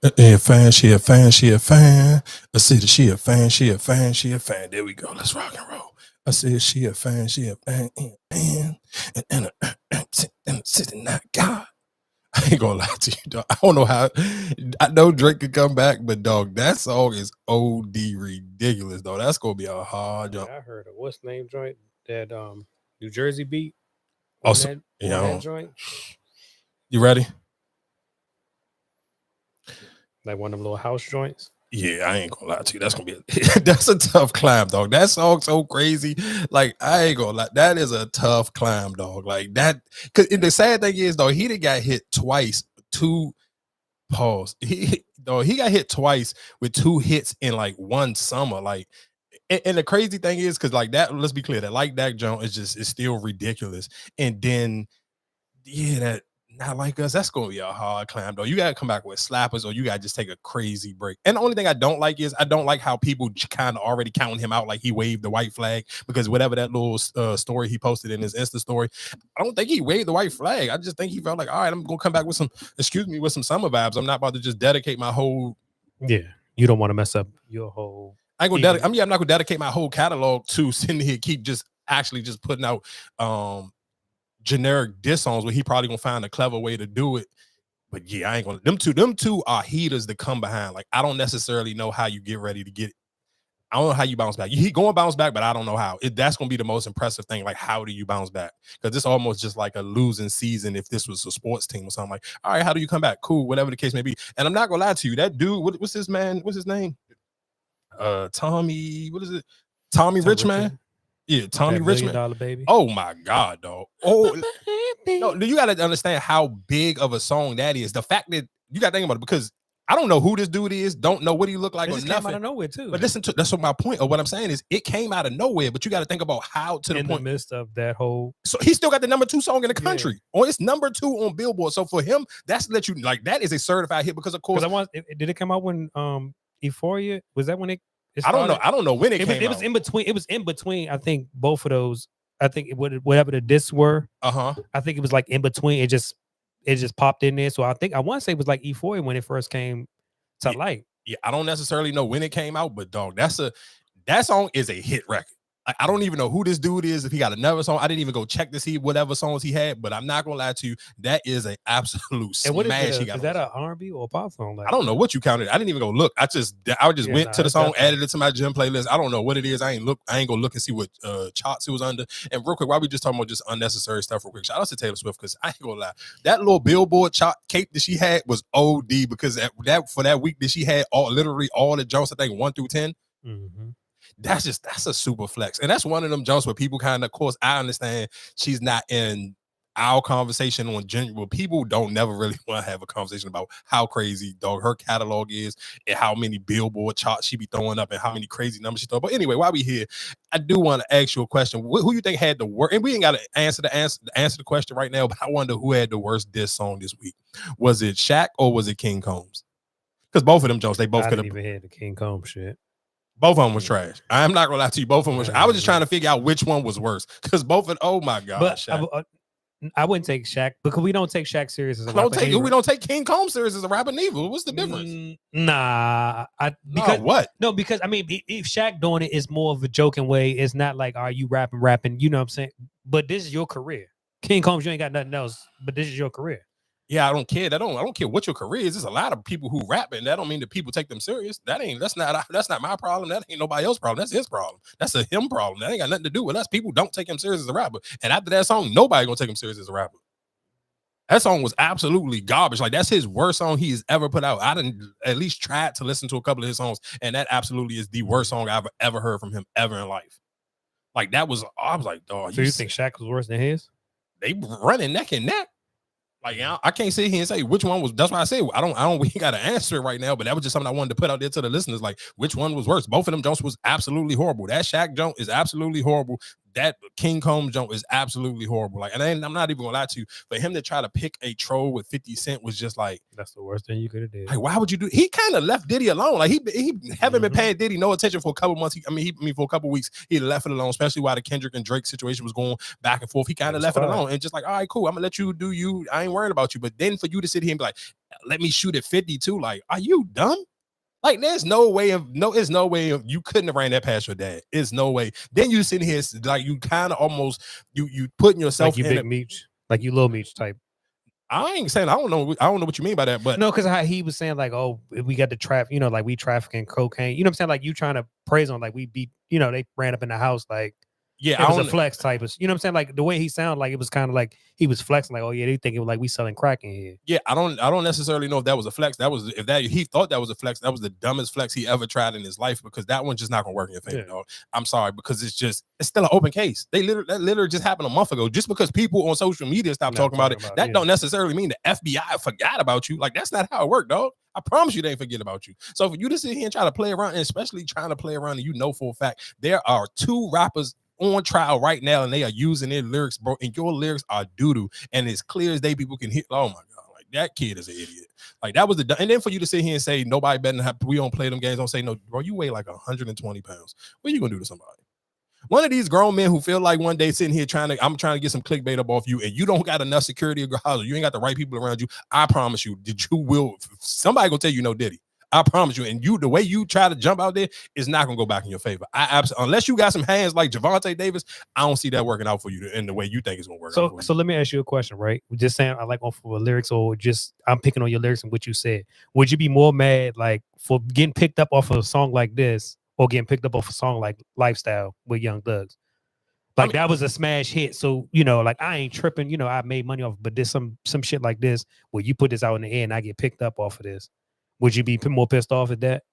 A fan, she a fan, she a fan. I said she a fan, she a fan, she a fan. There we go. Let's rock and roll. I said she a fan, she a fan, and a 69 God. I ain't gonna lie to you, dog. I don't know how. I know Drake could come back, but dog, that song is OD ridiculous, though. That's gonna be a hard jump. I heard a what's name joint that New Jersey beat Also, on that joint. You ready? Like one of them little house joints. Yeah, I ain't gonna lie to you. That's gonna be that's a tough climb, dog. That song's so crazy. Like, I ain't gonna lie. That is a tough climb, dog. Like that, cause the sad thing is, though, he done got hit twice. He got hit twice with 2 hits in like one summer. Like, and the crazy thing is, cause like that, let's be clear, that Like That Joint is still ridiculous. And then that Not Like Us, that's gonna be a hard climb, though. You gotta come back with slappers, or you gotta just take a crazy break. And the only thing I don't like is I don't like how people kind of already counting him out like he waved the white flag, because whatever that little story he posted in his Insta story, I don't think he waved the white flag. I just think he felt like, all right, I'm gonna come back with some summer vibes. I'm not about to just dedicate my whole. Yeah, you don't want to mess up your whole. I'm not gonna dedicate my whole catalog to sitting here keep just putting out generic diss songs where he probably gonna find a clever way to do it. But yeah, I ain't gonna. Them two are heaters to come behind. Like, I don't necessarily know how you get ready to get it. I don't know how you bounce back. He going to bounce back, but I don't know how. That's going to be the most impressive thing. Like, how do you bounce back? Because it's almost just like a losing season if this was a sports team or something. Like, all right, how do you come back? Cool, whatever the case may be. And I'm not going to lie to you. That dude, what's his name? Tommy, what is it? Tommy Richman? Yeah, Tommy Richman. $1 million baby. Oh my God, dog. Oh, no, you got to understand how big of a song that is. The fact that you got to think about it, because I don't know who this dude is, don't know what he looked like, or nothing. Came out of nowhere too. But listen to that's what my point, or what I'm saying is, it came out of nowhere. But you got to think about how to in the midst of that whole. So he still got the #2 song in the country, or it's #2 on Billboard. So for him, that's let you like that is a certified hit, because of course. Did it come out when Euphoria? Was that when it? I don't know. I don't know when it came out. It was in between. It was in between. I think both of those. I think whatever the discs were. I think it was like in between. It just popped in there. So I want to say it was like Euphoria when it first came to light. Yeah, I don't necessarily know when it came out, but dog, that song is a hit record. I don't even know who this dude is. If he got another song, I didn't even go check to see whatever songs he had. But I'm not gonna lie to you, that is an absolute smash. Is that an R&B or a pop song? Like, I don't know what you counted. I didn't even go look. I just went to the song, added it to my gym playlist. I don't know what it is. I ain't gonna look and see what charts it was under. And real quick, while we just talking about just unnecessary stuff, real quick, shout out to Taylor Swift, because I ain't gonna lie, that little Billboard chart cape that she had was OD, because for that week that she had literally all the jumps, I think 1 through 10. Mm-hmm. That's a super flex. And that's one of them jumps where people kind of course, I understand she's not in our conversation on general. People don't never really want to have a conversation about how crazy, dog, her catalog is, and how many Billboard charts she be throwing up, and how many crazy numbers she throw. But anyway, while we here, I do want to ask you a question. Who you think had the worst? And we ain't got to answer the question right now, but I wonder who had the worst diss song this week. Was it Shaq or was it King Combs? Because both of them jokes, they both could have even had the King Combs shit. Both of them was trash. I'm not gonna lie to you. Both of them was. I was just trying to figure out which one was worse, because both of them. Oh my God! But I wouldn't take Shaq, because we don't take Shaq serious as a rapper. We don't take King Combs serious as a rapper neither. What's the difference? Because I mean, if Shaq doing it is more of a joking way. It's not like, are you rapping? You know what I'm saying? But this is your career. King Combs, you ain't got nothing else. But this is your career. Yeah, I don't care. I don't care what your career is. There's a lot of people who rap, and that don't mean that people take them serious. That's not my problem. That ain't nobody else's problem. That's his problem. That's a him problem. That ain't got nothing to do with us. People don't take him serious as a rapper. And after that song, nobody gonna take him serious as a rapper. That song was absolutely garbage. Like, that's his worst song he's ever put out. I didn't at least try to listen to a couple of his songs, and that absolutely is the worst song I've ever heard from him ever in life. Like, I was like, dog. So you think Shaq was worse than his? They running neck and neck. Like, I can't sit here and say which one was. That's why I say we got to answer it right now. But that was just something I wanted to put out there to the listeners. Like, which one was worse? Both of them jumps was absolutely horrible. That Shaq jump is absolutely horrible. That King Combs jump is absolutely horrible. Like, and I'm not even gonna lie to you. For him to try to pick a troll with 50 Cent was just like, that's the worst thing you could have did. Like, why would you do? He kind of left Diddy alone. Like, he haven't been paying Diddy no attention for a couple months. For a couple weeks, he left it alone. Especially while the Kendrick and Drake situation was going back and forth. He kind of left it alone and just like, all right, cool. I'm gonna let you do you. I ain't worried about you. But then for you to sit here and be like, let me shoot at 52. Like, are you dumb? Like, there's no way you couldn't have ran that past your dad. There's no way. Then you sitting here like you kind of almost you putting yourself like you in big meech, like you little meech type. I ain't saying I don't know what you mean by that, but no, because he was saying like, oh, we got the traffic, like we trafficking cocaine. You know what I'm saying? Like you trying to praise on like we beat, they ran up in the house like. Yeah, it was a flex type of, you know what I'm saying? Like the way he sounded, like it was kind of like he was flexing, like, oh yeah, they think it was like we selling crack in here. Yeah, I don't necessarily know if that was a flex. He thought that was a flex, that was the dumbest flex he ever tried in his life, because that one's just not gonna work in your favor, dog. I'm sorry, because it's still an open case. That literally just happened a month ago. Just because people on social media stop talking about it, that don't necessarily mean the FBI forgot about you. Like, that's not how it worked, dog. I promise you they ain't forget about you. So for you to sit here and try to play around, and especially trying to play around, and for a fact there are 2 rappers on trial right now, and they are using their lyrics, bro, and your lyrics are doo-doo, and it's clear as day people can hit. Oh my god, like that kid is an idiot. Like that was and then for you to sit here and say nobody better than have, we don't play them games, don't say no, bro, you weigh like 120 pounds. What are you gonna do to somebody? One of these grown men who feel like one day sitting here I'm trying to get some clickbait up off you, and you don't got enough security or house, you ain't got the right people around you. I promise you, somebody gonna tell you no diddy. I promise you. And the way you try to jump out there is not gonna go back in your favor. Unless you got some hands like Javante Davis, I don't see that working out for you in the way you think it's gonna work out for you. So let me ask you a question, right? We're just saying I like off of lyrics, or just I'm picking on your lyrics and what you said. Would you be more mad like for getting picked up off of a song like this, or getting picked up off a song like Lifestyle with Young Thugs? Like, that was a smash hit. So, like I ain't tripping, I made money off, but there's some shit like this where you put this out in the air and I get picked up off of this. Would you be more pissed off at that?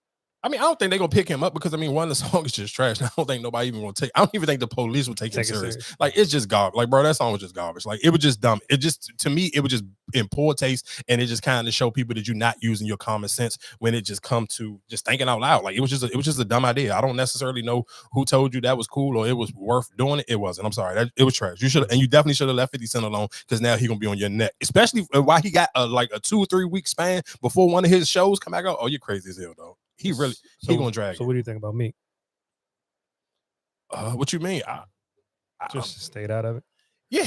I mean, I don't think they're gonna pick him up, because one, the song is just trash. I don't think nobody even gonna I don't even think the police would take him serious. Like, it's just garbage. Like, bro, that song was just garbage. Like, it was just dumb. To me, it was just in poor taste, and it just kind of show people that you're not using your common sense when it just come to just thinking out loud. Like, it was just a dumb idea. I don't necessarily know who told you that was cool or it was worth doing it. It wasn't. I'm sorry. It was trash. You definitely should have left 50 Cent alone, because now he gonna be on your neck. Especially while he got like a 2 or 3 week span before one of his shows come back out. Oh, you're crazy as hell, though. He gonna drag. So what do you think about me? What you mean? I just stayed out of it. Yeah,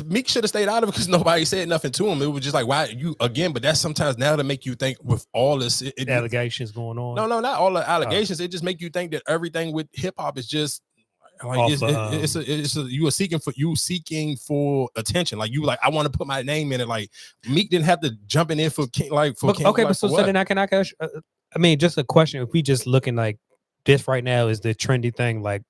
Meek should have stayed out of it, because nobody said nothing to him. It was just like, why you again? But that's sometimes now to make you think with all this allegations going on. No, not all the allegations. It just make you think that everything with hip hop is just like you are seeking for attention. Like I want to put my name in it. Like Meek didn't have to jump in for King. Okay, but so then I can I mean, just a question. If we just looking like this right now is the trendy thing, like,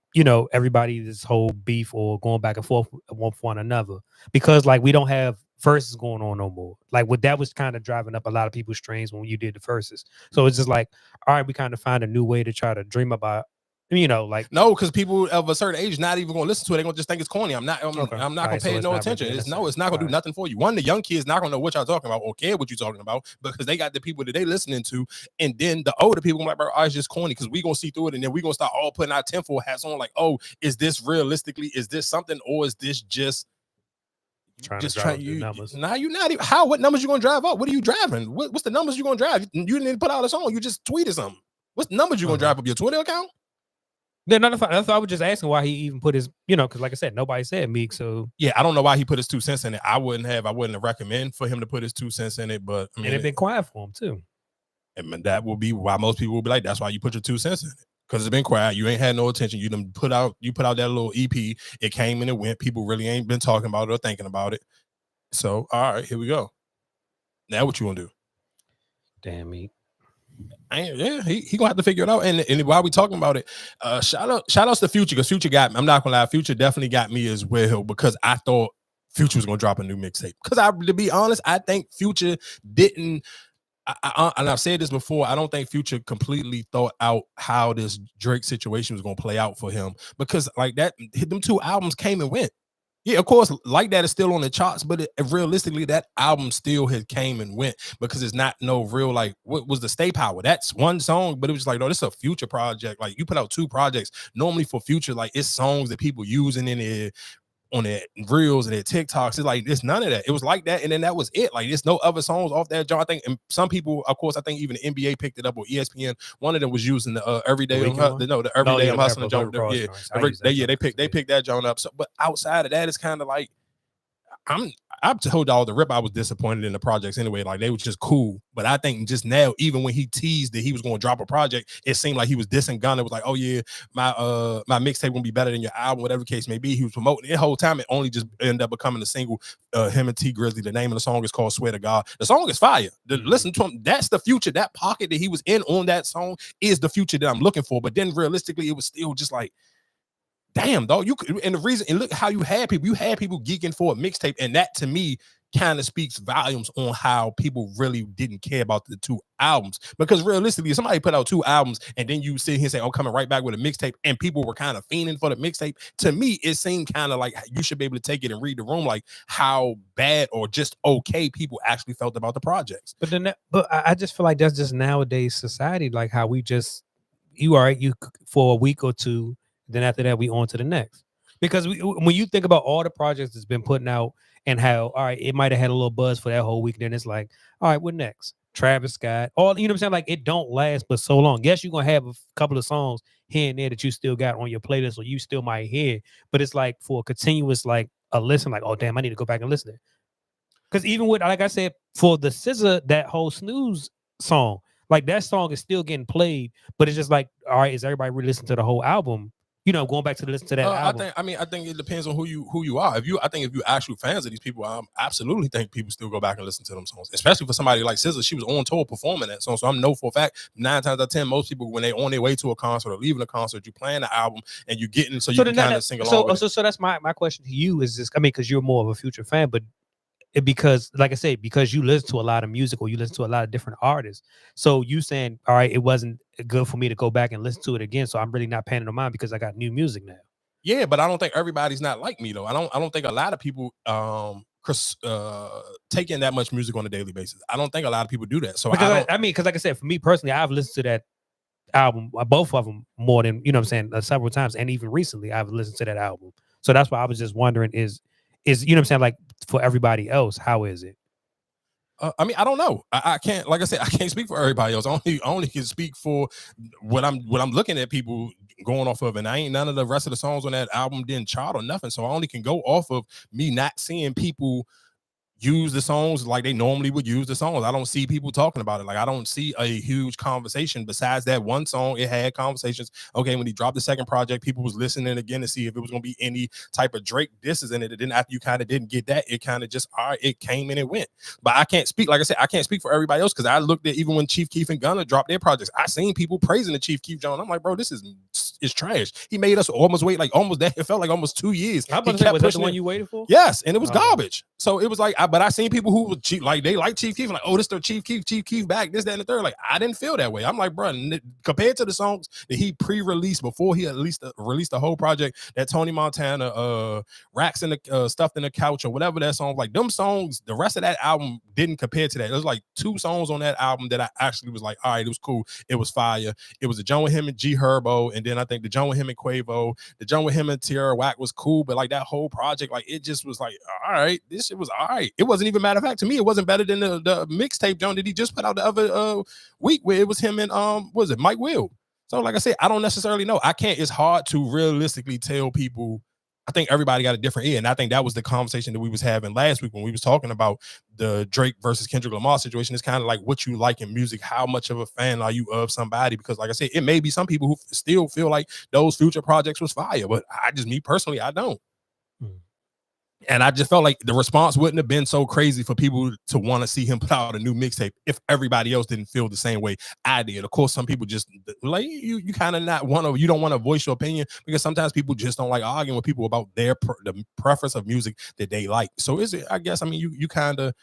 everybody, this whole beef or going back and forth one for one another, because like we don't have verses going on no more. Like that was kind of driving up a lot of people's strings when you did the verses. So it's just like, all right, we kind of find a new way to try to dream about. Like no, because people of a certain age not even gonna listen to it. They're gonna just think it's corny. I'm not gonna pay no attention. It's not gonna do nothing for you. One, the young kids not gonna know what y'all talking about or care what you're talking about, because they got the people that they listening to, and then the older people gonna be like, bro, it's just corny, because we gonna see through it, and then we gonna start all putting our tinfoil hats on. Like, oh, is this realistically? Is this something, or is this just numbers? Nah, you not even. What numbers you gonna drive up? What are you driving? What's the numbers you gonna drive? You didn't even put out a song. You just tweeted something. What's the numbers you gonna drive up your Twitter account? Then I was just asking why he even put his, because like I said, nobody said Meek. So yeah, I don't know why he put his 2 cents in it. I wouldn't have recommend for him to put his 2 cents in it, but and it's been quiet for him too. And that will be why most people will be like, that's why you put your 2 cents in it, because it's been quiet. You ain't had no attention. You put out that little EP. It came and it went. People really ain't been talking about it or thinking about it. So all right, here we go. Now what you gonna do? Damn Meek. He gonna have to figure it out. And while we talking about it, shout outs to Future, because Future got me. I'm not gonna lie, Future definitely got me as well, because I thought Future was gonna drop a new mixtape. Because to be honest, I think Future didn't. And I've said this before, I don't think Future completely thought out how this Drake situation was gonna play out for him, because like that, them 2 albums came and went. Yeah, of course, Like That is still on the charts, but realistically, that album still had came and went, because it's not no real, like, what was the Stay Power? That's one song, but it was like, no, this is a Future project. Like, you put out 2 projects. Normally for Future, like, it's songs that people using in it on their reels and their TikToks. It's like, it's none of that. It was Like That, and then that was it. Like, there's no other songs off that, John. I think, and some people, of course, I think even the NBA picked it up, or ESPN. One of them was using the Everyday. The Everyday I'm Hustling joint. They picked that joint up. So, but outside of that, it's kind of like, I've told all the rip I was disappointed in the projects anyway. Like they was just cool. But I think just now, even when he teased that he was going to drop a project, it seemed like he was dissing Gunna. It was like, oh yeah, my mixtape won't be better than your album, whatever the case may be. He was promoting it the whole time. It only just ended up becoming a single. Him and T Grizzly. The name of the song is called "Swear to God." The song is fire. Listen to him. That's the future. That pocket that he was in on that song is the future that I'm looking for. But then realistically, it was still just like, damn, dog, you could, and the reason, and look how you had people geeking for a mixtape, and that to me kind of speaks volumes on how people really didn't care about the two albums. Because realistically, if somebody put out two albums and then you sit here and say, "I'm coming right back with a mixtape," and people were kind of fiending for the mixtape, to me, it seemed kind of like you should be able to take it and read the room, like how bad or just okay people actually felt about the projects. But I just feel like that's just nowadays society, like how we just you for a week or two. Then after that, we on to the next. Because when you think about all the projects that's been putting out and how, all right, it might have had a little buzz for that whole week. Then it's like, all right, what next? Travis Scott, all, you know what I'm saying? Like, it don't last but so long. Yes, you're going to have a couple of songs here and there that you still got on your playlist or you still might hear. But it's like for a continuous, like a listen, like, oh, damn, I need to go back and listen to it. Because even with, like I said, for the SZA, that whole Snooze song, like that song is still getting played. But it's just like, all right, is everybody really listening to the whole album? You know, going back to listen to that album. I think it depends on who you are. I think if you actual fans of these people, I absolutely think people still go back and listen to them songs. Especially for somebody like SZA, she was on tour performing that song. So I'm know for a fact 9 times out of 10, most people when they on their way to a concert or leaving a concert, you playing the album and you getting so you can kind of sing along. So that's my question to you is this. I mean, because you're more of a Future fan, but because like I said, because you listen to a lot of music or you listen to a lot of different artists. So you saying, all right, it wasn't good for me to go back and listen to it again. So I'm really not paying no mind because I got new music now. Yeah, but I don't think everybody's not like me though. I don't think a lot of people take in that much music on a daily basis. I don't think a lot of people do that. So because because like I said, for me personally, I've listened to that album, both of them, more than, you know what I'm saying, several times. And even recently I've listened to that album. So that's why I was just wondering is, you know what I'm saying, like for everybody else, how is it? I mean, I don't know. I can't, like I said, I can't speak for everybody else. I only can speak for what I'm looking at people going off of, and I ain't none of the rest of the songs on that album didn't chart or nothing. So I only can go off of me not seeing people use the songs like they normally would use the songs. I don't see people talking about it. Like I don't see a huge conversation besides that one song. It had conversations. Okay, when he dropped the second project, people was listening again to see if it was going to be any type of Drake disses in it. And then after you kind of didn't get that, it kind of just, all right, it came and it went. But I can't speak, like I said, I can't speak for everybody else because I looked at even when Chief Keef and Gunna dropped their projects, I seen people praising the Chief Keef John. I'm like, bro, this is trash. He made us almost wait, like almost that. It felt like almost 2 years. Was that the one you waited for? Yes, and it was garbage. So it was like, but I seen people who were like they like Chief Keef, like, oh, this is the Chief Keef back, this, that, and the third. Like I didn't feel that way. I'm like, bro, compared to the songs that he pre-released before he at least released the whole project, that Tony Montana, Racks in the Stuffed in the Couch or whatever that song, like them songs, the rest of that album didn't compare to that. There was like 2 songs on that album that I actually was like, all right, it was cool, it was fire. It was the John with him and G Herbo, and then I think the John with him and Quavo, the John with him and Tierra Whack was cool, but like that whole project, like it just was like, all right, this shit was all right. It wasn't even, matter of fact, to me, it wasn't better than the mixtape John that he just put out the other week where it was him and was it Mike Will. So like I said, I don't necessarily know. It's hard to realistically tell people. I think everybody got a different ear, and I think that was the conversation that we was having last week when we was talking about the Drake versus Kendrick Lamar situation. It's kind of like what you like in music. How much of a fan are you of somebody? Because like I said, it may be some people who still feel like those Future projects was fire, but me personally, I don't. And I just felt like the response wouldn't have been so crazy for people to want to see him put out a new mixtape if everybody else didn't feel the same way I did. Of course, some people just like you kind of not want to, you don't want to voice your opinion because sometimes people just don't like arguing with people about the preference of music that they like. So is it, I guess, I mean, you kind of,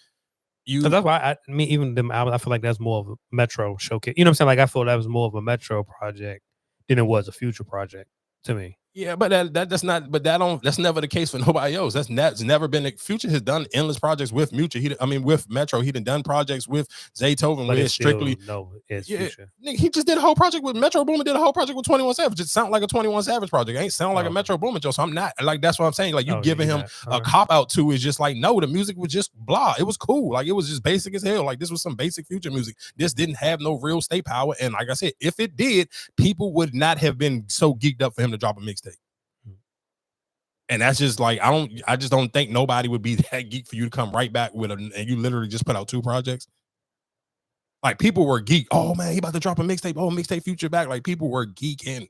so that's why even them albums, I feel like that's more of a Metro showcase. You know what I'm saying? Like I feel that was more of a Metro project than it was a Future project to me. Yeah, but that's not. But that's never the case for nobody else. That's never been. Future has done endless projects with Future. With Metro. He done projects with Zaytoven. With Strictly. Future. He just did a whole project with Metro Boomin. Did a whole project with 21 Savage. It sound like a 21 Savage project. It ain't sound like a Metro Boomin. So I'm not like, that's what I'm saying. Like you giving him a cop out to is just like, no, the music was just blah. It was cool. Like it was just basic as hell. Like this was some basic Future music. This didn't have no real state power. And like I said, if it did, people would not have been so geeked up for him to drop a mixtape. And that's just like, I just don't think nobody would be that geek for you to come right back with and you literally just put out 2 projects. Like, people were geek. Oh man, he about to drop a mixtape. Oh, mixtape Future back. Like, people were geeking.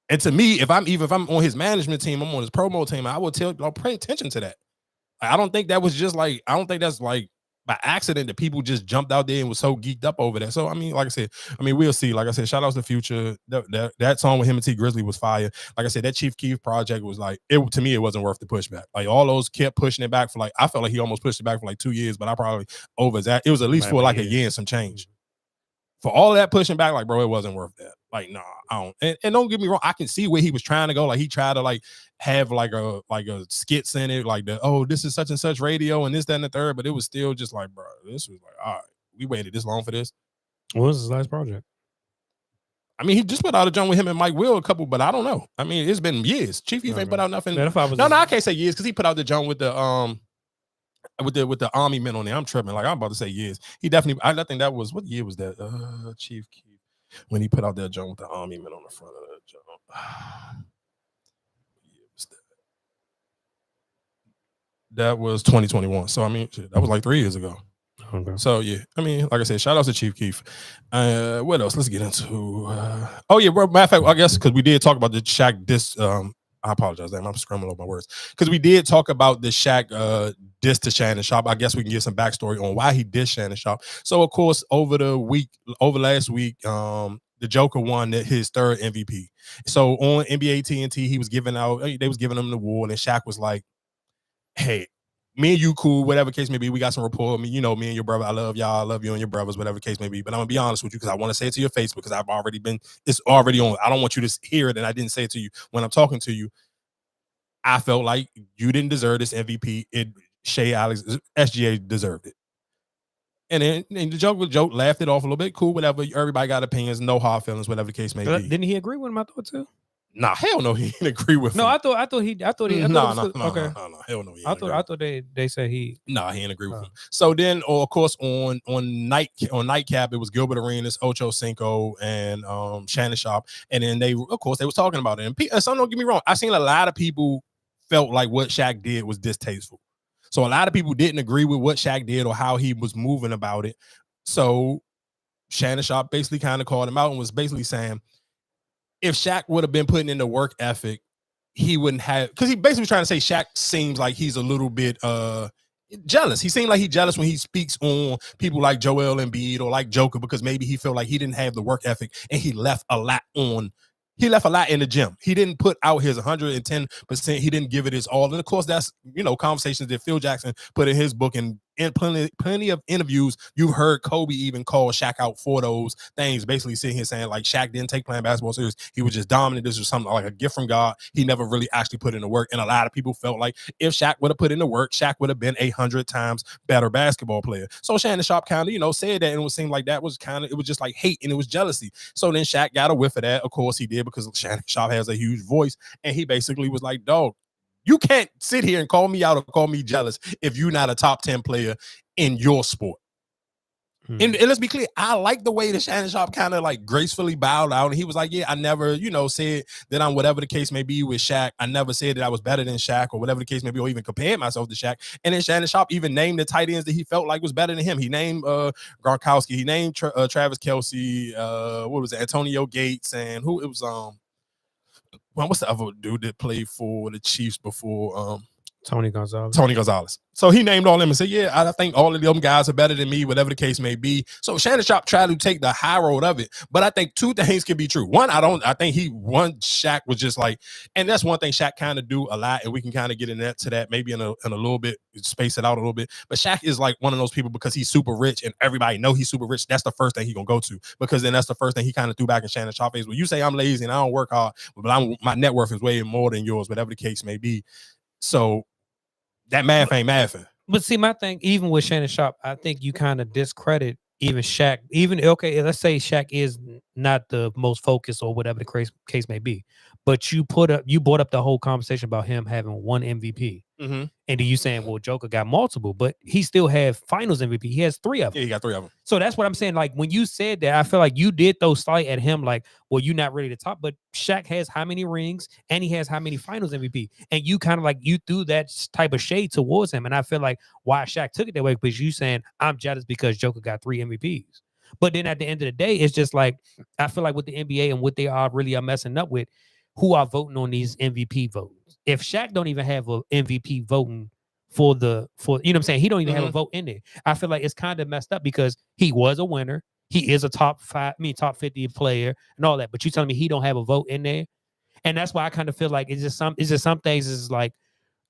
And to me, if I'm on his management team, I'm on his promo team, I would tell y'all, pay attention to that. I don't think that was just like, I don't think that's like by accident that people just jumped out there and was so geeked up over that. So I mean, like I said, we'll see. Like I said, shout out to Future. That song with him and T Grizzly was fire. Like I said, that Chief Keef project was like, to me, it wasn't worth the pushback. Like, all those kept pushing it back for like, I felt like he almost pushed it back for like 2 years, but I probably over that. It was at least for like a year and some change. For all of that pushing back, like, bro, it wasn't worth that. Like, nah, I don't. And don't get me wrong, I can see where he was trying to go. Like, he tried to like have like a skits in it, like this is such and such radio and this, that, and the third. But it was still just like, bro, this was like, all right, we waited this long for this. What was his last project? I mean, he just put out a joint with him and Mike Will a couple, but I don't know. I mean, it's been years. Chief Keef ain't put out nothing. No, I can't say years because he put out the joint with the with the Army men on there. I'm tripping. Like, I'm about to say years. He definitely. I think that was, what year was that? Chief Keef, when he put out that joint with the Army men on the front of that joint. That was 2021. So I mean, that was like 3 years ago. Okay. So yeah, I mean, like I said, shout out to Chief Keef. What else? Let's get into. Oh yeah, bro, matter of fact, I guess because we did talk about the Shaq diss. I apologize, I'm scrambling over my words because we did talk about the Shaq diss to Shannon Sharpe. I guess we can get some backstory on why he dissed Shannon Sharpe. So of course, over last week, the Joker won his 3rd MVP. So on NBA TNT, he was giving out. They was giving him the award, and Shaq was like, "Hey, me and you cool, whatever case may be. We got some rapport. Me and your brother. I love y'all. I love you and your brothers, whatever case may be. But I'm gonna be honest with you because I want to say it to your face because it's already on. I don't want you to hear it, and I didn't say it to you when I'm talking to you. I felt like you didn't deserve this MVP. SGA deserved it. And then the joke laughed it off a little bit. Cool, whatever. Everybody got opinions, no hard feelings, whatever the case may be. Didn't he agree with him? I thought too. Nah, hell no, he didn't agree with him. No, I thought he. Okay. No, hell no. I thought they said he. Nah, he didn't agree with him. So then, of course, on Nightcap, it was Gilbert Arenas, Ocho Cinco, and Shannon Sharpe, and then they was talking about it. And so don't get me wrong, I seen a lot of people felt like what Shaq did was distasteful. So a lot of people didn't agree with what Shaq did or how he was moving about it. So Shannon Sharpe basically kind of called him out and was basically saying, if Shaq would have been putting in the work ethic, he wouldn't have, because he basically was trying to say Shaq seems like he's a little bit jealous. He seemed like he's jealous when he speaks on people like Joel Embiid or like Joker, because maybe he felt like he didn't have the work ethic and he left a lot in the gym. He didn't put out his 110%. He didn't give it his all. And of course, that's, conversations that Phil Jackson put in his book, and in plenty of interviews, you heard Kobe even call Shaq out for those things, basically sitting here saying like Shaq didn't take playing basketball serious. He was just dominant. This was something like a gift from God. He never really actually put in the work. And a lot of people felt like if Shaq would have put in the work, Shaq would have been 100 times better basketball player. So Shannon Sharpe kind of, said that, and it would seem like that was it was just like hate and it was jealousy. So then Shaq got a whiff of that. Of course he did, because Shannon Sharpe has a huge voice, and he basically was like, dog, you can't sit here and call me out or call me jealous if you're not a top 10 player in your sport. And let's be clear, I like the way that Shannon Sharpe kind of like gracefully bowed out, and he was like, yeah, I never, said that I'm whatever the case may be with Shaq. I never said that I was better than Shaq or whatever the case may be, or even compared myself to Shaq. And then Shannon Sharpe even named the tight ends that he felt like was better than him. He named Gronkowski, he named Travis Kelce, what was it, Antonio Gates, and who it was, what's the other dude that played for the Chiefs before? Tony Gonzalez. So he named all them and said, yeah, I think all of them guys are better than me, whatever the case may be. So Shannon Sharpe tried to take the high road of it. But I think two things can be true. One, Shaq was just like, and that's one thing Shaq kind of do a lot, and we can kind of get into that maybe in a little bit, space it out a little bit. But Shaq is like one of those people, because he's super rich and everybody know he's super rich. That's the first thing he gonna go to, because then that's the first thing he kind of threw back in Shannon Sharpe's face. Well, you say I'm lazy and I don't work hard, but my net worth is way more than yours, whatever the case may be. So that math ain't mathing. But see, my thing, even with Shannon Sharpe, I think you kind of discredit even Shaq. Let's say Shaq is not the most focused or whatever the case may be, but you brought up the whole conversation about him having one MVP. And then you saying, well, Joker got multiple, but he still have Finals MVP. He has 3 of them. Yeah, he got 3 of them. So that's what I'm saying. Like when you said that, I feel like you did throw slight at him. Like, well, you're not ready to top. But Shaq has how many rings, and he has how many Finals MVP, and you kind of like you threw that type of shade towards him. And I feel like why Shaq took it that way because you saying I'm jealous because Joker got 3 MVPs. But then at the end of the day, it's just like I feel like with the NBA and what they are messing up with, who are voting on these MVP votes. If Shaq don't even have an MVP voting for you know what I'm saying, he don't even have a vote in there. I feel like it's kind of messed up because he was a winner. He is a top 50 player and all that. But you telling me he don't have a vote in there, and that's why I kind of feel like it's just some things is like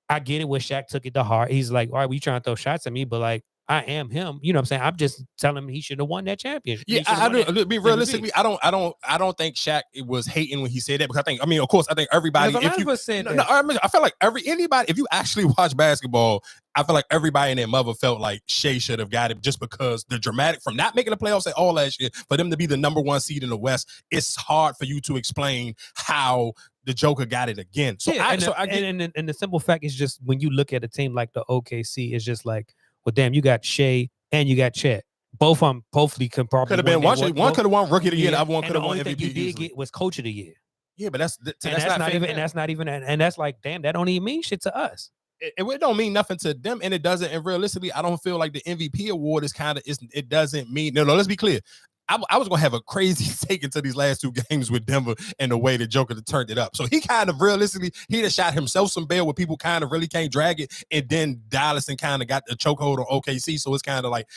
I get it where Shaq took it to heart. He's like, all right, we trying to throw shots at me, but like I am him. You know what I'm saying? I'm just telling him he should have won that championship. Yeah, I do. Be realistically, I don't think Shaq was hating when he said that because of course, I think everybody. If you said that. I feel like anybody. If you actually watch basketball, I feel like everybody and their mother felt like Shea should have got it just because the dramatic from not making the playoffs at all last year for them to be the number 1 seed in the West. It's hard for you to explain how the Joker got it again. So yeah, and the simple fact is just when you look at a team like the OKC, it's just like, well, damn, you got Shea and you got Chet. Both of them hopefully could have been one could have won Rookie of the Year. The other one could have won MVP. You did get was Coach of the Year. Yeah, but that's not even, and that's like, damn, that don't even mean shit to us. It don't mean nothing to them, and it doesn't. And realistically, I don't feel like the MVP award is it doesn't mean no. Let's be clear. I was gonna have a crazy take into these last 2 games with Denver and the way the Joker turned it up. So he kind of realistically he'd have shot himself some bail where people kind of really can't drag it, and then Dallas and kind of got the chokehold on OKC. So it's kind of like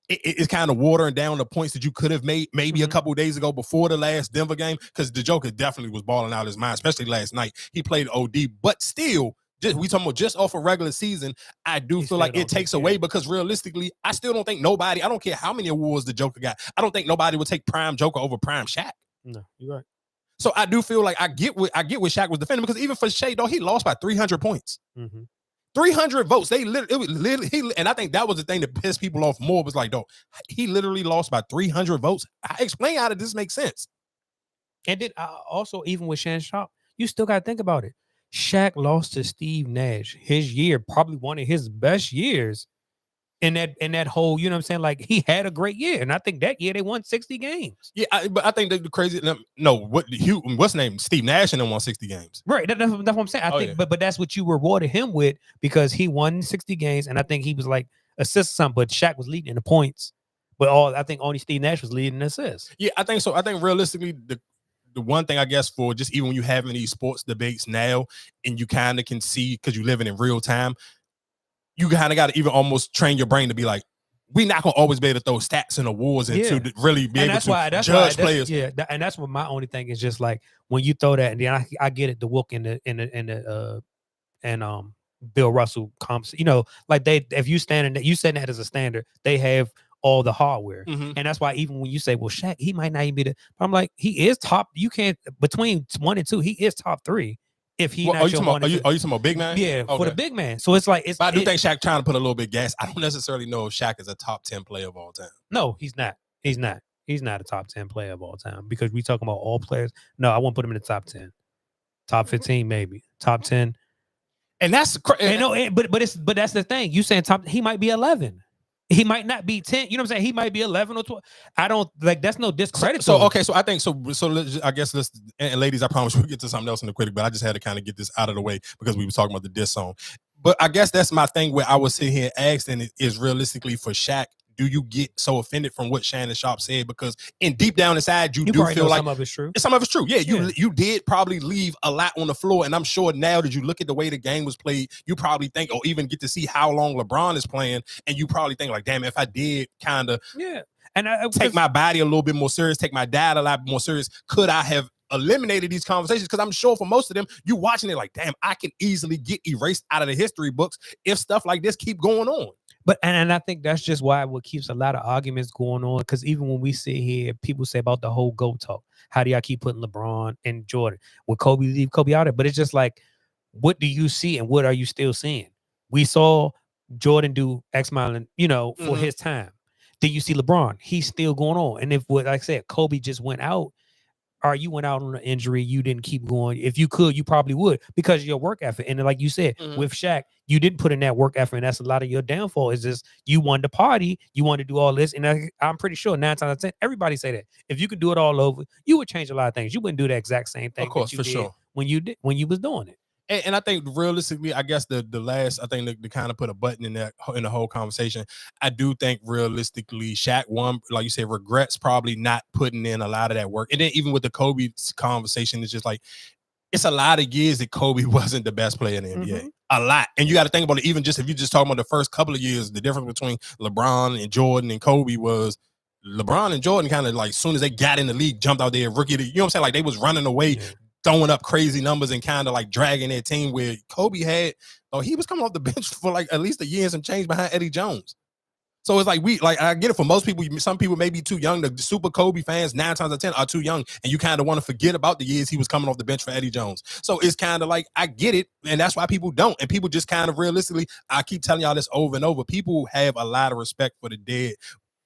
it's kind of watering down the points that you could have made maybe a couple days ago before the last Denver game because the Joker definitely was balling out his mind, especially last night. He played OD, but still. We talking about just off a regular season, I do feel like it takes away because realistically, I still don't think nobody, I don't care how many awards the Joker got, I don't think nobody would take prime Joker over prime Shaq. No, you're right. So I do feel like I get what Shaq was defending because even for Shea, though, he lost by 300 points. 300 votes. And I think that was the thing that pissed people off more was like, though, he literally lost by 300 votes. Explain how did this make sense? And then also, even with Shannon Sharp, you still got to think about it. Shaq lost to Steve Nash, his year, probably one of his best years in that whole, you know what I'm saying? Like he had a great year. And I think that year they won 60 games. Yeah, but I think the crazy, what's name? Steve Nash and them won 60 games. Right. That's what I'm saying. I think, but that's what you rewarded him with because he won 60 games. And I think he was like assists something, but Shaq was leading in the points. But I think only Steve Nash was leading in assists. Yeah, I think so. I think realistically, the one thing I guess for just even when you having these sports debates now and you kind of can see because you living in real time, you kind of got to even almost train your brain to be like, we're not going to always be able to throw stats and awards and to really be able to judge players. Yeah, and that's what my only thing is just like when you throw that and then I get it, the Wilk and Bill Russell comps, you know, like if you setting that as a standard, they have all the hardware. And that's why even when you say, well, Shaq, he might not even be I'm like, he is top. You can't between 1 and 2, he is top 3. If he are you talking about big man? Yeah, okay. For the big man. So it's like but I do think Shaq trying to put a little bit gas. I don't necessarily know if Shaq is a top 10 player of all time. No, he's not. He's not a top 10 player of all time because we talking about all players. No, I won't put him in the top 10. Top 15, maybe. Top 10. And that's but that's the thing. You saying top, he might be 11. He might not be 10. You know what I'm saying? He might be 11 or 12. I don't like that's no discredit. So okay, so I think so I guess let's, and ladies, I promise we'll get to something else in the quick, but I just had to kind of get this out of the way because we were talking about the diss song. But I guess that's my thing where I was sitting here asking is realistically for Shaq, do you get so offended from what Shannon Sharp said? Because in deep down inside, you do feel like some of it's true. Some of it's true. Yeah, you did probably leave a lot on the floor. And I'm sure now that you look at the way the game was played, you probably think, or even get to see how long LeBron is playing. And you probably think like, damn, if I did kind of and I take my body a little bit more serious, take my dad a lot more serious, could I have eliminated these conversations? Because I'm sure for most of them, you watching it like, damn, I can easily get erased out of the history books if stuff like this keep going on. But and I think that's just why what keeps a lot of arguments going on. Because even when we sit here, people say about the whole GOAT talk. How do y'all keep putting LeBron and Jordan? Will Kobe leave Kobe out of it? But it's just like, what do you see and what are you still seeing? We saw Jordan do X amount, for his time. Then you see LeBron, he's still going on. And if what like I said, Kobe just went out. all right, you went out on an injury, you didn't keep going. If you could, you probably would because of your work effort. And like you said, with Shaq, you didn't put in that work effort, and that's a lot of your downfall. Is just you wanted to party, you wanted to do all this, and I'm pretty sure 9 times out of 10, everybody say that if you could do it all over, you would change a lot of things. You wouldn't do the exact same thing. Of course, that you for did sure. when you was doing it. And I think realistically, I guess the last, I think to kind of put a button in that in the whole conversation, I do think realistically, Shaq like you said, regrets probably not putting in a lot of that work. And then even with the Kobe conversation, it's just like it's a lot of years that Kobe wasn't the best player in the NBA. A lot. And you got to think about it, even just if you just talking about the first couple of years, the difference between LeBron and Jordan and Kobe was LeBron and Jordan kind of like as soon as they got in the league, jumped out there, rookie, you know what I'm saying? Like they was running away. Throwing up crazy numbers and kind of like dragging their team where Kobe had, he was coming off the bench for like at least a year and some change behind Eddie Jones. So it's like I get it for most people. Some people may be too young. The super Kobe fans 9 times out of 10 are too young, and you kind of want to forget about the years he was coming off the bench for Eddie Jones. So it's kind of like I get it, and that's why people don't. And people just kind of realistically, I keep telling y'all this over and over. People have a lot of respect for the dead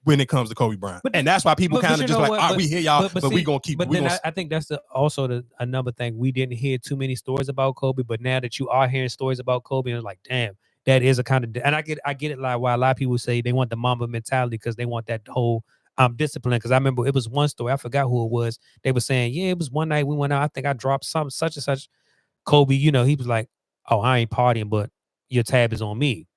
when it comes to Kobe Bryant. And that's why people kind of just like, all right, we hear y'all, but we going to keep. But then I think that's also another thing. We didn't hear too many stories about Kobe, but now that you are hearing stories about Kobe, and it's like, damn, that is a kind of, and I get it like why a lot of people say they want the Mamba mentality because they want that whole discipline. Because I remember it was one story, I forgot who it was. They were saying, yeah, it was one night we went out. I think I dropped some such and such. Kobe, he was like, oh, I ain't partying, but your tab is on me.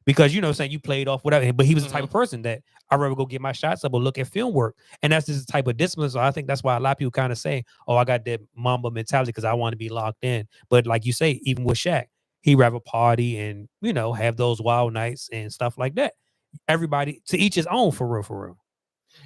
Because, saying you played off whatever, but he was the type of person that I'd rather go get my shots up or look at film work. And that's just the type of discipline. So I think that's why a lot of people kind of say, oh, I got that Mamba mentality because I want to be locked in. But like you say, even with Shaq, he'd rather party and, have those wild nights and stuff like that. Everybody to each his own, for real, for real.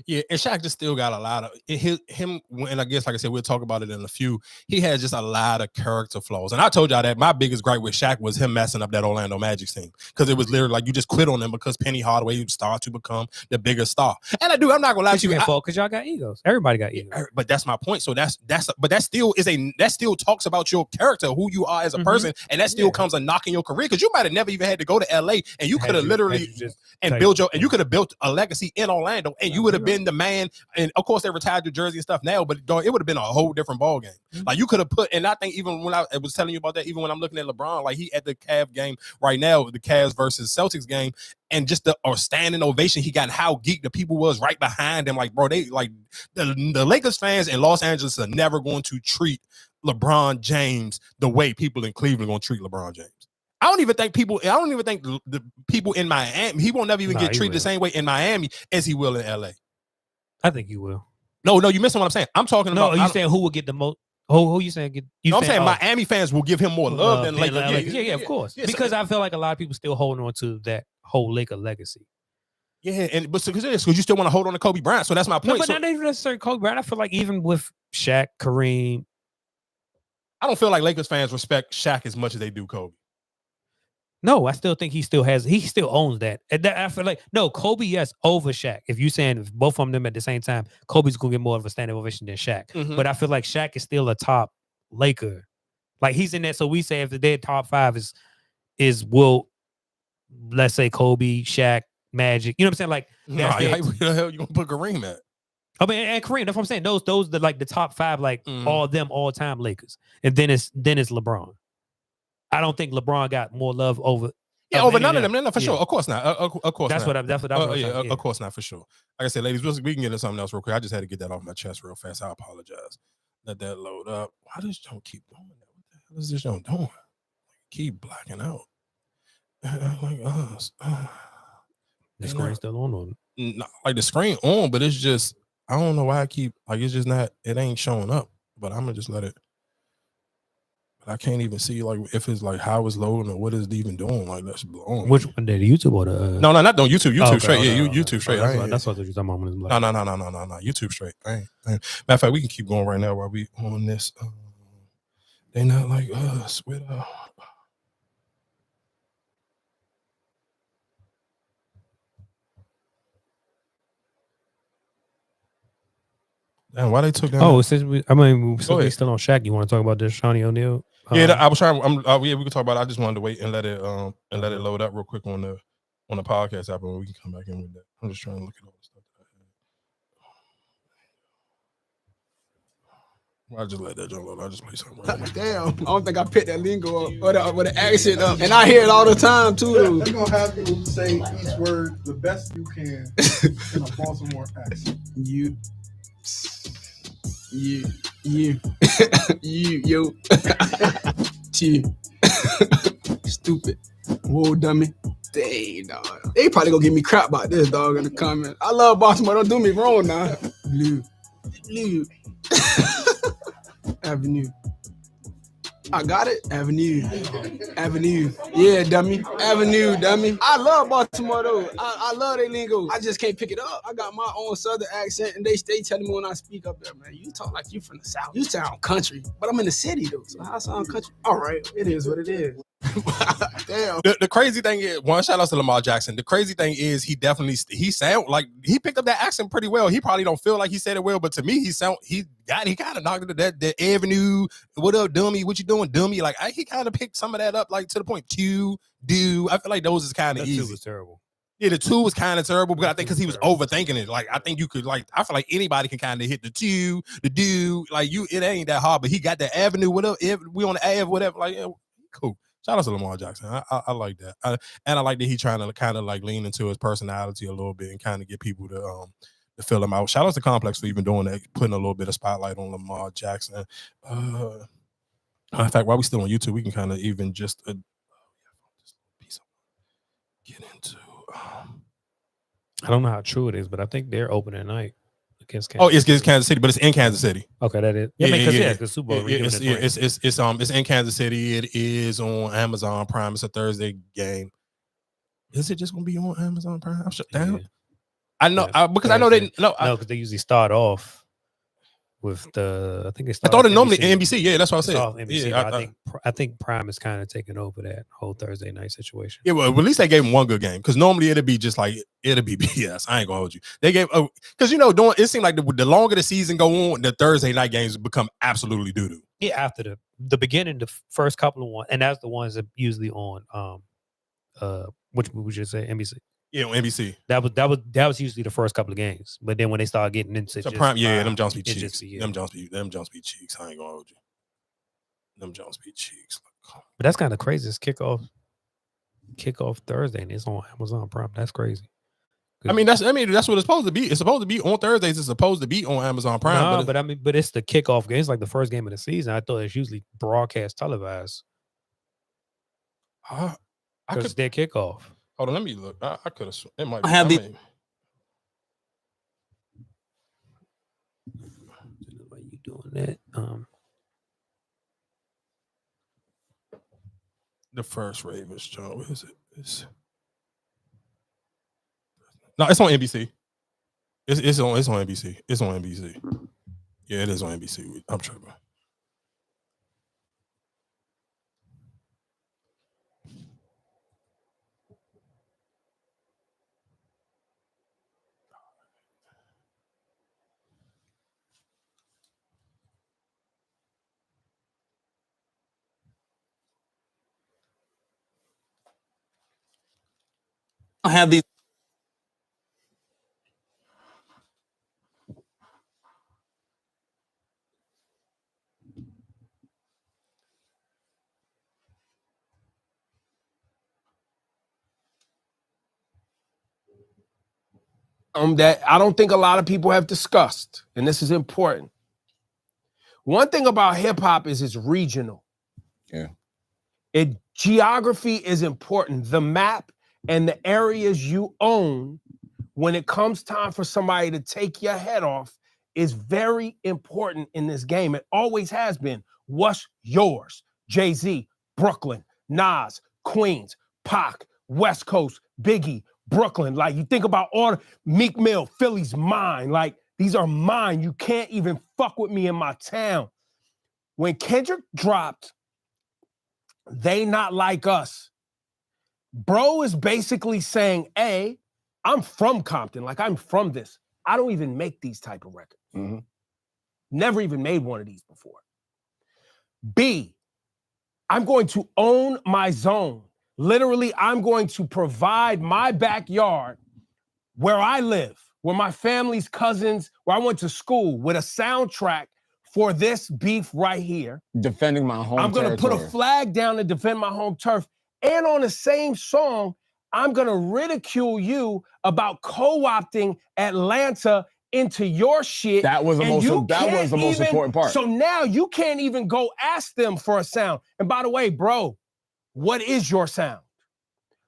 Yeah, and Shaq just still got a lot of him, and I guess like I said, we'll talk about it in a few. He has just a lot of character flaws, and I told y'all that my biggest gripe with Shaq was him messing up that Orlando Magic team because it was literally like you just quit on them because Penny Hardaway would start to become the bigger star. And I'm not gonna lie to you, because y'all got egos. Everybody got egos. But that's my point. So but that still talks about your character, who you are as a person, and that still comes a knock in your career because you might have never even had to go to LA, and you could have literally you could have built a legacy in Orlando, and you would have been the man. And of course they retired your jersey and stuff now, but it would have been a whole different ball game. Like you could have put, and I think even when I was telling you about that, even when I'm looking at LeBron, like he at the Cavs game right now, the Cavs versus Celtics game, and just the standing ovation he got, how geeked the people was right behind him. Like, bro, they like the Lakers fans in Los Angeles are never going to treat LeBron James the way people in Cleveland are going to treat LeBron James. I don't even think the people in Miami, he won't never even get treated the same way in Miami as he will in LA. I think you will. No, you missing what I'm saying. I'm talking about. No, you saying who will get the most? Who you saying get? I'm saying Miami fans will give him more love than Lakers. Yeah, of course. Yeah, because I feel like a lot of people still holding on to that whole Laker legacy. Yeah, but because you still want to hold on to Kobe Bryant, so that's my point. No, but not even necessarily Kobe Bryant. I feel like even with Shaq, Kareem, I don't feel like Lakers fans respect Shaq as much as they do Kobe. No, I still think he still owns that. And I feel like, no, Kobe, yes, over Shaq. If you're saying if both of them at the same time, Kobe's going to get more of a standing ovation than Shaq. But I feel like Shaq is still a top Laker. Like he's in there. So we say if the dead top 5 is let's say Kobe, Shaq, Magic. You know what I'm saying? Like, where the hell you going to put Kareem at? I mean, and Kareem, that's what I'm saying. Those the like the top 5, like all time Lakers. And then it's LeBron. I don't think LeBron got more love over. Over none of them. No, for sure. Of course not. Of course that's not. That's what I was saying. Of course not, for sure. Like I said, ladies, we can get into something else real quick. I just had to get that off my chest real fast. I apologize. Let that load up. Why does Joe keep doing that? What the hell is this Joe doing? Keep blacking out. Like us. The screen's still on. No, like the screen on, but it's just, I don't know why I keep, like it's just not, it ain't showing up. But I'm going to just let it. I can't even see like if it's like how it's loading or what is it even doing. Like that's blown. Which one did YouTube or the? No, not on YouTube. YouTube straight. Yeah, YouTube straight. That's what you're talking about. No. YouTube straight. Matter of fact, we can keep going right now while we on this. They not like us with Damn, why they took down? Since we still on Shaq, you want to talk about this Shawnee O'Neal? I was trying. We can talk about it. I just wanted to wait and let it load up real quick on the podcast app, and we can come back in with that. I'm just trying to look at all the stuff that I just let that jump low. I just play something. Damn, I don't think I picked that lingo up or the accent up. And I hear it all the time, too. They're going to have you say each word the best you can in a Baltimore accent. You, yo. Stupid. Whoa, dummy. Dang, dog. They probably gonna give me crap about this, dog, in the comments. I love Baltimore. Don't do me wrong now. Blue. Avenue. I got it. Avenue. Yeah, dummy. Avenue, dummy. I love Baltimore though. I love their lingo. I just can't pick it up. I got my own southern accent, and they stay telling me when I speak up there, man. You talk like you from the south. You sound country, but I'm in the city though. So how I sound country? All right, it is what it is. Damn. The crazy thing is, one shout out to Lamar Jackson. The crazy thing is, he sound like he picked up that accent pretty well. He probably don't feel like he said it well, but to me, he kind of knocked it that avenue. What up, dummy? What you doing, dummy? Like he kind of picked some of that up, like to the point. Do. I feel like those is kind of easy. The 2 was terrible. Yeah, the 2 was kind of terrible, but I think because he was overthinking it. Like I think you could I feel like anybody can kind of hit the 2, the do. Like it ain't that hard, but he got the avenue. What up? We on the Ave, whatever. Like yeah, cool. Shout out to Lamar Jackson. I like that. And I like that he trying to kind of like lean into his personality a little bit and kind of get people to fill him out. Shout out to Complex for even doing that, putting a little bit of spotlight on Lamar Jackson. In fact, while we still on YouTube, we can kind of even just get into. I don't know how true it is, but I think they're opening tonight. It's Kansas City, but it's in Kansas City. Okay, that is. Yeah, because the Super Bowl. It's in Kansas City. It is on Amazon Prime. It's a Thursday game. Is it just gonna be on Amazon Prime? I'm shut down. Yeah. I know because I know they because they usually start off with I think they start. I thought it normally NBC. Yeah, that's what I said. NBC, yeah, I think Prime is kind of taking over that whole Thursday night situation. Yeah, well, at least they gave him one good game because normally it'd be BS. I ain't gonna hold you. They gave because it seemed like the longer the season go on, the Thursday night games become absolutely doo doo. Yeah, after the beginning, the first couple of ones, and that's the ones that usually on which we should say NBC. Yeah, on NBC. That was usually the first couple of games, but then when they start getting into Prime, them Jones be cheeks. Them Jones be cheeks. I ain't gonna hold you. Them Jones be cheeks. But that's kind of crazy. It's kickoff Thursday, and it's on Amazon Prime. That's crazy. That's what it's supposed to be. It's supposed to be on Thursdays. It's supposed to be on Amazon Prime. But it's the kickoff game. It's like the first game of the season. I thought it's usually broadcast televised. Because it's their kickoff. Hold on, let me look. I could have. It might. Why you doing that? The first Ravens, John. What is it? No, it's on NBC. It's on NBC. It's on NBC. Yeah, it is on NBC. I'm tripping. I have these. That I don't think a lot of people have discussed, and this is important. One thing about hip hop is it's regional. Yeah. Geography is important. The map and the areas you own when it comes time for somebody to take your head off is very important in this game. It always has been. What's yours? Jay-Z, Brooklyn, Nas, Queens, Pac, West Coast, Biggie, Brooklyn. Like you think about all Meek Mill, Philly's mine. Like these are mine. You can't even fuck with me in my town. When Kendrick dropped They Not Like Us, bro is basically saying, A, I'm from Compton. Like, I'm from this. I don't even make these type of records. Mm-hmm. Never even made one of these before. B, I'm going to own my zone. Literally, I'm going to provide my backyard where I live, where my family's cousins, where I went to school, with a soundtrack for this beef right here. Defending my home I'm going to put a flag down to defend my home turf. And on the same song, I'm going to ridicule you about co-opting Atlanta into your shit. That was the most important part. So now you can't even go ask them for a sound. And by the way, bro, what is your sound?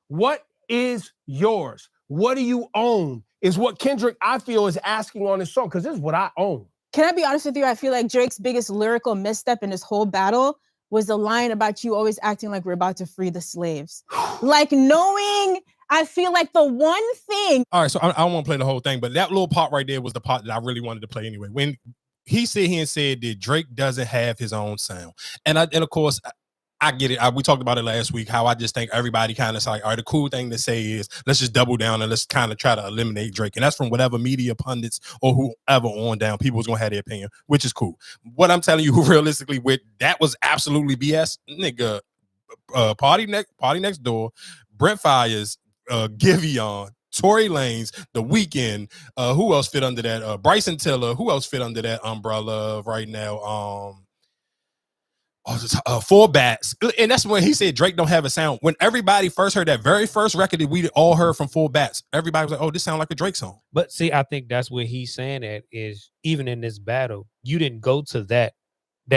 What is yours? What do you own? Is what Kendrick, I feel, is asking on his song, because this is what I own. Can I be honest with you? I feel like Drake's biggest lyrical misstep in this whole battle was the line about you always acting like we're about to free the slaves. Like knowing, I feel like the one thing. All right, so I don't want to play the whole thing, but that little part right there was the part that I really wanted to play anyway. When he sit here and said that Drake doesn't have his own sound. And of course, I get it. We talked about it last week, how I just think everybody kind of like, all right, the cool thing to say is let's just double down and let's kind of try to eliminate Drake. And that's from whatever media pundits or whoever on down, people's going to have their opinion, which is cool. What I'm telling you realistically with that was absolutely BS. Nigga, Party Next Door, Brent Fires, Giveon, Tory Lanez, The Weeknd, who else fit under that? Bryson Tiller, who else fit under that umbrella right now? Four Bats. And that's when he said Drake don't have a sound. When everybody first heard that very first record that we all heard from Four Bats, everybody was like, oh, this sounds like a Drake song. But see, I think that's what he's saying at is even in this battle, you didn't go to that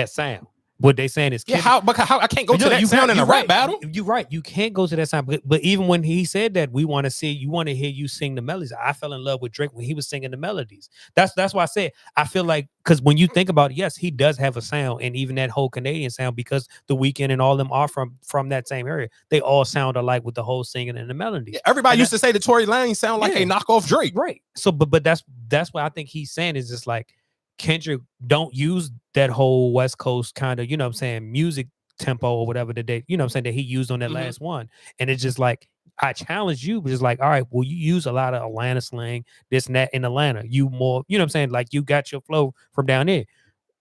sound. What they saying is, how I can't go to that sound in a rap battle? You're right. You can't go to that sound. But even when he said that, we want to hear you sing the melodies. I fell in love with Drake when he was singing the melodies. That's why I said I feel like, because when you think about it, yes, he does have a sound, and even that whole Canadian sound, because The Weeknd and all them are from that same area. They all sound alike with the whole singing and the melodies. Yeah, everybody used to say the Tory Lanez sound like a knockoff Drake, right? So, but that's what I think he's saying is just like, Kendrick don't use that whole West Coast kind of, you know what I'm saying, music tempo or whatever that they, you know what I'm saying, that he used on that last one. And it's just like, I challenge you, but it's like, all right, well, you use a lot of Atlanta slang, this and that in Atlanta. You more, you know what I'm saying, like you got your flow from down there.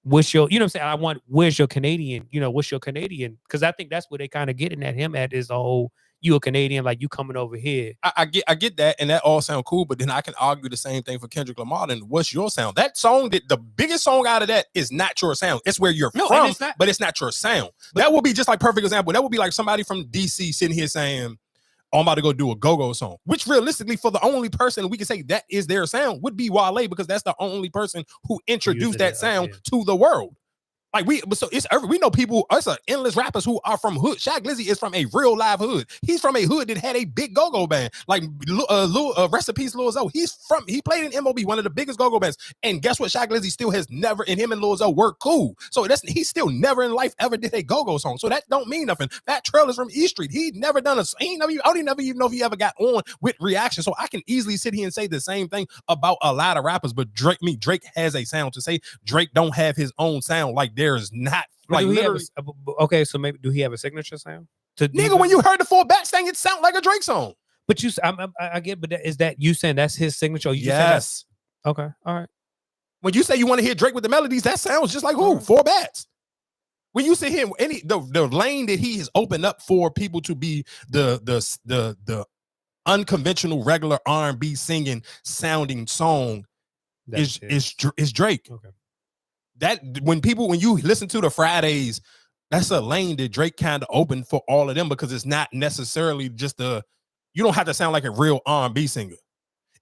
What's your, you know what I'm saying, where's your Canadian, what's your Canadian? Because I think that's what they kind of getting at him at is the whole, you a Canadian, like you coming over here. I get that, and that all sound cool, but then I can argue the same thing for Kendrick Lamar. And what's your sound? That song, the biggest song out of that is not your sound. It's where you're from, but it's not your sound. But that would be just like perfect example. That would be like somebody from DC sitting here saying, oh, I'm about to go do a go-go song, which realistically for the only person we can say that is their sound would be Wale, because that's the only person who introduced that sound to the world. Like we know people, us are endless rappers who are from hood. Shaq Lizzy is from a real live hood. He's from a hood that had a big go-go band. Like rest in peace, Lil Zo. He played in MOB, one of the biggest go-go bands. And guess what? Shaq Lizzy still has never, and him and Lil Zo were cool. So he still never in life ever did a go-go song. So that don't mean nothing. Fat Trail is from East Street. He never done I don't never even know if he ever got on with Reaction. So I can easily sit here and say the same thing about a lot of rappers. But Drake has a sound. To say Drake don't have his own sound, like there is not, like literally. Okay, so maybe do he have a signature sound? Nigga, when you heard the Four Bats thing, it sounded like a Drake song. But I get, but is that you saying that's his signature? Yes. Okay, all right. When you say you want to hear Drake with the melodies, that sounds just like who? Four Bats. When you see him, the lane that he has opened up for people to be the unconventional regular R&B singing sounding song is Drake. Okay. That when you listen to the Fridays, that's a lane that Drake kind of opened for all of them, because it's not necessarily just you don't have to sound like a real R&B singer.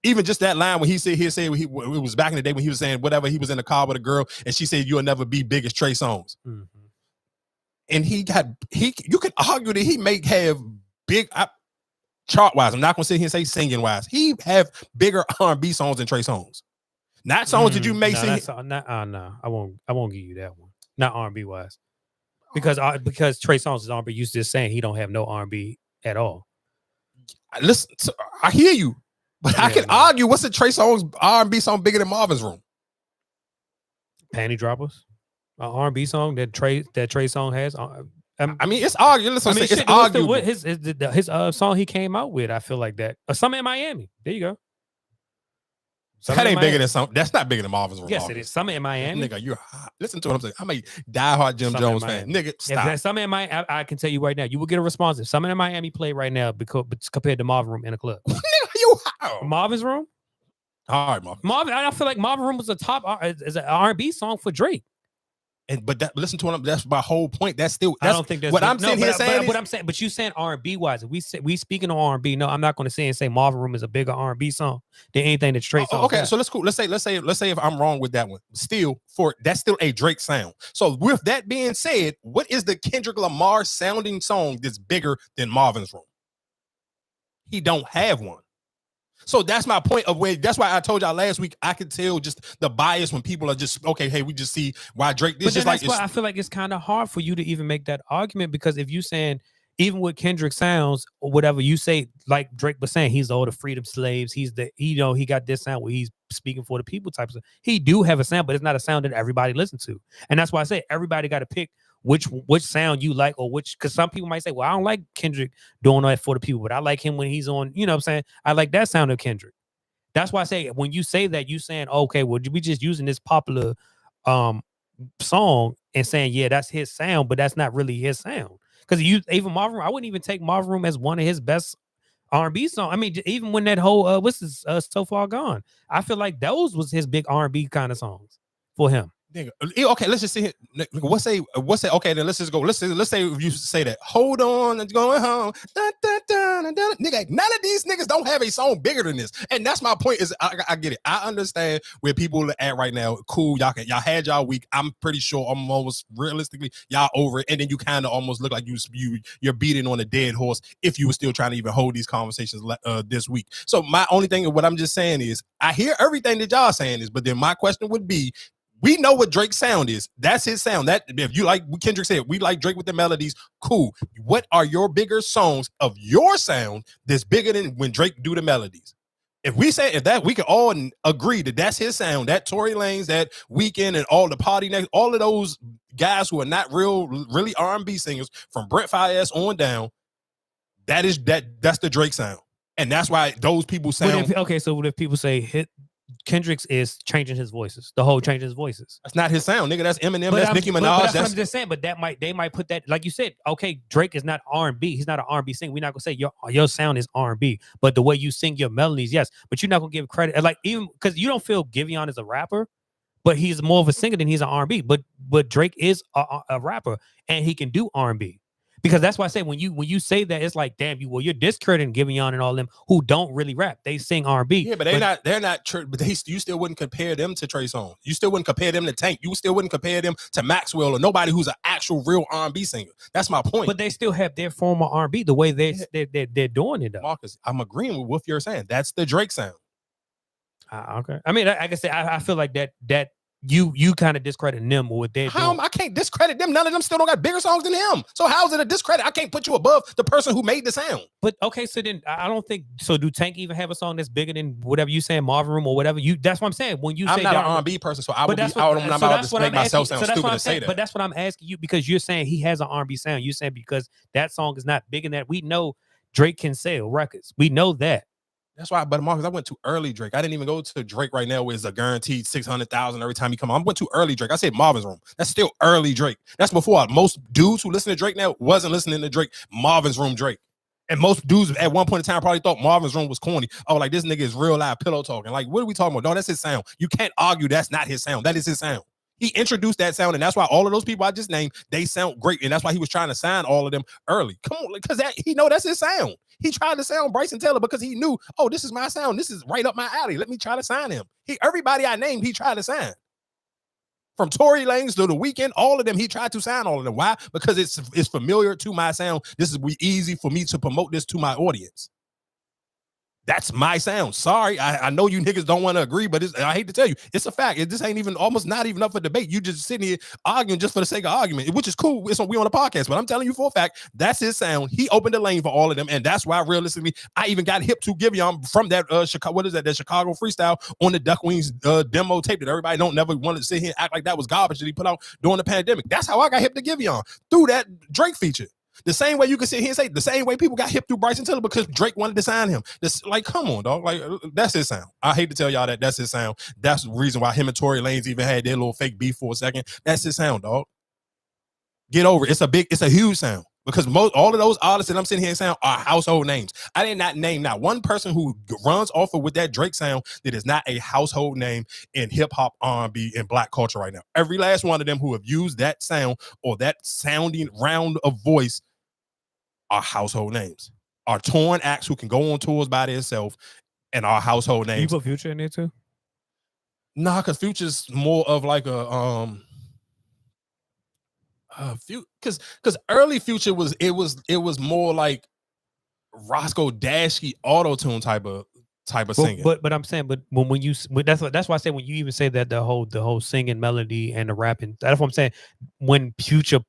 Even just that line when he said it was back in the day when he was saying whatever, he was in the car with a girl and she said you'll never be big as Trey Songz. Mm-hmm. And you could argue that he may have big chart wise. I'm not gonna sit here and say singing wise. He have bigger R&B songs than Trey Songz. Not songs that you may sing. No, I won't give you that one. Not R&B wise, because Trey Songz is R&B. You just saying he don't have no R&B at all. Listen, I hear you, but I can argue what's a Trey Songz R&B song bigger than Marvin's Room? Panty Droppers, an R&B song that Trey Songz has. I mean, it's arguable. Listen, it's arguable. His song he came out with, I feel like that. Summer in Miami. There you go. That ain't bigger than something. That's not bigger than Marvin's Room. Yes, it is. Summer in Miami. Nigga, you're hot. Listen to what I'm saying. I'm a diehard Jim Jones fan. Nigga, stop. If Summer in Miami, I can tell you right now, you will get a response. If Summer in Miami play right now compared to Marvin's Room in a club. Nigga, you hot. Marvin's Room? All right, Marvin. I feel like Marvin's Room was a top is an R&B song for Drake. But listen to what that's my whole point. That's still I don't think that's what I'm saying. What I'm saying, but you saying R&B wise. We speaking on R&B. No, I'm not going to say Marvin Room is a bigger R&B song than anything that Drake songs. Okay, so let's cool. Let's say if I'm wrong with that one. Still, that's still a Drake sound. So with that being said, what is the Kendrick Lamar sounding song that's bigger than Marvin's Room? He don't have one. So that's my point of that's why I told y'all last week, I could tell just the bias when people are just, okay, hey, we just see why Drake, this just like, I feel like it's kind of hard for you to even make that argument, because if you saying, even with Kendrick sounds or whatever, you say, like Drake was saying, he's all the freedom slaves. He's he got this sound where he's speaking for the people type of stuff. He do have a sound, but it's not a sound that everybody listens to. And that's why I say everybody got to pick which sound you like, or because some people might say, well, I don't like Kendrick doing that for the people, but I like him when he's on, you know what I'm saying? I like that sound of Kendrick. That's why I say, when you say that, you saying, okay, well, we just using this popular song and saying, yeah, that's his sound, but that's not really his sound. Because even Marvin Room, I wouldn't even take Marvin Room as one of his best R&B songs. I mean, even when that whole So Far Gone, I feel like those was his big R&B kind of songs for him. Okay, let's just see. What's say? Okay, then let's just go. Let's say if you say that. Hold on, it's going home. Dun, dun, dun, dun, dun. Nigga, none of these niggas don't have a song bigger than this, and that's my point. Is I get it. I understand where people are at right now. Cool, y'all had y'all week. I'm pretty sure almost realistically y'all over it, and then you kind of almost look like you're beating on a dead horse if you were still trying to even hold these conversations this week. So my only thing of what I'm just saying is I hear everything that y'all saying is, but then my question would be, we know what Drake's sound is. That's his sound. That if you like what Kendrick said, we like Drake with the melodies. Cool. What are your bigger songs of your sound that's bigger than when Drake do the melodies? If we can all agree that that's his sound. That Tory Lanez, that Weeknd, and all the Party Next, all of those guys who are not really R&B singers from Brent Faiyaz on down. That's the Drake sound, and that's why those people sound. So what if people say Kendrick's is changing his voices, the whole changing his voices? That's not his sound, nigga. That's Eminem. That's Nicki Minaj. That's what I'm just saying. But they might put that, like you said. Okay, Drake is not R&B. He's not an R&B singer. We're not gonna say your sound is R&B, but the way you sing your melodies, yes. But you're not gonna give credit, like, even because you don't feel Giveon is a rapper, but he's more of a singer than he's an R&B. But Drake is a rapper, and he can do R&B. Because that's why I say when you say that, it's like, damn, you're discrediting Giveon and all them who don't really rap. They sing R&B. Yeah, but they're not. But you still wouldn't compare them to Trey Songz. You still wouldn't compare them to Tank. You still wouldn't compare them to Maxwell or nobody who's an actual real R&B singer. That's my point. But they still have their form of R&B the way they're doing it though. Marcus, I'm agreeing with what you're saying. That's the Drake sound. Okay. I mean, like I said, I feel like that you kind of discrediting them or what they're doing. I can't discredit them. None of them still don't got bigger songs than him. So how's it a discredit? I can't put you above the person who made the sound. But okay, so then I don't think so. Do Tank even have a song that's bigger than whatever you saying, Marvin Room or whatever? That's what I'm saying. When you I'm say not an R&B person, so I'm not about to make myself sound stupid to say that. But that's what I'm asking you, because you're saying he has an R&B sound. You're saying because that song is not big in that. We know Drake can sell records. We know that. That's why, but Marcus, I went too early Drake. I didn't even go to Drake right now, where it's a guaranteed 600,000 every time he come on. I went too early Drake. I said Marvin's Room. That's still early Drake. That's before most dudes who listen to Drake now wasn't listening to Drake. Marvin's Room Drake. And most dudes at one point in time probably thought Marvin's Room was corny. Oh, like this nigga is real live pillow talking. Like, what are we talking about? No, that's his sound. You can't argue that's not his sound. That is his sound. He introduced that sound, and that's why all of those people I just named, they sound great, and that's why he was trying to sign all of them early. Come on, because he know that's his sound. He tried to sound Bryson Tiller because he knew, oh, this is my sound. This is right up my alley. Let me try to sign him. Everybody I named, he tried to sign. From Tory Lanez to The Weeknd, all of them, he tried to sign all of them. Why? Because it's familiar to my sound. This is easy for me to promote this to my audience. That's my sound. Sorry, I know you niggas don't want to agree, but I hate to tell you, it's a fact. This ain't even almost not even up for debate. You just sitting here arguing just for the sake of argument, which is cool. We on a podcast, but I'm telling you for a fact, that's his sound. He opened the lane for all of them, and that's why realistically, I even got hip to Giveon from that Chicago. What is that? That Chicago freestyle on the Duck Wings demo tape that everybody don't never want to sit here and act like that was garbage that he put out during the pandemic. That's how I got hip to Giveon, through that Drake feature. The same way you can sit here and say the same way people got hip through Bryson Tiller because Drake wanted to sign him. This, like, come on, dog. Like, that's his sound. I hate to tell y'all that's his sound. That's the reason why him and Tory Lanez even had their little fake beef for a second. That's his sound, dog. Get over it. It's a huge sound. because all of those artists that I'm sitting here saying are household names. I did not name not one person who runs off of with that Drake sound that is not a household name in hip hop, R&B, and black culture right now. Every last one of them who have used that sound or that sounding round of voice are household names. Are torn acts who can go on tours by themselves and are household names. You put Future in there too? Nah, because Future's more of like a because early Future was more like Roscoe Dashky auto-tune type of singing. But I'm saying, but when you that's why I say when you even say that the whole singing melody and the rapping, that's what I'm saying. When Future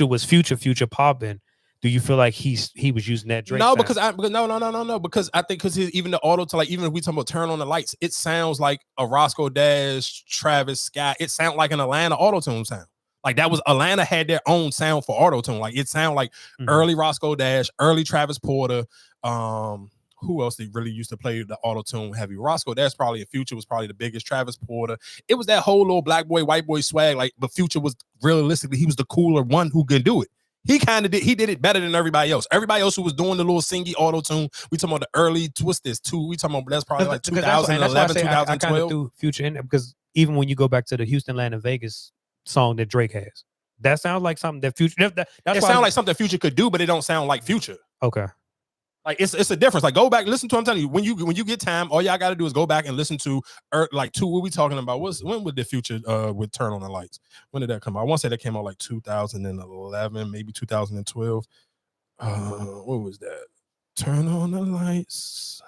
was Future popping, do you feel like he was using that Drake? No, sound? Because I think even the auto to like, even if we talk about Turn on the Lights, it sounds like a Roscoe Dash, Travis Scott. It sounds like an Atlanta auto-tune sound. Like that was Atlanta had their own sound for auto-tune. Like it sounded like early Roscoe Dash, early Travis Porter. Who else they really used to play the auto-tune heavy? Roscoe Dash probably, Future was probably the biggest. Travis Porter. It was that whole little black boy, white boy swag. Like, but Future was realistically, he was the cooler one who could do it. He did it better than everybody else. Everybody else who was doing the little singy auto-tune, we talking about the early Twisters too. We talking about that's probably like 2011, 2012. I kind of threw Future in there because even when you go back to the Houston, Atlanta, Vegas song that Drake has, that sounds like something that Future. It sounds like something Future could do, but it don't sound like Future. Okay. Like it's a difference. Like go back, listen to. I'm telling you, when you get time, all y'all got to do is go back and listen to like two. What we talking about? When would the Future with Turn on the Lights? When did that come out? I want to say that came out like 2011, maybe 2012. What was that? Turn on the Lights.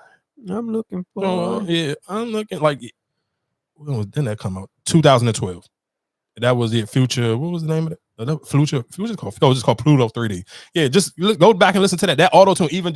I'm looking for. I'm looking like. When did that come out? 2012. That was it. Future. What was the name of it? Future called Pluto 3D. Yeah, just go back and listen to that. That auto tune, even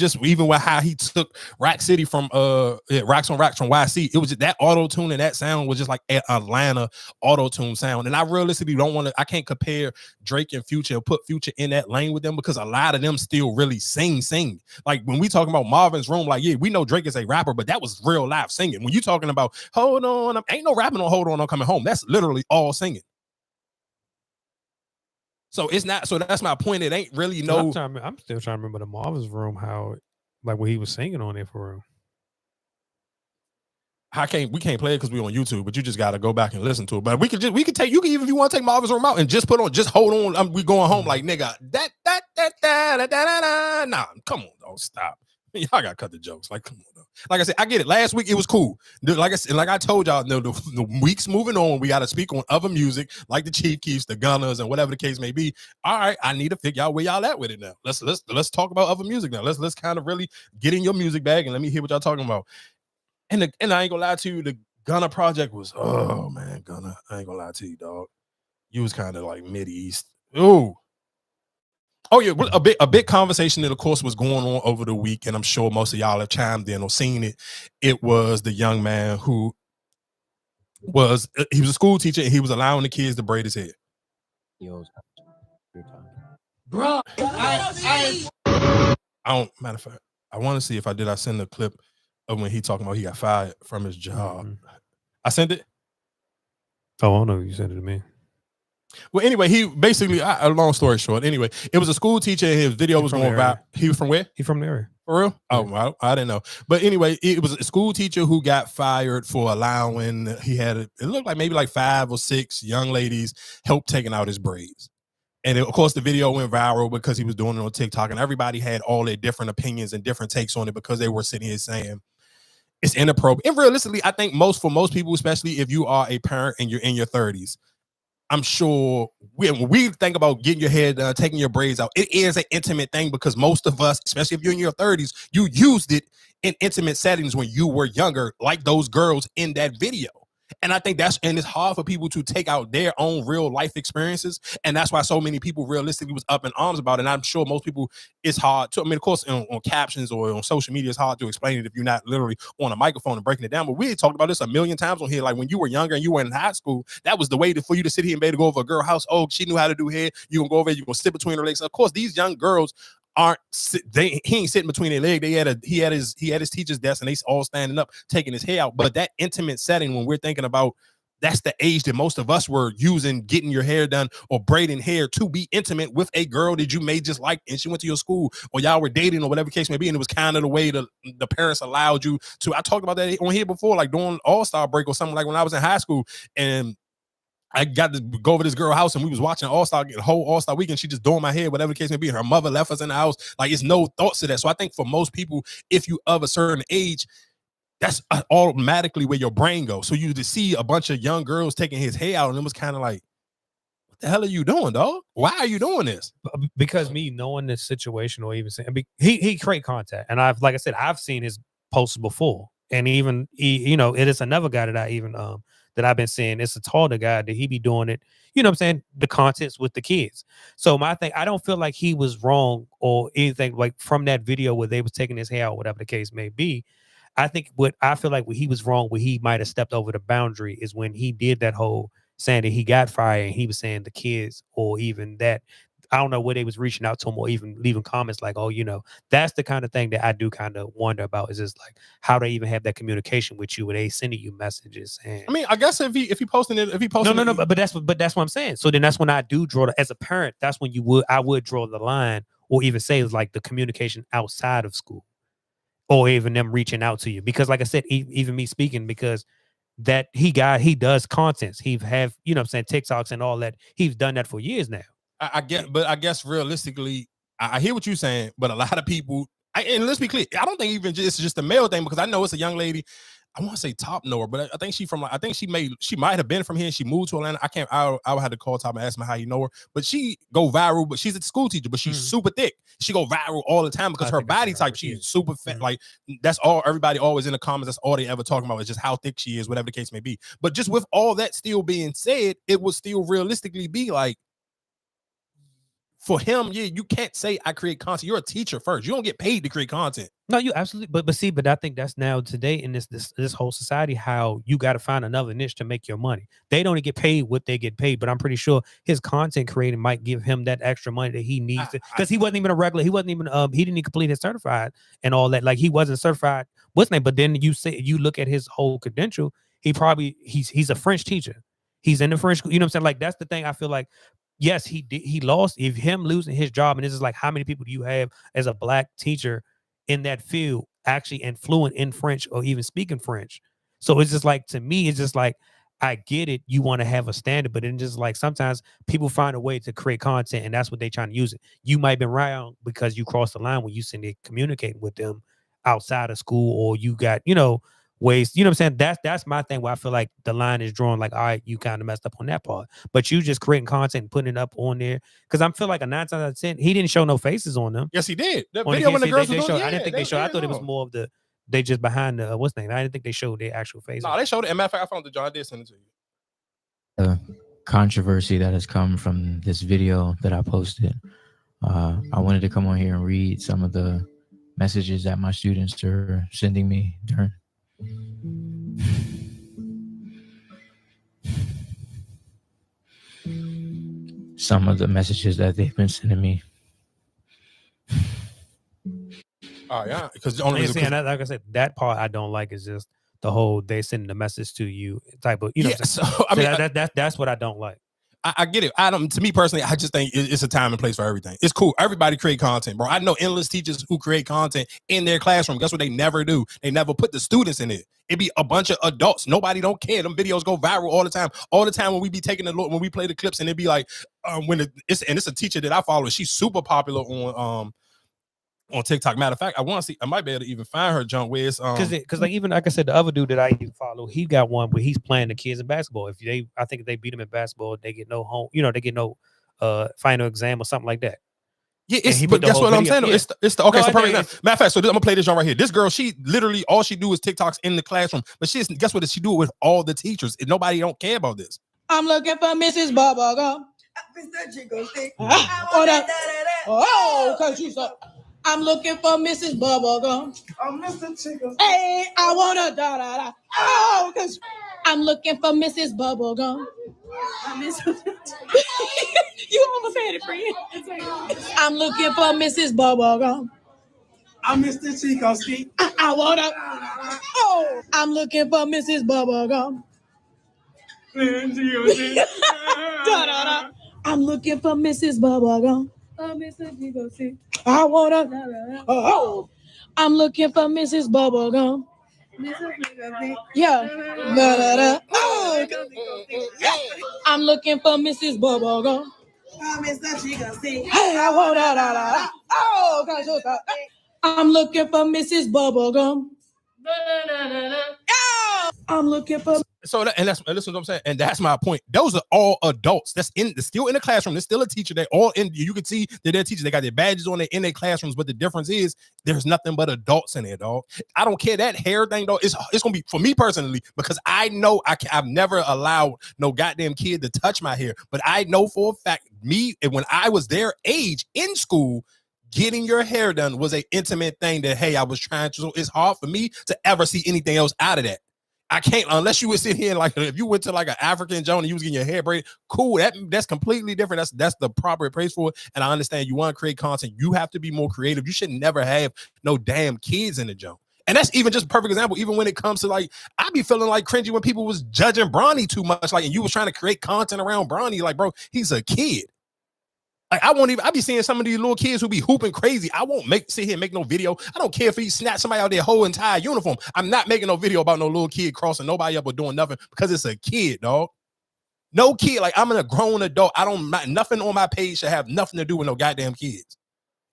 with how he took Rack City from Racks on Racks from YC, it was just that auto tune and that sound was just like an Atlanta auto tune sound. And I realistically I can't compare Drake and Future and put Future in that lane with them because a lot of them still really sing. Like when we talking about Marvin's Room, like yeah, we know Drake is a rapper, but that was real live singing. When you talking about Hold On, ain't no rapping on Hold On, I'm Coming Home. That's literally all singing. So it's not. So that's my point. It ain't really no. I'm still trying to remember the Marvin's Room, how like when he was singing on it for real. We can't play it because we're on YouTube, but you just gotta go back and listen to it. But we can take you can even if you want to take Marvin's Room out and just put on Hold On. We going home like nigga nah, come on, dog, stop. Y'all gotta cut the jokes. Like, come on, though. Like I said, I get it. Last week it was cool. Like I said, like I told y'all, the weeks moving on, we gotta speak on other music, like the Chief Keefs, the Gunners, and whatever the case may be. All right, I need to figure out where y'all at with it now. Let's talk about other music now. Let's kind of really get in your music bag and let me hear what y'all talking about. And I ain't gonna lie to you, the Gunna project was, oh man, Gunna, I ain't gonna lie to you, dog. You was kind of like Mid-East. Ooh. Oh yeah, a big conversation that of course was going on over the week, and I'm sure most of y'all have chimed in or seen it. It was the young man who he was a school teacher and he was allowing the kids to braid his hair. Bro, I don't, matter of fact, I want to see if I send a clip of when he talking about he got fired from his job. I sent it. Oh, I don't know if you sent it to me. Well, anyway, he basically, a long story short, anyway, it was a school teacher and his video was going viral. He was from where? He from the area. For real? Yeah. Oh, I didn't know. But anyway, it was a school teacher who got fired for allowing, it looked like maybe like 5 or 6 young ladies help taking out his braids. And of course, the video went viral because he was doing it on TikTok and everybody had all their different opinions and different takes on it because they were sitting here saying, it's inappropriate. And realistically, I think for most people, especially if you are a parent and you're in your 30s, I'm sure when we think about getting your hair done, taking your braids out, it is an intimate thing because most of us, especially if you're in your 30s, you used it in intimate settings when you were younger, like those girls in that video. And I think it's hard for people to take out their own real life experiences. And that's why so many people realistically was up in arms about it. And I'm sure most people, it's hard to, of course, on captions or on social media, it's hard to explain it if you're not literally on a microphone and breaking it down. But we talked about this a million times on here. Like when you were younger and you were in high school, that was the way for you to sit here and be able to go over a girl's house. Oh, she knew how to do hair. You're going to go over there, you're going to sit between her legs. Of course, these young girls he ain't sitting between their legs. He had his teacher's desk and they all standing up taking his hair out. But that intimate setting when we're thinking about that's the age that most of us were using getting your hair done or braiding hair to be intimate with a girl that you may just like and she went to your school or y'all were dating or whatever the case may be, and it was kind of the way the parents allowed you to. I talked about that on here before, like during All-Star break or something, like when I was in high school, and I got to go over this girl's house and we was watching the whole All-Star weekend. She just doing my hair, whatever the case may be. And her mother left us in the house. Like, it's no thoughts to that. So I think for most people, if you of a certain age, that's automatically where your brain goes. So you just see a bunch of young girls taking his hair out, and it was kind of like, what the hell are you doing, dog? Why are you doing this? Because me knowing this situation, or even saying he create content, and like I said, I've seen his posts before, and even it is another guy that I even that I've been seeing. It's a taller guy that he be doing it. You know what I'm saying? The contents with the kids. So my thing, I don't feel like he was wrong or anything like from that video where they was taking his hair out, whatever the case may be. I think what I feel like he was wrong, where he might have stepped over the boundary, is when he did that whole saying that he got fired, and he was saying the kids, or even that, I don't know where they was reaching out to him or even leaving comments like, oh, that's the kind of thing that I do kind of wonder about, is just like how they even have that communication with you, where they sending you messages. And I mean, I guess if he posted no, but that's what I'm saying. So then that's when I do draw as a parent, that's when I would draw the line, or even say it's like the communication outside of school, or even them reaching out to you. Because like I said, even me speaking, because that he does contents. He have, TikToks and all that. He's done that for years now. I guess realistically, I hear what you're saying, but a lot of people, and let's be clear, I don't think even it's just a male thing, because I know it's a young lady. I want to say Top Knower, but I think she might have been from here and she moved to Atlanta. I would have to call Top and ask me how you know her, but she go viral. But she's a school teacher, but she's super thick. She go viral all the time because her body type, she's super fat. Like, that's all everybody always in the comments, that's all they ever talking about, is just how thick she is, whatever the case may be. But just with all that still being said, it would still realistically be like, for him, you can't say I create content. You're a teacher first. You don't get paid to create content. No, you absolutely. But I think that's now today in this whole society, how you got to find another niche to make your money. They don't get paid what they get paid, but I'm pretty sure his content creating might give him that extra money that he needs, because he wasn't even a regular. He wasn't even he didn't even complete his certified and all that. Like, he wasn't certified. What's name? But then you look at his whole credential. He's a French teacher. He's in the French school. You know what I'm saying? Like, that's the thing. I feel like, yes, he lost. If him losing his job, and this is like, how many people do you have as a black teacher in that field actually and fluent in French or even speaking French? So it's just like, to me, it's just like, I get it. You want to have a standard, but then just like sometimes people find a way to create content, and that's what they're trying to use it. You might be wrong because you crossed the line when you send it communicating with them outside of school, or you got, ways, you know what I'm saying? That's my thing, where I feel like the line is drawn, like, all right, you kind of messed up on that part, but you just creating content and putting it up on there. Because I feel like a 9 times out of 10, he didn't show no faces on them. Yes, he did. That video when the girls were doing, I didn't think they showed. I thought it was more of they just behind the what's name. I didn't think they showed their actual faces. No, they showed it. And matter of fact, I found the John. I did send it to you. The controversy that has come from this video that I posted. I wanted to come on here and read some of the messages that my students are sending me during. Some of the messages that they've been sending me. Oh yeah, because like I said, that part I don't like, is just the whole they sending the message to you type of, you know. Yeah, so I mean, that's what I don't like. I get it. To me personally, I just think it's a time and place for everything. It's cool. Everybody create content, bro. I know endless teachers who create content in their classroom. Guess what they never do? They never put the students in it. It be a bunch of adults. Nobody don't care. Them videos go viral all the time. All the time when we be taking when we play the clips, and it be like, it's a teacher that I follow. She's super popular on TikTok. Matter of fact, I might be able to even find her junk where it's because like, even like I said, the other dude that I even follow, he got one where he's playing the kids in basketball. I think if they beat him in basketball, they get no home, they get no final exam or something like that. Yeah, but that's what I'm saying. Yeah. It's the okay. No, so perfect. Matter of fact, so I'm gonna play this junk right here. This girl, she literally all she do is TikToks in the classroom, but guess what? She do it with all the teachers. Nobody don't care about this. I'm looking for Mrs. Bubblegum. Mr. Chico Stick. Cause she's up. I'm looking for Mrs. Bubblegum. I'm Mr. Chico. Hey, I want a da-da-da. Oh, cause I'm looking for Mrs. Bubblegum. You almost had it, friend. I'm looking for Mrs. Bubblegum. I'm Mr. Chico Stick. I want a. Oh, I'm looking for Mrs. Bubblegum. I'm looking for Mrs. Bubblegum. I wanna. Oh, I'm looking for Mrs. Bubblegum. Yeah. Oh, I'm looking for Mrs. Bubblegum. Hey, I want that. Oh, gosh, I'm looking for Mrs. Bubblegum. I'm looking for. So that, and listen what I'm saying, and that's my point. Those are all adults. They're still in the classroom. There's still a teacher. They're all in. You can see that they're teachers. They got their badges on. They're in their classrooms. But the difference is there's nothing but adults in there, dog. I don't care that hair thing, though. It's gonna be for me personally because I know I've never allowed no goddamn kid to touch my hair. But I know for a fact, when I was their age in school, getting your hair done was an intimate thing that I was trying to. So it's hard for me to ever see anything else out of that. I can't unless you would sit here and like if you went to like an African Joan and you was getting your hair braided, cool. That's completely different. That's the proper praise for it. And I understand you want to create content. You have to be more creative. You should never have no damn kids in the Joan. And that's even just a perfect example. Even when it comes to like, I be feeling like cringy when people was judging Bronny too much. Like, and you was trying to create content around Bronny. Like, bro, he's a kid. Like, I be seeing some of these little kids who be hooping crazy. I won't sit here and make no video. I don't care if he snatch somebody out their whole entire uniform. I'm not making no video about no little kid crossing nobody up or doing nothing because it's a kid, dog. No kid. Like, I'm a grown adult. Nothing on my page should have nothing to do with no goddamn kids.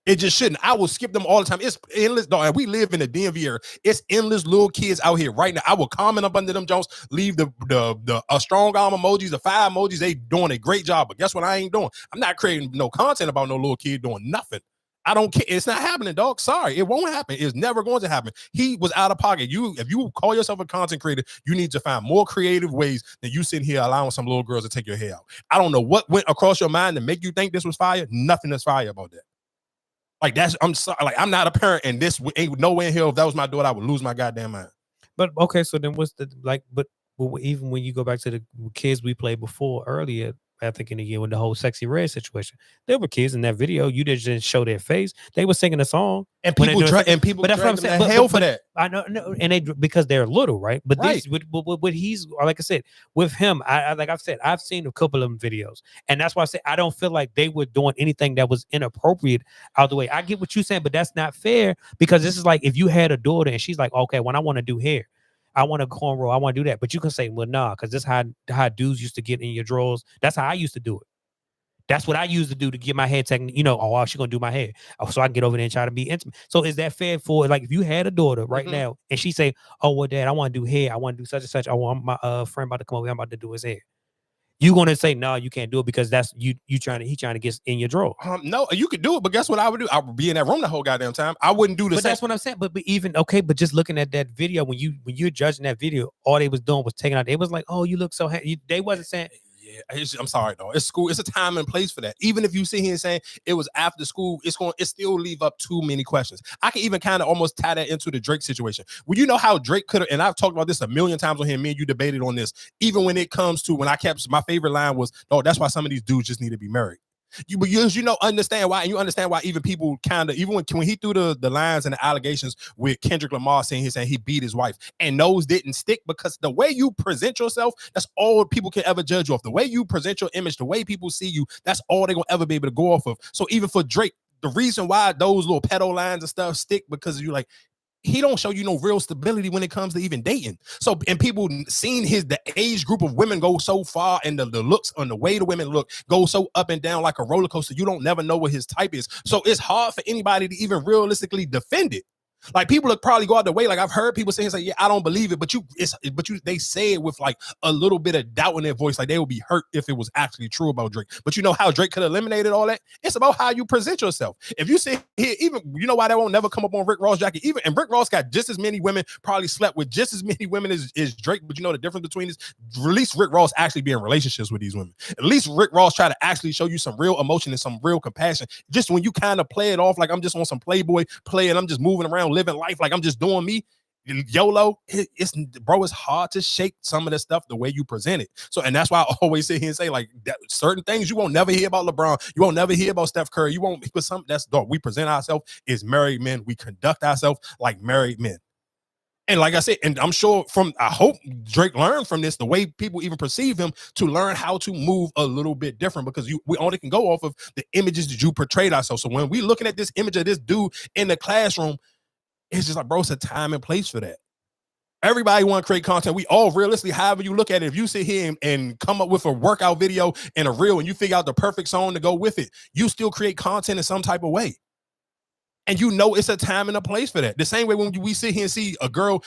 It just shouldn't. I will skip them all the time. It's endless, dog. And we live in the DMV era. It's endless little kids out here right now. I will comment up under them Jones, leave the strong arm emojis, the fire emojis. They doing a great job. But guess what I ain't doing? I'm not creating no content about no little kid doing nothing. I don't care. It's not happening, dog. Sorry. It won't happen. It's never going to happen. He was out of pocket. If you call yourself a content creator, you need to find more creative ways than you sitting here allowing some little girls to take your hair out. I don't know what went across your mind to make you think this was fire. Nothing is fire about that. Like I'm sorry, like I'm not a parent, and this ain't nowhere in here. If that was my daughter, I would lose my goddamn mind. But okay, so then what's the like? But even when you go back to the kids we played before earlier, I think in the year with the whole Sexy Red situation, there were kids in that video. You didn't show their face. They were singing a song, and people but that's what I'm saying. Hell for that. I know, no, and because they're little, right? But right. This, what he's like I said with him, I like I've said, I've seen a couple of them videos, and that's why I say I don't feel like they were doing anything that was inappropriate out the way. I get what you're saying, but that's not fair because this is like if you had a daughter and she's like, okay, when I want to do hair. I want to cornrow. I want to do that. But you can say, well, nah, because this is how dudes used to get in your drawers. That's how I used to do it. That's what I used to do to get my hair technique. You know, oh, she's going to do my hair. Oh, so I can get over there and try to be intimate. So is that fair for, like, if you had a daughter right now and she say, oh, well, Dad, I want to do hair. I want to do such and such. Oh, my friend about to come over. I'm about to do his hair. You going to say, no, you can't do it because that's he trying to get in your drawer. No, you could do it, but guess what I would do? I would be in that room the whole goddamn time. I wouldn't do the same. That's what I'm saying. But even, okay, but just looking at that video, when you're judging that video, all they was doing was taking out. It was like, oh, you look so happy. They wasn't saying, yeah, I'm sorry, though. It's school. It's a time and place for that. Even if you sit here and saying it was after school, it still leave up too many questions. I can even kind of almost tie that into the Drake situation. Well, you know how Drake could have, and I've talked about this a million times on here. Me and you debated on this. Even when it comes to my favorite line was, "Oh, that's why some of these dudes just need to be married." Understand why, and you understand why even people even when he threw the lines and the allegations with Kendrick Lamar saying he beat his wife, and those didn't stick because the way you present yourself, that's all people can ever judge you off. The way you present your image, the way people see you, that's all they're gonna ever be able to go off of. So even for Drake, the reason why those little pedo lines and stuff stick because you like. He don't show you no real stability when it comes to even dating. So, and people seen the age group of women go so far and the looks and the way the women look go so up and down like a roller coaster. You don't never know what his type is. So it's hard for anybody to even realistically defend it. Like people would probably go out the way. Like I've heard people saying, like, yeah, I don't believe it, but they say it with like a little bit of doubt in their voice. Like they would be hurt if it was actually true about Drake. But you know how Drake could have eliminated all that? It's about how you present yourself. If you sit here, even you know why that won't never come up on Rick Ross jacket. And Rick Ross got just as many women, probably slept with just as many women as Drake. But you know the difference between this? At least Rick Ross actually be in relationships with these women. At least Rick Ross try to actually show you some real emotion and some real compassion. Just when you kind of play it off like I'm just on some Playboy play and I'm just moving around living life like I'm just doing me, YOLO, it's hard to shake some of the stuff the way you present it. So, and that's why I always sit here and say like certain things you won't never hear about LeBron, you won't never hear about Steph Curry, you won't. But we present ourselves as married men, we conduct ourselves like married men. And like I said, and I'm sure I hope Drake learned from this, the way people even perceive him, to learn how to move a little bit different, because we only can go off of the images that you portrayed ourselves. So when we looking at this image of this dude in the classroom, it's just like, bro, it's a time and place for that. Everybody want to create content. We all realistically, however you look at it, if you sit here and come up with a workout video and a reel and you figure out the perfect song to go with it, you still create content in some type of way. And you know it's a time and a place for that. The same way when we sit here and see a girl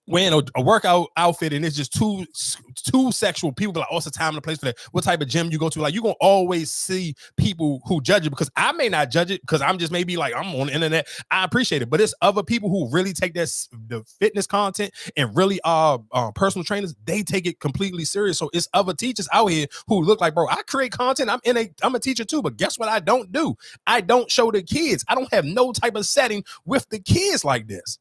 wearing a workout outfit and it's just too sexual, people be like, oh, it's a time and a place for that. What type of gym you go to? Like, you're gonna always see people who judge it, because I may not judge it because I'm just maybe like, I'm on the internet, I appreciate it. But it's other people who really take the fitness content and really personal trainers, they take it completely serious. So it's other teachers out here who look like, bro, I create content, I'm a teacher too, but guess what I don't do? I don't show the kids. I don't have no type of setting with the kids like this.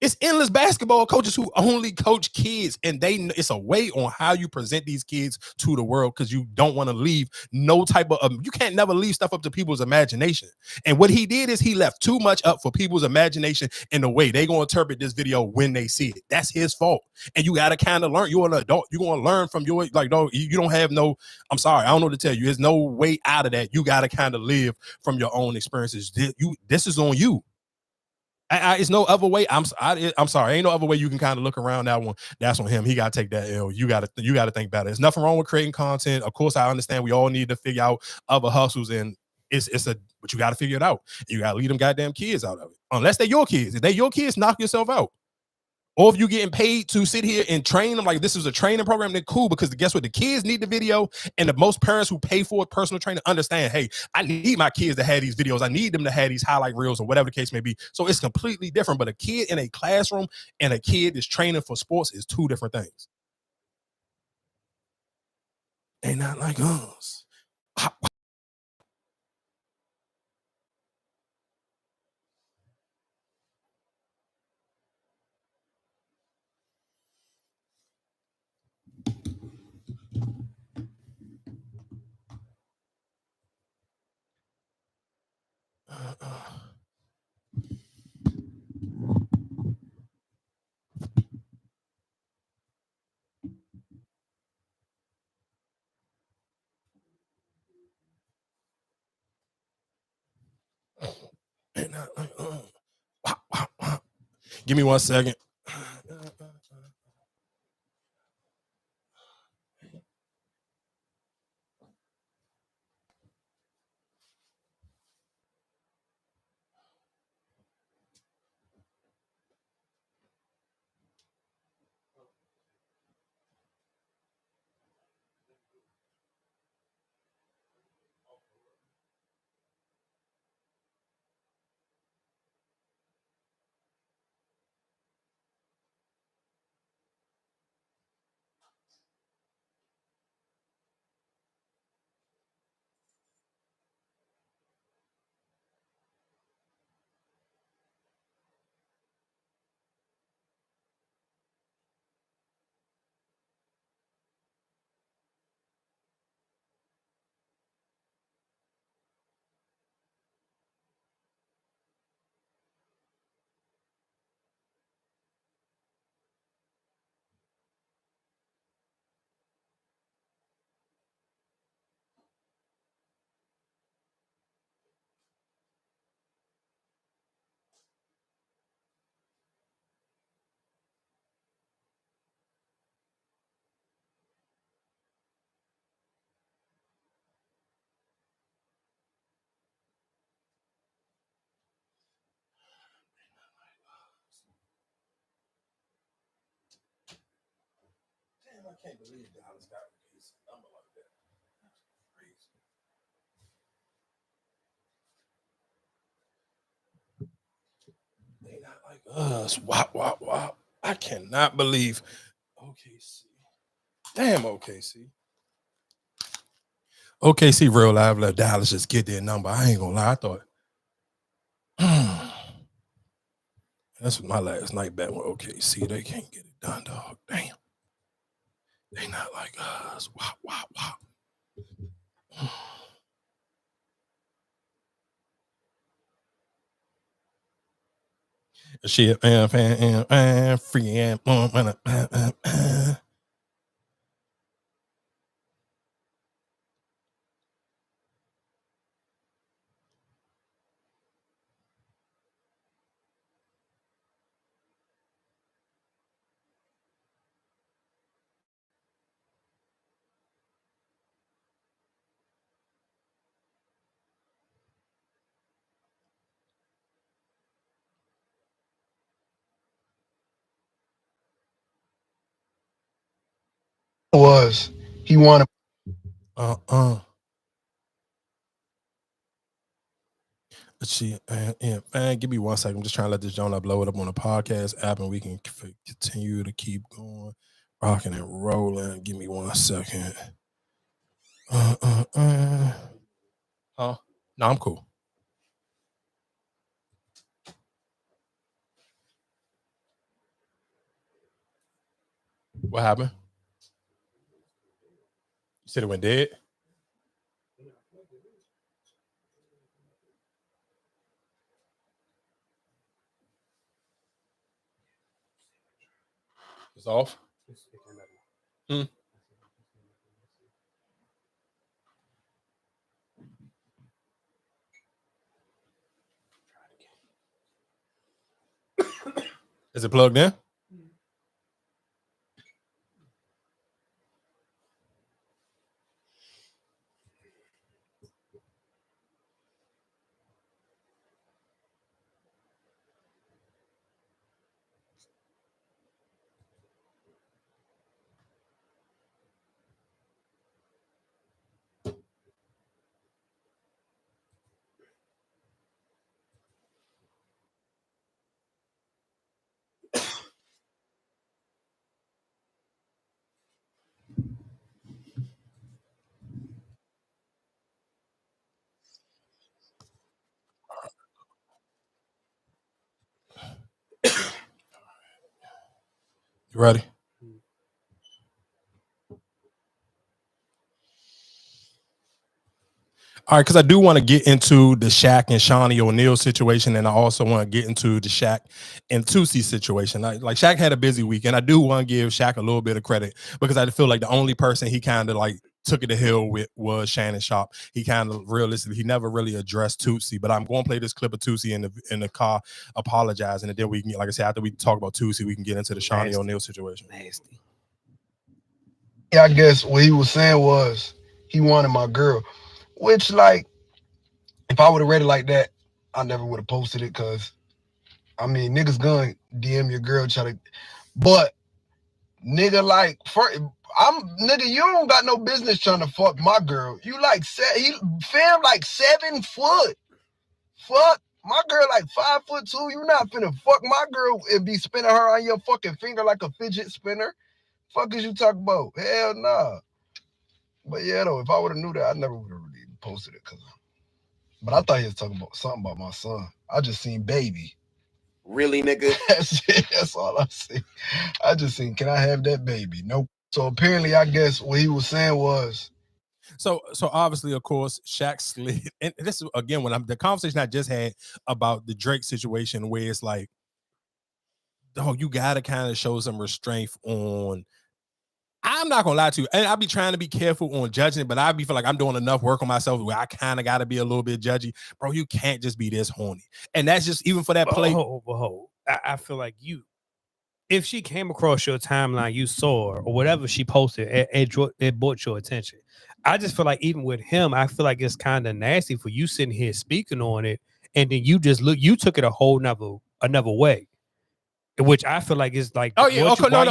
It's endless basketball coaches who only coach kids, and it's a way on how you present these kids to the world, because you don't want to leave no type of you can't never leave stuff up to people's imagination. And what he did is he left too much up for people's imagination in the way they gonna interpret this video when they see it. That's his fault. And you gotta kind of learn. You're an adult. You're gonna learn from your, like, no, you don't have no, I'm sorry, I don't know what to tell you. There's no way out of that. You gotta kind of live from your own experiences. This is on you. It's no other way. I'm sorry. Ain't no other way you can kind of look around that one. That's on him. He got to take that L. You got to think better. There's nothing wrong with creating content. Of course, I understand we all need to figure out other hustles, and but you got to figure it out. You got to leave them goddamn kids out of it. Unless they're your kids. If they're your kids, knock yourself out. Or if you're getting paid to sit here and train them, like this is a training program, then cool, because guess what? The kids need the video, and the most parents who pay for a personal trainer understand, hey, I need my kids to have these videos. I need them to have these highlight reels or whatever the case may be. So it's completely different. But a kid in a classroom and a kid that's training for sports is two different things. They not like us. Give me 1 second. I can't believe Dallas got his number like that. That's crazy. They not like us. Wow. I cannot believe OKC. Damn OKC. OKC real live let Dallas just get their number. I ain't gonna lie. I thought that's my last night bet with OKC. They can't get it done, dog. Damn. They not like us. Wow. Shit, free and was he wanted. Let's see, man, give me 1 second. I'm just trying to let this joint upload up on the podcast app, and we can continue to keep going, rocking and rolling. Give me 1 second. No, I'm cool. What happened? You said it went dead? It's off? Is it plugged in? You ready? All right, because I do want to get into the Shaq and Shawnee O'Neal situation, and I also want to get into the Shaq and Tusi situation. Like Shaq had a busy week, and I do want to give Shaq a little bit of credit because I feel like the only person he kind of like took it to hill with was Shannon Sharp. He kind of realistically, he never really addressed Tusi, but I'm going to play this clip of Tusi in the car apologizing, and then we can, like I said, after we talk about Tusi, we can get into the Shawnee O'Neal situation. Nasty. Yeah, I guess what he was saying was he wanted my girl. Which, like, if I would have read it like that, I never would have posted it because, I mean, niggas gonna DM your girl, but nigga, like, nigga, you don't got no business trying to fuck my girl. You like, he filmed like 7 foot. Fuck, my girl like 5'2". You not finna fuck my girl and be spinning her on your fucking finger like a fidget spinner. Fuck is you talking about? Hell nah. But yeah, though, if I would have knew that, I never would have really posted it. But I thought he was talking about something about my son. I just seen baby. Really, nigga? That's all I see. I just seen, can I have that baby? Nope. So apparently, I guess what he was saying was. So obviously, of course, Shaq slid. And this is, again, the conversation I just had about the Drake situation where it's like, oh, you got to kind of show some restraint on. I'm not gonna lie to you, and I'll be trying to be careful on judging it, but I be feel like I'm doing enough work on myself where I kind of got to be a little bit judgy, bro. You can't just be this horny, and that's just even for that play. I feel like if she came across your timeline, you saw her or whatever she posted, it brought your attention. I just feel like even with him, I feel like it's kind of nasty for you sitting here speaking on it, and then you took it a whole another way. Which I feel like is like, oh yeah, okay, no.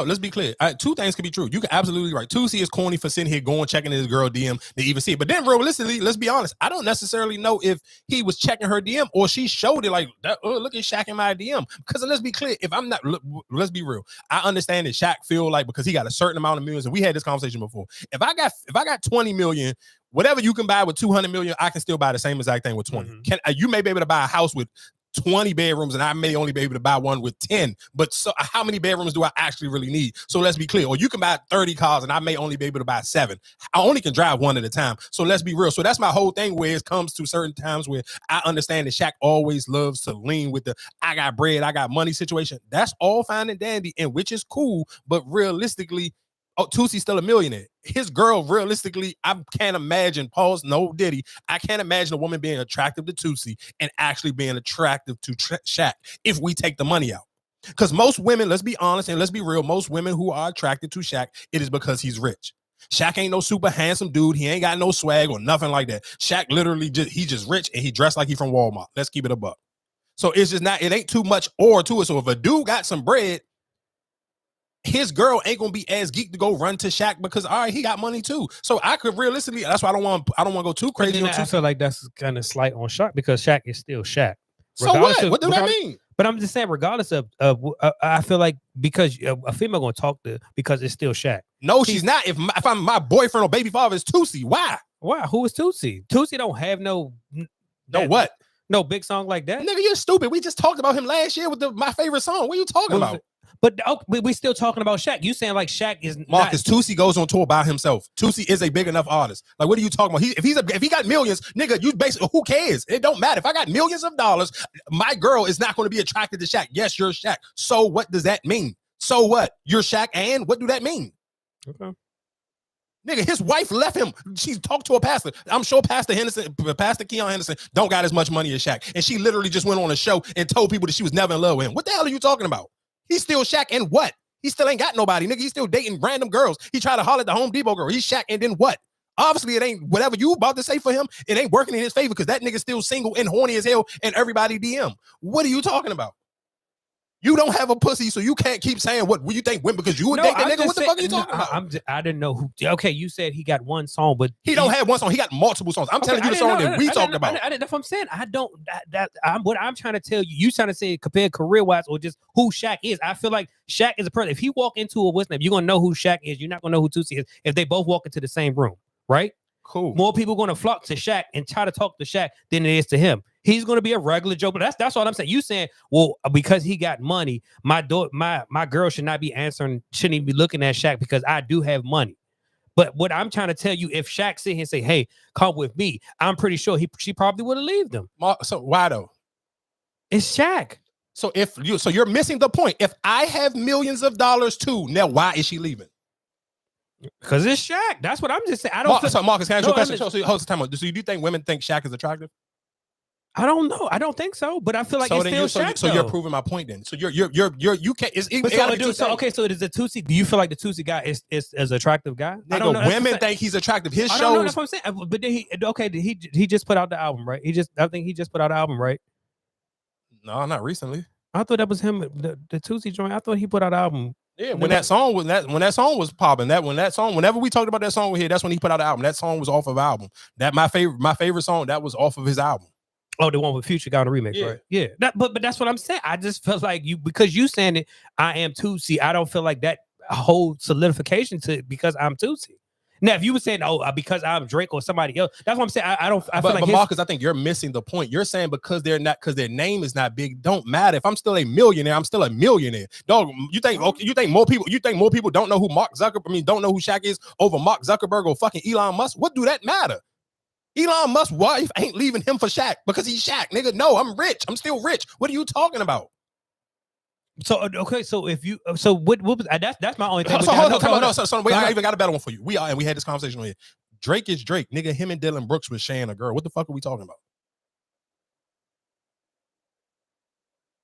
Let's be clear. Two things can be true. You can absolutely right. Tusi is corny for sitting here going checking his girl DM to even see it. But then realistically, let's be honest. I don't necessarily know if he was checking her DM or she showed it like that. Oh, look at Shaq in my DM. Because let's be clear. If I'm not, let's be real. I understand that Shaq feel like because he got a certain amount of millions, and we had this conversation before. If I got 20 million. Whatever you can buy with 200 million, I can still buy the same exact thing with 20. You may be able to buy a house with 20 bedrooms and I may only be able to buy one with 10. But so how many bedrooms do I actually really need? So let's be clear. Or you can buy 30 cars and I may only be able to buy 7. I only can drive one at a time. So let's be real. So that's my whole thing where it comes to certain times where I understand that Shaq always loves to lean with the I got bread, I got money situation. That's all fine and dandy, and which is cool. But realistically, Toosie's still a millionaire. His girl, realistically, I can't imagine, pause, no Diddy, I can't imagine a woman being attractive to Toosie and actually being attractive to Shaq if we take the money out. Because most women, let's be honest and let's be real, most women who are attracted to Shaq, it is because he's rich. Shaq ain't no super handsome dude. He ain't got no swag or nothing like that. Shaq literally he's just rich and he dressed like he from Walmart. Let's keep it a buck. So it's just not, it ain't too much or to it. So if a dude got some bread, his girl ain't gonna be as geeked to go run to Shaq because all right, he got money too. So I could realistically, that's why I don't want to go too crazy. I feel like that's kind of slight on Shaq because Shaq is still Shaq. So what do that mean? But I'm just saying, regardless of I feel like because a female gonna talk to because it's still Shaq. No, she's not. If I'm my boyfriend or baby father is Toosie, why? Why? Who is Toosie? Toosie don't have no what? No big song like that. Nigga, you're stupid. We just talked about him last year with my favorite song. What are you talking about? But we still talking about Shaq. You saying like Shaq is Marcus Toosie goes on tour by himself. Toosie is a big enough artist. Like, what are you talking about? If he got millions, nigga, you basically who cares? It don't matter. If I got millions of dollars, my girl is not going to be attracted to Shaq. Yes, you're Shaq. So what does that mean? So what? You're Shaq, and what do that mean? Okay. Nigga, his wife left him. She talked to a pastor. I'm sure Pastor Keon Henderson don't got as much money as Shaq. And she literally just went on a show and told people that she was never in love with him. What the hell are you talking about? He's still Shaq and what? He still ain't got nobody, nigga. He's still dating random girls. He tried to holler at the Home Depot girl. He's Shaq and then what? Obviously, it ain't whatever you about to say for him. It ain't working in his favor because that nigga's still single and horny as hell and everybody DM. What are you talking about? You don't have a pussy, so you can't keep saying what you think women because you would date that nigga. What the fuck are you talking about? I didn't know who. Okay, you said he got one song, but he don't have one song. He got multiple songs. I'm telling you the song that we talked about. That's what I'm saying. I don't. What I'm trying to tell you. You trying to say compare career wise or just who Shaq is. I feel like Shaq is a person. If he walk into a what's name, you're gonna know who Shaq is. You're not gonna know who Tootsie is if they both walk into the same room, right? Cool. More people gonna flock to Shaq and try to talk to Shaq than it is to him. He's gonna be a regular Joe, but that's what I'm saying. You saying, well, because he got money, my girl should not be answering, shouldn't even be looking at Shaq because I do have money. But what I'm trying to tell you, if Shaq sit here and say, "Hey, come with me," I'm pretty sure she probably would have left him. So why though? It's Shaq. So you're missing the point. If I have millions of dollars too, now why is she leaving? Because it's Shaq. That's what I'm just saying. I don't. So Marcus, can I ask you a question? So do you think women think Shaq is attractive? I don't know. I don't think so, but I feel like it's still Shaq. So you're proving my point then. So you can't. So it is a Tootsie. Do you feel like the Tootsie guy is an attractive guy? Nigga, I don't know. Women think he's attractive. His shows. That's what I'm saying. But then he just put out the album, right? I think he just put out the album, right? No, not recently. I thought that was him. The Tootsie joint. I thought he put out an album. Yeah, when that song was popping, whenever we talked about that song here, that's when he put out the album. That song was off of album. That my favorite song, that was off of his album. Oh, the one with Future got a remix, right? Yeah. But that's what I'm saying. I just felt like because you saying it, I am Tootsie. I don't feel like that whole solidification to because I'm Tootsie. Now, if you were saying, oh, because I'm Drake or somebody else, that's what I'm saying. I feel like Marcus, I think you're missing the point. You're saying because their name is not big, don't matter. If I'm still a millionaire, I'm still a millionaire. Dog, you think more people don't know who don't know who Shaq is over Mark Zuckerberg or fucking Elon Musk? What do that matter? Elon Musk's wife ain't leaving him for Shaq because he's Shaq, nigga. No, I'm rich. I'm still rich. What are you talking about? So okay, so if you what was that's my only thing. So I even got a better one for you. We had this conversation on here. Drake is Drake, nigga. Him and Dylan Brooks was sharing a girl. What the fuck are we talking about?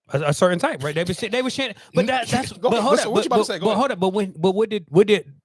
A certain type, right? They were sharing, but that's. But hold up. What you about to say? Hold up. But what did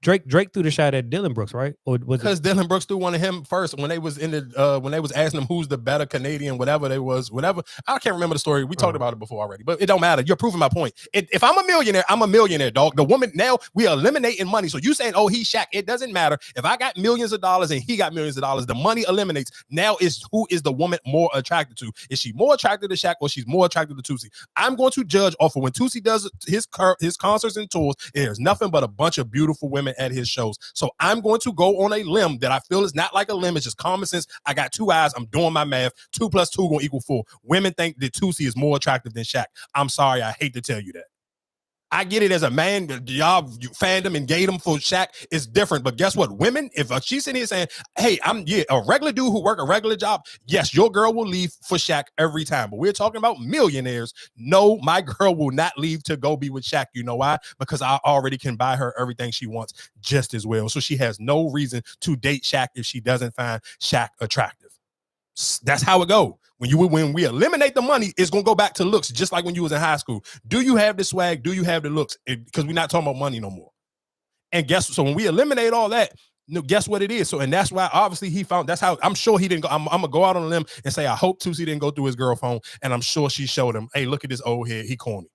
Drake threw the shot at Dylan Brooks, right? Or was because Dylan Brooks threw one of him first when they was when they was asking him who's the better Canadian, whatever I can't remember the story. We talked about it before already, but it don't matter. You're proving my point. If I'm a millionaire, dog. The woman now we are eliminating money. So you saying, oh, he's Shaq? It doesn't matter. If I got millions of dollars and he got millions of dollars, the money eliminates. Now is who is the woman more attracted to? Is she more attracted to Shaq or she's more attracted to Tootsie? I'm going to judge off of when Tootsie does his concerts and tours. There's nothing but a bunch of beautiful women at his shows. So I'm going to go on a limb that I feel is not like a limb. It's just common sense. I got 2 eyes. I'm doing my math. 2 + 2 gonna equal 4. Women think that Tootsie is more attractive than Shaq. I'm sorry. I hate to tell you that. I get it as a man, y'all you fandom and gate him for Shaq is different. But guess what? Women, if she's sitting here saying, hey, I'm a regular dude who work a regular job, yes, your girl will leave for Shaq every time. But we're talking about millionaires. No, my girl will not leave to go be with Shaq. You know why? Because I already can buy her everything she wants just as well. So she has no reason to date Shaq if she doesn't find Shaq attractive. That's how it go. When we eliminate the money, it's gonna go back to looks, just like when you was in high school. Do you have the swag? Do you have the looks? Because we're not talking about money no more. And so when we eliminate all that, guess what it is? So, and that's why obviously he found. That's how I'm sure he didn't go. I'm gonna go out on a limb and say I hope Tootsie didn't go through his girl phone, and I'm sure she showed him, hey, look at this old head, he corny.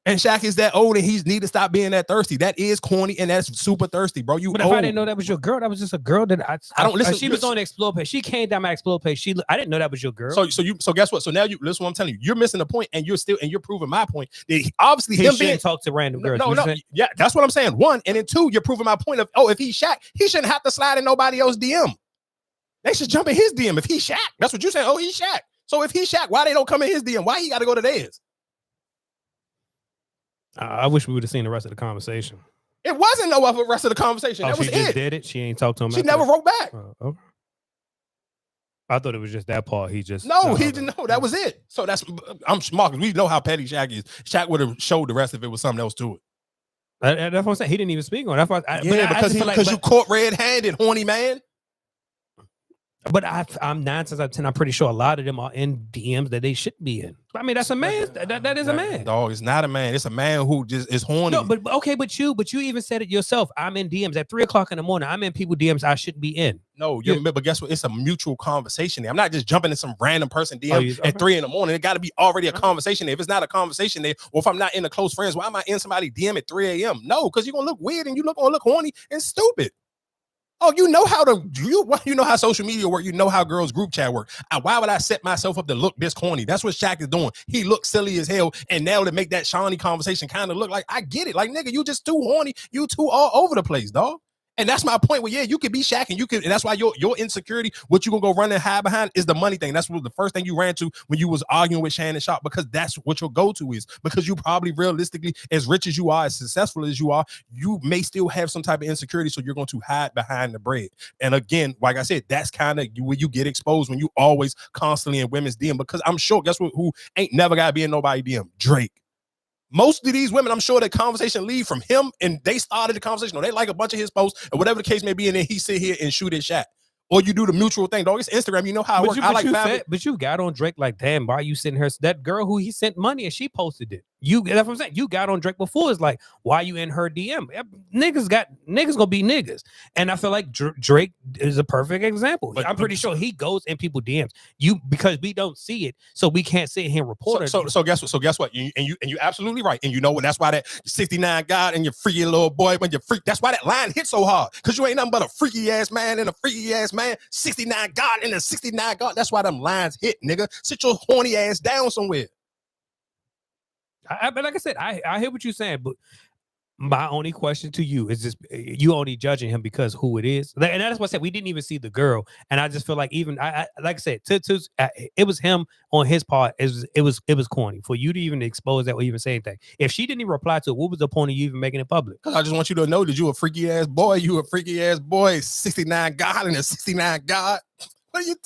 And Shaq is that old, and he need to stop being that thirsty. That is corny, and that's super thirsty, bro. But if I didn't know that was your girl, that was just a girl that I don't listen. She was on the Explore page. She came down my Explore page. I didn't know that was your girl. So guess what? So now listen what I'm telling you. You're missing the point, and you're proving my point. That obviously he shouldn't talk to random girls. No. Yeah, that's what I'm saying. 1, and then 2, you're proving my point of if he's Shaq, he shouldn't have to slide in nobody else's DM. They should jump in his DM if he's Shaq. That's what you're saying. Oh, he's Shaq. So if he's Shaq, why they don't come in his DM? Why he got to go to theirs? I wish we would have seen the rest of the conversation. It wasn't no other rest of the conversation. That was it. She just did it. She ain't talked to him. She never wrote back. Okay. I thought it was just that part. He just he didn't know. That was it. So I'm Marcus. We know how petty Shaq is. Shaq would have showed the rest if it was something else to it. That's what I'm saying. He didn't even speak on it. Because you caught red-handed, horny man. But I'm 9 times out of 10. I'm pretty sure a lot of them are in DMs that they should be in. I mean, that's a man. That is a man. Dog, it's not a man. It's a man who just is horny. No, but you even said it yourself. I'm in DMs at 3 o'clock in the morning. I'm in people DMs I shouldn't be in. No, but guess what? It's a mutual conversation there. I'm not just jumping in some random person DM at 3 in the morning. It got to be already a conversation there. If it's not a conversation there, or if I'm not in the close friends, why am I in somebody DM at 3 a.m.? No, because you're gonna look weird and you're gonna look horny and stupid. Oh, you know how social media work. You know how girls group chat work. Why would I set myself up to look this corny? That's what Shaq is doing. He looks silly as hell, and now to make that Shawnee conversation kind of look like I get it. Like nigga, you just too horny. You too all over the place, dog. And that's my point. Where you could be Shaq, and that's why your insecurity, what you gonna go run and hide behind, is the money thing. That's what the first thing you ran to when you was arguing with Shannon Sharp, because that's what your go-to is. Because you probably realistically, as rich as you are, as successful as you are, you may still have some type of insecurity, so you're going to hide behind the bread. And again, like I said, that's kind of where you get exposed when you always constantly in women's DM. Because I'm sure, guess what? Who ain't never got to be in nobody DM? Drake. Most of these women, I'm sure the conversation lead from him, and they started the conversation, or they like a bunch of his posts, or whatever the case may be, and then he sit here and shoot at Shaq. Or you do the mutual thing, dog. It's Instagram. You know how it works. But you got on Drake like, damn, why are you sending her? That girl who he sent money and she posted it. That's what I'm saying. You got on Drake before. It's like, why you in her DM? Niggas gonna be niggas. And I feel like Drake is a perfect example. I'm pretty sure he goes in people DMs. Because we don't see it, so we can't sit here and report it. So guess what? So guess what? You're absolutely right. And you know what? That's why that 69 God and your freaky little boy, when you freak, that's why that line hit so hard. Because you ain't nothing but a freaky ass man and a freaky ass man. 69 God and a 69 God. That's why them lines hit, nigga. Sit your horny ass down somewhere. But like I said, I hear what you're saying, but my only question to you is just you only judging him because who it is, and that's what I said. We didn't even see the girl, and I just feel like even I like I said, it was him on his part. It was corny for you to even expose that or even say anything. If she didn't even reply to it, what was the point of you even making it public? Because I just want you to know that you a freaky ass boy. You a freaky ass boy. 69 God and a 69 God.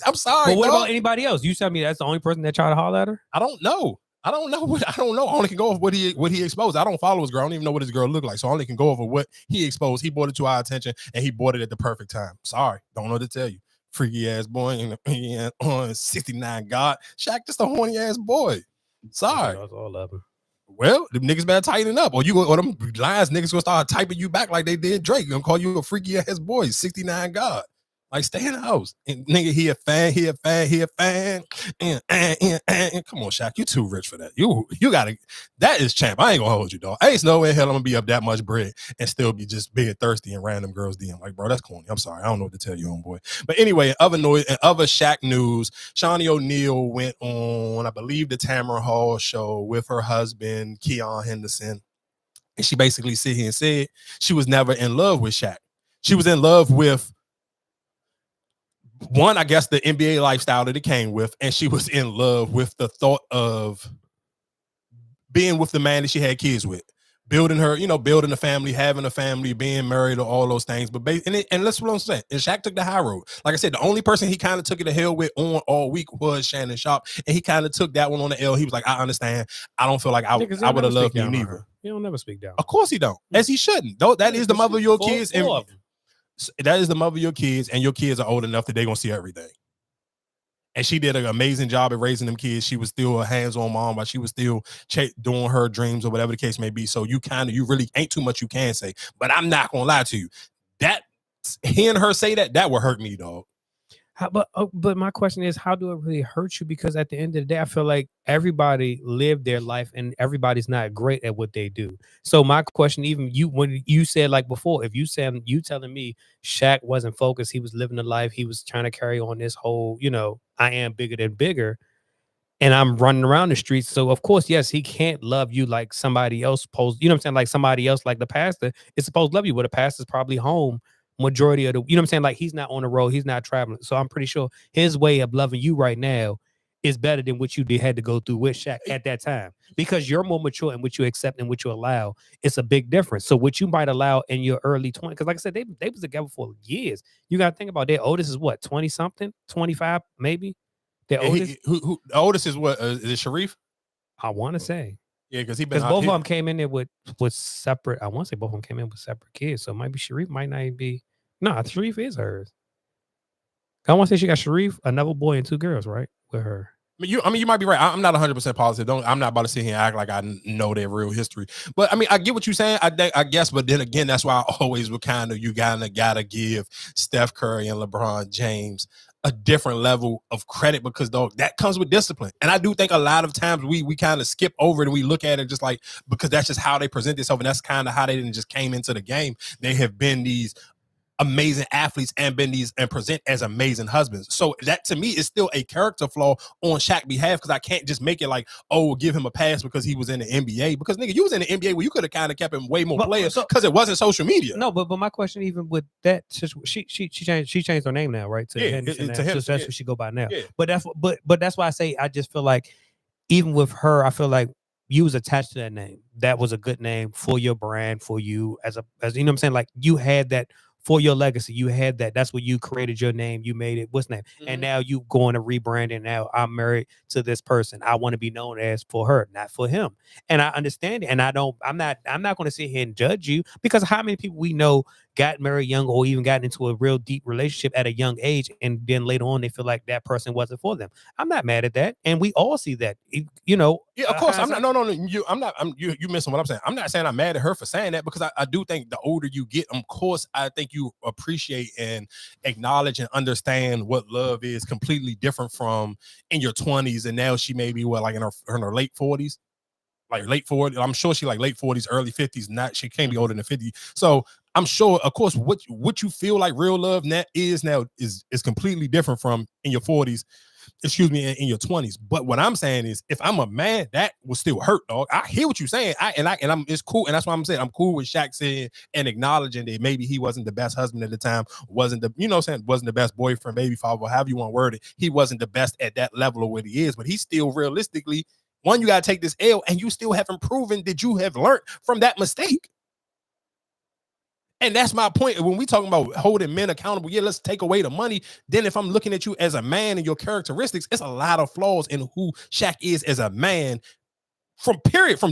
I'm sorry. But what about anybody else? You tell me that's the only person that tried to holler at her? I don't know. I don't know. I only can go off what he exposed. I don't follow his girl. I don't even know what his girl looked like. So I only can go over what he exposed. He brought it to our attention, and he brought it at the perfect time. Sorry. Don't know what to tell you. Freaky ass boy and on 69 God. Shaq just a horny ass boy. Sorry. That's all of them. Well, them niggas better tighten up, or them lies niggas gonna start typing you back like they did Drake. Gonna call you a freaky ass boy, 69 God. Like, stay in the house. And nigga, he a fan. And come on, Shaq, you too rich for that. You gotta, that is champ. I ain't gonna hold you, dog. I ain't no way in hell I'm gonna be up that much bread and still be just being thirsty and random girls DM. Like, bro, that's corny. I'm sorry. I don't know what to tell you, homeboy. But anyway, other Shaq news, Shawnee O'Neal went on, I believe, the Tamara Hall show with her husband, Keon Henderson. And she basically sit here and said she was never in love with Shaq. She was in love with one, I guess, the NBA lifestyle that it came with, and she was in love with the thought of being with the man that she had kids with, building a family, having a family, being married, all those things. But and that's what I'm saying. And Shaq took the high road. Like I said, the only person he kind of took it to hell with on all week was Shannon Sharp, and he kind of took that one on the L. He was like, I understand. I don't feel like I would have loved you neither. He don't never speak down. Of course he don't, as he shouldn't. Though that is the mother of your kids, and that is the mother of your kids, and your kids are old enough that they're gonna see everything. And she did an amazing job at raising them kids. She was still a hands-on mom, but she was still doing her dreams or whatever the case may be. So you really ain't too much you can say. But I'm not gonna lie to you. That hearing her say that would hurt me, dog. But my question is, how do it really hurt you? Because at the end of the day, I feel like everybody lived their life and everybody's not great at what they do. So my question, even when you said, like before, if you telling me Shaq wasn't focused, he was living the life, he was trying to carry on this whole, I am bigger than bigger, and I'm running around the streets. So of course, yes, he can't love you like somebody else supposed, you know what I'm saying? Like somebody else, like the pastor is supposed to love you, but the pastor's probably home majority of the, you know what I'm saying? Like he's not on the road, he's not traveling. So I'm pretty sure his way of loving you right now is better than what you had to go through with Shaq at that time, because you're more mature and what you accept and what you allow. It's a big difference. So what you might allow in your early 20s, because like I said, they was together for years. You got to think about their oldest is what, 20 something, 25 maybe. Their oldest. Who the oldest is what? Is it Sharif? I want to say. Yeah, because both of them came in there with separate. I want to say both of them came in with separate kids. So maybe Sharif might not even be. No, Sharif is hers. I want to say she got Sharif, another boy, and 2 girls, right? With her. You might be right. I'm not 100% positive. I'm not about to sit here and act like I know their real history. But I mean, I get what you're saying. I guess, but then again, that's why I always would you gotta give Steph Curry and LeBron James a different level of credit, because dog, that comes with discipline. And I do think a lot of times we kind of skip over it and we look at it just like, because that's just how they present themselves, and that's kind of how they didn't just came into the game. They have been these amazing athletes and present as amazing husbands. So that to me is still a character flaw on Shaq's behalf, because I can't just make it like, oh, give him a pass because he was in the NBA. Because nigga, you was in the NBA where you could have kind of kept him way more players because it wasn't social media. No, but my question, even with that, she changed her name now, right? To Henderson. So that's what she go by now. Yeah. But that's why I say I just feel like even with her, I feel like you was attached to that name. That was a good name for your brand, for you as you know what I'm saying? Like you had that for your legacy, you had that. That's what you created your name. You made it. What's name? Mm-hmm. And now you going to rebrand it. Now I'm married to this person. I want to be known as for her, not for him. And I understand it. And I'm not going to sit here and judge you, because how many people we know got married young or even got into a real deep relationship at a young age, and then later on they feel like that person wasn't for them. I'm not mad at that, and we all see that. Yeah, of course. I'm not. No. You missing what I'm saying. I'm not saying I'm mad at her for saying that, because I do think the older you get, of course, I think you appreciate and acknowledge and understand what love is completely different from in your 20s, and now she may be like in her late 40s. Like late 40s, I'm sure she like late 40s, early 50s. Not, she can't be older than 50. So I'm sure, of course, what you feel like real love now is completely different from in your 40s. Excuse me, in your 20s. But what I'm saying is, if I'm a man, that will still hurt, dog. I hear what you're saying. It's cool, and that's why I'm saying I'm cool with Shaq saying and acknowledging that maybe he wasn't the best husband at the time, wasn't the best boyfriend, baby father, however you want to word it. He wasn't the best at that level of what he is, but he's still realistically. One, you got to take this L, and you still haven't proven that you have learned from that mistake. And that's my point. When we talking about holding men accountable, yeah, let's take away the money. Then if I'm looking at you as a man and your characteristics, it's a lot of flaws in who Shaq is as a man. From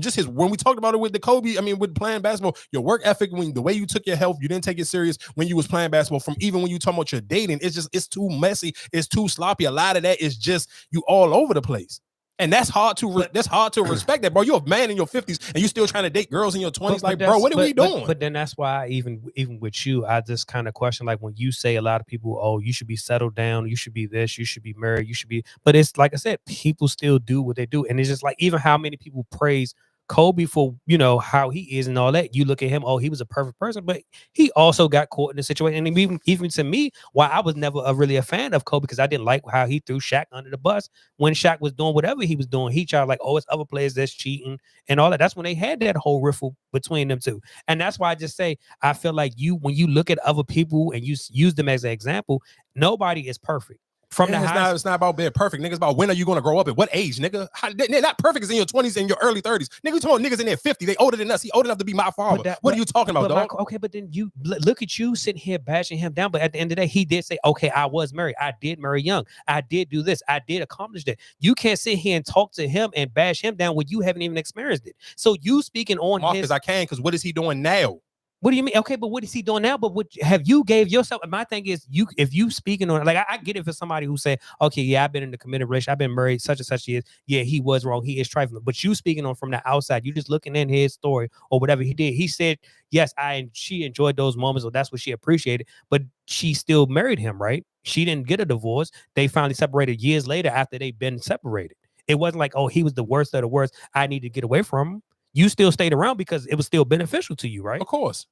just his, when we talked about it with the Kobe, with playing basketball, your work ethic, the way you took your health, you didn't take it serious when you was playing basketball, from even when you talking about your dating, it's too messy, it's too sloppy. A lot of that is just you all over the place. And that's hard to respect that, bro. You're a man in your 50s and you still trying to date girls in your 20s. Like, bro, what are we doing? But then that's why even with you, I just kind of question, like, when you say a lot of people, oh, you should be settled down, you should be this, you should be married, you should be. But it's like I said, people still do what they do, and it's just like even how many people praise Kobe for, you know, how he is and all that. You look at him, oh, he was a perfect person, but he also got caught in a situation. And even to me, why I was never really a fan of Kobe, because I didn't like how he threw Shaq under the bus when Shaq was doing whatever he was doing. He tried like, oh, it's other players that's cheating and all that. That's when they had that whole riffle between them two. And that's why I just say, I feel like when you look at other people and you use them as an example, nobody is perfect. It's not about being perfect, nigga. It's about when are you going to grow up at what age, nigga? They're not perfect is in your 20s and your early 30s. Nigga, you talking niggas in their 50s. They older than us. He old enough to be my father. What are you talking about, dog? Okay, but then you look at you sitting here bashing him down. But at the end of the day, he did say, okay, I was married. I did marry young. I did do this. I did accomplish that. You can't sit here and talk to him and bash him down when you haven't even experienced it. So you speaking on Marcus, I can, because what is he doing now? What do you mean? Okay, but what is he doing now? But what have you gave yourself? My thing is, if you speaking on, like, I get it for somebody who say, okay, yeah, I've been in a committed relationship, I've been married such and such years. Yeah, he was wrong. He is trifling. But you speaking on from the outside, you just looking in his story or whatever he did. He said, yes, she enjoyed those moments, or that's what she appreciated. But she still married him, right? She didn't get a divorce. They finally separated years later after they've been separated. It wasn't like, oh, he was the worst of the worst, I need to get away from him. You still stayed around because it was still beneficial to you, right? Of course.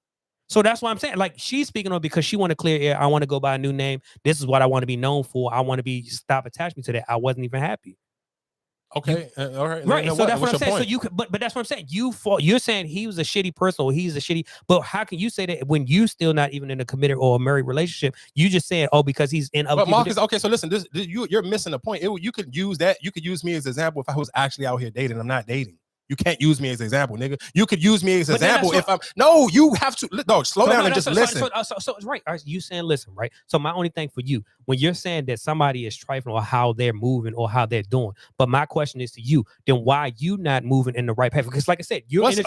So that's why I'm saying, like, she's speaking on because she want to clear air. I want to go by a new name. This is what I want to be known for. I want to stop attaching me to that. I wasn't even happy. Okay, all right, right. So that's what I'm saying. Point? So you could, but that's what I'm saying. You're saying he was a shitty person, or he's a shitty. But how can you say that when you still not even in a committed or a married relationship? You just saying, oh, because he's in. But Marcus, okay, so listen, you're missing the point. You could use that. You could use me as an example if I was actually out here dating. I'm not dating. You can't use me as an example, nigga. You could use me as an example if I'm. No, you have to. Dog, slow down and just listen. So right. You saying listen, right? So my only thing for you, when you're saying that somebody is trifling or how they're moving or how they're doing, but my question is to you, then why you not moving in the right path? Because like I said, you're in the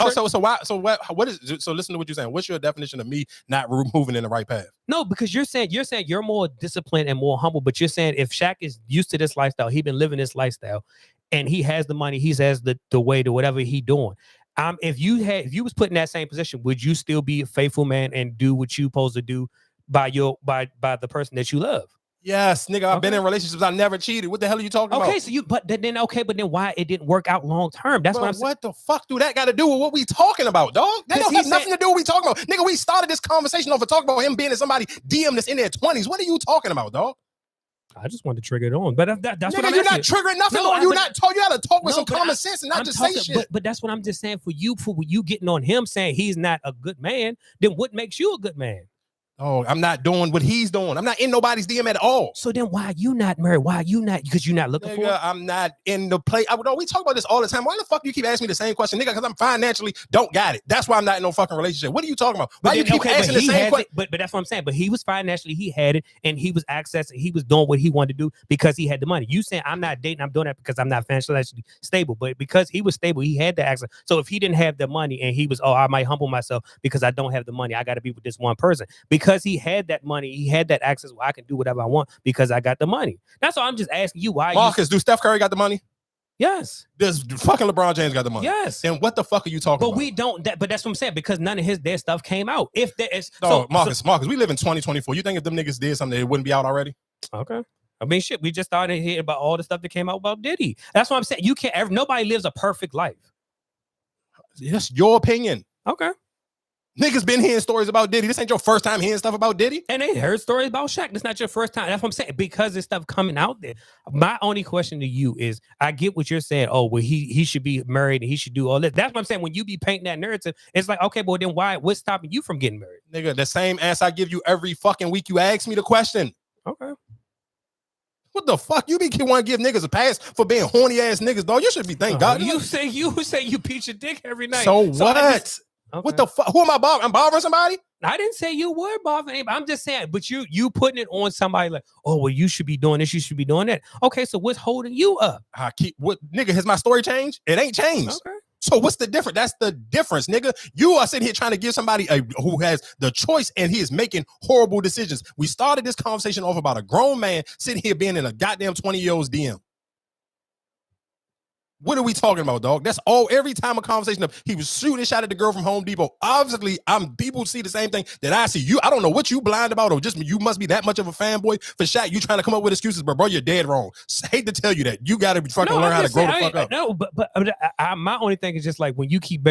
so listen to what you're saying. What's your definition of me not moving in the right path? No, because you're saying you're more disciplined and more humble, but you're saying if Shaq is used to this lifestyle, he's been living this lifestyle, and he has the money, he has the way to whatever he doing. If you was put in that same position, would you still be a faithful man and do what you supposed to do by the person that you love? Yes, nigga. I've been in relationships. I never cheated. What the hell are you talking about? Okay, so but then why it didn't work out long term? That's what I'm saying. What the fuck do that got to do with what we talking about, dog? That don't have nothing to do with what we talking about. Nigga, we started this conversation off of talking about him being in somebody DM that's in their 20s. What are you talking about, dog? I just wanted to trigger it on, but that's nigga, what I'm you're not triggering nothing on. You're not told. You got to talk with some common sense and not just say shit. But that's what I'm just saying for you getting on him saying he's not a good man. Then what makes you a good man? Oh, I'm not doing what he's doing. I'm not in nobody's DM at all. So then why are you not married? Why are you not? Because you're not looking for it? I'm not in the play. We talk about this all the time. Why the fuck you keep asking me the same question, nigga? Because I'm financially don't got it. That's why I'm not in no fucking relationship. What are you talking about? Why you keep asking the same question? But that's what I'm saying. But he was financially, he had it, and he was accessing, he was doing what he wanted to do because he had the money. You saying I'm not dating, I'm doing that because I'm not financially stable. But because he was stable, he had the access. So if he didn't have the money and he was, I might humble myself because I don't have the money. I got to be with this one person. Because he had that money, he had that access where I can do whatever I want because I got the money. That's all. I'm just asking you why. Marcus, do Steph Curry got the money? Yes. Does fucking LeBron James got the money? Yes. Then what the fuck are you talking about? But we don't. But that's what I'm saying, because none of their stuff came out. If there is, Marcus, we live in 2024. You think if them niggas did something, it wouldn't be out already? Okay. I mean, shit. We just started hearing about all the stuff that came out about Diddy. That's what I'm saying. You can't. Nobody lives a perfect life. That's your opinion. Okay. Niggas been hearing stories about Diddy. This ain't your first time hearing stuff about Diddy. And they heard stories about Shaq. This not your first time. That's what I'm saying. Because this stuff coming out there. My only question to you is, I get what you're saying. Oh, well, he should be married and he should do all this. That's what I'm saying. When you be painting that narrative, it's like, okay, well, then what's stopping you from getting married? Nigga, the same answer I give you every fucking week you ask me the question. Okay. What the fuck? You want to give niggas a pass for being horny ass niggas, dog? You should be thank God. You say you beat your dick every night. So what? Okay. What the fuck? Who am I bothering? I'm bothering somebody? I didn't say you were bothering anybody. I'm just saying, but you putting it on somebody like, oh, well, you should be doing this, you should be doing that. Okay, so what's holding you up? Nigga, has my story changed? It ain't changed. Okay. So what's the difference? That's the difference, nigga. You are sitting here trying to give somebody who has the choice and he is making horrible decisions. We started this conversation off about a grown man sitting here being in a goddamn 20-year-old's DM. What are we talking about, dog? That's all. Every time a conversation of he was shooting a shot at the girl from Home Depot. Obviously, people see the same thing that I see. I don't know what you blind about, or just you must be that much of a fanboy for Shaq. You trying to come up with excuses, but bro, you're dead wrong. Hate to tell you that. You got to fucking learn how to grow the fuck up. No, but my only thing is just like when you keep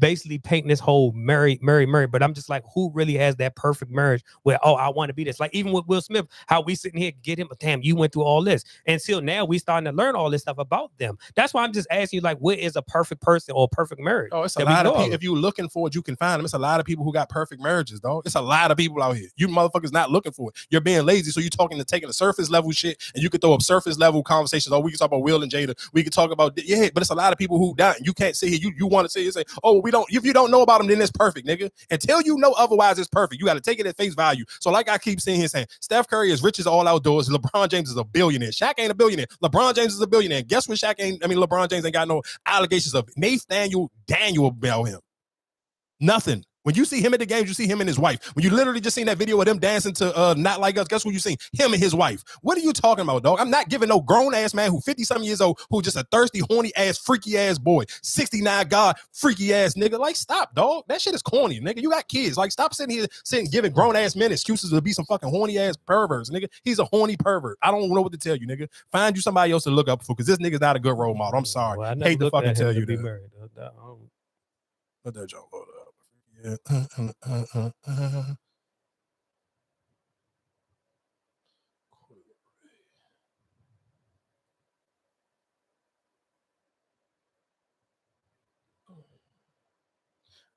basically painting this whole marry, but I'm just like, who really has that perfect marriage where, oh, I want to be this? Like even with Will Smith, how we sitting here get him, damn, you went through all this, and until now we starting to learn all this stuff about them. That's why I'm just asking you, like, what is a perfect person or a perfect marriage? Oh, it's a lot of people. If you're looking for it, you can find them. It's a lot of people who got perfect marriages, dog. It's a lot of people out here. You motherfuckers not looking for it. You're being lazy, so you're taking the surface level shit, and you can throw up surface level conversations. Oh, we can talk about Will and Jada. We can talk about but it's a lot of people who die. You can't sit here. You want to sit here and say, oh, we don't. If you don't know about them, then it's perfect, nigga. Until you know otherwise, it's perfect. You got to take it at face value. So like I keep saying here, saying Steph Curry is rich as all outdoors. LeBron James is a billionaire. Shaq ain't a billionaire. LeBron James is a billionaire. Guess what? LeBron James ain't got no allegations of Nathaniel Daniel about him. Nothing. When you see him at the games, you see him and his wife. When you literally just seen that video of them dancing to Not Like Us, guess what you seen? Him and his wife. What are you talking about, dog? I'm not giving no grown-ass man who 50-something years old, who just a thirsty, horny-ass, freaky-ass boy. 69 God, freaky-ass nigga. Like, stop, dog. That shit is corny, nigga. You got kids. Like, stop sitting giving grown-ass men excuses to be some fucking horny-ass perverts, nigga. He's a horny pervert. I don't know what to tell you, nigga. Find you somebody else to look up for, because this nigga's not a good role model. I'm sorry. Well, hate to fucking tell you that. Let that joke load up. Yeah.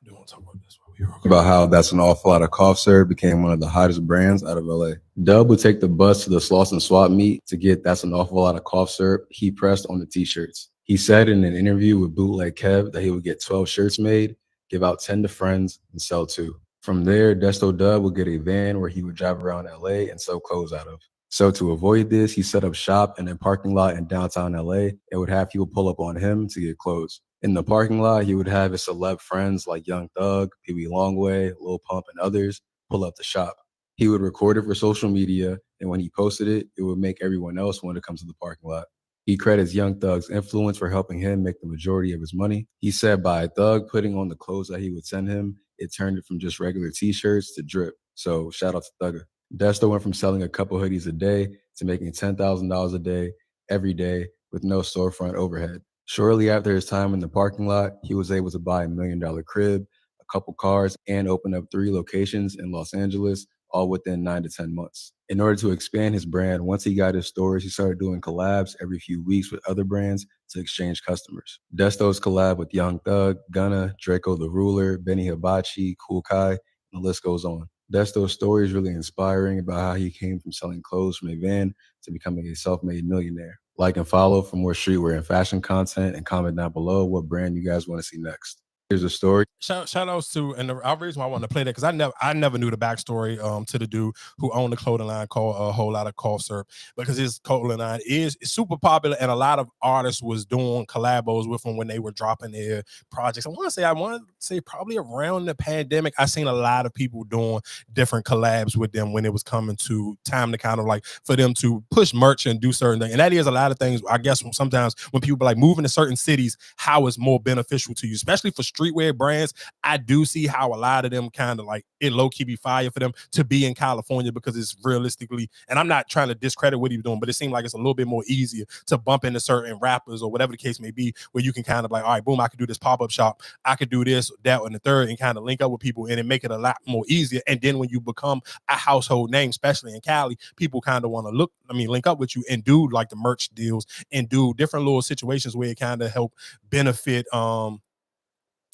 Do want to talk about this while we were about how That's an Awful Lot of Cough Syrup became one of the hottest brands out of LA. Dub would take the bus to the Slauson swap meet to get That's an Awful Lot of Cough Syrup he pressed on the t-shirts. He said in an interview with Bootleg Kev that he would get 12 shirts made, give out 10 to friends, and sell 2. From there, Desto Dub would get a van where he would drive around LA and sell clothes out of. So to avoid this, he set up shop in a parking lot in downtown LA and would have people pull up on him to get clothes. In the parking lot, he would have his celeb friends like Young Thug, Pee Wee Longway, Lil Pump, and others pull up the shop. He would record it for social media, and when he posted it, it would make everyone else want to come to the parking lot. He credits Young Thug's influence for helping him make the majority of his money. He said by Thug putting on the clothes that he would send him, it turned it from just regular t-shirts to drip. So shout out to Thugger. Desto went from selling a couple hoodies a day to making $10,000 a day, every day, with no storefront overhead. Shortly after his time in the parking lot, he was able to buy $1 million crib, a couple cars, and open up 3 locations in Los Angeles, all within 9 to 10 months. In order to expand his brand, once he got his stores, he started doing collabs every few weeks with other brands to exchange customers. Desto's collab with Young Thug, Gunna, Draco the Ruler, Benny Hibachi, Kool Kai, and the list goes on. Desto's story is really inspiring about how he came from selling clothes from a van to becoming a self-made millionaire. Like and follow for more streetwear and fashion content, and comment down below what brand you guys want to see next. Here's a story. Shout outs to, and the reason why I wanted to play that, because I never knew the backstory to the dude who owned the clothing line called A Whole Lot of Cough Syrup, because his clothing line is super popular, and a lot of artists was doing collabos with him when they were dropping their projects. I want to say probably around the pandemic, I seen a lot of people doing different collabs with them when it was coming to time to kind of like for them to push merch and do certain things. And that is a lot of things, I guess, sometimes when people like moving to certain cities, how it's more beneficial to you, especially for streetwear brands. I do see how a lot of them kind of like it low-key be fire for them to be in California, because it's realistically, and I'm not trying to discredit what he's doing, but it seemed like it's a little bit more easier to bump into certain rappers or whatever the case may be, where you can kind of like, all right, boom, I could do this pop-up shop, I could do this, that, and the third, and kind of link up with people and then make it a lot more easier. And then when you become a household name, especially in Cali, people kind of want to link up with you and do like the merch deals and do different little situations where it kind of help benefit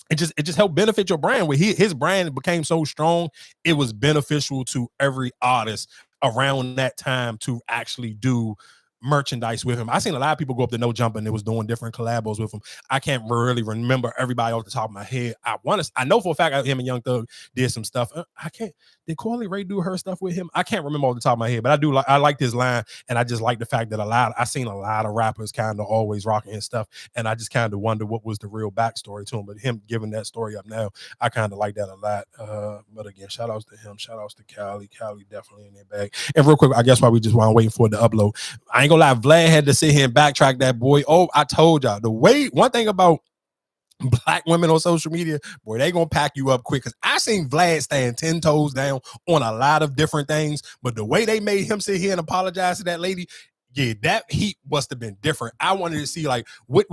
it just helped benefit your brand. Where his brand became so strong, it was beneficial to every artist around that time to actually do merchandise with him. I seen a lot of people go up to No Jumper and it was doing different collabos with him. I can't really remember everybody off the top of my head. I know for a fact him and Young Thug did some stuff. Did Coily Ray do her stuff with him? I can't remember off the top of my head, but I like this line, and I just like the fact that I seen a lot of rappers kind of always rocking his stuff, and I just kind of wonder what was the real backstory to him. But him giving that story up now, I kind of like that a lot. But again, shout outs to him, shout outs to Cali definitely in their bag. And real quick, I guess while we just while I'm waiting for it to upload, I ain't gonna lie, Vlad had to sit here and backtrack that, boy. Oh, I told y'all. One thing about black women on social media, boy, they gonna pack you up quick. Cause I seen Vlad stand 10 toes down on a lot of different things, but the way they made him sit here and apologize to that lady, yeah, that heat must have been different. I wanted to see like what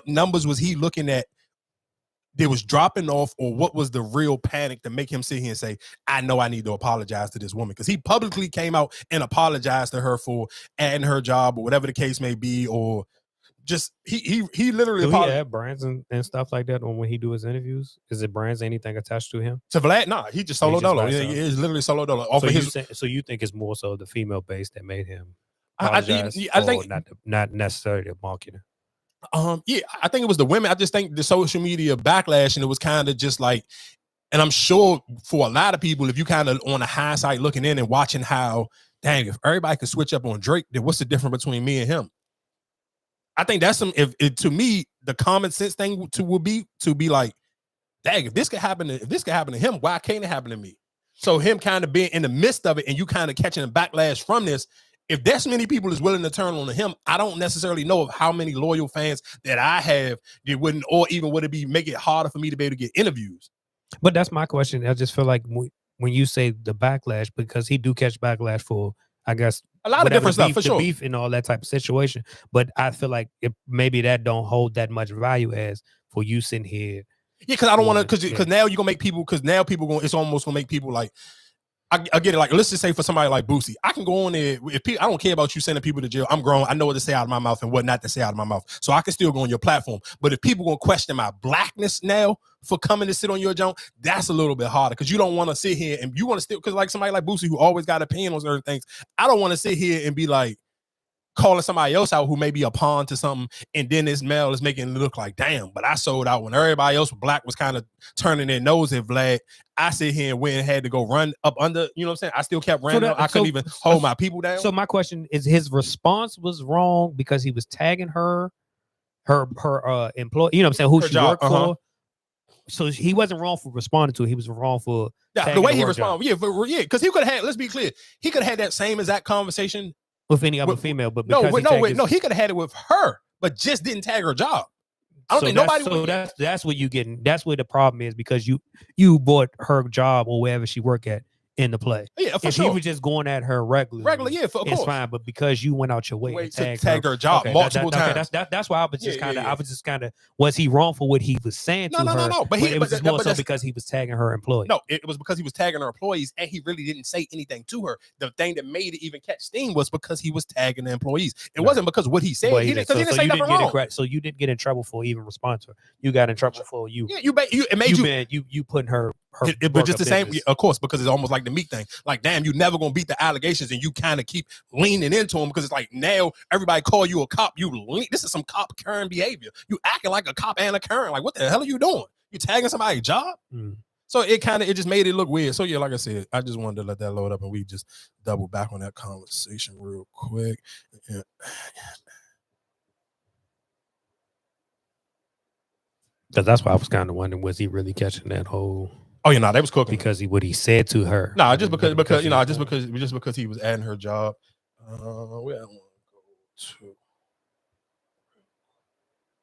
numbers was he looking at that was dropping off, or what was the real panic to make him sit here and say, I know I need to apologize to this woman. Because he publicly came out and apologized to her for adding her job or whatever the case may be, or just he literally do he add brands and stuff like that when he do his interviews? Is it brands, anything attached to him? To Vlad? Nah, he just solo dolo. It's literally solo dolo. So you think it's more so the female base that made him I think not necessarily the marketing. Yeah, I think it was the women. I just think the social media backlash, and it was kind of just like, and I'm sure for a lot of people, if you kind of on the hindsight looking in and watching how, dang, if everybody could switch up on Drake, then what's the difference between me and him? I think that's to me, the common sense thing would be like, dang, if this could happen to him, why can't it happen to me? So him kind of being in the midst of it and you kind of catching a backlash from this, if that's many people is willing to turn on to him, I don't necessarily know of how many loyal fans that I have that wouldn't, or even would it be make it harder for me to be able to get interviews. But that's my question. I just feel like when you say the backlash, because he do catch backlash for, I guess, a lot of different stuff for sure, beef and all that type of situation. But I feel like maybe that don't hold that much value as for you sitting here. Yeah, because I don't want to, because now you're gonna make people, because now people going, it's almost gonna make people like, I get it. Like, let's just say for somebody like Boosie, I can go on there. I don't care about you sending people to jail. I'm grown. I know what to say out of my mouth and what not to say out of my mouth. So I can still go on your platform. But if people gonna question my blackness now for coming to sit on your junk, that's a little bit harder, because you don't want to sit here and you want to still, because like somebody like Boosie who always got an opinion on certain things, I don't want to sit here and be like calling somebody else out who may be a pawn to something, and then this male is making it look like, damn, but I sold out when everybody else black was kind of turning their nose at Vlad. I sit here and went and had to go run up under, you know what I'm saying? I still kept running. I couldn't even hold my people down. So my question is, his response was wrong because he was tagging her employee, you know what I'm saying, who her she job, worked for. So he wasn't wrong for responding to it. He was wrong for the way he responded. Yeah, because he could have had, let's be clear, he could have had that same exact conversation with any other female, but he could have had it with her, but just didn't tag her job. I don't think nobody. So that's what you getting. That's where the problem is, because you bought her job or wherever she work at in the play. Yeah, for if sure. he was just going at her regularly, yeah, of course, it's fine. But because you went out your way to tag her job multiple times, that's why I was just kind of, was he wrong for what he was saying to her? No. But it was more so because he was tagging her employees. No, it was because he was tagging her employees, and he really didn't say anything to her. The thing that made it even catch steam was because he was tagging the employees. It wasn't because what he said. He didn't say nothing wrong. So you didn't get in trouble for even responding to her. You got in trouble for you. Yeah, you putting her. But just the same, of course, because it's almost like the meek thing. Like, damn, you never gonna beat the allegations, and you kind of keep leaning into them, because it's like now everybody call you a cop. This is some cop Karen behavior. You acting like a cop and a Karen. Like, what the hell are you doing? You tagging somebody's job? So it just made it look weird. So yeah, like I said, I just wanted to let that load up, and we just double back on that conversation real quick. Yeah. Because that's why I was kind of wondering, was he really catching that whole? Oh yeah, they was cooking because what he said to her. No, just because he was adding her job. Where I want to go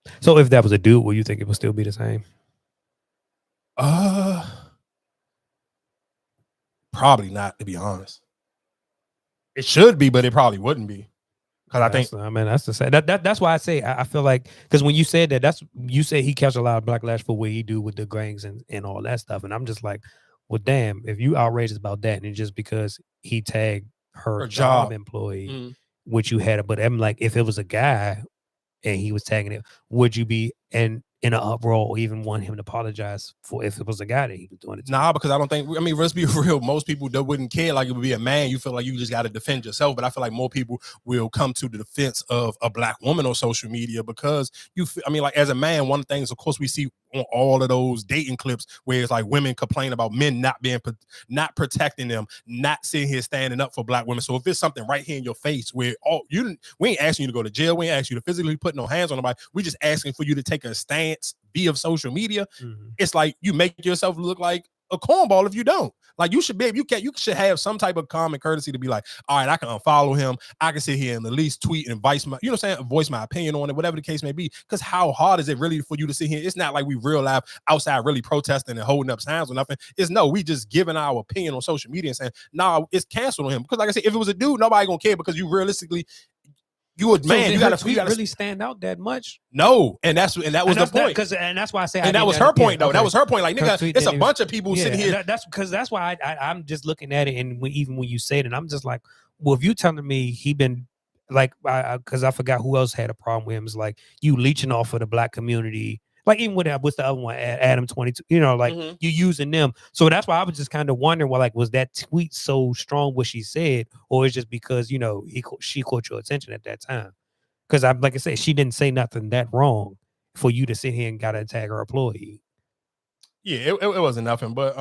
to. So if that was a dude, would you think it would still be the same? Probably not, to be honest. It should be, but it probably wouldn't be. Because that's the same. That's why I say I feel like, because when you said that, you say he catch a lot of backlash for what he do with the gangs and all that stuff, and I'm just like, well, damn, if you outrageous about that, and just because he tagged her job employee, which you had, but I'm like, if it was a guy and he was tagging it, would you be in an uproar or even want him to apologize for if it was a guy that he was doing it to? Nah, because I don't think, let's be real, most people that wouldn't care. Like, it would be a man, you feel like you just got to defend yourself, but I feel like more people will come to the defense of a black woman on social media, because like, as a man, one of the things, of course, we see on all of those dating clips where it's like women complain about men not protecting them, not sitting here standing up for black women. So if it's something right here in your face where we ain't asking you to go to jail, we ain't asking you to physically put no hands on nobody, we just asking for you to take a stance via social media. It's like you make yourself look like a cornball if you don't. Like you should be, you should have some type of common courtesy to be like, all right, I can unfollow him. I can sit here and at least tweet and voice my, voice my opinion on it, whatever the case may be. Because how hard is it really for you to sit here? It's not like we real life outside really protesting and holding up signs or nothing. It's no, we just giving our opinion on social media and saying, nah, it's canceled on him. Because like I said, if it was a dude, nobody gonna care because you realistically, you a man. You gotta really stand out that much. No, and that was the point. And that's why I say, and that was her point though. That was her point. Like nigga, it's a bunch of people sitting here. That's why I'm just looking at it, and even when you say it, and I'm just like, well, if you telling me he been like, because I forgot who else had a problem with him. It's like you leeching off of the black community. Like even with what's the other one, Adam 22, you using them. So that's why I was just kind of wondering, well, like, was that tweet so strong what she said, or is just because she caught your attention at that time? Because like I said, she didn't say nothing that wrong for you to sit here and gotta attack her employee. Yeah, it wasn't nothing. But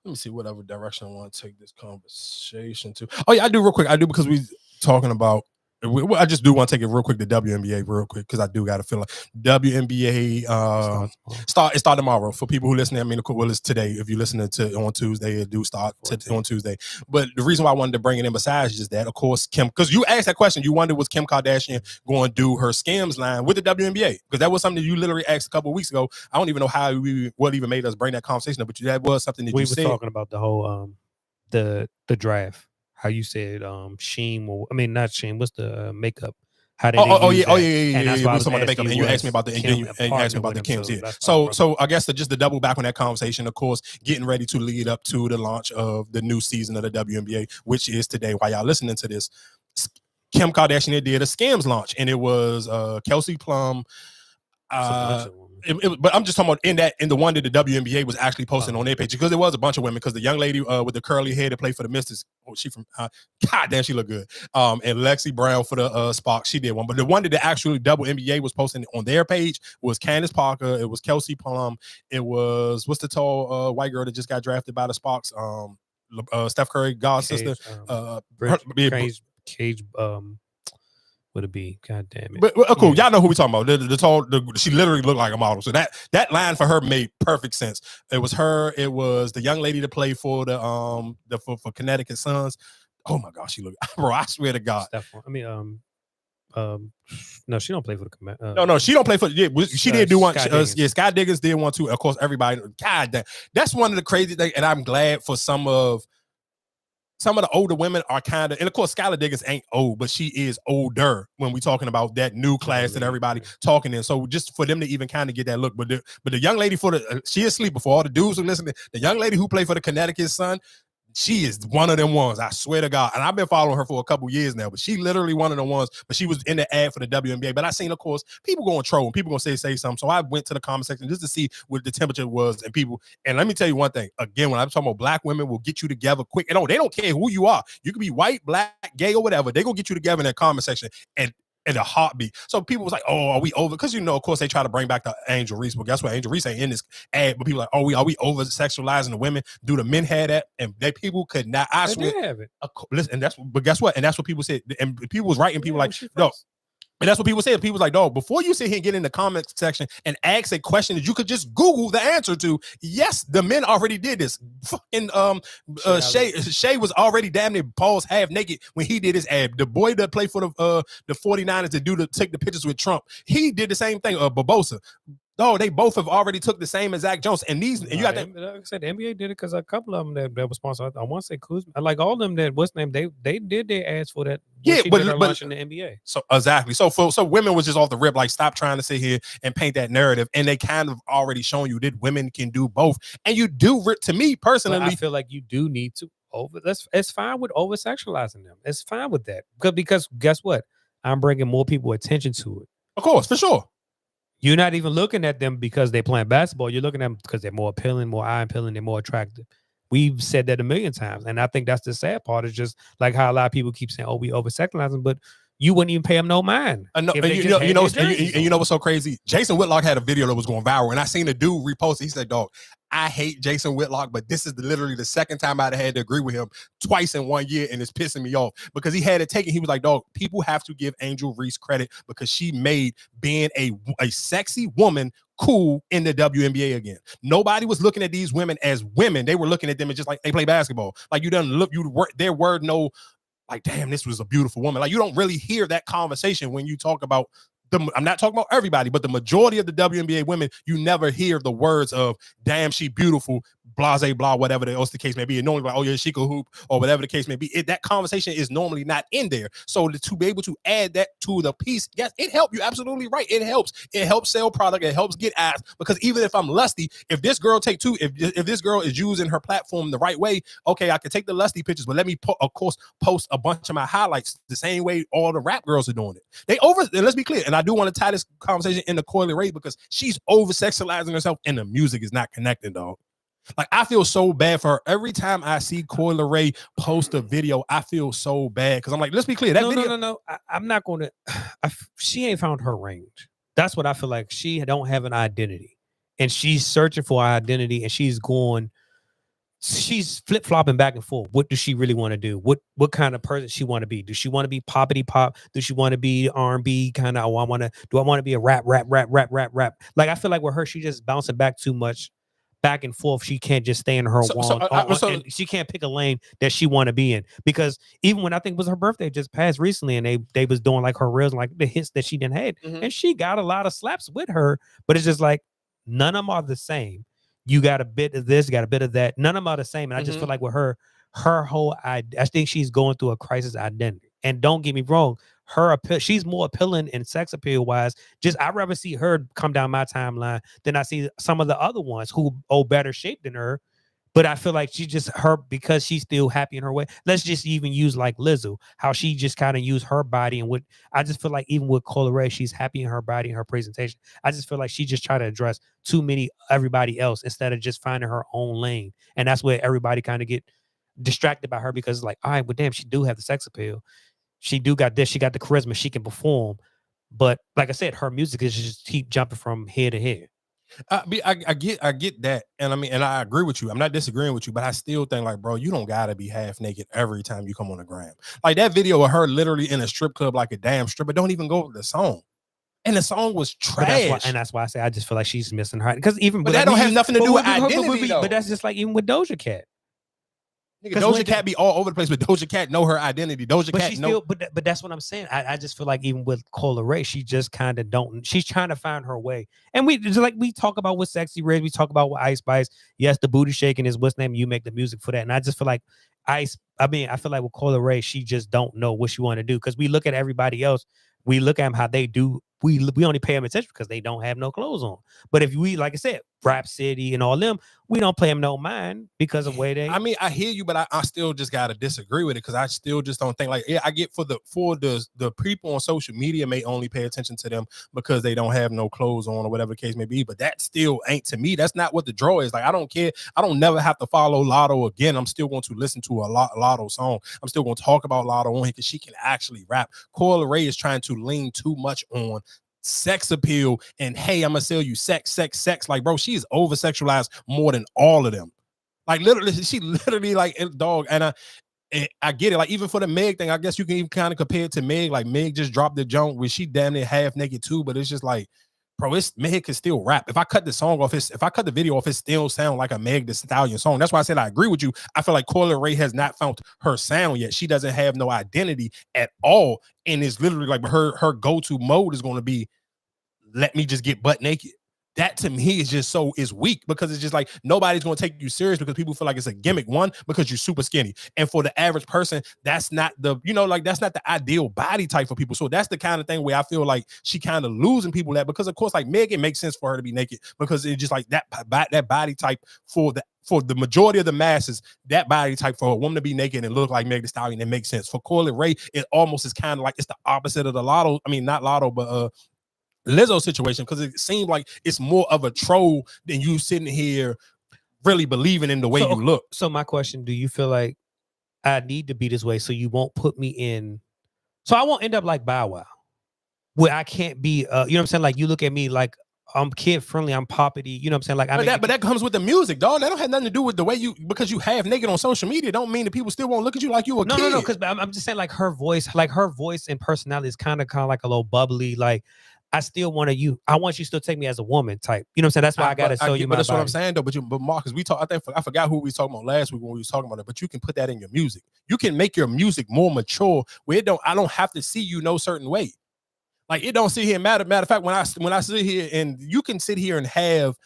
let me see whatever direction I want to take this conversation to. Oh yeah, I do real quick. I do because we talking about. I just do want to take it real quick, the WNBA real quick, because I do got to feel like WNBA start tomorrow. For people who listen, I mean, well, it's today. If you're listening to on Tuesday, it do start on Tuesday. But the reason why I wanted to bring it in besides just that, of course, Kim, because you asked that question, you wondered was Kim Kardashian going to do her Skims line with the WNBA? Because that was something that you literally asked a couple of weeks ago. I don't even know how what even made us bring that conversation up, but that was something that we you were said. Talking about the whole the draft. How you said Sheen, or I mean not Sheen, what's the makeup? How did yeah. We was talking about the makeup, and you asked me about the Kims. Yeah. So I guess just to double back on that conversation, of course, getting ready to lead up to the launch of the new season of the WNBA, which is today. While y'all listening to this, Kim Kardashian did a Skims launch, and it was Kelsey Plum. But I'm just talking about in the one that the WNBA was actually posting on their page, because there was a bunch of women, because the young lady with the curly hair that played for the Mystics, she from God damn, she looked good. And Lexi Brown for the Sparks, she did one. But the one that the actually WNBA was posting on their page was Candace Parker, it was Kelsey Plum, it was what's the tall white girl that just got drafted by the Sparks, Steph Curry, God's sister, Cage. Would it be? God damn it! But cool, y'all know who we talking about. The tall, she literally looked like a model. So that line for her made perfect sense. It was her. It was the young lady that played for for Connecticut Suns. Oh my gosh, she looked, bro. I swear to God. No, she don't play for the. No, she don't play for. Yeah, she did do one. Scott Diggins did one too. Of course, everybody. God damn, that's one of the crazy things, and I'm glad for some of the older women are kind of, and of course, Skylar Diggins ain't old, but she is older when we talking about that new class that everybody talking in. So just for them to even kind of get that look, but the young lady she is asleep before all the dudes who listening. The young lady who played for the Connecticut Sun, she is one of them ones. I swear to God, and I've been following her for a couple years now. But she literally one of the ones. But she was in the ad for the WNBA. But I seen, of course, people going troll and people gonna say something. So I went to the comment section just to see what the temperature was and people. And let me tell you one thing. Again, when I'm talking about black women, will get you together quick. And they don't care who you are. You can be white, black, gay, or whatever. They gonna get you together in that comment section and in a heartbeat. So people was like, "Oh, are we over?" Because of course, they try to bring back the Angel Reese. But guess what? Angel Reese ain't in this ad. But people like, "Oh, are we over sexualizing the women?" Do the men had that? And people could not. I swear. They have it. Listen, but guess what? And that's what people said. And people was writing. People like, no. And that's what people said. People was like, dog, before you sit here and get in the comment section and ask a question that you could just Google the answer to, yes, the men already did this. Fucking Shay was already damn near balls half naked when he did his ad. The boy that played for the 49ers to take the pictures with Trump, he did the same thing. Barbosa. No, they both have already took the same as Zach Jones. And these, and you got that. Like I said, the NBA did it because a couple of them that was sponsored. I want to say Kuzma. Like all of them that what's name, they did their ads for that. Yeah, but launching the NBA. So exactly. So women was just off the rip. Like, stop trying to sit here and paint that narrative. And they kind of already shown you that women can do both. And you do. To me personally, but I feel like you do need to it's fine with over sexualizing them. It's fine with that because guess what? I'm bringing more people attention to it. Of course, for sure. You're not even looking at them because they're playing basketball. You're looking at them because they're more appealing, more eye appealing, they're more attractive. We've said that a million times. And I think that's the sad part. Is just like how a lot of people keep saying, oh, we over sexualize them, but you wouldn't even pay them no mind. And you know what's so crazy? Jason Whitlock had a video that was going viral, and I seen a dude repost it. He said, dog, I hate Jason Whitlock, but this is literally the second time I'd had to agree with him twice in 1 year, and it's pissing me off because he had it taken. He was like, dog, people have to give Angel Reese credit because she made being a sexy woman cool in the WNBA again. Nobody was looking at these women as women. They were looking at them as just like they play basketball. Like you done look, there were no like, damn, this was a beautiful woman. Like you don't really hear that conversation when you talk about I'm not talking about everybody, but the majority of the WNBA women, you never hear the words of damn, she beautiful, blase, blah, whatever else the case may be. And normally like, oh yeah, she could hoop or whatever the case may be. That conversation is normally not in there. So to be able to add that to the piece, yes, it helps. You're absolutely right. It helps. It helps sell product. It helps get asked. Because even if I'm lusty, if this girl if this girl is using her platform the right way, okay, I can take the lusty pictures, but let me of course post a bunch of my highlights the same way all the rap girls are doing it. And let's be clear, and I do want to tie this conversation into Coi Leray because she's over sexualizing herself and the music is not connecting, dog. Like I feel so bad for her. Every time I see Coi Leray post a video, I feel so bad because I'm like, let's be clear. That video. No. I'm not going to. She ain't found her range. That's what I feel like. She don't have an identity, and she's searching for her identity, and she's flip-flopping back and forth. What does she really want to do? What kind of person she want to be? Does she want to be poppity pop? Does she want to be R&B kind of? Do I want to be a rap? Like I feel like with her, she just bouncing back too much, back and forth. She can't just stay in her and she can't pick a lane that she want to be in. Because even when I think it was her birthday just passed recently, and they was doing like her reels, like the hits that she didn't have, and she got a lot of slaps with her, but it's just like none of them are the same. You got a bit of this, got a bit of that. None of them are the same. And I just feel like with her whole, I think she's going through a crisis identity. And don't get me wrong, she's more appealing in sex appeal wise. I'd rather see her come down my timeline than I see some of the other ones who better shape than her. But I feel like because she's still happy in her way. Let's just even use like Lizzo, how she just kind of used her body. And I just feel like even with Coi Leray, she's happy in her body and her presentation. I just feel like she just tried to address everybody else instead of just finding her own lane. And that's where everybody kind of get distracted by her because it's like, all right, well, damn, she do have the sex appeal. She do got this. She got the charisma. She can perform. But like I said, her music is just keep jumping from here to here. I get that, and I mean, and I agree with you. I'm not disagreeing with you, but I still think like, bro, you don't gotta be half naked every time you come on the gram. Like that video of her literally in a strip club like a damn stripper don't even go with the song, and the song was trash. That's why I say I just feel like she's missing her because but that don't have nothing to do with identity. But that's just like even with Doja Cat. Nigga, Doja Cat be all over the place, but Doja Cat know her identity. But that's what I'm saying. I just feel like even with Coi Leray, she just kind of don't. She's trying to find her way. And we talk about with Sexy Red, we talk about with Ice Spice. Yes, the booty shaking is what's name. You make the music for that, and I just feel like I feel like with Coi Leray, she just don't know what she want to do because we look at everybody else. We look at them how they do. We only pay them attention because they don't have no clothes on. But if we, like I said, Rap City and all them, we don't pay them no mind because of where they. I mean, I hear you, but I still just gotta disagree with it because I still just don't think like I get for the people on social media may only pay attention to them because they don't have no clothes on or whatever the case may be. But that still ain't to me. That's not what the draw is. Like I don't care. I don't never have to follow Lotto again. I'm still going to listen to a Lotto song. I'm still going to talk about Lotto on here because she can actually rap. Coi Leray is trying to lean too much on sex appeal and hey, I'm gonna sell you sex. Like, bro, she's over sexualized more than all of them. Like, she literally like dog. And I get it. Like, even for the Meg thing, I guess you can even kind of compare it to Meg. Like, Meg just dropped the junk where she damn near half naked too, but it's just like, bro, Meg can still rap. If I cut the song off, if I cut the video off, it still sound like a Meg Thee Stallion song. That's why I said I agree with you. I feel like Coi Leray has not found her sound yet. She doesn't have no identity at all, and it's literally like her go-to mode is going to be, let me just get butt naked. That to me is just is weak because it's just like nobody's going to take you serious because people feel like it's a gimmick. One, because you're super skinny. And for the average person, that's not that's not the ideal body type for people. So that's the kind of thing where I feel like she kind of losing people that because of course, like Megan makes sense for her to be naked because it's just like that body type for the majority of the masses, that body type for a woman to be naked and look like Meg Thee Stallion, it makes sense. For Coi Leray, it almost is kind of like it's the opposite of the Lotto. I mean, not Lotto, but Lizzo situation, because it seemed like it's more of a troll than you sitting here really believing in the way you look. So my question, do you feel like I need to be this way so you won't put me in, so I won't end up like Bow Wow, where I can't be, you know what I'm saying? Like you look at me like I'm kid friendly, I'm poppity, you know what I'm saying? Like, but that comes with the music, dog. That don't have nothing to do with the way because you half naked on social media, don't mean that people still won't look at you like you a kid. No, because I'm just saying like her voice and personality is kind of like a little bubbly, like I still want you. I want you to still take me as a woman type. You know what I'm saying? That's why I gotta show you my that's body. what I'm saying though. But Marcus, I forgot who we was talking about last week when we was talking about it. But you can put that in your music. You can make your music more mature where I don't have to see you no certain way. Like it don't sit here. Matter of fact, when I sit here and you can sit here and have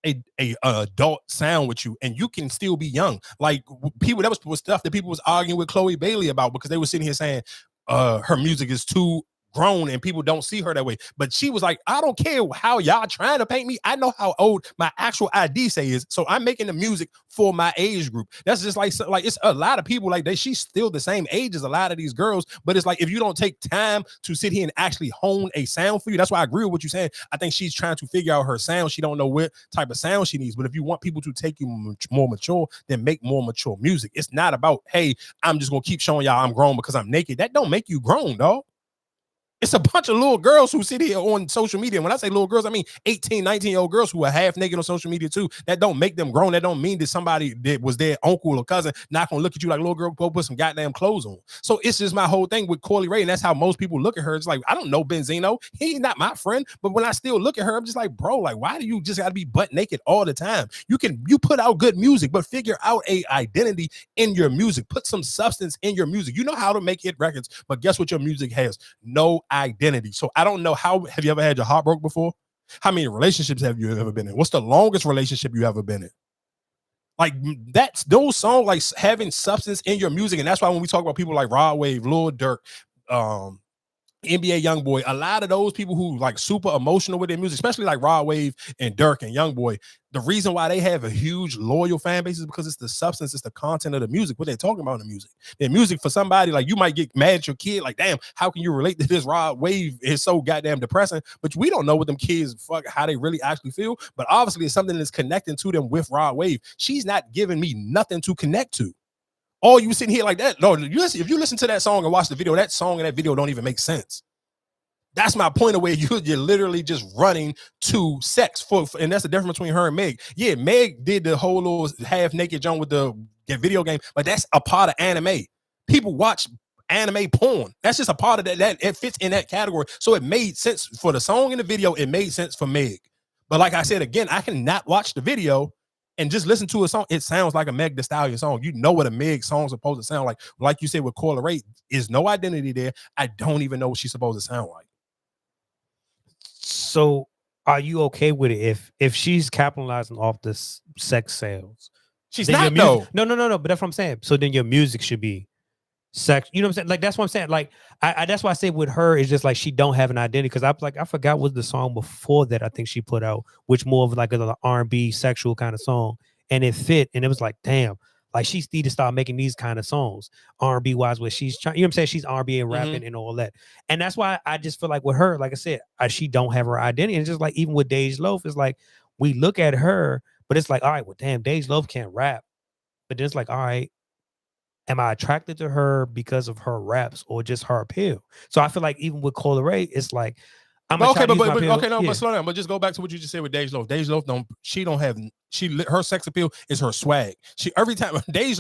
a adult sound with you, and you can still be young. Like people, that was stuff that people was arguing with Chloe Bailey about because they were sitting here saying her music is too grown and people don't see her that way. But she was like, I don't care how y'all trying to paint me. I know how old my actual ID say is. So I'm making the music for my age group. That's just like it's a lot of people like she's still the same age as a lot of these girls. But it's like, if you don't take time to sit here and actually hone a sound for you, that's why I agree with what you're saying. I think she's trying to figure out her sound. She don't know what type of sound she needs. But if you want people to take you more mature, then make more mature music. It's not about, hey, I'm just going to keep showing y'all I'm grown because I'm naked. That don't make you grown, dog. It's a bunch of little girls who sit here on social media. And when I say little girls, I mean 18, 19-year-old girls who are half naked on social media too. That don't make them grown. That don't mean that somebody that was their uncle or cousin not gonna look at you like, little girl, go put some goddamn clothes on. So it's just my whole thing with Coi Leray, and that's how most people look at her. It's like, I don't know Benzino. He's not my friend. But when I still look at her, I'm just like, bro, like, why do you just gotta be butt naked all the time? You put out good music, but figure out a identity in your music. Put some substance in your music. You know how to make hit records, but guess what your music has? No identity. So I don't know, have you ever had your heart broke before? How many relationships have you ever been in? What's the longest relationship you ever been in? Like that's those songs, like having substance in your music. And that's why when we talk about people like Rod Wave, Lil Durk, NBA Youngboy, a lot of those people who like super emotional with their music, especially like Rod Wave and Durk and Youngboy, the reason why they have a huge loyal fan base is because it's the substance, it's the content of the music, what they're talking about in the music. Their music, for somebody like, you might get mad at your kid, like, damn, how can you relate to this? Rod Wave is so goddamn depressing, but we don't know what them kids how they really actually feel. But obviously it's something that's connecting to them with Rod Wave. She's not giving me nothing to connect to. All you sitting here like that. No, if you listen to that song and watch the video, that song and that video don't even make sense. That's my point of where you're literally just running to sex and that's the difference between her and Meg. Yeah, Meg did the whole little half naked joint with the video game, but that's a part of anime. People watch anime porn. That's just a part of that it fits in that category. So it made sense for the song and the video. It made sense for Meg. But like I said, again, I cannot watch the video and just listen to a song. It sounds like a Meg Thee Stallion song. You know what a Meg song's supposed to sound like. Like you said with Coi Leray, is no identity there. I don't even know what she's supposed to sound like. So are you okay with it if she's capitalizing off this sex sales? She's not, though. No. But that's what I'm saying. So then your music should be sex. You know what I'm saying? Like, that's what I'm saying. Like, I that's why I say with her, it's just like she don't have an identity. Because I forgot what the song before that I think she put out, which more of like an R&B sexual kind of song. And it fit. And it was like, damn, like she need to start making these kind of songs, R&B wise, where she's trying, you know what I'm saying? She's R&B and rapping and all that. And that's why I just feel like with her, like I said, she don't have her identity. And it's just like, even with Dej Loaf, it's like, we look at her, but it's like, all right, well, damn, Dej Loaf can't rap. But then it's like, all right, am I attracted to her because of her raps or just her appeal? So I feel like even with Coi Leray, it's like, I'm but slow down. But just go back to what you just said with Dej Loaf. Dej Loaf her sex appeal is her swag. She every time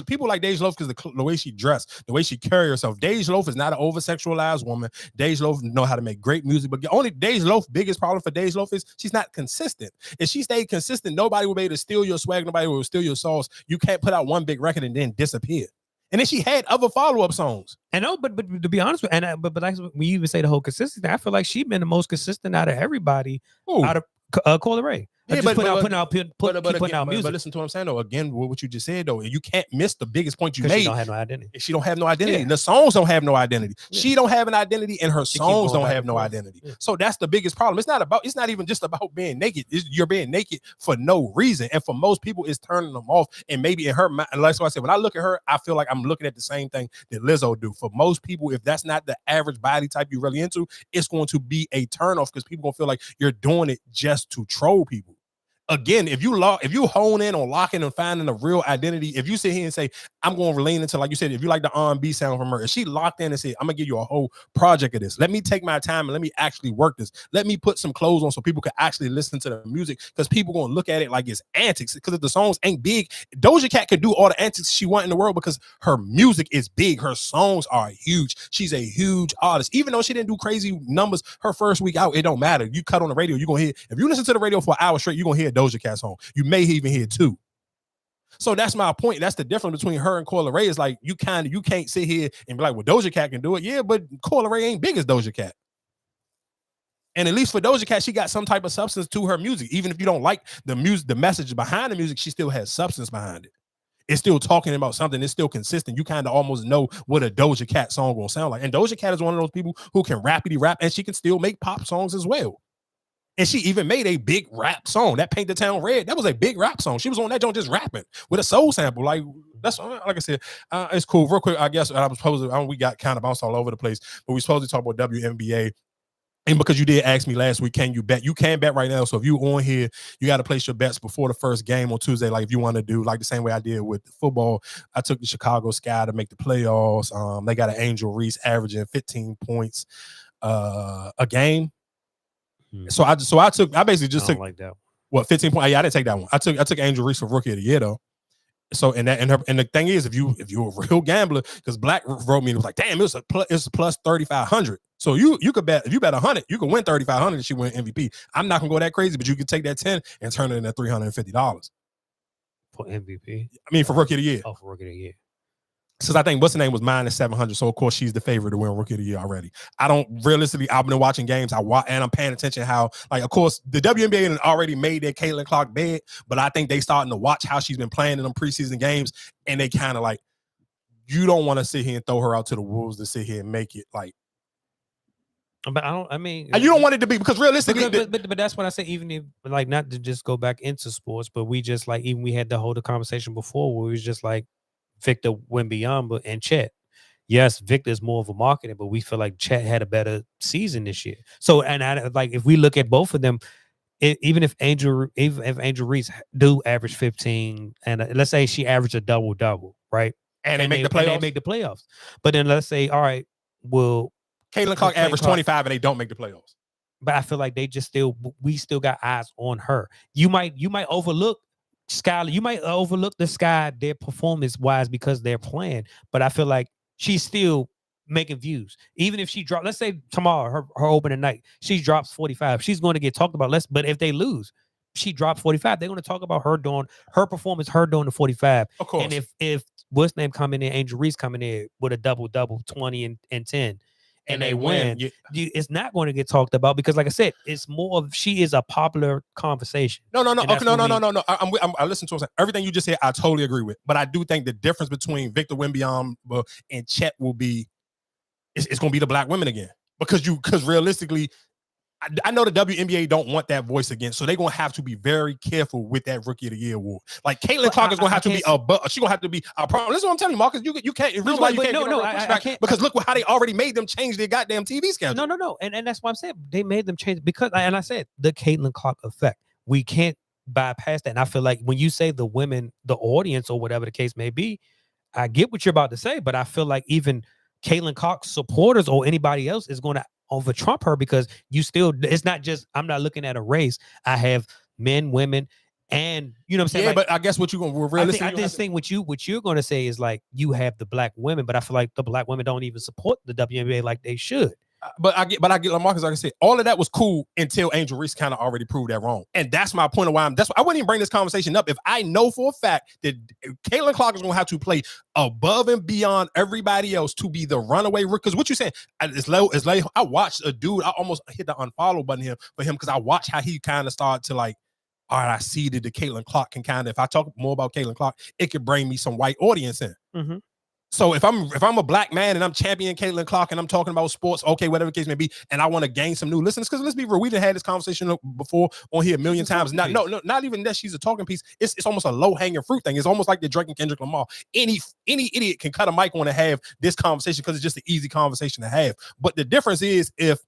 people like Dej Loaf because the way she dressed, the way she carry herself. Dej Loaf is not an over sexualized woman. Dej Loaf know how to make great music, but the only Dej Loaf biggest problem for Dej Loaf is she's not consistent. If she stayed consistent, nobody will be able to steal your swag. Nobody will steal your sauce. You can't put out one big record and then disappear. And then she had other follow-up songs. I know, but to be honest with you, but like when you even say the whole consistency, I feel like she's been the most consistent out of everybody. Out of Coi Leray. Yeah, putting out music. But listen to what I'm saying though. Again, what you just said though, you can't miss the biggest point you made. She don't have no identity. She don't have no identity. Yeah. The songs don't have no identity. Yeah. She don't have an identity, and her songs don't have no identity. Yeah. So that's the biggest problem. It's not even just about being naked. You're being naked for no reason, and for most people, it's turning them off. And maybe in her mind, like I said, when I look at her, I feel like I'm looking at the same thing that Lizzo do. For most people, if that's not the average body type you're really into, it's going to be a turn off because people gonna feel like you're doing it just to troll people. again, if you hone in on locking and finding a real identity, if you sit here and say, I'm going to lean into, like you said, if you like the R&B sound from her, if she locked in and said, I'm going to give you a whole project of this. Let me take my time and let me actually work this. Let me put some clothes on so people can actually listen to the music, because people going to look at it like it's antics. Because if the songs ain't big, Doja Cat could do all the antics she want in the world because her music is big. Her songs are huge. She's a huge artist. Even though she didn't do crazy numbers her first week out, it don't matter. You cut on the radio, you're going to hear, if you listen to the radio for an hour straight, you're going to hear Doja Cat song. You may even hear two. So that's my point. That's the difference between her and Coyle Ray. Is like you can't sit here and be like, well, Doja Cat can do it. Yeah, but Coyle Ray ain't big as Doja Cat. And at least for Doja Cat, she got some type of substance to her music. Even if you don't like the music, the message behind the music, she still has substance behind it. It's still talking about something. It's still consistent. You kind of almost know what a Doja Cat song will sound like. And Doja Cat is one of those people who can rapidy rap, and she can still make pop songs as well. And she even made a big rap song. That Paint the Town Red, that was a big rap song. She was on that joint just rapping with a soul sample. Like, that's, like I said, it's cool. Real quick, I guess we got kind of bounced all over the place, but we supposed to talk about WNBA. And because you did ask me last week, can you bet? You can bet right now. So if you on here, you got to place your bets before the first game on Tuesday. Like if you want to do like the same way I did with football, I took the Chicago Sky to make the playoffs. They got an Angel Reese averaging 15 points a game. So I basically just took like that. What, 15 points? Yeah, I didn't take that one. I took Angel Reese for Rookie of the Year though. So and the thing is, if you're a real gambler, because Black wrote me and was like, damn, it's plus 3,500. So you could bet, if you bet 100, you can win 3,500 and she win MVP. I'm not gonna go that crazy, but you could take that 10 and turn it into $350 for MVP. I mean, for Rookie of the Year. Oh, for Rookie of the Year. Since I think what's the name was -700, so of course she's the favorite to win Rookie of the Year already. I don't realistically. I've been watching games. And I'm paying attention how, like, of course the WNBA had already made their Caitlin Clark bed, but I think they starting to watch how she's been playing in them preseason games, and they kind of like, you don't want to sit here and throw her out to the wolves to sit here and make it like. But I mean, you don't want it to be, because realistically, but that's what I say. Even if, like, not to just go back into sports, but we just like, even we had to hold the conversation before where we was just like, Victor Wembanyama and Chet. Yes, Victor is more of a marketer, but we feel like Chet had a better season this year. So, and I like, if we look at both of them, even if Angel Reese do average 15, and let's say she averaged a double, right? And they make the playoffs. But then let's say, all right, well, Caitlin Clark averaged 25 and they don't make the playoffs. But I feel like we still got eyes on her. You might overlook Skylar, you might overlook the Sky, their performance wise, because they're playing, but I feel like she's still making views. Even if she drops, let's say tomorrow, her opening night, she drops 45, she's going to get talked about less. But if they lose, she dropped 45, they're going to talk about her doing her performance, her doing the 45. Of course. And if what's name coming in, Angel Reese coming in with a double, 20 and 10. And they win. It's not going to get talked about, because, like I said, it's more of, she is a popular conversation. No. Okay, no. I listen to everything you just said. I totally agree with, but I do think the difference between Victor Wembanyama and Chet will be, it's going to be the Black women again, because realistically, I know the WNBA don't want that voice again, so they're gonna have to be very careful with that Rookie of the Year award. Like Caitlin Clark is gonna have to be she's gonna have to be a problem. This is what I'm telling you, Marcus. You can't. I can't, because look how they already made them change their goddamn TV schedule. No, and that's why I'm saying they made them change, because, and I said the Caitlin Clark effect. We can't bypass that. And I feel like when you say the women, the audience, or whatever the case may be, I get what you're about to say, but I feel like even Caitlin Clark's supporters or anybody else is going to over Trump her, because it's not just, I'm not looking at a race. I have men, women, and you know what I'm saying? Yeah, like, but I guess what you're going to realistically, I just think what you're going to say is like, you have the Black women, but I feel like the Black women don't even support the WNBA like they should. But I get like Marcus, like I said, all of that was cool until Angel Reese kind of already proved that wrong. And that's my point of why I wouldn't even bring this conversation up if I know for a fact that Caitlin Clark is going to have to play above and beyond everybody else to be the runaway rookie. Because what you're saying, I watched a dude, I almost hit the unfollow button here for him, because I watched how he kind of started to like, all right, I see that the Caitlin Clark can kind of, if I talk more about Caitlin Clark, it could bring me some white audience in. Mm-hmm. So if I'm a Black man and I'm championing Caitlin Clark and I'm talking about sports, okay, whatever the case may be, and I want to gain some new listeners, because let's be real, we done had this conversation before on here a million times. Not even that she's a talking piece. It's almost a low hanging fruit thing. It's almost like the Drake and Kendrick Lamar. Any idiot can cut a mic on to have this conversation, because it's just an easy conversation to have. But the difference is, if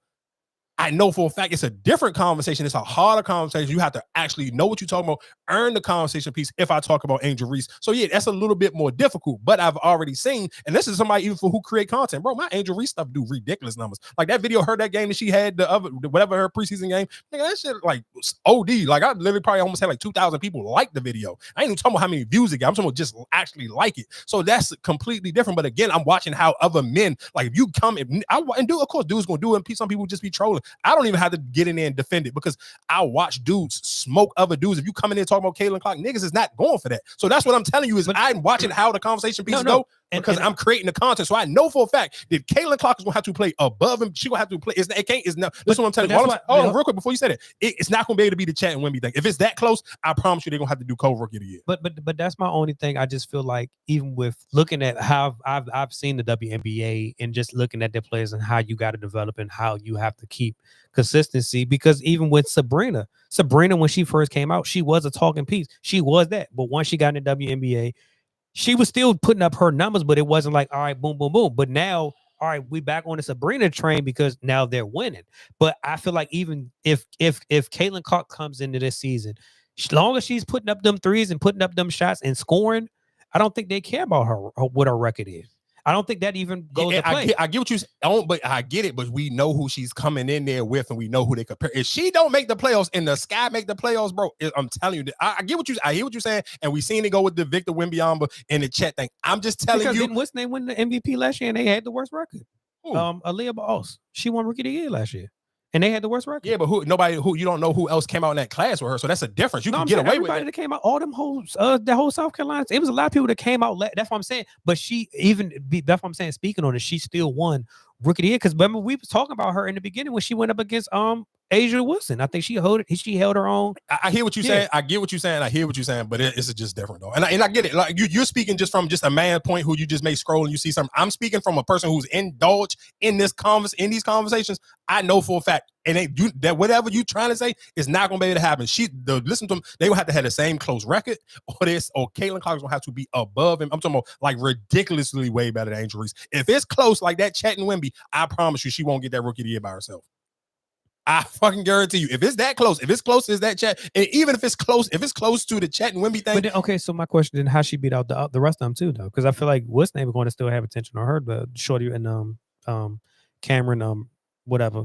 I know for a fact it's a different conversation. It's a harder conversation. You have to actually know what you're talking about, earn the conversation piece if I talk about Angel Reese. So yeah, that's a little bit more difficult, but I've already seen, and this is somebody even for who create content, bro, my Angel Reese stuff do ridiculous numbers. Like that video, that game that she had, whatever her preseason game, nigga, that shit like OD. Like I literally probably almost had like 2,000 people like the video. I ain't even talking about how many views it got. I'm talking about just actually like it. So that's completely different. But again, I'm watching how other men, like if you come and do, of course, dudes gonna do it, and some people just be trolling. I don't even have to get in there and defend it because I watch dudes smoke other dudes. If you come in there talking about Caitlin Clark, niggas is not going for that. So that's what I'm telling you is I'm watching how the conversation pieces go because I'm creating the content. So I know for a fact that Caitlin Clark is gonna have to play above him. She gonna have to play. Listen, what I'm telling you. Hold on, real quick before you say that, it's not gonna be able to be the Chanting Wemby thing. If it's that close, I promise you they're gonna have to do co-rookie of the year. But that's my only thing. I just feel like even with looking at how I've seen the WNBA and just looking at their players and how you got to develop and how you have to keep consistency, because even with Sabrina, when she first came out, she was a talking piece. She was that. But once she got in the WNBA, she was still putting up her numbers, but it wasn't like, all right, boom, boom, boom. But now, all right, we back on the Sabrina train because now they're winning. But I feel like even if Caitlin Clark comes into this season, as long as she's putting up them threes and putting up them shots and scoring, I don't think they care about what her record is. I don't think that even goes to play. I get what you saying, but I get it. But we know who she's coming in there with, and we know who they compare. If she don't make the playoffs and the Sky make the playoffs, bro, I'm telling you, I get what you. I hear what you're saying, and we seen it go with the Victor Wembanyama and the Chet thing. I'm just telling you. Didn't what's name win the MVP last year, and they had the worst record. Aaliyah Boss, she won Rookie of the Year last year. And they had the worst record. Yeah, but you don't know who else came out in that class with her. So that's a difference. You can get away with it. That came out, all them hoes, the whole South Carolina. It was a lot of people that came out. That's what I'm saying. But that's what I'm saying. Speaking on it, she still won Rookie of the Year. Because remember, we was talking about her in the beginning when she went up against Asia Wilson. I think she held her own. I hear what you're saying. I get what you're saying. I hear what you're saying, but it's just different though. And I get it. Like you're speaking just from just a man point who you just may scroll and you see something. I'm speaking from a person who's indulged in these conversations. I know for a fact, and that whatever you trying to say is not gonna be able to happen. Listen to them. They will have to have the same close record, or Caitlin Clark is gonna have to be above him. I'm talking about like ridiculously way better than Angel Reese. If it's close like that, Chanting Wemby, I promise you, she won't get that Rookie of the Year by herself. I fucking guarantee you, if it's that close, if it's close as that Chat, and even if it's close to the Chanting Wemby thing. But then, okay, so my question then, how she beat out the rest of them too, though? Because I feel like what's name is going to still have attention on her, but Shorty and Cameron whatever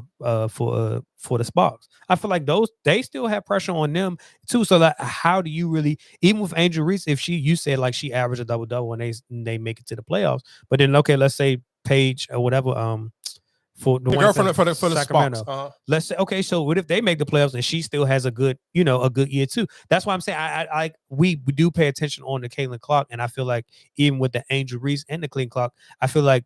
for the Sparks. I feel like they still have pressure on them too. So like, how do you really, even with Angel Reese, if you said like she averaged a double when they make it to the playoffs, but then okay, let's say Paige or whatever for the girl for the Sparks. Let's say, okay, so what if they make the playoffs and she still has a good year too? That's why I'm saying we do pay attention on the Caitlin Clark, and I feel like even with the Angel Reese and the Caitlin Clark, I feel like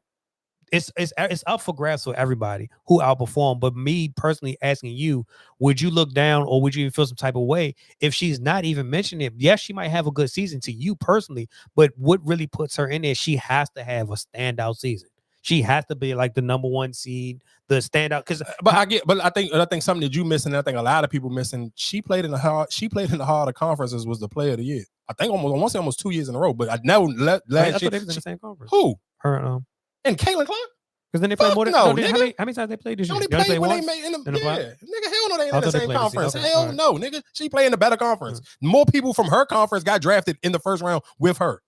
it's up for grabs for everybody who outperformed. But me personally asking you, would you look down or would you even feel some type of way if she's not even mentioning it? Yes, she might have a good season to you personally, but what really puts her in there, she has to have a standout season. She has to be like the number one seed, the standout. But I think something that you missing, and I think a lot of people missing. She played in the harder conferences, was the player of the year. I think almost 2 years in a row. But I know last year they was in the same conference. Who? Her and Caitlin Clark. Because then they played more than how many times they played this year? They played when they made in the nigga, hell no, they ain't in the same conference. Hell no, nigga. She played in a better conference. More people from her conference got drafted in the first round with her.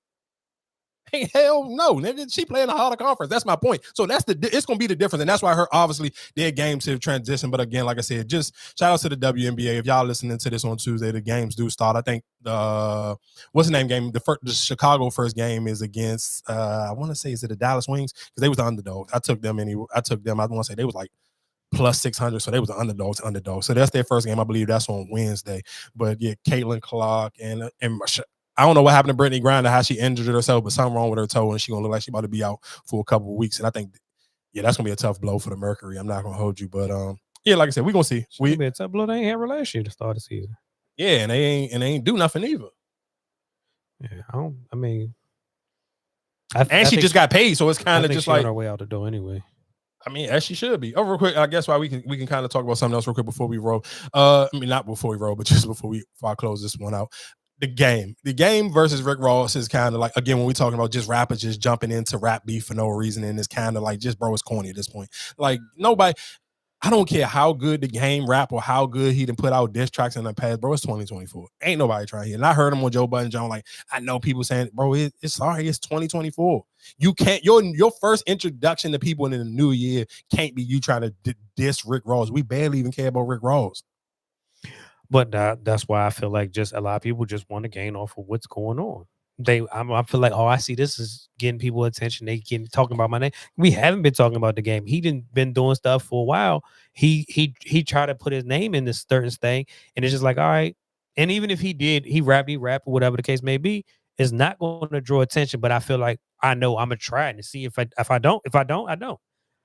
Hey, hell no, nigga. She playing a harder conference. That's my point. So it's gonna be the difference, and that's why obviously their games have transitioned. But again, like I said, just shout out to the WNBA. If y'all listening to this on Tuesday, the games do start. I think what's the name game? The Chicago first game is against I want to say, is it the Dallas Wings? Because they was the underdogs. I took them. I want to say they was like plus 600, so they was the underdogs. So that's their first game. I believe that's on Wednesday. But yeah, Caitlin Clark and I don't know what happened to Brittany Griner, how she injured herself, but something wrong with her toe, and she gonna look like she about to be out for a couple of weeks. And I think, that's gonna be a tough blow for the Mercury. I'm not gonna hold you, but like I said, we're gonna see. It's gonna be a tough blow. They ain't have her last year to start the season. Yeah, and they ain't do nothing either. Yeah, and she just got paid, so it's kind of just like on her way out the door anyway. I mean, as she should be. Oh, real quick, I guess why we can kind of talk about something else real quick before we roll. Not before we roll, but just before I close this one out. The game versus Rick Ross is kind of like, again, when we're talking about just rappers just jumping into rap beef for no reason, and it's kind of like just, bro, it's corny at this point. Like nobody, I don't care how good the game rap or how good he done put out diss tracks in the past, bro. It's 2024. Ain't nobody trying here. And I heard him on Joe Budden John. Like, I know people saying, bro, it's sorry, it's 2024. You can't, your first introduction to people in the new year can't be you trying to diss Rick Ross. We barely even care about Rick Ross. But that's why I feel like just a lot of people just want to gain off of what's going on. I feel like, oh, I see this is getting people attention. They talking about my name. We haven't been talking about the game. He didn't been doing stuff for a while. He tried to put his name in this certain thing, and it's just like, all right. And even if he rap or whatever the case may be, it's not going to draw attention. But I feel like I know I'm gonna try to see if I don't, I don't.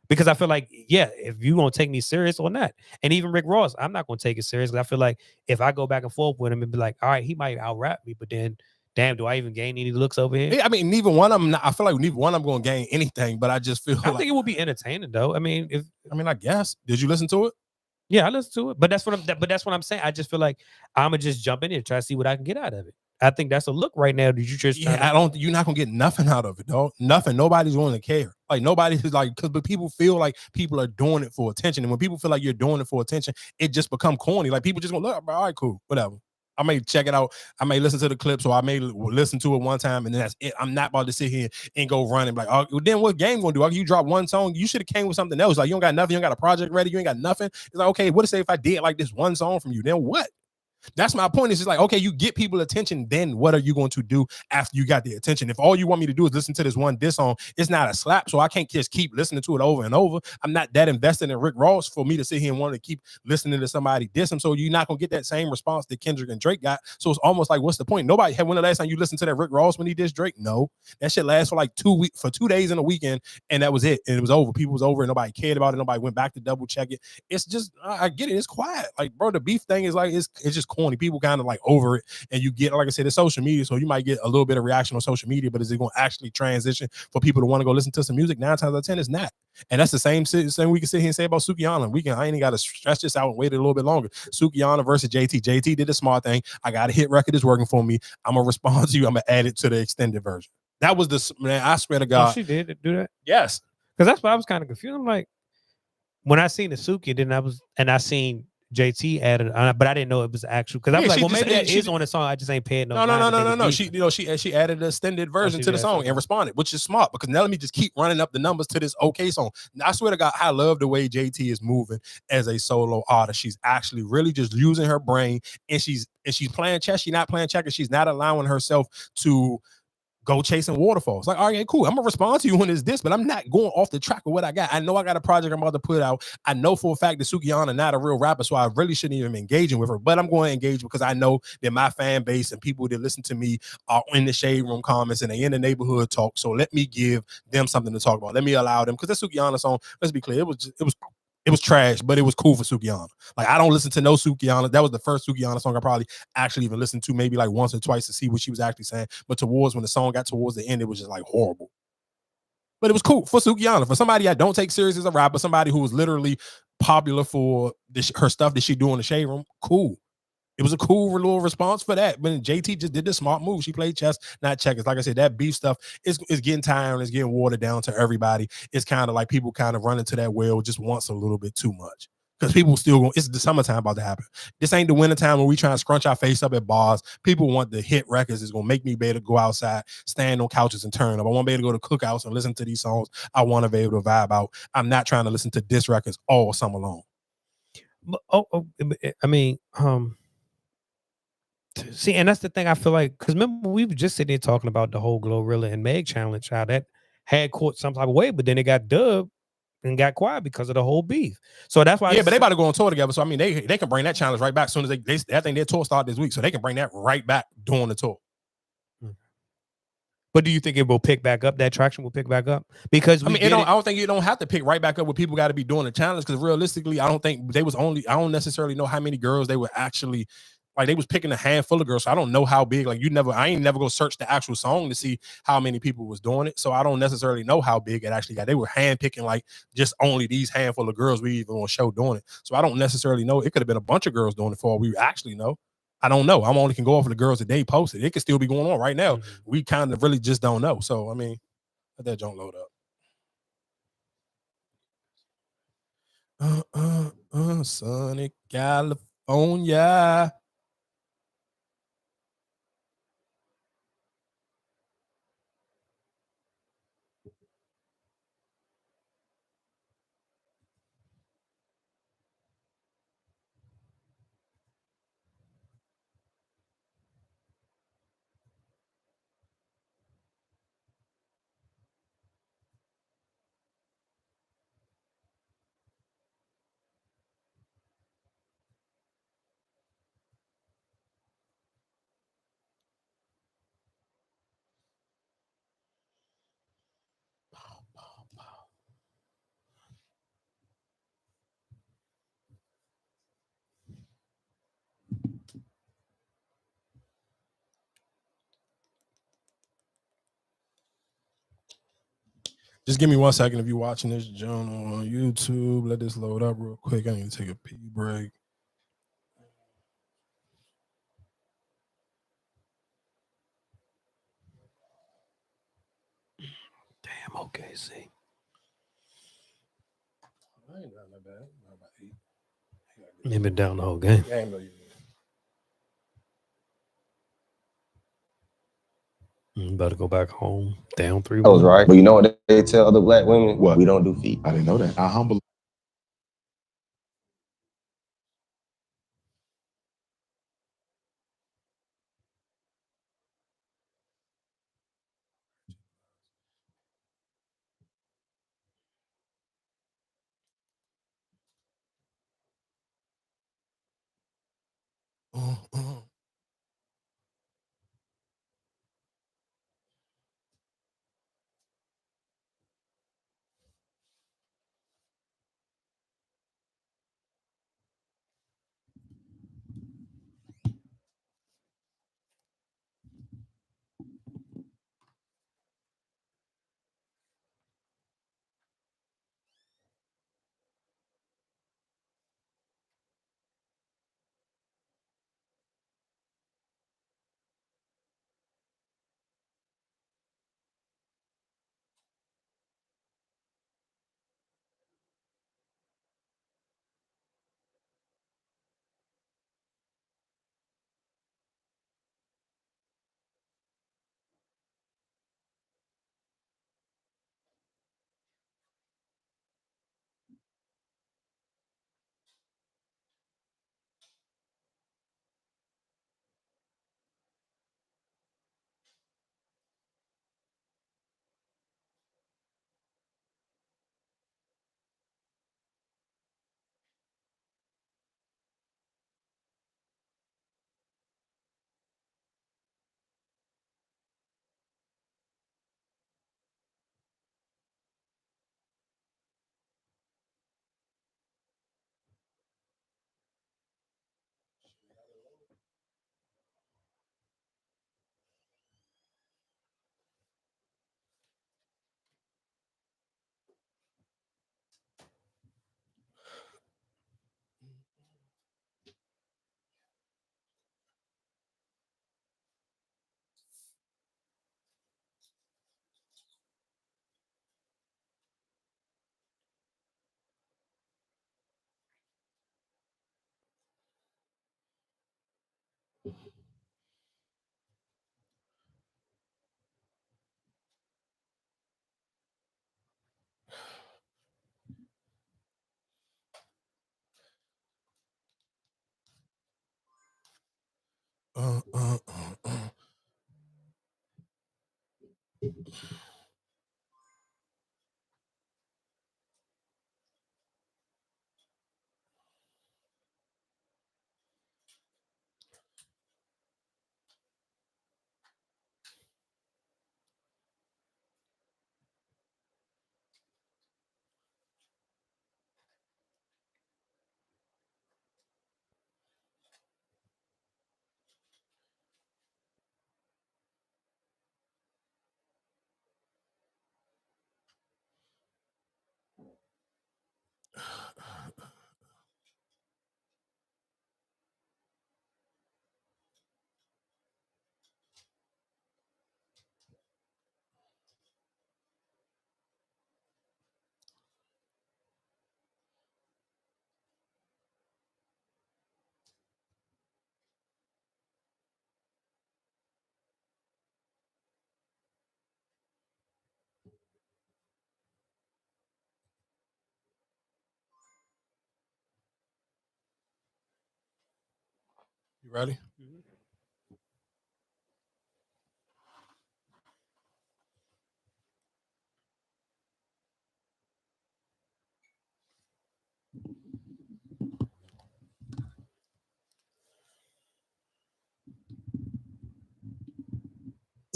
Because I feel like, yeah, if you gonna take me serious or not. And even Rick Ross, I'm not gonna take it serious. I feel like if I go back and forth with him and be like, all right, he might out rap me, but then damn, do I even gain any looks over here? Yeah, I mean, neither one of them. I feel like neither one of them going to gain anything, but I just feel I think it would be entertaining though. I mean, I guess. Did you listen to it? Yeah, I listened to it, but that's what I'm saying. I just feel like I'm gonna just jump in here and try to see what I can get out of it. I think that's a look right now. Did you just? You're not gonna get nothing out of it, dog. Nothing. Nobody's going to care. Like nobody's like, but people feel like people are doing it for attention, and when people feel like you're doing it for attention, it just become corny. Like people just gonna look, all right, cool, whatever. I may check it out. I may listen to the clips, or I may listen to it one time, and then that's it. I'm not about to sit here and go run and be like, oh, then what game gonna do? You drop one song, you should have came with something else. Like you don't got nothing, you don't got a project ready, you ain't got nothing. It's like, okay, what if say if I did like this one song from you? Then what? That's my point. It's just like, okay, you get people attention, then what are you going to do after you got the attention? If all you want me to do is listen to this one diss song, it's not a slap, so I can't just keep listening to it over and over. I'm not that invested in Rick Ross for me to sit here and want to keep listening to somebody diss him, so you're not going to get that same response that Kendrick and Drake got. So it's almost like, what's the point? Nobody had when the last time you listened to that Rick Ross when he dissed Drake? No. That shit lasts for like 2 weeks, for 2 days in a weekend, and that was it. And it was over. People was over, and nobody cared about it. Nobody went back to double check it. It's just, I get it. It's quiet. Like, bro, the beef thing is like, it's just corny. People kind of like over it, and you get, like I said, it's social media, so you might get a little bit of reaction on social media, but is it going to actually transition for people to want to go listen to some music? 9 times out of 10 it's not. And that's the same we can sit here and say about Sukiyana. I ain't got to stretch this out and wait a little bit longer. Sukiyana versus JT did a smart thing. I got a hit record is working for me. I'm gonna respond to you. I'm gonna add it to the extended version. That was the, man, I swear to God. Oh, she did do that? Yes, because that's why I was kind of confused. I'm like, when I seen the Suki, then I seen JT added, but I didn't know it was actual, because I was like, well, maybe that is on the song. I just ain't paying no. No. She added an extended version to the song and responded, which is smart, because now let me just keep running up the numbers to this okay song. Now, I swear to God, I love the way JT is moving as a solo artist. She's actually really just using her brain, and she's playing chess. She's not playing checkers. She's not allowing herself to go chasing waterfalls. Like, all right, cool. I'm gonna respond to you when it's this, but I'm not going off the track of what I got. I know I got a project I'm about to put out. I know for a fact that Sukiyana not a real rapper, so I really shouldn't even be engaging with her. But I'm going to engage because I know that my fan base and people that listen to me are in the shade room comments and they in the neighborhood talk. So let me give them something to talk about. Let me allow them, because that Sukiyana song, let's be clear, it was trash, but it was cool for Sukiyana. Like, I don't listen to no Sukiyana. That was the first Sukiyana song I probably actually even listened to, maybe like once or twice, to see what she was actually saying. But when the song got towards the end, it was just like horrible. But it was cool for Sukiyana. For somebody I don't take serious as a rapper, somebody who was literally popular for her stuff that she do in the shade room, cool. It was a cool little response for that. But JT just did the smart move. She played chess, not checkers. Like I said, that beef stuff is getting tired. It's getting watered down to everybody. It's kind of like people kind of run into that well just once a little bit too much. Because people still going, it's the summertime about to happen. This ain't the winter time when we try to scrunch our face up at bars. People want the hit records. It's going to make me be able to go outside, stand on couches and turn up. I want to be able to go to cookouts and listen to these songs I want to be able to vibe out. I'm not trying to listen to diss records all summer long. See, and that's the thing I feel like, because remember, we were just sitting there talking about the whole Glorilla and Meg challenge, how that had caught some type of way, but then it got dubbed and got quiet because of the whole beef. So that's why. Yeah, but they about to go on tour together. So I mean, they can bring that challenge right back as soon as I think their tour start this week, so they can bring that right back during the tour. But do you think it will pick back up? That traction will pick back up? Because I don't think you don't have to pick right back up with people got to be doing the challenge, because realistically, I don't necessarily know how many girls they were actually. Like, they was picking a handful of girls, so I don't know how big. Like, I ain't never go search the actual song to see how many people was doing it. So I don't necessarily know how big it actually got. They were hand picking like just only these handful of girls we even on show doing it. So I don't necessarily know. It could have been a bunch of girls doing it for all we actually know. I don't know. I'm only can go off of the girls that they posted. It could still be going on right now. Mm-hmm. We kind of really just don't know. So I mean, let that junk load up. sunny California. Just give me 1 second if you're watching this joint on YouTube. Let this load up real quick. I need to take a pee break. Damn, okay, see. I ain't not that bad. Not about 8. You've been down the whole game. About to go back home. Down 3-1. That was right. But you know what they tell other black women? What? We don't do feet. I didn't know that. I humble. ready?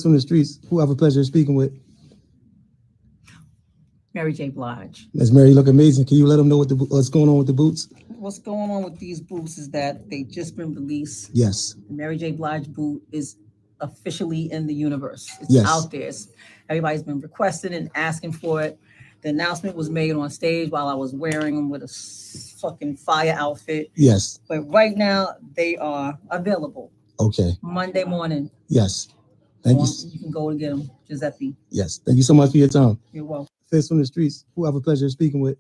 From the streets, who I have a pleasure of speaking with. Mary J. Blige. Miss Mary, you look amazing. Can you let them know what's going on with the boots? What's going on with these boots is that they just been released. Yes. The Mary J. Blige boot is officially in the universe. It's Yes. out there. Everybody's been requesting and asking for it. The announcement was made on stage while I was wearing them with a fucking fire outfit. Yes. But right now they are available. Okay. Monday morning. Yes. Thank you. You can go and get them, Giuseppe. Yes. Thank you so much for your time. You're welcome. Face from the streets, who I have a pleasure of speaking with.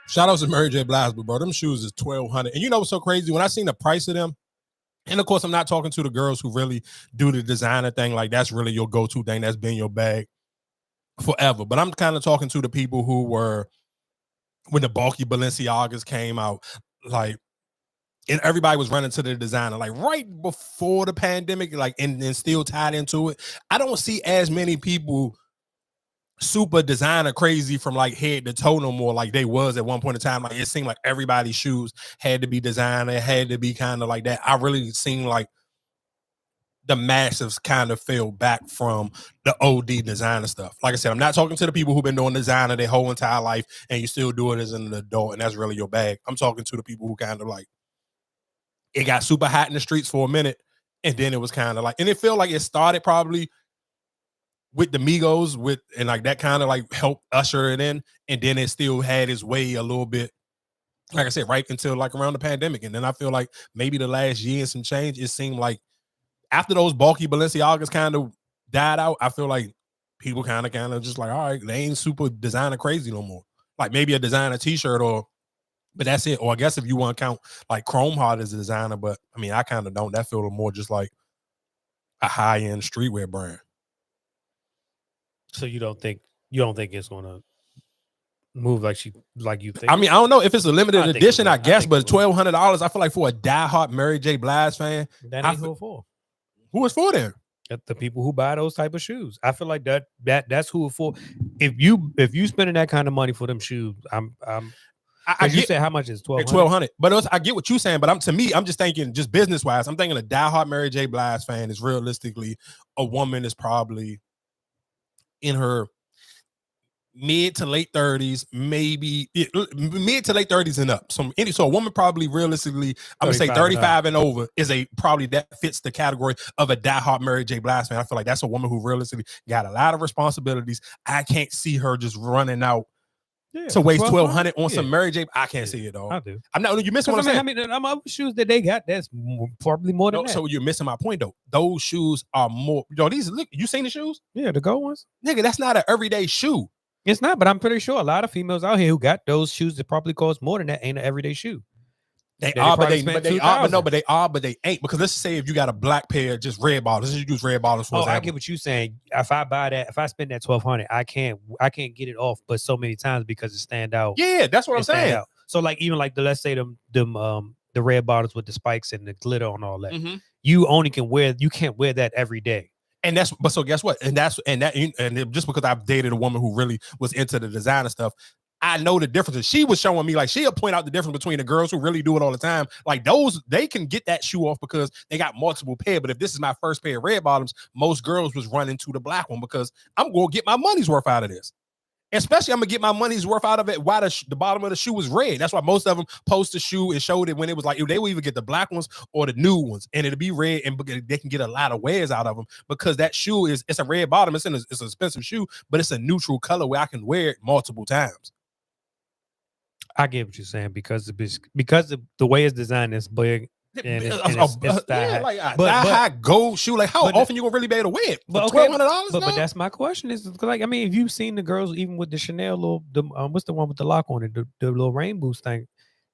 Shout out to Mary J. Blige, but bro, them shoes is $1,200. And you know what's so crazy? When I seen the price of them, and of course, I'm not talking to the girls who really do the designer thing. Like, that's really your go-to thing. That's been your bag forever. But I'm kind of talking to the people who were, when the bulky Balenciagas came out, like, and everybody was running to the designer, like right before the pandemic, like, and still tied into it. I don't see as many people super designer crazy from like head to toe no more like they was at one point in time. Like, it seemed like everybody's shoes had to be designer, had to be kind of like that. I really seemed like the massives kind of fell back from the OD designer stuff. Like I said, I'm not talking to the people who've been doing designer their whole entire life and you still do it as an adult and that's really your bag. I'm talking to the people who kind of like, it got super hot in the streets for a minute, and then it was kind of like, and it felt like it started probably with the Migos, and like that kind of like helped usher it in, and then it still had its way a little bit, like I said, right until like around the pandemic. And then I feel like maybe the last year and some change, it seemed like after those bulky Balenciagas kind of died out, I feel like people kind of just like, all right, they ain't super designer crazy no more. Like maybe a designer t-shirt but that's it. Or I guess if you want to count like Chrome Heart as a designer, but I mean, I kind of don't. That feel more just like a high-end streetwear brand. So you don't think it's gonna move like you think? I mean, I don't know if it's a limited edition, I guess, but $1,200. I feel like for a diehard Mary J. Blige fan, that ain't who for. Who is for then? The people who buy those type of shoes. I feel like that's who it's for. If you spending that kind of money for them shoes, you said how much is $1,200? But I get what you're saying. But I'm just thinking, just business wise, I'm thinking a diehard Mary J. Blige fan is realistically a woman is probably in her mid to late 30s, maybe mid to late 30s and up. So a woman probably realistically, I'm gonna say 35 and over is probably that fits the category of a diehard Mary J. Blige fan. I feel like that's a woman who realistically got a lot of responsibilities. I can't see her just running out to waste $1,200 on some Mary J. I can't see it, though. I do. I'm not. You missing what I'm saying? I mean, I'm other shoes that they got. That's probably more than that. So you're missing my point, though. Those shoes are more. These look. You seen the shoes? Yeah, the gold ones. Nigga, that's not an everyday shoe. It's not, but I'm pretty sure a lot of females out here who got those shoes that probably cost more than that ain't an everyday shoe. They are, but they ain't. Because let's say if you got a black pair, just red bottoms. Let's just use red bottoms for example. I get what you're saying. If I buy that, if I spend that $1,200, I can't get it off, but so many times because it stand out. Yeah, that's what I'm saying. Out. So like even like let's say the red bottoms with the spikes and the glitter and all that. Mm-hmm. You can't wear that every day. And so guess what? And just because I've dated a woman who really was into the designer stuff, I know the differences. She was showing me, like, she'll point out the difference between the girls who really do it all the time. Like those, they can get that shoe off because they got multiple pair. But if this is my first pair of red bottoms, most girls was running to the black one because I'm going to get my money's worth out of this. Especially I'm going to get my money's worth out of it while the bottom of the shoe was red. That's why most of them post the shoe and showed it when it was like, they will either get the black ones or the new ones. And it'll be red and they can get a lot of wears out of them because that shoe it's a red bottom. It's an expensive shoe, but it's a neutral color where I can wear it multiple times. I get what you're saying because of the way it's designed is big. And it's high gold shoe. Like how often you gonna really be able to wear it? $1,200? But that's my question. Is like, I mean, if you've seen the girls even with the Chanel what's the one with the lock on it, the little rainbow thing,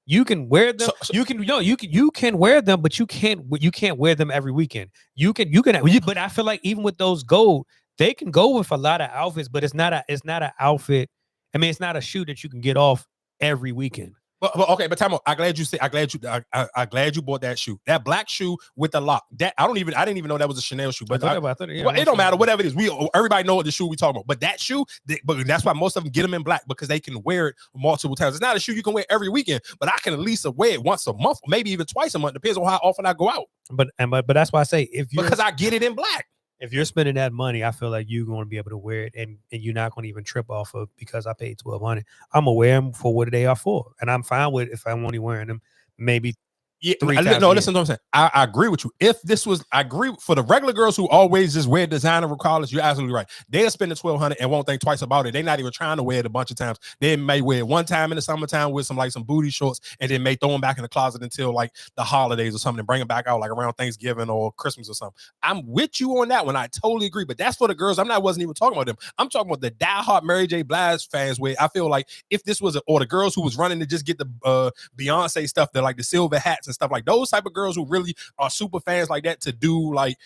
you can wear them. You can wear them, but you can't wear them every weekend. But I feel like even with those gold, they can go with a lot of outfits, but it's not an outfit. I mean, it's not a shoe that you can get off every weekend. Okay, but time out. I'm glad you bought that shoe. That black shoe with the lock. That I didn't even know that was a Chanel shoe. But it don't matter. Whatever it is, everybody know what the shoe we talking about. But that shoe, but that's why most of them get them in black because they can wear it multiple times. It's not a shoe you can wear every weekend, but I can at least wear it once a month, maybe even twice a month. Depends on how often I go out. But that's why I say because I get it in black. If you're spending that money, I feel like you're going to be able to wear it, and you're not going to even trip off of because I paid $1,200. I'm gonna wear them for what they are for, and I'm fine with if I'm only wearing them maybe. Yeah, no, listen to what I'm saying. I agree with you. If this was, I agree for the regular girls who always just wear designer regardless, you're absolutely right. They'll spend the $1,200 and won't think twice about it. They're not even trying to wear it a bunch of times. They may wear it one time in the summertime with some booty shorts, and then may throw them back in the closet until like the holidays or something, and bring them back out like around Thanksgiving or Christmas or something. I'm with you on that one. I totally agree. But that's for the girls. Wasn't even talking about them. I'm talking about the diehard Mary J. Blige fans. Where I feel like if this was, or the girls who was running to just get the Beyonce stuff, the like the silver hats and stuff like those type of girls who really are super fans like that to do like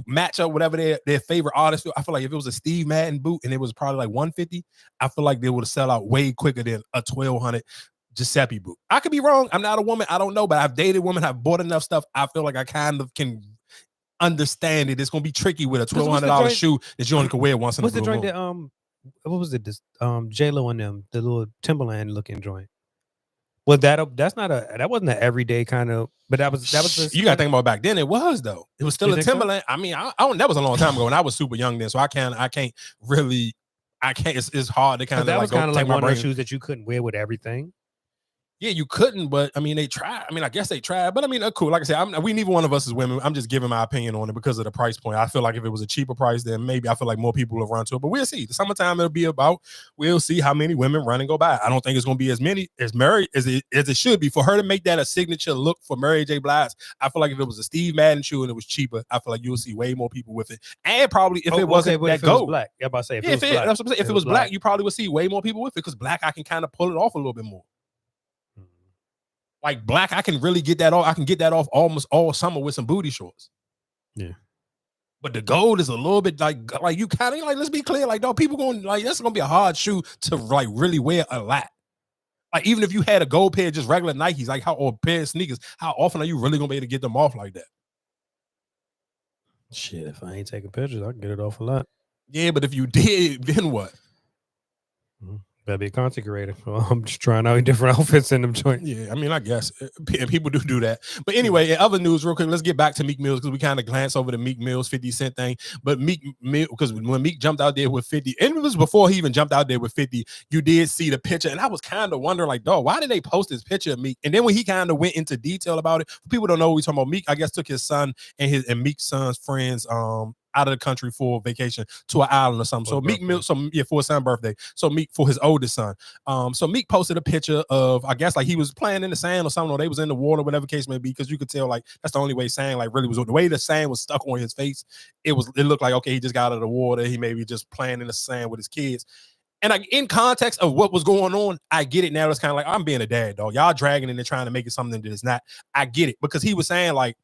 match up whatever their favorite artist. I feel like if it was a Steve Madden boot and it was probably like $150, I feel like they would have sell out way quicker than a $1,200 Giuseppe boot. I could be wrong. I'm not a woman. I don't know, but I've dated women. I've bought enough stuff. I feel like I kind of can understand it. It's gonna be tricky with a $1,200 shoe that you only can wear once in a blue moon. What's the joint that what was it? This J-Lo and them, the little Timberland looking joint. Well, that wasn't an everyday kind of, but that was. You got to think about back then. It was though. It was still a Timberland. So? I mean, I don't. That was a long time ago, and I was super young then, so I can't really. It's hard to kind of. That was kind of like one of those shoes that you couldn't wear with everything. Yeah, you couldn't, but I mean, they tried. I mean, I guess they tried, but I mean, cool. Like I said, we neither one of us is women. I'm just giving my opinion on it because of the price point. I feel like if it was a cheaper price, then maybe I feel like more people will run to it. But we'll see. The summertime it'll be about. We'll see how many women run and go by. I don't think it's going to be as many as Mary as it should be for her to make that a signature look for Mary J. Blige. I feel like if it was a Steve Madden shoe and it was cheaper, I feel like you'll see way more people with it. And probably if it wasn't that gold, black. Yeah, about to say if it was black, you probably would see way more people with it because black I can kind of pull it off a little bit more. Like black, I can really get that off. I can get that off almost all summer with some booty shorts. Yeah. But the gold is a little bit like you kind of like, let's be clear. Like, dog, people going like, that's going to be a hard shoe to like really wear a lot. Like, even if you had a gold pair, just regular Nikes, like or a pair of sneakers, how often are you really going to be able to get them off like that? Shit, if I ain't taking pictures, I can get it off a lot. Yeah, but if you did, then what? Mm-hmm. Better be a content creator. Well, I'm just trying out different outfits in them joints. Yeah, I mean, I guess people do that. But anyway, in other news, real quick, let's get back to Meek Mills because we kind of glanced over the Meek Mills 50 Cent thing. But Meek, because when Meek jumped out there with 50, and it was before he even jumped out there with 50, you did see the picture, and I was kind of wondering, like, dog, why did they post this picture of Meek? And then when he kind of went into detail about it, people don't know what we're talking about. Meek, I guess, took his son and Meek's son's friends, out of the country for vacation to an island or something. So Meek Mill, for his son's birthday. So Meek for his oldest son. So Meek posted a picture of, I guess, like he was playing in the sand or something, or they was in the water, whatever case may be, because you could tell like that's the only way sand like really was. The way the sand was stuck on his face, it looked like okay, he just got out of the water. He maybe just playing in the sand with his kids. And in context of what was going on, I get it now. It's kind of like I'm being a dad, dog. Y'all dragging it and trying to make it something that it's not. I get it because he was saying like,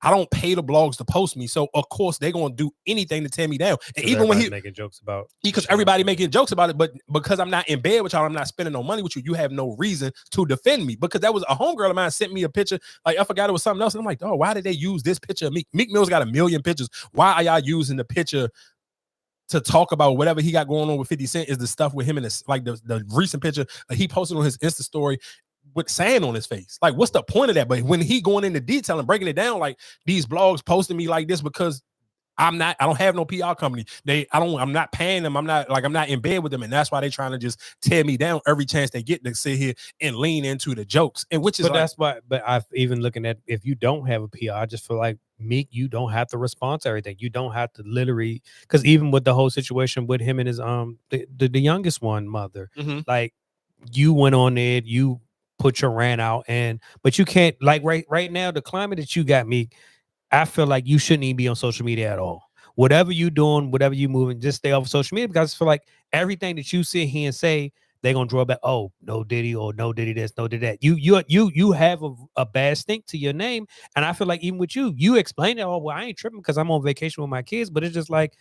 I don't pay the blogs to post me, so of course they're gonna do anything to tear me down. And even when he making jokes about, because everybody making jokes about it, but because I'm not in bed with y'all, I'm not spending no money with you. You have no reason to defend me because that was a homegirl of mine sent me a picture. Like I forgot it was something else, and I'm like, oh, why did they use this picture of Meek? Meek Mill's got a million pictures. Why are y'all using the picture to talk about whatever he got going on with 50 Cent? Is the stuff with him and his like the recent picture he posted on his Insta story with sand on his face. Like, what's the point of that? But when he going into detail and breaking it down, like these blogs posting me like this because I don't have no PR company. I'm not paying them. I'm not in bed with them. And that's why they trying to just tear me down every chance they get to sit here and lean into the jokes. And which is that's why, but I've even looking at, if you don't have a PR, I just feel like Meek, you don't have to respond to everything. You don't have to literally, because even with the whole situation with him and his, the youngest one mother, like you went on there, you put your rant out, but you can't, like right now, the climate that you got, Meek, I feel like you shouldn't even be on social media at all. Whatever you doing, whatever you moving, just stay off social media, because I feel like everything that you sit here and say, they're gonna draw back. Oh, no Diddy, or no Diddy this, no Diddy that. You have a bad stink to your name, and I feel like even with you explain it. Oh, well, I ain't tripping because I'm on vacation with my kids, but it's just like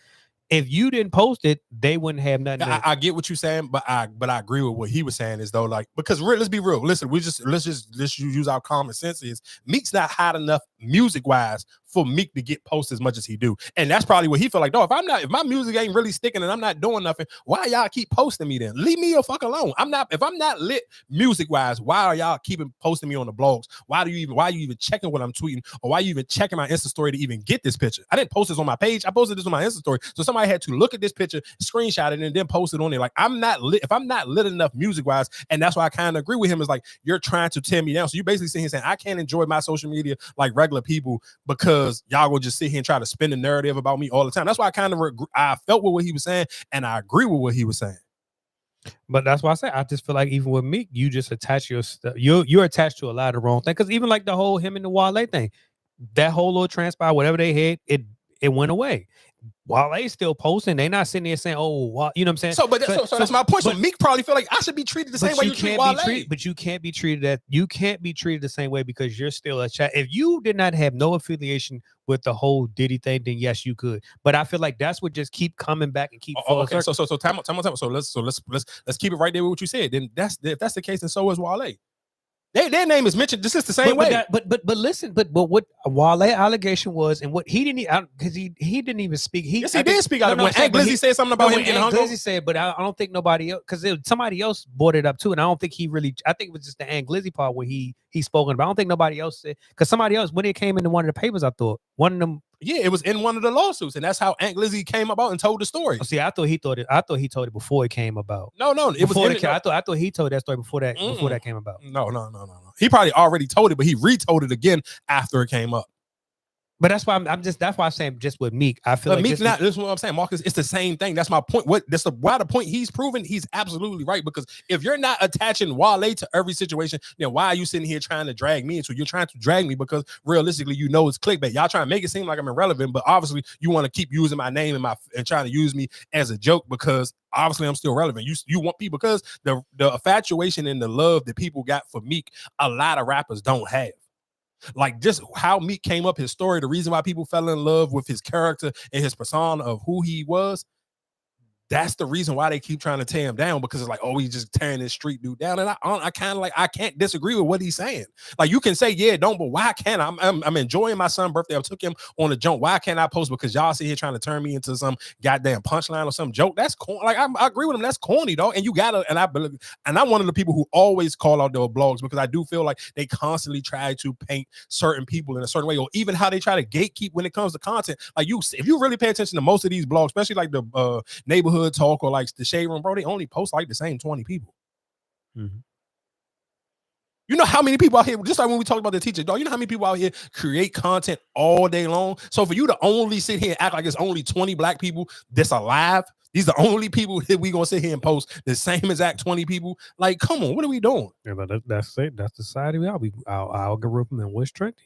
if you didn't post it, they wouldn't have nothing. I get what you're saying, but I agree with what he was saying is though, like, because let's be real. Listen, let's use our common sense. Is Meek's not hot enough music wise for Meek to get posted as much as he do, and that's probably what he feel like. Though, if my music ain't really sticking and I'm not doing nothing, why y'all keep posting me then? Leave me the fuck alone. If I'm not lit music wise, why are y'all keeping posting me on the blogs? Why are you even checking what I'm tweeting, or why are you even checking my Insta story to even get this picture? I didn't post this on my page. I posted this on my Insta story, so somebody had to look at this picture, screenshot it, and then post it on there. Like, I'm not lit. If I'm not lit enough music wise, and that's why I kind of agree with him, is like, you're trying to tear me down. So you basically sitting here saying I can't enjoy my social media like regular people because y'all will just sit here and try to spin the narrative about me all the time. That's why I felt with what he was saying, and I agree with what he was saying. But that's why I say I just feel like even with Meek, you just attach you're attached to a lot of wrong things. Because even like the whole him and the Wale thing, that whole little transpire, whatever they had, it went away. Wale still posting, they not sitting there saying, "Oh, well," you know what I'm saying?" So that's my point. So Meek probably feel like I should be treated the same way you treat Wale. But you can't be treated the same way because you're still a chat. If you did not have no affiliation with the whole Diddy thing, then yes, you could. But I feel like that's what just keep coming back and keep. Okay, so time out. So let's keep it right there with what you said. Then if that's the case, then so is Wale. Their name is mentioned just the same way. But listen, but what Wale allegation was, and what he didn't, because he didn't even speak. He did speak out. When Aunt Glizzy said something about him getting hung. Glizzy said, but I don't think nobody else, because somebody else brought it up too, and I don't think he really. I think it was just the Aunt Glizzy part where he spoken about. I don't think nobody else said, because somebody else, when it came into one of the papers, I thought one of them. Yeah, it was in one of the lawsuits, and that's how Aunt Glizzy came about and told the story. See, I thought he told it before it came about. No, it was. I thought he told that story before that came about. No. He probably already told it, but he retold it again after it came up. But that's why that's why I'm saying just with Meek, I feel like Meek not. This is what I'm saying, Marcus. It's the same thing. That's my point. Why the point he's proven, he's absolutely right. Because if you're not attaching Wale to every situation, then why are you sitting here trying to drag me into? You're trying to drag me because realistically, you know it's clickbait. Y'all trying to make it seem like I'm irrelevant, but obviously you want to keep using my name and trying to use me as a joke because obviously I'm still relevant. You want people because the infatuation and the love that people got for Meek, a lot of rappers don't have. Like just how Meek came up, his story, the reason why people fell in love with his character and his persona of who he was. That's the reason why they keep trying to tear him down, because it's like, oh, he's just tearing this street dude down. And I kind of like, I can't disagree with what he's saying. Like you can say, yeah, don't, but why can't I'm enjoying my son's birthday. I took him on a jump. Why can't I post? Because y'all sit here trying to turn me into some goddamn punchline or some joke. That's corny. Like I agree with him. That's corny, though. And you gotta, and I'm one of the people who always call out their blogs because I do feel like they constantly try to paint certain people in a certain way, or even how they try to gatekeep when it comes to content. Like if you really pay attention to most of these blogs, especially like the neighborhood talk or like the shade room, bro, they only post like the same 20 people. Mm-hmm. You know how many people out here, just like when we talked about the teacher, dog, you know how many people out here create content all day long? So for you to only sit here and act like it's only 20 black people that's alive, these are the only people that we gonna sit here and post the same exact 20 people. Like, come on, what are we doing? Yeah, but that's it. That's the society we are. Our algorithm and what's trending.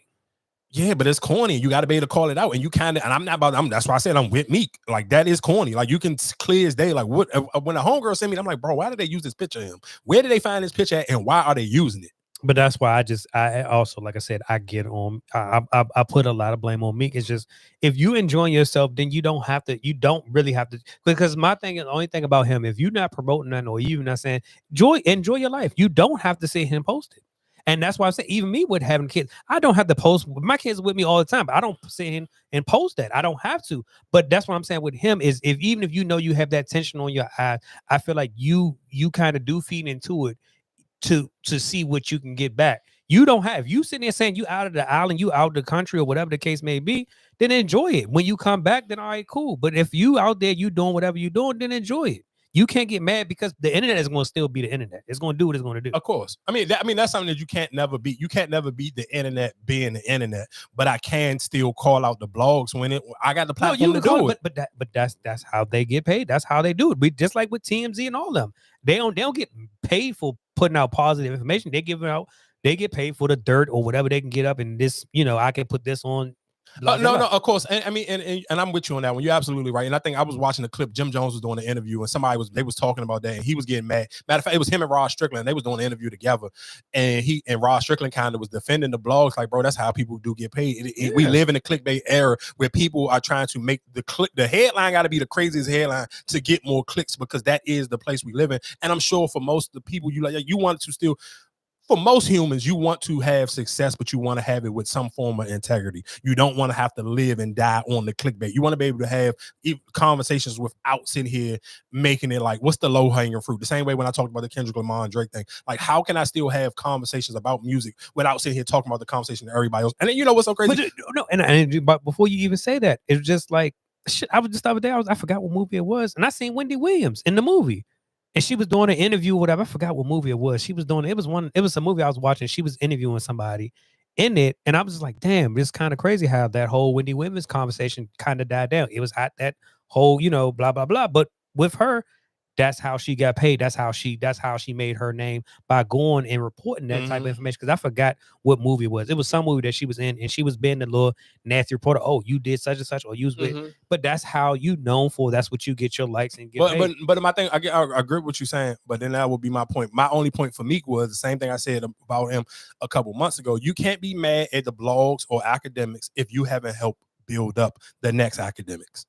Yeah, but it's corny. You got to be able to call it out. And you kind of, and I'm not about, that's why I said I'm with Meek. Like, that is corny. Like, you can clear as day. Like, what, when a homegirl sent me, I'm like, bro, why did they use this picture of him? Where did they find this picture at? And why are they using it? But that's why I also, like I said, I get on, I put a lot of blame on Meek. It's just, if you enjoying yourself, then you don't really have to, because my thing is, the only thing about him, if you're not promoting that or even not saying, enjoy your life, you don't have to sit here and post it. And that's why I say, even me with having kids, I don't have to post. My kids are with me all the time, but I don't sit in and post that. I don't have to. But that's what I'm saying with him is, even if you know you have that tension on your eye, I feel like you kind of do feed into it to see what you can get back. You don't have. You sitting there saying you out of the island, you out of the country, or whatever the case may be, then enjoy it. When you come back, then all right, cool. But if you out there, you doing whatever you're doing, then enjoy it. You can't get mad because the internet is going to still be the internet. It's going to do what it's going to do. Of course. I mean, that's something that you can't never beat. You can't never beat the internet being the internet. But I can still call out the blogs when I got the platform to do it. But that's how they get paid. That's how they do it. We just like with TMZ and all of them. They don't get paid for putting out positive information. They get paid for the dirt or whatever they can get up. And this, I can put this on. No, of course. And I mean, and I'm with you on that one. You're absolutely right. And I think I was watching the clip. Jim Jones was doing an interview, and they was talking about that, and he was getting mad. Matter of fact, it was him and Rod Strickland. They was doing an interview together, and Rod Strickland kind of was defending the blogs, like, bro, that's how people do get paid. We live in a clickbait era where people are trying to make the headline got to be the craziest headline to get more clicks, because that is the place we live in. And I'm sure for most of the people, you want to still. For most humans, you want to have success, but you want to have it with some form of integrity. You don't want to have to live and die on the clickbait. You want to be able to have conversations without sitting here making it like, what's the low-hanging fruit? The same way when I talked about the Kendrick Lamar and Drake thing. Like, how can I still have conversations about music without sitting here talking about the conversation to everybody else? And then, you know what's so crazy? But before you even say that, it's just like, shit, I was just the other day, I forgot what movie it was, and I seen Wendy Williams in the movie. And she was doing an interview or whatever. I forgot what movie it was. She was doing it was a movie I was watching. She was interviewing somebody in it. And I was just like, damn, it's kind of crazy how that whole Wendy Williams conversation kind of died down. It was at that whole, blah, blah, blah. But with her, that's how she got paid. That's how she made her name, by going and reporting that type of information. Because I forgot what movie it was. It was some movie that she was in, and she was being the little nasty reporter. Oh, you did such and such, or you was with. But that's how you known for. That's what you get your likes and get paid. But my thing, I agree with what you're saying. But then that would be my point. My only point for Meek was the same thing I said about him a couple months ago. You can't be mad at the blogs or academics if you haven't helped build up the next academics.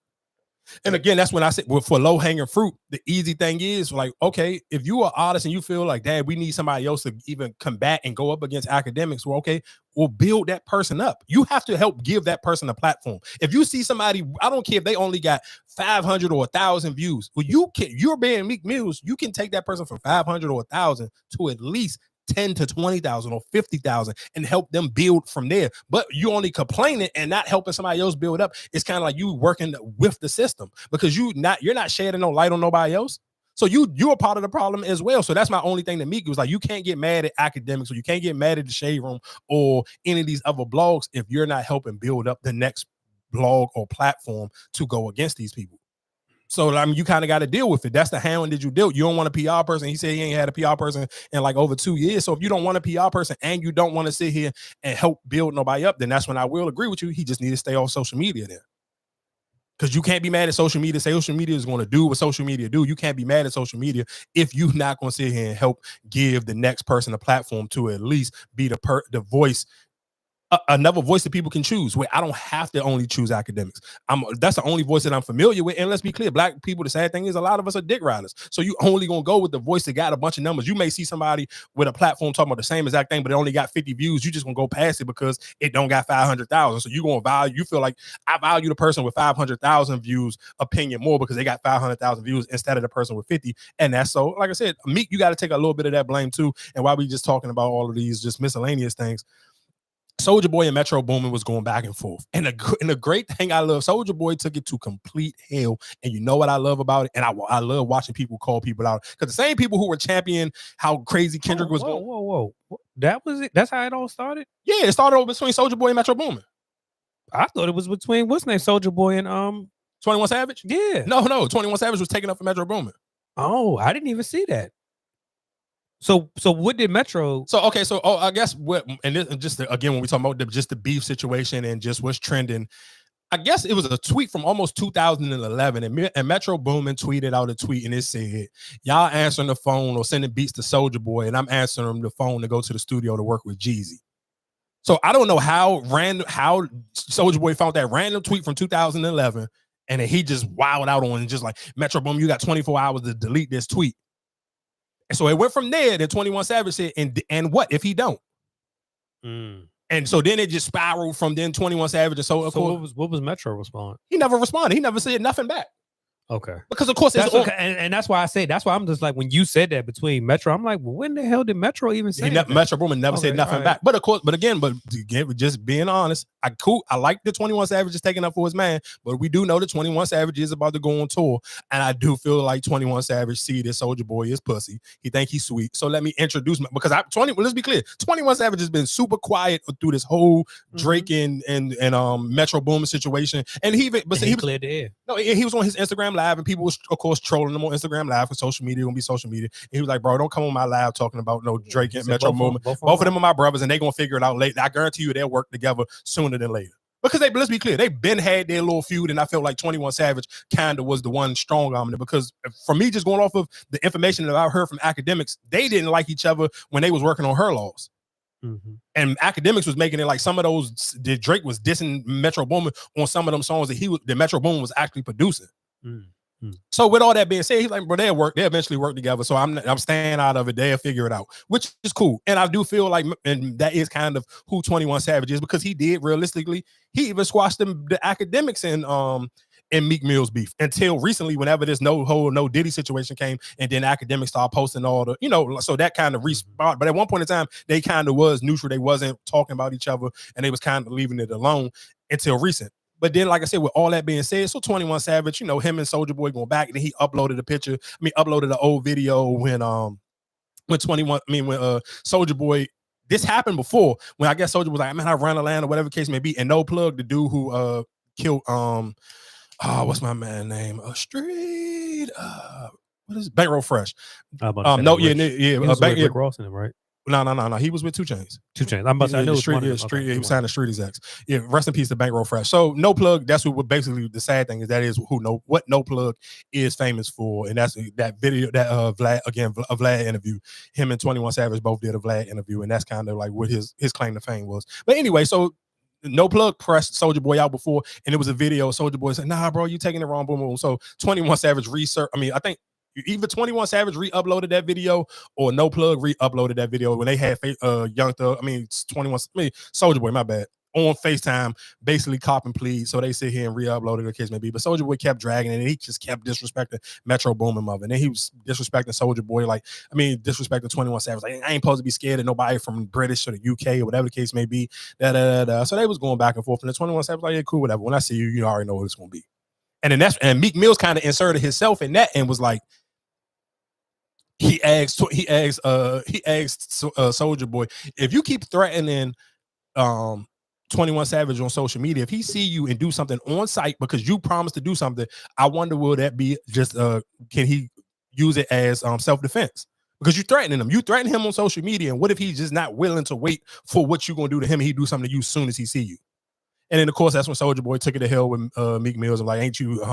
And again, that's when I said, well, for low hanging fruit, the easy thing is like, okay, if you are artist and you feel like, dad, we need somebody else to even combat and go up against academics, well, okay, we'll build that person up. You have to help give that person a platform. If you see somebody, I don't care if they only got 500 or 1,000 views, well, you're being Meek Mills, you can take that person from 500 or 1,000 to at least 10 to 20,000 or 50,000 and help them build from there. But you only complaining and not helping somebody else build up. It's kind of like you working with the system, because you're not shedding no light on nobody else. So you're a part of the problem as well. So that's my only thing to Meek was like, you can't get mad at academics, or you can't get mad at the Shade Room or any of these other blogs if you're not helping build up the next blog or platform to go against these people. So I mean, you kind of got to deal with it. That's the hound that you deal. You don't want a PR person. He said he ain't had a PR person in like over 2 years. So if you don't want a PR person and you don't want to sit here and help build nobody up, then that's when I will agree with you. He just needs to stay off social media then. Because you can't be mad at social media. Social media is going to do what social media do. You can't be mad at social media if you're not going to sit here and help give the next person a platform to at least be the voice, another voice that people can choose, where I don't have to only choose academics. That's the only voice that I'm familiar with. And let's be clear, black people, the sad thing is a lot of us are dick riders. So you only gonna go with the voice that got a bunch of numbers. You may see somebody with a platform talking about the same exact thing, but it only got 50 views. You just gonna go past it because it don't got 500,000. So you gonna value, you feel like I value the person with 500,000 views opinion more because they got 500,000 views instead of the person with 50. And that's so, like I said, Meek, you got to take a little bit of that blame too. And while we just talking about all of these just miscellaneous things, Soulja Boy and Metro Boomin was going back and forth. And the great thing I love, Soulja Boy took it to complete hell. And you know what I love about it? And I love watching people call people out. Because the same people who were championing how crazy Kendrick was going. Whoa. That was it? That's how it all started? Yeah, it started over between Soulja Boy and Metro Boomin. I thought it was between, what's name, Soulja Boy and 21 Savage? Yeah. No. 21 Savage was taking up for Metro Boomin. Oh, I didn't even see that. So what did Metro? I guess what, and this, just again, when we talk about just the beef situation and just what's trending, I guess it was a tweet from almost 2011, and Metro Boomin tweeted out a tweet, and it said, "Y'all answering the phone or sending beats to Soulja Boy, and I'm answering the phone to go to the studio to work with Jeezy." So I don't know how Soulja Boy found that random tweet from 2011, and then he just wilded out on, just like, Metro Boomin, you got 24 hours to delete this tweet. So it went from there. Then 21 Savage said, and what if he don't? And so then it just spiraled from then 21 Savage. And so what was Metro respond? He never responded. He never said nothing back. Okay. Because of course that's okay. And that's why I say, that's why I'm just like, when you said that between Metro, I'm like, well, when the hell did Metro even say that? Metro Boomin never said nothing back. But of course, but just being honest, I like the 21 Savage is taking up for his man, but we do know that 21 Savage is about to go on tour. And I do feel like 21 Savage see this Soulja Boy is pussy. He think he's sweet. So let me introduce because let's be clear, 21 Savage has been super quiet through this whole Drake and Metro Boomin situation. And he cleared the air. No, he was on his Instagram live, and people was, of course, trolling him on Instagram live, because social media gonna be social media. And he was like, "Bro, don't come on my live talking about no Drake and Metro Boomin. Both of them are my brothers, and they gonna figure it out later. I guarantee you they'll work together sooner than later." Because let's be clear, they've been had their little feud, and I felt like 21 Savage kind of was the one strong on it. Because for me, just going off of the information that I heard from academics, they didn't like each other when they was working on her laws. Mm-hmm. And academics was making it like some of those that Drake was dissing Metro Boomin on some of them songs that Metro Boomin was actually producing. Mm-hmm. So with all that being said, he's like, bro, they eventually work together. So I'm staying out of it. They'll figure it out, which is cool. And I do feel like, and that is kind of who 21 Savage is, because he did realistically, he even squashed the academics in Meek Mill's beef until recently, whenever this no Diddy situation came, and then academics started posting all the, so that kind of respawned. But at one point in time, they kind of was neutral. They wasn't talking about each other, and they was kind of leaving it alone until recent. But then, like I said, with all that being said, so 21 Savage, him and Soulja Boy going back, and then he uploaded the old video when Soulja Boy, this happened before, when I guess Soulja was like, man, I run Atlanta, whatever the case may be, and No Plug, the dude who killed what's my man name? Street. What is it? Bankroll Fresh? Rick Ross in it, right? No. He was with 2 Chainz. 2 Chainz. I'm about to say, I know Street. He was signed to Street Execs. Yeah, rest in peace to Bankroll Fresh. So No Plug. That's what basically the sad thing is. That is what No Plug is famous for, and that's that video that Vlad interview. Him and 21 Savage both did a Vlad interview, and that's kind of like what his claim to fame was. But anyway, so No Plug pressed Soulja Boy out before, and it was a video. Soulja Boy said, "Nah, bro, you taking it wrong." Boom, boom. So 21 Savage I think either 21 Savage re-uploaded that video or No Plug re-uploaded that video when they had Young Thug. Soulja Boy, my bad, on FaceTime, basically cop and plead. So they sit here and re-uploaded the case maybe. But Soulja Boy kept dragging it, and he just kept disrespecting Metro Boomin mother. And then he was disrespecting Soulja Boy, disrespecting 21 Savage. Like, I ain't supposed to be scared of nobody from British or the UK or whatever the case may be. So they was going back and forth. And the 21 Savage like, yeah, cool, whatever. When I see you, you already know what it's gonna be. And then Meek Mill's kind of inserted himself in that and was like, he asked Soulja Boy, if you keep threatening 21 Savage on social media, if he see you and do something on site because you promised to do something, I wonder, will that be just can he use it as self-defense? Because you threatening him. You threaten him on social media, and what if he's just not willing to wait for what you're gonna do to him, and he do something to you as soon as he see you? And then, of course, that's when Soulja Boy took it to hell with Meek Mills and like, ain't you,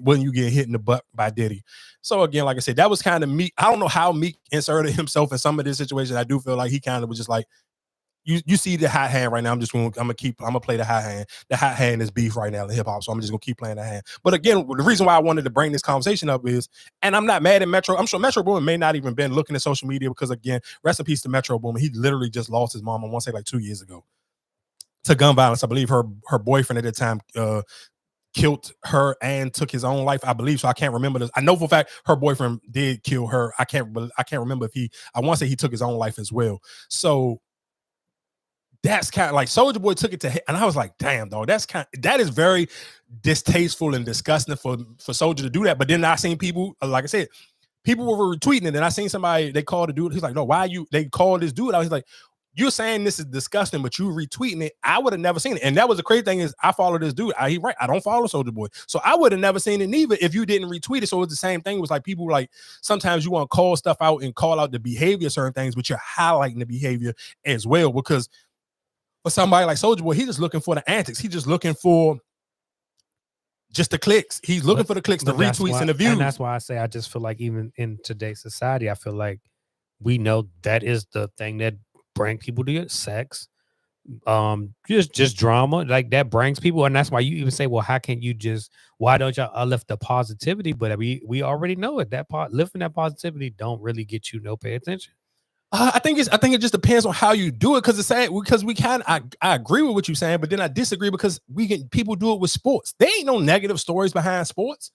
when you get hit in the butt by Diddy? So again, like I said, that was kind of Meek. I don't know how Meek inserted himself in some of this situation. I do feel like he kind of was just like, you see the hot hand right now. I'm gonna play the hot hand. The hot hand is beef right now in hip hop, so I'm just gonna keep playing the hand. But again, the reason why I wanted to bring this conversation up is, and I'm not mad at Metro. I'm sure Metro Boomin may not even been looking at social media, because again, rest in peace to Metro Boomin. He literally just lost his mom, I want to say like 2 years ago, to gun violence. I believe her boyfriend at the time killed her and took his own life, I believe. So I can't remember this. I know for a fact her boyfriend did kill her. I can't remember if I want to say he took his own life as well. So that's kind of like Soulja Boy took it to him, and I was like, damn, dog, that is very distasteful and disgusting for Soulja to do that. But then I seen people, like I said, people were retweeting it, and I seen somebody, they called the dude. He's like, no, they called this dude out. He's like, you're saying this is disgusting, but you retweeting it. I would have never seen it. And that was the crazy thing, is I follow this dude. I don't follow Soulja Boy. So I would have never seen it neither if you didn't retweet it. So it's the same thing. It was like, people like, sometimes you want to call stuff out and call out the behavior of certain things, but you're highlighting the behavior as well. Because for somebody like Soulja Boy, he's just looking for the antics. He's just looking for just the clicks. He's looking for the clicks, the retweets, and the views. And that's why I say, I just feel like even in today's society, I feel like we know that is the thing that bring people to it, sex, just drama, like that brings people. And that's why you even say, well, how can you why don't y'all lift the positivity? But we already know it, that lifting that positivity don't really get you no pay attention. I think it just depends on how you do it, because it's sad, because we kind of, I agree with what you're saying, but then I disagree, because people do it with sports. There ain't no negative stories behind sports.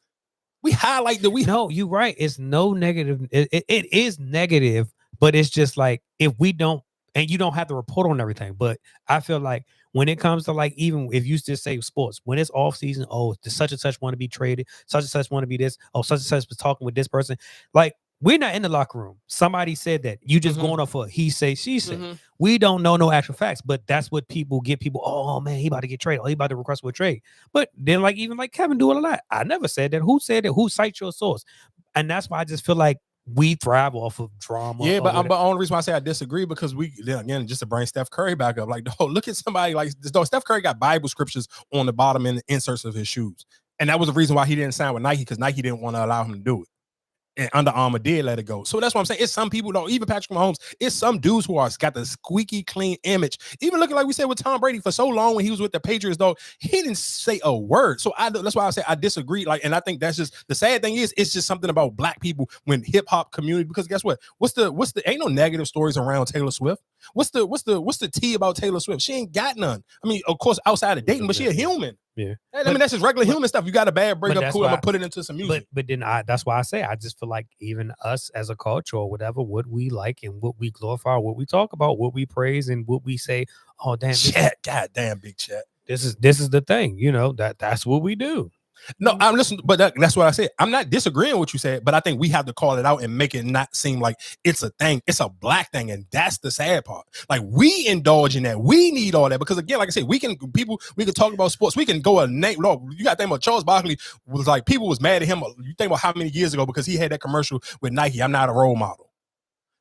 We highlight No, you're right. It's no negative. It is negative, but it's just like, if we don't, and you don't have to report on everything. But I feel like when it comes to, like, even if you just say sports, when it's off season, oh, such and such want to be traded, such and such want to be this, oh, such and such was talking with this person. Like, we're not in the locker room. Somebody said that. You just going off of he say, she say. We don't know no actual facts, but that's what people get people. Oh man, he about to get traded. Oh, he about to request for a trade. But then, like, even like Kevin do it a lot. I never said that. Who said that? Who cites your source? And that's why I just feel like we thrive off of drama. Yeah, but the only reason why I say I disagree because again, just to bring Steph Curry back up, like, look at somebody like Steph Curry got Bible scriptures on the bottom and the inserts of his shoes. And that was the reason why he didn't sign with Nike, because Nike didn't want to allow him to do it. And Under Armour did let it go. So that's what I'm saying. It's some people don't, even Patrick Mahomes, it's some dudes who are got the squeaky clean image. Even looking like we said with Tom Brady for so long when he was with the Patriots, though, he didn't say a word. So that's why I say I disagree. Like, and I think that's just the sad thing is it's just something about black people when hip hop community, because guess what? What's the ain't no negative stories around Taylor Swift. What's the tea about Taylor Swift? She ain't got none. I mean, of course, outside of dating, but she a human. Yeah, I mean, that's just regular human stuff. You got a bad breakup, cool. I'm gonna put it into some music. But then that's why I say I just feel like even us as a culture or whatever, what we like and what we glorify, what we talk about, what we praise, and what we say, oh damn, chat, goddamn big chat. This is the thing, you know, that's what we do. No, I'm listening, but that's what I said. I'm not disagreeing with what you said, but I think we have to call it out and make it not seem like it's a thing. It's a black thing, and that's the sad part. Like, we indulge in that. We need all that because, again, like I said, we can talk about sports. We can go a name. No, you got to think about Charles Barkley was like, people was mad at him. You think about how many years ago because he had that commercial with Nike. I'm not a role model.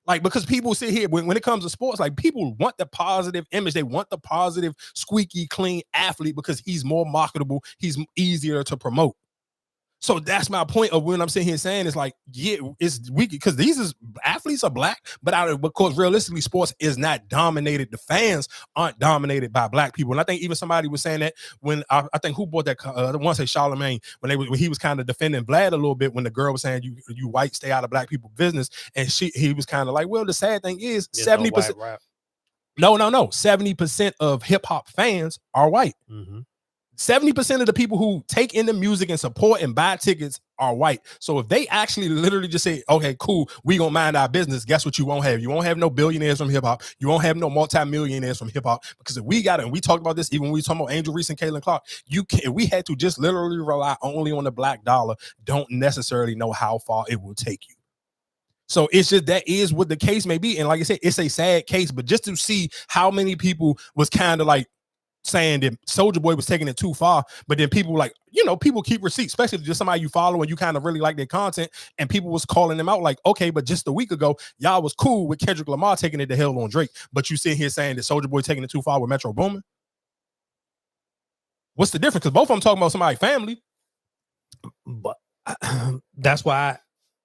Like, because people sit here when it comes to sports, like, people want the positive image. They want the positive, squeaky, clean athlete because he's more marketable. He's easier to promote. So that's my point of when I'm sitting here saying it's like, yeah, it's weak because athletes are black, but because realistically, sports is not dominated. The fans aren't dominated by black people. And I think even somebody was saying that when I think who bought that, I want to say Charlemagne, when he was kind of defending Vlad a little bit when the girl was saying you white stay out of black people's business, and he was kind of like, well, the sad thing is 70%. No, 70% of hip hop fans are white. Mm-hmm. 70% of the people who take in the music and support and buy tickets are white. So if they actually literally just say, okay, cool, we gonna mind our business, guess what you won't have? You won't have no billionaires from hip hop. You won't have no multimillionaires from hip hop. Because if we got it, and we talked about this even when we talking about Angel Reese and Caitlin Clark, we had to just literally rely only on the black dollar, don't necessarily know how far it will take you. So it's just that is what the case may be. And like I said, it's a sad case, but just to see how many people was kind of like saying that Soulja Boy was taking it too far, but then people like, you know, people keep receipts, especially just somebody you follow and you kind of really like their content, and people was calling them out like, okay, but just a week ago, y'all was cool with Kendrick Lamar taking it to hell on Drake, but you sit here saying that Soulja Boy taking it too far with Metro Boomin. What's the difference? Because both of them talking about somebody's family. But that's why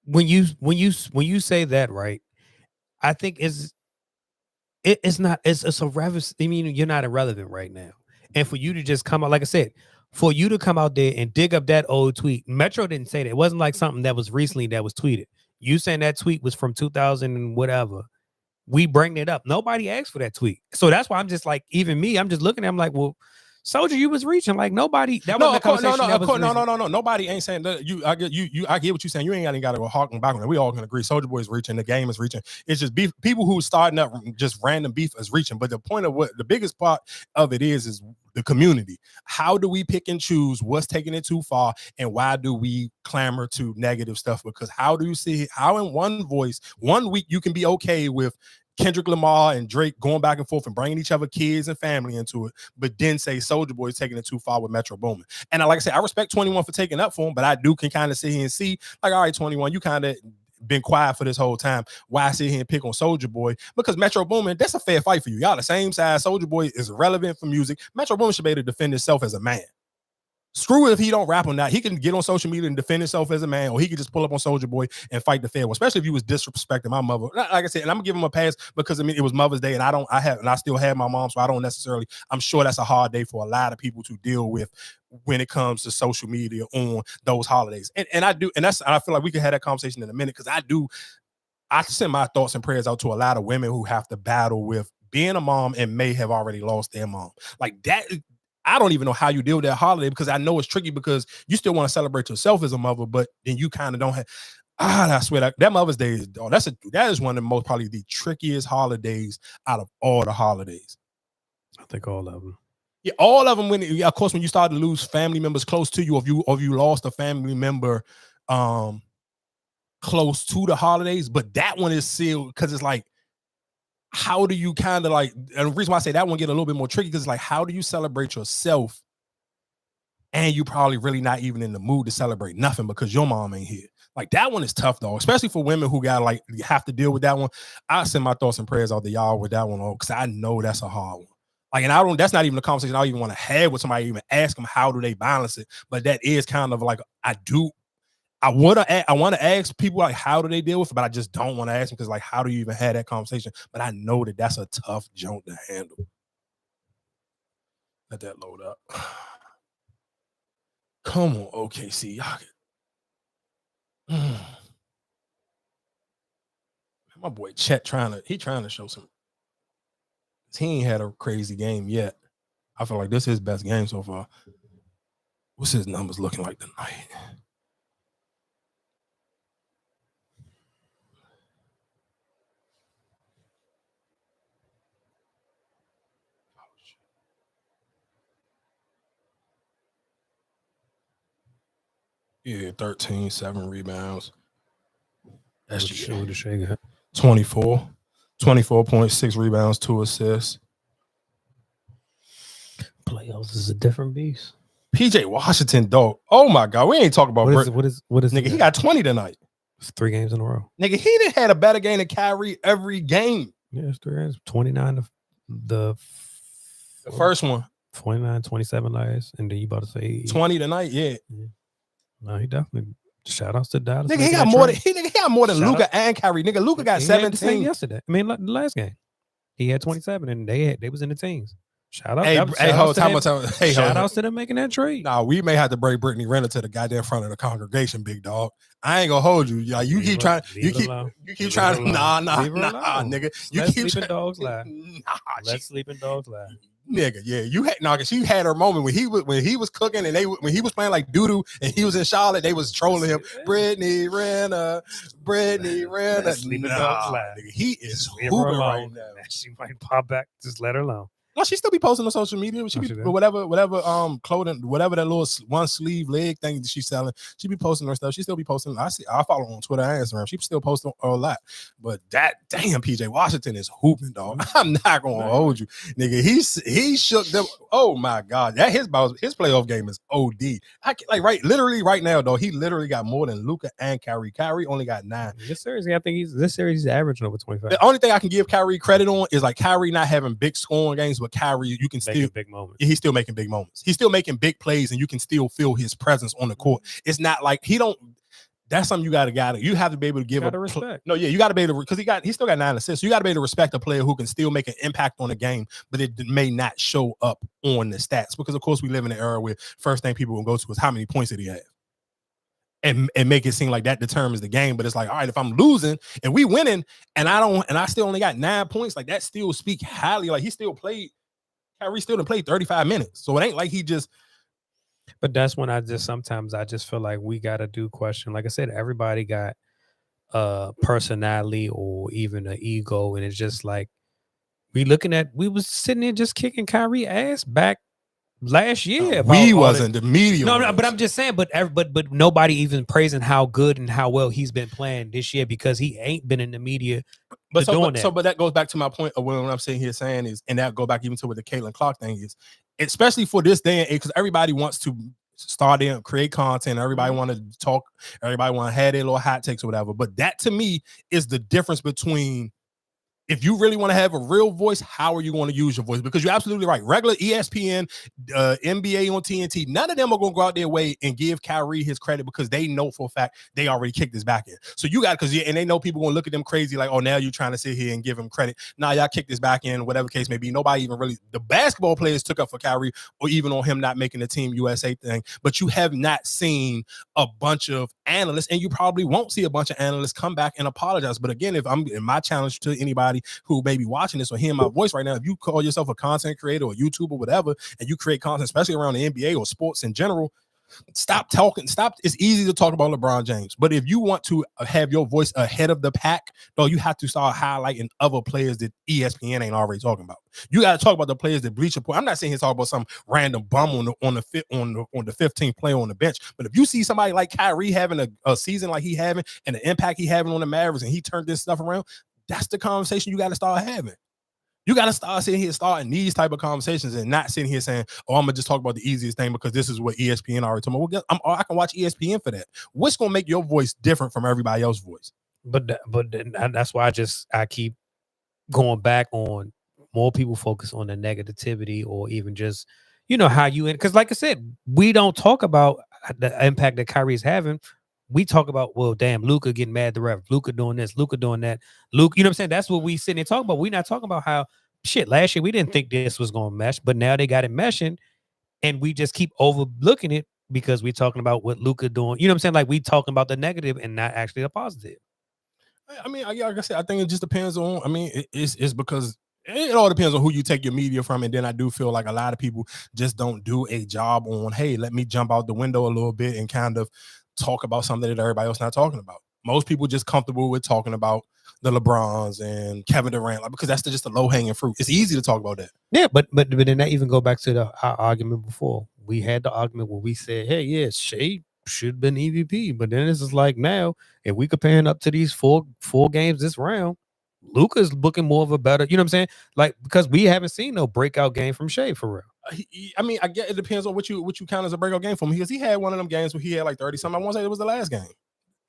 when you say that, right, I think it's irrelevant. I mean, you're not irrelevant right now. And for you to just come out, like I said, for you to come out there and dig up that old tweet, Metro didn't say that. It wasn't like something that was recently that was tweeted. You saying that tweet was from 2000 and whatever. We bring it up. Nobody asked for that tweet. So that's why I'm just like, even me, I'm just looking at him like, well, Soulja, you was reaching like nobody. That no, nobody ain't saying that. I get what you're saying. You ain't got to go harking back on it. We all can agree. Soulja Boy is reaching. The game is reaching. It's just beef. People who starting up just random beef is reaching. But the point of what the biggest part of it is the community. How do we pick and choose what's taking it too far, and why do we clamor to negative stuff? Because how do you see how in one voice, 1 week you can be okay with Kendrick Lamar and Drake going back and forth and bringing each other kids and family into it, but then say Soulja Boy is taking it too far with Metro Boomin. And like I said, I respect 21 for taking up for him, but I can kind of sit here and see, like, all right, 21, you kind of been quiet for this whole time. Why sit here and pick on Soulja Boy? Because Metro Boomin, that's a fair fight for you. Y'all the same size. Soulja Boy is relevant for music. Metro Boomin should be able to defend himself as a man. Screw it if he don't rap on that. He can get on social media and defend himself as a man, or he could just pull up on Soulja Boy and fight the fair one, especially if you was disrespecting my mother. Like I said, and I'm gonna give him a pass because I mean it was Mother's Day, and I still have my mom, so I don't necessarily. I'm sure that's a hard day for a lot of people to deal with when it comes to social media on those holidays. And I feel like we could have that conversation in a minute because I send my thoughts and prayers out to a lot of women who have to battle with being a mom and may have already lost their mom. Like that. I don't even know how you deal with that holiday because I know it's tricky because you still want to celebrate yourself as a mother, but then you kind of don't have. I swear that Mother's Day is that is one of the most probably the trickiest holidays out of all the holidays. I think all of them. Yeah, all of them. Of course, when you start to lose family members close to you, or if you lost a family member, close to the holidays, but that one is sealed because it's like. How do you kind of like, and the reason why I say that one get a little bit more tricky because it's like, how do you celebrate yourself and you probably really not even in the mood to celebrate nothing because your mom ain't here? Like that one is tough though, especially for women who got like have to deal with that one. I send my thoughts and prayers out to y'all with that one, because I know that's a hard one. Like, and I don't. That's not even a conversation I even want to have with somebody. Even ask them how do they balance it. But that is kind of like I want to ask people like how do they deal with it, but I just don't want to ask them because like how do you even have that conversation? But I know that that's a tough joint to handle. Let that load up. Come on, OKC, y'all. My boy Chet trying to show some. He ain't had a crazy game yet. I feel like this is his best game so far. What's his numbers looking like tonight? Yeah, 13, 7 rebounds. That's just 24. 24.6 rebounds, 2 assists. Playoffs is a different beast. PJ Washington, dog. Oh my God, we ain't talking about what is nigga. He got 20 tonight. It's 3 games in a row. Nigga, he done had a better game than Kyrie every game. Yeah, it's 3 games. 29 of the first one. 29, 27 last, and then you about to say 20 tonight. Yeah. No, he definitely. Shout outs to Dallas. Nigga, he got more than Luka and Kyrie. Nigga, Luka got 17 yesterday. I mean, the last game, he had 27, and they was in the teens. Shout out. Shout outs to them making that trade. Nah, we may have to break Brittany Renner to the goddamn front of the congregation, big dog. I ain't gonna hold you. Yeah, you keep trying. You keep trying. Nah, nigga. Let sleeping dogs lie. Let sleeping dogs lie. Nigga, yeah, you had cause she had her moment when he was cooking and when he was playing like doo-doo and he was in Charlotte, they was trolling him. Brittany Renner. Sleeping dogs lie. Nigga, he is hooping right now. She might pop back. Just let her alone. No, she still be posting on social media. She be whatever clothing, whatever that little one sleeve leg thing that she's selling. She be posting her stuff. She still be posting. I follow her on Twitter and Instagram. She still posting a lot. But that damn PJ Washington is hooping, dog. I'm not gonna hold you, nigga. He shook them. Oh my God, that his playoff game is OD. Literally right now, though. He literally got more than Luka and Kyrie. Kyrie only got 9. This series, I think he's averaging over 25. The only thing I can give Kyrie credit on is like Kyrie not having big scoring games, but Kyrie, you can still big moments. He's still making big moments. He's still making big plays, and you can still feel his presence on the court. It's not like he don't. That's something you gotta. You have to be able to give a respect. No, yeah, you gotta be able to because he still got 9 assists. So you gotta be able to respect a player who can still make an impact on the game, but it may not show up on the stats because of course we live in an era where first thing people will go to is how many points did he have. And make it seem like that determines the game, but it's like, all right, if I'm losing and we winning, and I still only got 9 points, like that still speak highly. Like Kyrie still done played 35 minutes, so it ain't like he just. But that's when sometimes I just feel like we gotta do question. Like I said, everybody got personality or even an ego, and it's just like we was sitting there just kicking Kyrie ass back last year. We wasn't the media. No, but I'm just saying. But nobody even praising how good and how well he's been playing this year because he ain't been in the media. But that goes back to my point of what I'm sitting here saying is, and that go back even to what the Caitlin Clark thing is, especially for this day and age, because everybody wants to start in, create content, everybody want to talk, everybody want to have their little hot takes or whatever. But that to me is the difference between. If you really want to have a real voice, how are you going to use your voice? Because you're absolutely right. Regular ESPN, NBA on TNT, none of them are going to go out their way and give Kyrie his credit because they know for a fact they already kicked his back in. So you got and they know people going to look at them crazy like, oh, now you're trying to sit here and give him credit. Nah, y'all kicked his back in, whatever case may be. Nobody even really, the basketball players took up for Kyrie or even on him not making the Team USA thing. But you have not seen a bunch of analysts, and you probably won't see a bunch of analysts come back and apologize. But again, if I'm in my challenge to anybody who may be watching this or hearing my voice right now, if you call yourself a content creator or YouTuber or whatever, and you create content, especially around the NBA or sports in general, stop talking. It's easy to talk about LeBron James, but if you want to have your voice ahead of the pack, though, you have to start highlighting other players that ESPN ain't already talking about. You got to talk about the players that Bleacher Report. I'm not saying he's talking about some random bum on the 15th player on the bench, but if you see somebody like Kyrie having a season like he having and the impact he having on the Mavericks, and he turned this stuff around, that's the conversation you got to start having. You got to start sitting here, starting these type of conversations and not sitting here saying, oh, I'm going to just talk about the easiest thing because this is what ESPN already told me. Well, I can watch ESPN for that. What's going to make your voice different from everybody else's voice? But that's why I keep going back on more people focus on the negativity or even just, how you, because like I said, we don't talk about the impact that Kyrie is having. We talk about, well, damn, Luka getting mad at the ref, Luka doing this, Luka doing that, Luka, you know what I'm saying? That's what we sit and talk about. We're not talking about how, shit, last year we didn't think this was going to mesh, but now they got it meshing and we just keep overlooking it because we're talking about what Luka doing. You know what I'm saying? Like we talking about the negative and not actually the positive. I mean, like I said, I think it just depends on, it's because it all depends on who you take your media from. And then I do feel like a lot of people just don't do a job on, hey, let me jump out the window a little bit and kind of talk about something that everybody else not talking about. Most people just comfortable with talking about the LeBrons and Kevin Durant, like, because that's just a low hanging fruit. It's easy to talk about that. Yeah, but then that even go back to our argument before. We had the argument where we said, hey, yeah, Shea should have been EVP, but then this is like now, if we comparing up to these four games this round, Luka's looking more of a better, you know what I'm saying? Like, because we haven't seen no breakout game from Shea for real. I get it depends on what you count as a breakout game from, because he had one of them games where he had like 30 something. I won't say it was the last game,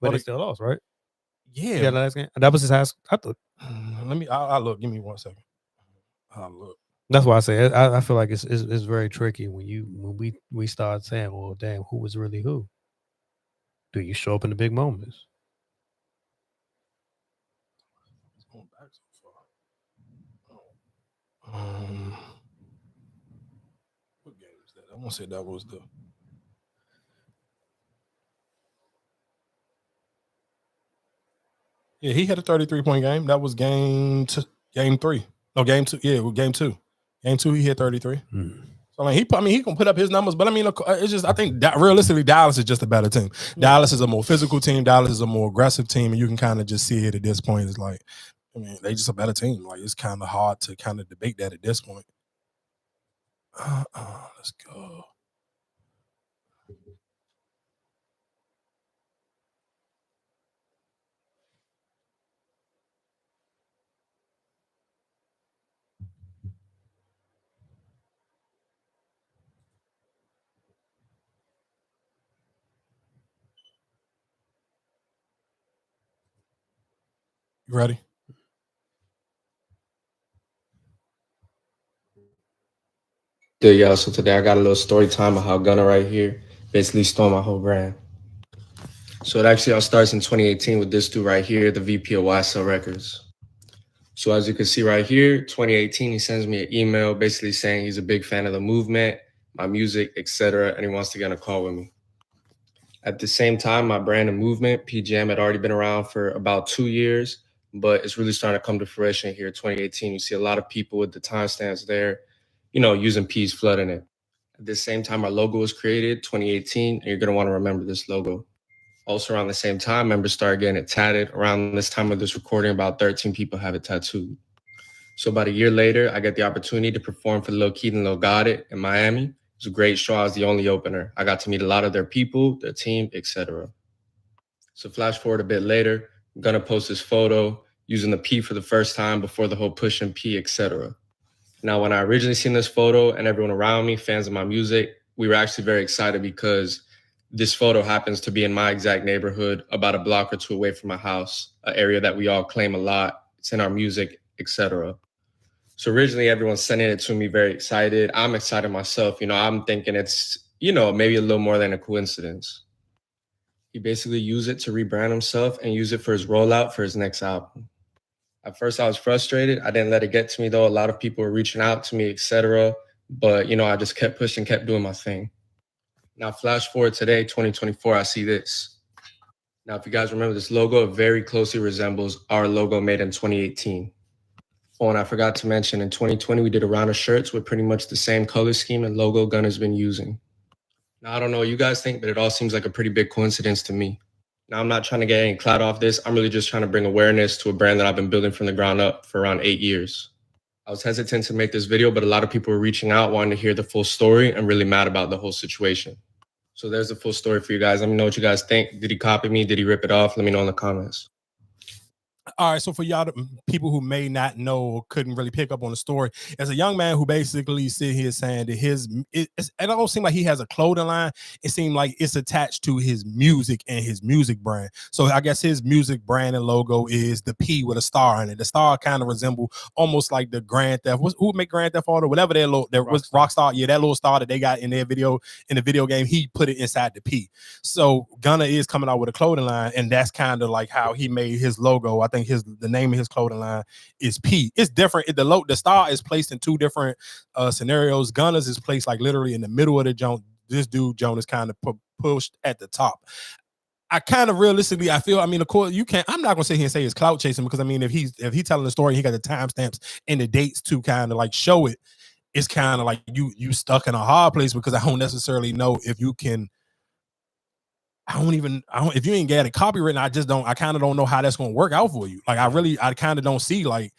but they still lost, right? Yeah, the last game. That was his last. I thought. I'll look. Give me 1 second. I'll look. That's why I say I feel like it's very tricky when we start saying, well, damn, who was really who? Do you show up in the big moments? It's going back so far. What game is that? I won't say that was the. Yeah, he had a 33-point game. That was game 3. No, game 2. Yeah, game 2. Game 2, he hit 33. So he can put up his numbers, but look, it's just I think that realistically, Dallas is just a better team. Dallas is a more physical team. Dallas is a more aggressive team, and you can kind of just see it at this point. It's like, they just a better team. Like, it's kind of hard to kind of debate that at this point. Let's go. You ready? Yeah, y'all. So today I got a little story time of how Gunna right here basically stole my whole brand. So it actually all starts in 2018 with this dude right here, the VP of YSL Records. So as you can see right here, 2018, he sends me an email basically saying he's a big fan of the movement, my music, etc., and he wants to get on a call with me. At the same time, my brand and movement, PGM, had already been around for about 2 years, but it's really starting to come to fruition here. 2018, you see a lot of people with the timestamps there, using P's flooding it. At the same time, our logo was created, 2018, and you're going to want to remember this logo. Also around the same time, members started getting it tatted. Around this time of this recording, about 13 people have it tattooed. So about a year later, I get the opportunity to perform for Lil Keith and Lil Got It in Miami. It was a great show. I was the only opener. I got to meet a lot of their people, their team, etc. So flash forward a bit later, I'm going to post this photo using the P for the first time before the whole push and P, etc. Now, when I originally seen this photo and everyone around me, fans of my music, we were actually very excited because this photo happens to be in my exact neighborhood, about a block or two away from my house, an area that we all claim a lot. It's in our music, etc. So originally, everyone's sending it to me very excited. I'm excited myself. I'm thinking it's, maybe a little more than a coincidence. He basically used it to rebrand himself and use it for his rollout for his next album. At first, I was frustrated. I didn't let it get to me, though. A lot of people were reaching out to me, etc. But, I just kept pushing, kept doing my thing. Now, flash forward today, 2024, I see this. Now, if you guys remember this logo, it very closely resembles our logo made in 2018. Oh, and I forgot to mention, in 2020, we did a round of shirts with pretty much the same color scheme and logo Gunna's been using. Now, I don't know what you guys think, but it all seems like a pretty big coincidence to me. Now, I'm not trying to get any clout off this. I'm really just trying to bring awareness to a brand that I've been building from the ground up for around 8 years. I was hesitant to make this video, but a lot of people were reaching out, wanting to hear the full story and really mad about the whole situation. So there's the full story for you guys. Let me know what you guys think. Did he copy me? Did he rip it off? Let me know in the comments. All right, so for y'all people who may not know or couldn't really pick up on the story, as a young man who basically sit here saying that it don't seem like he has a clothing line. It seemed like it's attached to his music and his music brand. So I guess his music brand and logo is the P with a star in it. The star kind of resemble almost like the Grand Theft. Who would make Grand Theft Auto? Whatever that was Rockstar. Yeah, that little star that they got in their video in the video game. He put it inside the P. So Gunna is coming out with a clothing line, and that's kind of like how he made his logo. I think the name of his clothing line is P. It's different. The star is placed in two different scenarios. Gunna's is placed like literally in the middle of the joint. This dude Joan is kind of pushed at the top. I kind of realistically, I feel, I mean, of course, you can't, I'm not gonna sit here and say it's clout chasing, because I mean, if he's telling the story, he got the timestamps and the dates to kind of like show it. It's kind of like you stuck in a hard place, because I don't necessarily know if you can. If you ain't got it copywritten, I kind of don't know how that's going to work out for you. Like, I kind of don't see, like,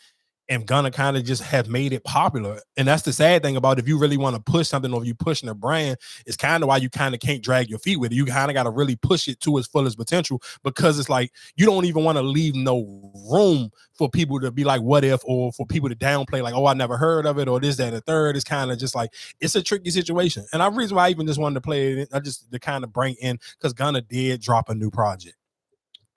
and Gunna kind of just have made it popular. And that's the sad thing about it. If you really want to push something, or if you pushing a brand, it's kind of why you kind of can't drag your feet with it. You kind of got to really push it to its fullest potential, because it's like, you don't even want to leave no room for people to be like, what if, or for people to downplay, like, oh, I never heard of it, or this, that, and the third. It's kind of just like, it's a tricky situation. And the reason why I even just wanted to play it, to kind of bring in, because Gunna did drop a new project.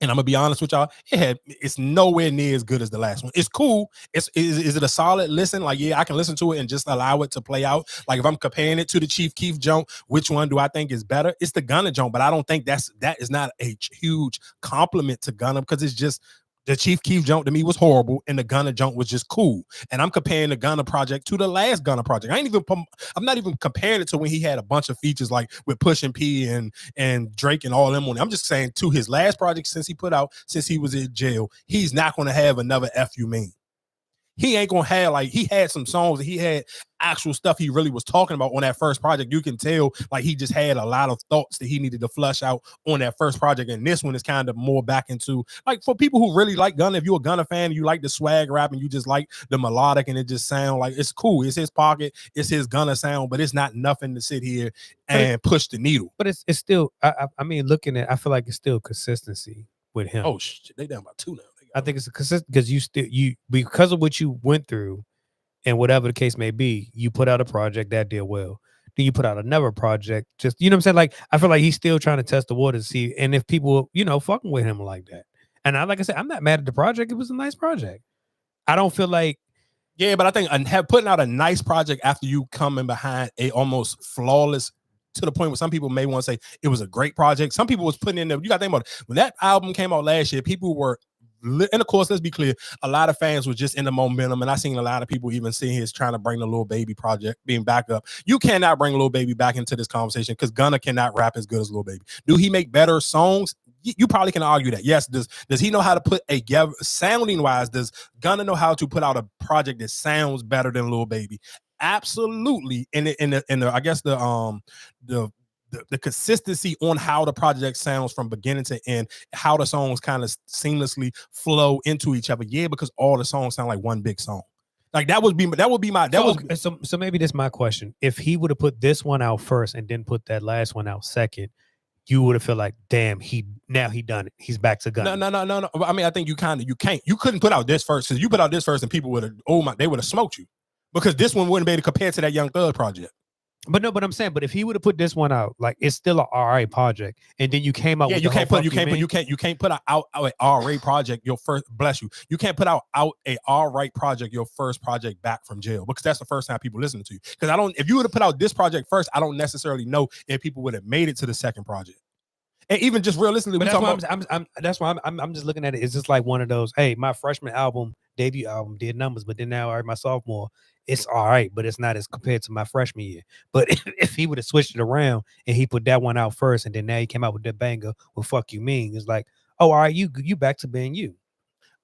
And I'm gonna be honest with y'all, it's nowhere near as good as the last one. It's cool. Is it a solid listen? Like, yeah, I can listen to it and just allow it to play out. Like, if I'm comparing it to the Chief Keef joint, which one do I think is better? It's the Gunna joint, but I don't think that is not a huge compliment to Gunna, because it's just, the Chief Keef joint to me was horrible, and the Gunna joint was just cool. And I'm comparing the Gunna project to the last Gunna project. I'm not even comparing it to when he had a bunch of features like with Pushin P and Drake and all them on it. I'm just saying, to his last project since he was in jail, he's not going to have another F You Mean. He ain't gonna have, like, he had some songs and he had actual stuff he really was talking about on that first project. You can tell, like, he just had a lot of thoughts that he needed to flush out on that first project. And this one is kind of more back into, like, for people who really like Gunna, if you're a Gunna fan, you like the swag rap and you just like the melodic and it just sound like it's cool. It's his pocket, it's his Gunna sound, but it's not nothing to sit here and push the needle. But it's still, I mean, looking at, I feel like it's still consistency with him. Oh shit, they down by 2 now. I think it's a consistent, because because of what you went through, and whatever the case may be, you put out a project that did well. Then you put out another project, just, you know what I'm saying? Like, I feel like he's still trying to test the water to see, and if people, fucking with him like that. And like I said, I'm not mad at the project. It was a nice project. I don't feel like, yeah, but I think putting out a nice project after you coming behind a almost flawless, to the point where some people may want to say it was a great project. Some people was putting in there. You got to think about it. When that album came out last year, people were, and of course, let's be clear, a lot of fans were just in the momentum, and I seen a lot of people even seeing his trying to bring the Lil Baby project being back up. You cannot bring Lil Baby back into this conversation, because Gunna cannot rap as good as Lil Baby. Do he make better songs? You probably can argue that. Yes. Does he know how to put sounding wise? Does Gunna know how to put out a project that sounds better than Lil Baby? Absolutely. And I guess the consistency on how the project sounds from beginning to end, how the songs kind of seamlessly flow into each other. Yeah, because all the songs sound like one big song. Like, so maybe that's my question. If he would have put this one out first and then put that last one out second, you would have felt like, damn, he done it. He's back to Gunna. No. I mean, I think you couldn't put out this first, because you put out this first and people would have, they would have smoked you, because this one wouldn't be able to compare to that Young Thug project. But I'm saying, but if he would have put this one out, like, it's still an RA project, and then you came out. Yeah, you can't put out an RA project your first. Bless you. You can't put out a RA project your first project back from jail, because that's the first time people listening to you. Because if you would have put out this project first, I don't necessarily know if people would have made it to the second project. And even just realistically, but that's why I'm just looking at it. It's just like one of those. Hey, my freshman debut album did numbers, but then now my sophomore, it's all right, but it's not as compared to my freshman year. But if he would have switched it around and he put that one out first, and then now he came out with that banger with "Fuck You Mean," it's like, oh, all right, you back to being you.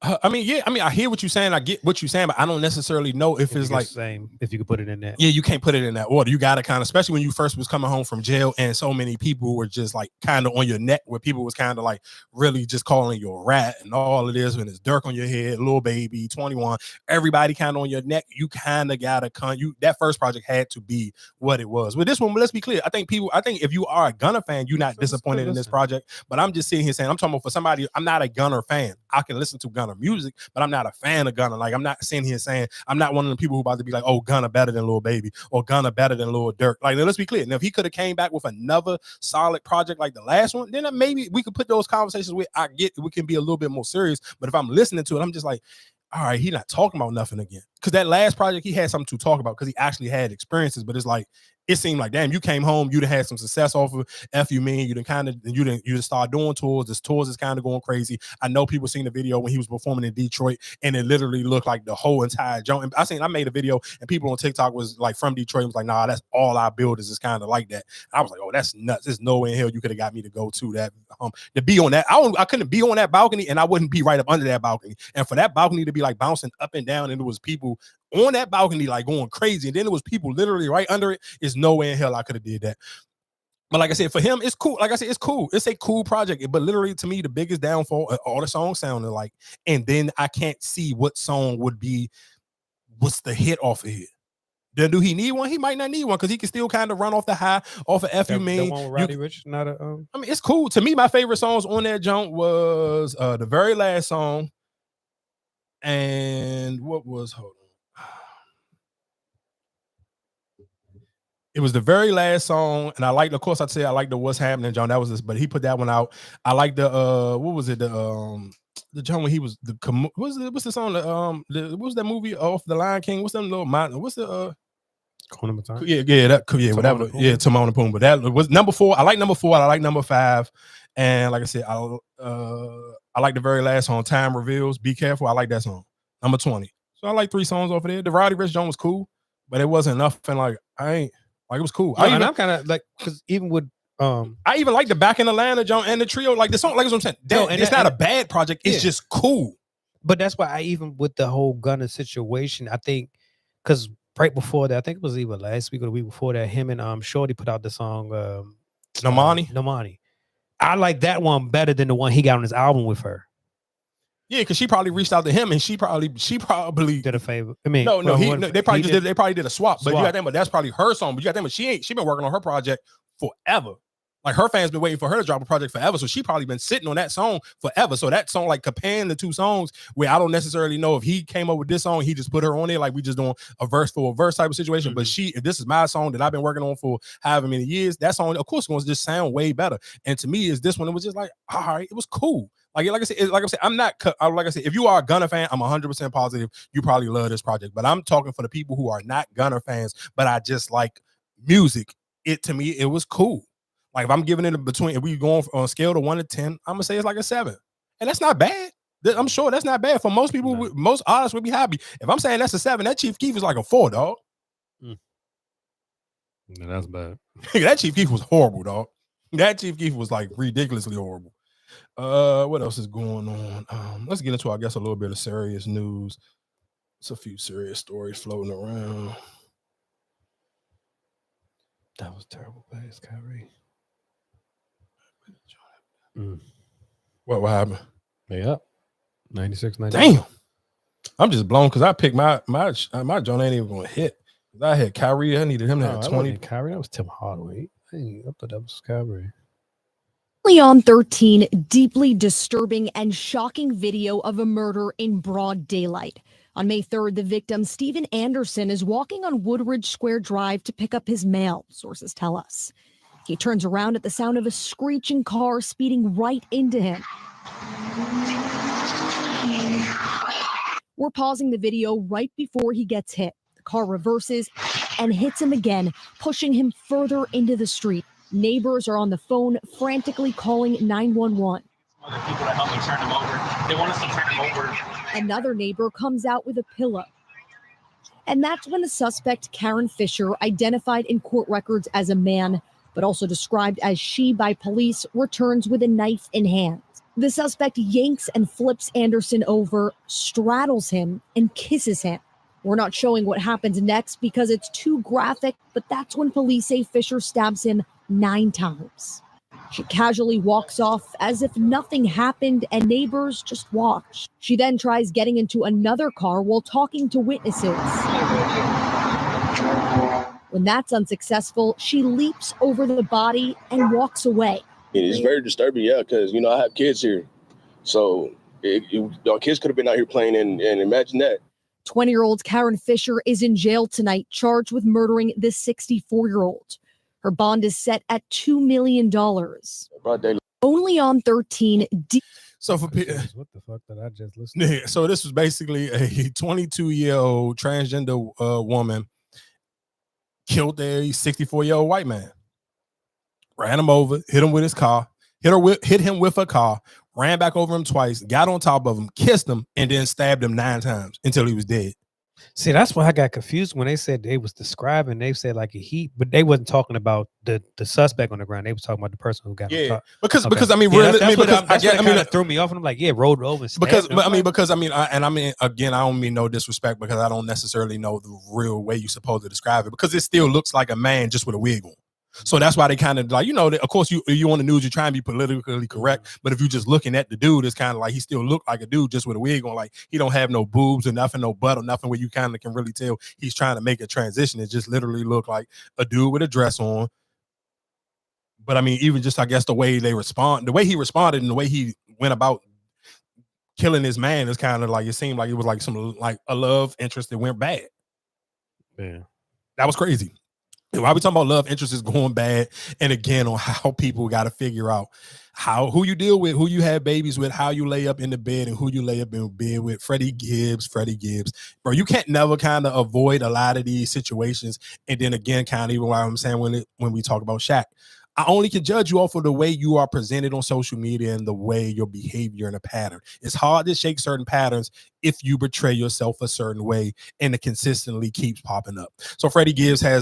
I hear what you're saying. I get what you're saying, but I don't necessarily know if it's like same. If you could put it in that, yeah, you can't put it in that order. You got to kind of, especially when you first was coming home from jail, and so many people were just like kind of on your neck, where people was kind of like really just calling you a rat and all of this, when it's Dirk on your head, Lil Baby, 21, everybody kind of on your neck. You kind of gotta that first project had to be what it was. With this one, let's be clear. I think if you are a Gunna fan, you're not disappointed in this project. But I'm just sitting here saying, I'm talking about for somebody. I'm not a Gunna fan. I can listen to Gunna. Gunna music, but I'm not a fan of Gunna. Like I'm not sitting here saying I'm not one of the people who about to be like, oh, Gunna better than Lil Baby or Gunna better than Lil Durk. Like let's be clear. Now if he could have came back with another solid project like the last one, then maybe we could put those conversations where I get we can be a little bit more serious. But if I'm listening to it, I'm just like, all right, he's not talking about nothing again. Because that last project, he had something to talk about because he actually had experiences. But it's like, it seemed like, damn, you came home, you done had some success off of F You Mean, you done start doing tours. This tours is kind of going crazy. I know people seen the video when he was performing in Detroit, and it literally looked like the whole entire joint. I made a video, and people on TikTok was like from Detroit was like, nah, that's all our builders is kind of like that. I was like, oh, that's nuts. There's no way in hell you could have got me to go to that. To be on that, I couldn't be on that balcony, and I wouldn't be right up under that balcony. And for that balcony to be like bouncing up and down, and there was people on that balcony like going crazy, and then there was people literally right under it. Is no way in hell I could have did that. But like I said, for him, it's cool. Like I said, it's cool. It's a cool project. But literally, to me, the biggest downfall, all the songs sounded like, and then I can't see what song would be what's the hit off of here. Then do he need one? He might not need one because he can still kind of run off the high off of F You Mean. The one with Roddy Ricch, not a. I mean, it's cool. To me, my favorite songs on that jump was the very last song. And what was, hold on. It was the very last song, and I like, of course, I'd say I like the What's Happening, John. That was this, but he put that one out. I like the what was it? The John when he was the what's the song? What was that movie off The Lion King? What's them little mountain? What's the whatever. Yeah, Timon and Pumbaa. That was number 4. I like number 4. I like number 5. And like I said, I like the very last song, Time Reveals. Be Careful. I like that song. Number 20. So I like 3 songs off of there. The Roddy Ricch Jones was cool, but it wasn't enough. And like it was cool. And I'm kind of like, because even with I even like the Back in Atlanta John and the trio. Like the song, like what I'm saying. It's not a bad project. It's just cool. But that's why even with the whole Gunna situation, I think because right before that, I think it was either last week or the week before that, him and Shorty put out the song Nomani. I like that one better than the one he got on his album with her. Yeah, because she probably reached out to him, and she probably did a favor. I mean, they probably did a swap. But you got to think, but that's probably her song. But you got to think, she been working on her project forever. Like her fans been waiting for her to drop a project forever, so she probably been sitting on that song forever. So that song, like comparing the 2 songs, where I don't necessarily know if he came up with this song, he just put her on there, like we just doing a verse for a verse type of situation. But if this is my song that I've been working on for however many years, that song, of course, going to just sound way better. And to me, is this one? It was just like, all right, it was cool. Like I said, I'm not. Like I said, if you are a Gunna fan, I'm 100% positive you probably love this project. But I'm talking for the people who are not Gunna fans, but I just like music. To me, it was cool. Like if I'm giving it if we going on a scale to 1 to 10, I'm gonna say it's like a 7, and that's not bad. I'm sure that's not bad for most people. No. Most artists would be happy if I'm saying that's a 7. That Chief Keef is like a 4, dog. No, that's bad. That Chief Keef was horrible, dog. That Chief Keef was like ridiculously horrible. What else is going on? Let's get into, I guess, a little bit of serious news. It's a few serious stories floating around. That was terrible pass, Kyrie. What happened? Yeah, 96. Damn, I'm just blown because I picked my joint ain't even gonna hit. I had Kyrie. I needed him to have 20. Kyrie, that was Tim Hardaway. I thought that was Kyrie. On 13, deeply disturbing and shocking video of a murder in broad daylight. On May 3rd, the victim, Stephen Anderson, is walking on Woodridge Square Drive to pick up his mail, sources tell us. He turns around at the sound of a screeching car speeding right into him. We're pausing the video right before he gets hit. The car reverses and hits him again, pushing him further into the street. Neighbors are on the phone, frantically calling 911. Other people to help me turn him over. They want us to turn him over. Another neighbor comes out with a pillow. And that's when the suspect, Karen Fisher, identified in court records as a man, but also described as she by police, returns with a knife in hand. The suspect yanks and flips Anderson over, straddles him, and kisses him. We're not showing what happens next because it's too graphic, but that's when police say Fisher stabs him 9 times. She casually walks off as if nothing happened and neighbors just watch. She then tries getting into another car while talking to witnesses. When that's unsuccessful, she leaps over the body and walks away. It's very disturbing, yeah, because, I have kids here. So Our kids could have been out here playing, and imagine that. 20-year-old Karen Fisher is in jail tonight, charged with murdering this 64-year-old. Her bond is set at $2 million. Only on 13. So for what the fuck did I just listen to? yeah, so this was basically a 22-year-old transgender woman killed a 64-year-old white man. Ran him over, hit him with his car, hit him with a car, ran back over him twice, got on top of him, kissed him, and then stabbed him 9 times until he was dead. See, that's why I got confused when they said they was describing. They said like a heat, but they wasn't talking about the suspect on the ground. They was talking about the person who got on top. Because I mean, really, that threw me off, and I'm like, yeah, rolled over. And because again, I don't mean no disrespect because I don't necessarily know the real way you supposed to describe it because it still looks like a man just with a wig on. So that's why they kind of like, of course you on the news, you're trying to be politically correct. But if you're just looking at the dude, it's kind of like he still look like a dude just with a wig on. Like he don't have no boobs or nothing, no butt or nothing where you kind of can really tell he's trying to make a transition. It just literally look like a dude with a dress on. But I mean, even just, I guess, the way he responded and the way he went about killing this man is kind of like, it seemed like it was like like a love interest that went bad. Yeah. That was crazy. Why we talking about love interest is going bad, and again on how people got to figure out who you deal with, who you have babies with, how you lay up in the bed, and who you lay up in bed with. Freddie Gibbs, bro. You can't never kind of avoid a lot of these situations, and then again, kind of even why I'm saying when we talk about Shaq. I only can judge you off of the way you are presented on social media and the way your behavior and a pattern. It's hard to shake certain patterns if you betray yourself a certain way and it consistently keeps popping up. So Freddie Gibbs I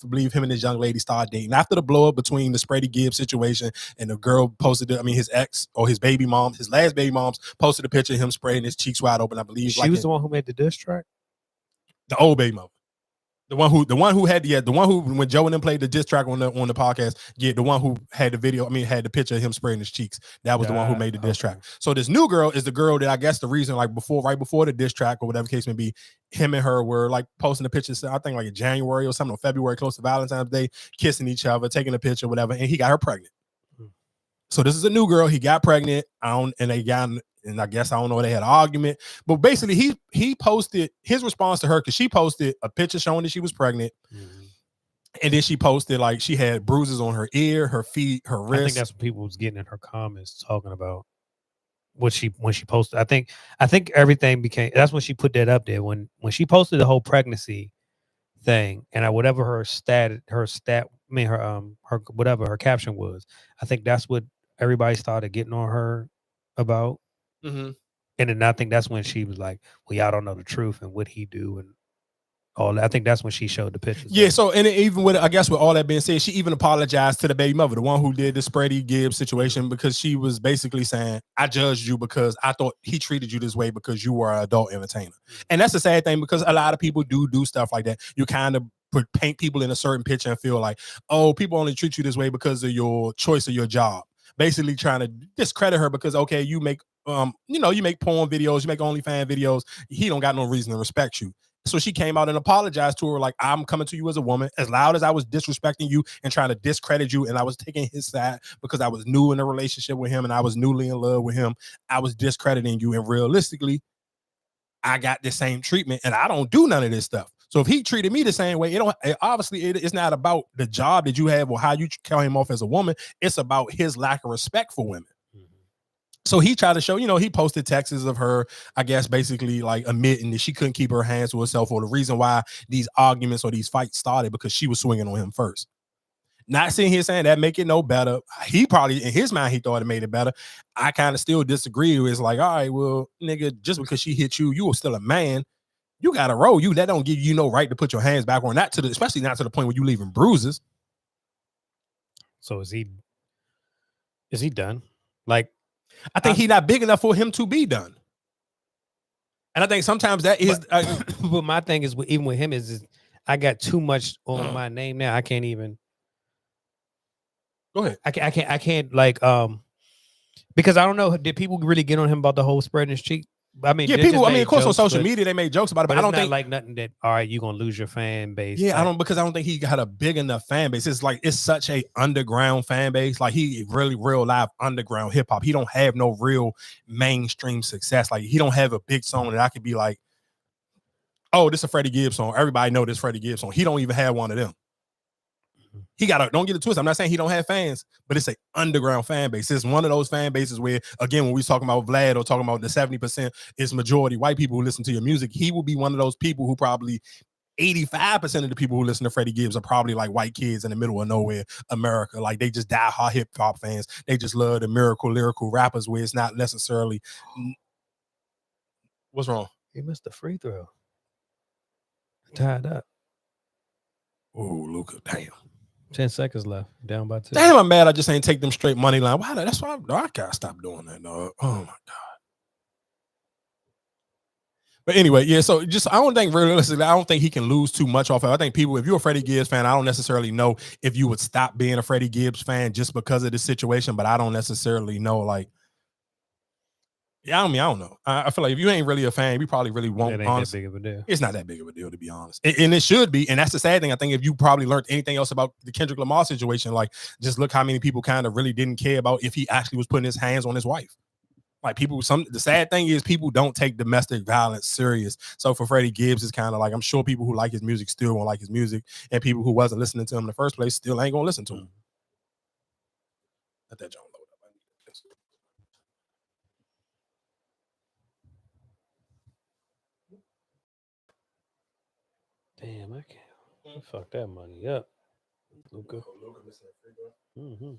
believe him and his young lady started dating. After the blow up between the Freddie Gibbs situation and the girl posted, his ex or his baby mom, his last baby mom's posted a picture of him spraying his cheeks wide open, I believe. She was the one who made the diss track? The old baby mom. The one who when Joe and them played the diss track on the podcast, the one who had the video, had the picture of him spraying his cheeks. That was the one who made the diss track. So this new girl is the girl that I guess the reason right before the diss track or whatever case may be, him and her were like posting the pictures, I think like in January or something, or February, close to Valentine's Day, kissing each other, taking a picture, whatever, and he got her pregnant. So this is a new girl. He got pregnant. And I guess I don't know, they had an argument, but basically he posted his response to her because she posted a picture showing that she was pregnant, and then she posted like she had bruises on her ear, her feet, her wrist. I think that's what people was getting in her comments talking about when she posted. I think everything became, that's when she put that up there when she posted the whole pregnancy thing and whatever her whatever her caption was. I think that's what everybody started getting on her about. Mm-hmm. And then I think that's when she was like, well, y'all don't know the truth and what he do and all that. I think that's when she showed the pictures. Yeah, so and even with all that being said, she even apologized to the baby mother, the one who did the Freddie Gibbs situation, because she was basically saying, I judged you because I thought he treated you this way because you were an adult entertainer. And that's the sad thing, because a lot of people do stuff like that. You kind of paint people in a certain picture and feel like, oh, people only treat you this way because of your choice of your job. Basically trying to discredit her because, okay, you make you make porn videos, you make OnlyFans videos. He don't got no reason to respect you. So she came out and apologized to her, like, I'm coming to you as a woman, as loud as I was disrespecting you and trying to discredit you, and I was taking his side because I was new in a relationship with him and I was newly in love with him. I was discrediting you, and realistically, I got the same treatment, and I don't do none of this stuff. So if he treated me the same way, it's not about the job that you have or how you came off as a woman. It's about his lack of respect for women. So he tried to show, he posted texts of her, I guess, basically like admitting that she couldn't keep her hands to herself, or the reason why these arguments or these fights started because she was swinging on him first. Not sitting here saying that make it no better. He probably, in his mind, he thought it made it better. I kind of still disagree. It's like, all right, well, nigga, just because she hit you, you were still a man. You got to roll. That don't give you no right to put your hands back on, especially not to the point where you leaving bruises. So is he done? Like, I think he's not big enough for him to be done. And I think sometimes that is. But my thing is, even with him, is I got too much on my name now. I can't even. Go ahead. I can't like because I don't know. Did people really get on him about the whole spreading his cheek I mean, yeah, they people. just I mean, made of course, on jokes, social but- media they make jokes about it, but I it's don't not think like nothing that. All right, you're gonna lose your fan base. Yeah, type. I don't think he got a big enough fan base. It's like it's such a underground fan base. Like he really real live underground hip hop. He don't have no real mainstream success. Like he don't have a big song that I could be like, oh, this is a Freddie Gibbs song. Everybody know this Freddie Gibbs song. He don't even have one of them. He got don't get it twisted. I'm not saying he don't have fans, but it's an underground fan base. It's one of those fan bases where, again, when we talking about Vlad or talking about the 70% is majority white people who listen to your music, he will be one of those people who probably 85% of the people who listen to Freddie Gibbs are probably like white kids in the middle of nowhere, America. Like they just die hard hip hop fans. They just love the lyrical rappers where it's not necessarily. What's wrong? He missed the free throw. Tied up. Oh, Luka, damn. 10 seconds left. Down by 2. Damn, I'm mad I just ain't take them straight money line. Why? That's why I gotta stop doing that, dog. Oh my God. But anyway, yeah, so just I don't think realistically, I don't think he can lose too much off of it. I think people, if you're a Freddie Gibbs fan, I don't necessarily know if you would stop being a Freddie Gibbs fan just because of this situation, but I don't necessarily know, like, yeah, I mean, I don't know. I feel like if you ain't really a fan, you probably really won't. It ain't that big of a deal. It's not that big of a deal, to be honest. And it should be. And that's the sad thing. I think if you probably learned anything else about the Kendrick Lamar situation, like just look how many people kind of really didn't care about if he actually was putting his hands on his wife. Like people, the sad thing is people don't take domestic violence serious. So for Freddie Gibbs, it's kind of like, I'm sure people who like his music still won't like his music. And people who wasn't listening to him in the first place still ain't gonna listen to him. Let that John load up. I need this. Damn, I can't. Fuck that money up. Luka. Mm-hmm.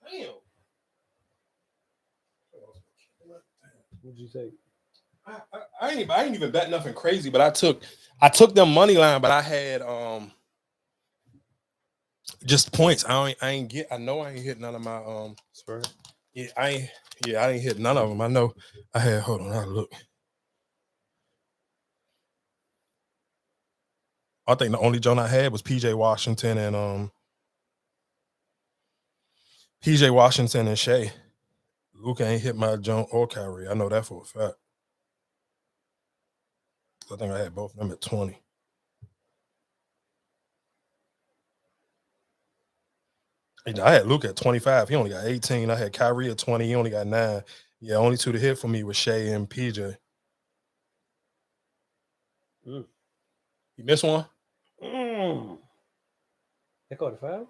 Damn. What'd you say? I ain't even bet nothing crazy, but I took them money line, but I had just points. I ain't hit none of my spread. Yeah, I ain't hit none of them. I know I had, hold on, I'll look. I think the only joint I had was PJ Washington and Shea. Luka ain't hit my joint or Kyrie. I know that for a fact. I think I had both of them at 20. I had Luka at 25. He only got 18. I had Kyrie at 20. He only got 9. Yeah, only 2 to hit for me was Shea and PJ. You missed one? They called a foul?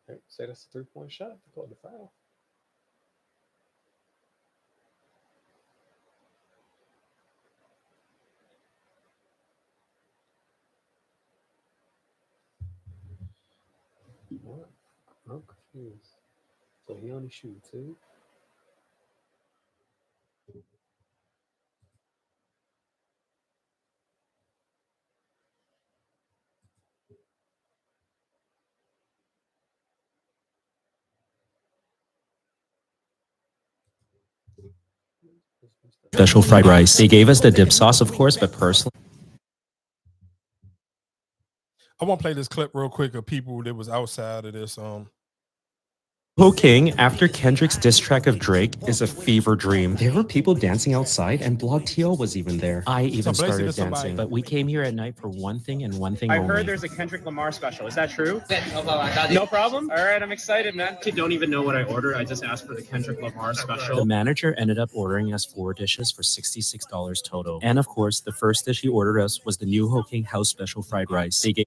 They say that's a 3-point shot. They called the foul. I'm confused. So he only shoot 2? Special fried rice. They gave us the dip sauce, of course, but personally, I want to play this clip real quick of people that was outside of this. Ho King, after Kendrick's diss track of Drake, is a fever dream. There were people dancing outside, and Blog TL was even there. I even started dancing, but we came here at night for one thing and one thing I only. heard there's a Kendrick Lamar special. Is that true? No problem. All right, I'm excited, man. Kid don't even know what I ordered. I just asked for the Kendrick Lamar special. The manager ended up ordering us 4 dishes for $66 total. And of course, the first dish he ordered us was the new Ho King House Special Fried Rice. They gave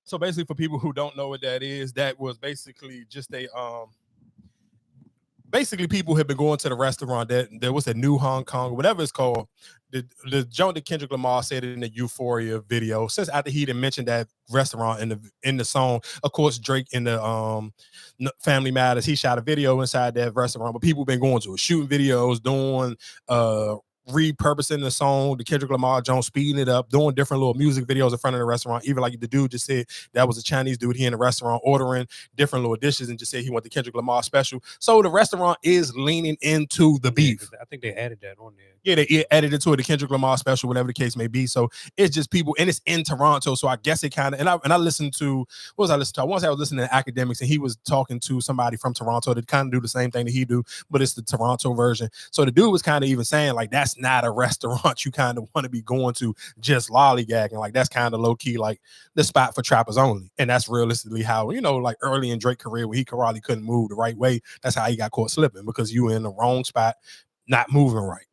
So basically, for people who don't know what that is, that was basically just a basically people have been going to the restaurant that there was a new Hong Kong, whatever it's called. The joint that Kendrick Lamar said in the Euphoria video, since after he didn't mention that restaurant in the song, of course Drake in the Family Matters, he shot a video inside that restaurant, but people been going to it, shooting videos, doing repurposing the song, the Kendrick Lamar Jones, speeding it up, doing different little music videos in front of the restaurant. Even like the dude just said that was a Chinese dude here in the restaurant ordering different little dishes and just said he want the Kendrick Lamar special. So the restaurant is leaning into the beef. I think they added that on there. Yeah, they added it to it, the Kendrick Lamar special, whatever the case may be. So it's just people, and it's in Toronto. So I guess it kind of, and I listened to, what was I listening to? I want to say I was listening to Academics, and he was talking to somebody from Toronto that kind of do the same thing that he do, but it's the Toronto version. So the dude was kind of even saying, like, that's not a restaurant you kind of want to be going to just lollygagging. Like, that's kind of low key, like the spot for trappers only. And that's realistically how, you know, like early in Drake's career where he probably couldn't move the right way. That's how he got caught slipping, because you were in the wrong spot, not moving right.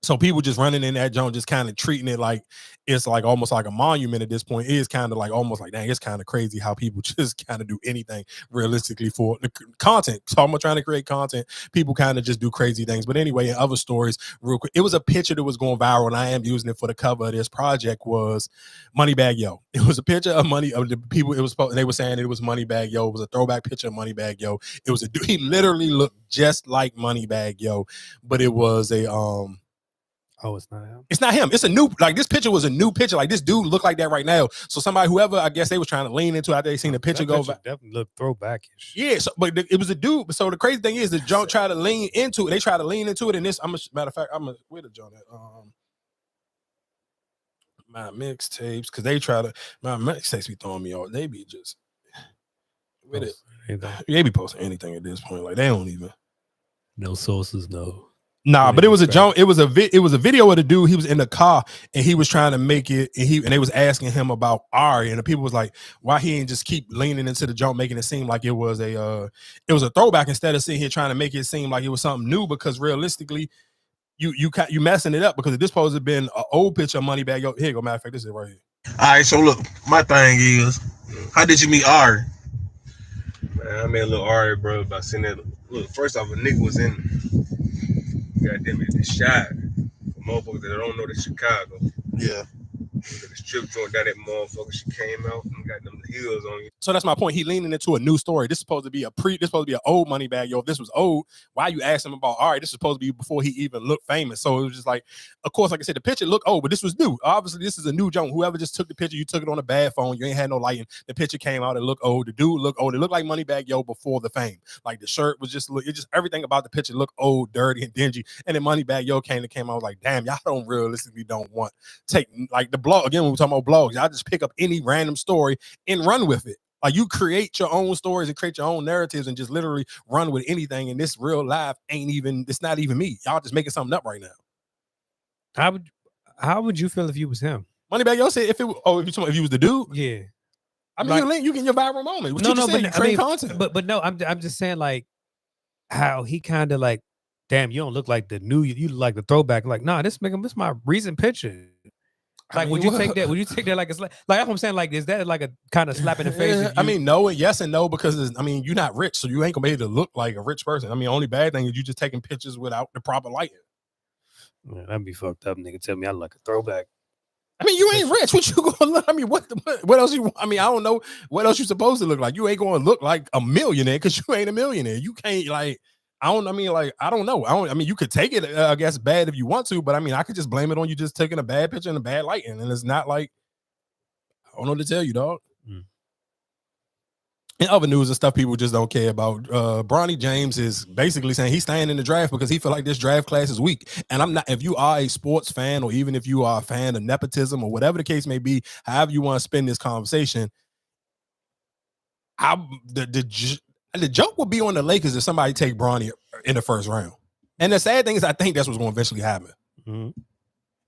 So people just running in that joint, just kind of treating it like it's like almost like a monument at this point. It is kind of like almost like, dang, it's kind of crazy how people just kind of do anything realistically for the content. So I'm trying to create content. People kind of just do crazy things. But anyway, in other stories, real quick, it was a picture that was going viral, and I am using it for the cover of this project. Was Moneybagg Yo. It was a picture of the people. It was, they were saying it was Moneybagg Yo. It was a throwback picture of Moneybagg Yo. It was a dude. He literally looked just like Moneybagg Yo, but it was a Oh, it's not him. It's not him. It's a new, like, this picture was a new picture. Like, this dude looked like that right now. So somebody, whoever, I guess they was trying to lean into it after they seen the picture go. Definitely look throwbackish. Yeah, so, but it was a dude. So the crazy thing is, the joint tried to lean into it. They tried to lean into it, and this, matter of fact, where the joint at? My mixtapes, because they try to, my mixtapes be throwing me off. They be just, with it. They be posting anything at this point. Like, they don't even. No sources, no. Nah, but it was a joke. It was a video of the dude. He was in the car and he was trying to make it, and they was asking him about Ari, and the people was like, why he ain't just keep leaning into the joke, making it seem like it was a throwback instead of sitting here trying to make it seem like it was something new, because realistically, you messing it up, because this supposed to have been an old picture of Moneybagg Yo. Here you go, matter of fact, this is it right here. All right, so look, my thing is, how did you meet Ari? Man, I met a little Ari, bro, by seeing that. Look, first off, a nigga was in, goddamn it, the shot. For motherfuckers that don't know the Chicago. Yeah. The strip joint down that motherfucker, she came out and got them heels on you. So that's my point. He leaning into a new story. This is supposed to be an old Moneybagg Yo. If this was old, why you ask him about Ari? This is supposed to be before he even looked famous. So it was just like, of course, like I said, the picture looked old, but this was new. Obviously, this is a new joint. Whoever just took the picture, you took it on a bad phone. You ain't had no lighting. The picture came out. It looked old. The dude looked old. It looked like Moneybagg Yo before the fame. Like the shirt was just everything about the picture looked old, dirty, and dingy. And then Moneybagg Yo came. I was like, damn, y'all don't want take like the blog again. When we're talking about blogs, y'all just pick up any random story and run with it. Like, you create your own stories and create your own narratives and just literally run with anything. And this real life it's not even me. Y'all just making something up right now. How would you feel if you was him? Moneybagg Yo said if you was the dude. Yeah. I mean, like, you get your viral moment. Content. But no, I'm just saying, like, how he kind of like, damn, you don't look like the new, you look like the throwback. Like, nah, this my recent picture. Like, would you take that? Would you take that like it's like that's what I'm saying? Like, is that like a kind of slap in the face? I mean, no and yes and no, because you're not rich, so you ain't gonna be able to look like a rich person. I mean, only bad thing is you just taking pictures without the proper lighting. Man, that'd be fucked up. Nigga tell me I look like a throwback. I mean, you ain't rich. What you gonna look? I mean, what else you? I mean, I don't know what else you supposed to look like. You ain't gonna look like a millionaire because you ain't a millionaire. You can't like. I don't know. I mean, you could take it, I guess, bad if you want to, but I mean, I could just blame it on you just taking a bad picture and a bad lighting, and it's not like I don't know what to tell you, dog. In other news and stuff people just don't care about, Bronny James is basically saying he's staying in the draft because he feel like this draft class is weak. And I'm not, if you are a sports fan or even if you are a fan of nepotism or whatever the case may be, however you want to spend this conversation, the joke would be on the Lakers if somebody take Bronny in the first round. And the sad thing is I think that's what's going to eventually happen.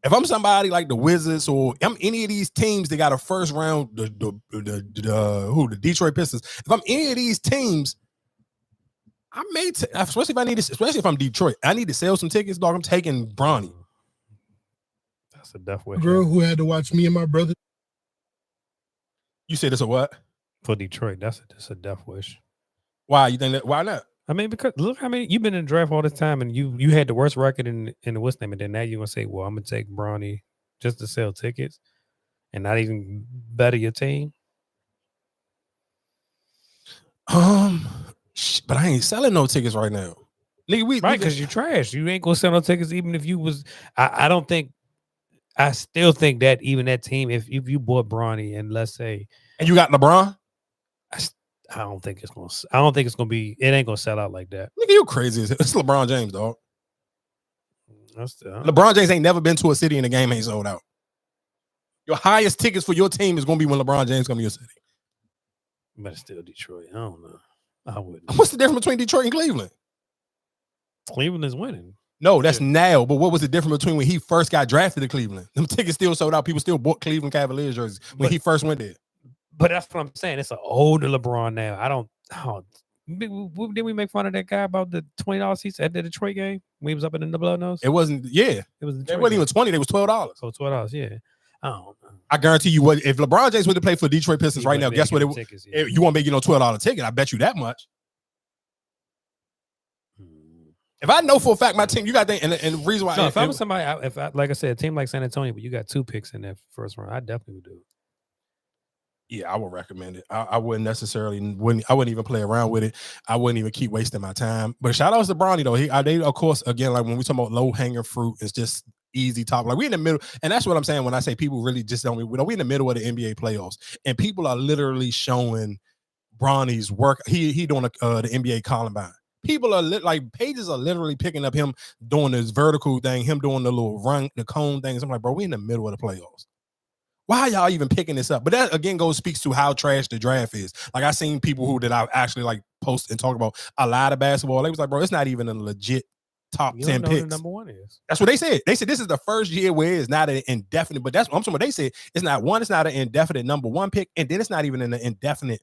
If I'm somebody like the Wizards or I'm any of these teams that got a first round, the Detroit Pistons. If I'm any of these teams, I may, especially if I'm Detroit, I need to sell some tickets, dog. I'm taking Bronny. That's a death wish. Girl who had to watch me and my brother. You said it's a what? For Detroit, that's a death wish. Why? You think that? Why not? I mean, because look how many you've been in the draft all this time, and you had the worst record in the what's name, and then now you're gonna say, "Well, I'm gonna take Bronny just to sell tickets, and not even better your team." But I ain't selling no tickets right now, nigga. Right, because you trash. You ain't gonna sell no tickets, even if you was. I don't think. I still think that even that team, if you bought Bronny and let's say, and you got LeBron. I don't think it's gonna be. It ain't gonna sell out like that. Nigga, you crazy. It's LeBron James, dog. LeBron LeBron James ain't never been to a city and the game ain't sold out. Your highest tickets for your team is gonna be when LeBron James come to your city. But it's still Detroit. I don't know. I wouldn't. What's the difference between Detroit and Cleveland? Cleveland is winning. No, that's now. But what was the difference between when he first got drafted to Cleveland? Them tickets still sold out. People still bought Cleveland Cavaliers jerseys when he first went there. But that's what I'm saying. It's an older LeBron now. Didn't we make fun of that guy about the $20 seats at the Detroit game when he was up in the blood nose? It wasn't. Yeah, it was. It wasn't even $20. It was $12. Oh, $12. Yeah. I don't know. I guarantee you, what if LeBron James would have played for Detroit Pistons right now? Guess what? You won't make $12 ticket. I bet you that much. If I know for a fact my team, you got to think, and the reason why. No, if I was somebody, like I said, a team like San Antonio, but you got 2 picks in that first round, I definitely would do it. Yeah, I would recommend it. I wouldn't even play around with it. I wouldn't even keep wasting my time. But shout outs to Bronny though. They of course, again, like when we talk about low hanging fruit, it's just easy top. Like we in the middle, and that's what I'm saying when I say people really just don't. We in the middle of the NBA playoffs, and people are literally showing Bronny's work. He doing the NBA Columbine. People are like pages are literally picking up him doing this vertical thing, him doing the little run, the cone things. I'm like, bro, we in the middle of the playoffs. Why are y'all even picking this up? But that again speaks to how trash the draft is. Like I seen people that I actually like post and talk about a lot of basketball. They was like, bro, it's not even a legit top 10 picks. The number one is. That's what they said. They said this is the first year where it's not an indefinite, but that's what I'm talking about. They said it's not an indefinite number 1 pick, and then it's not even an indefinite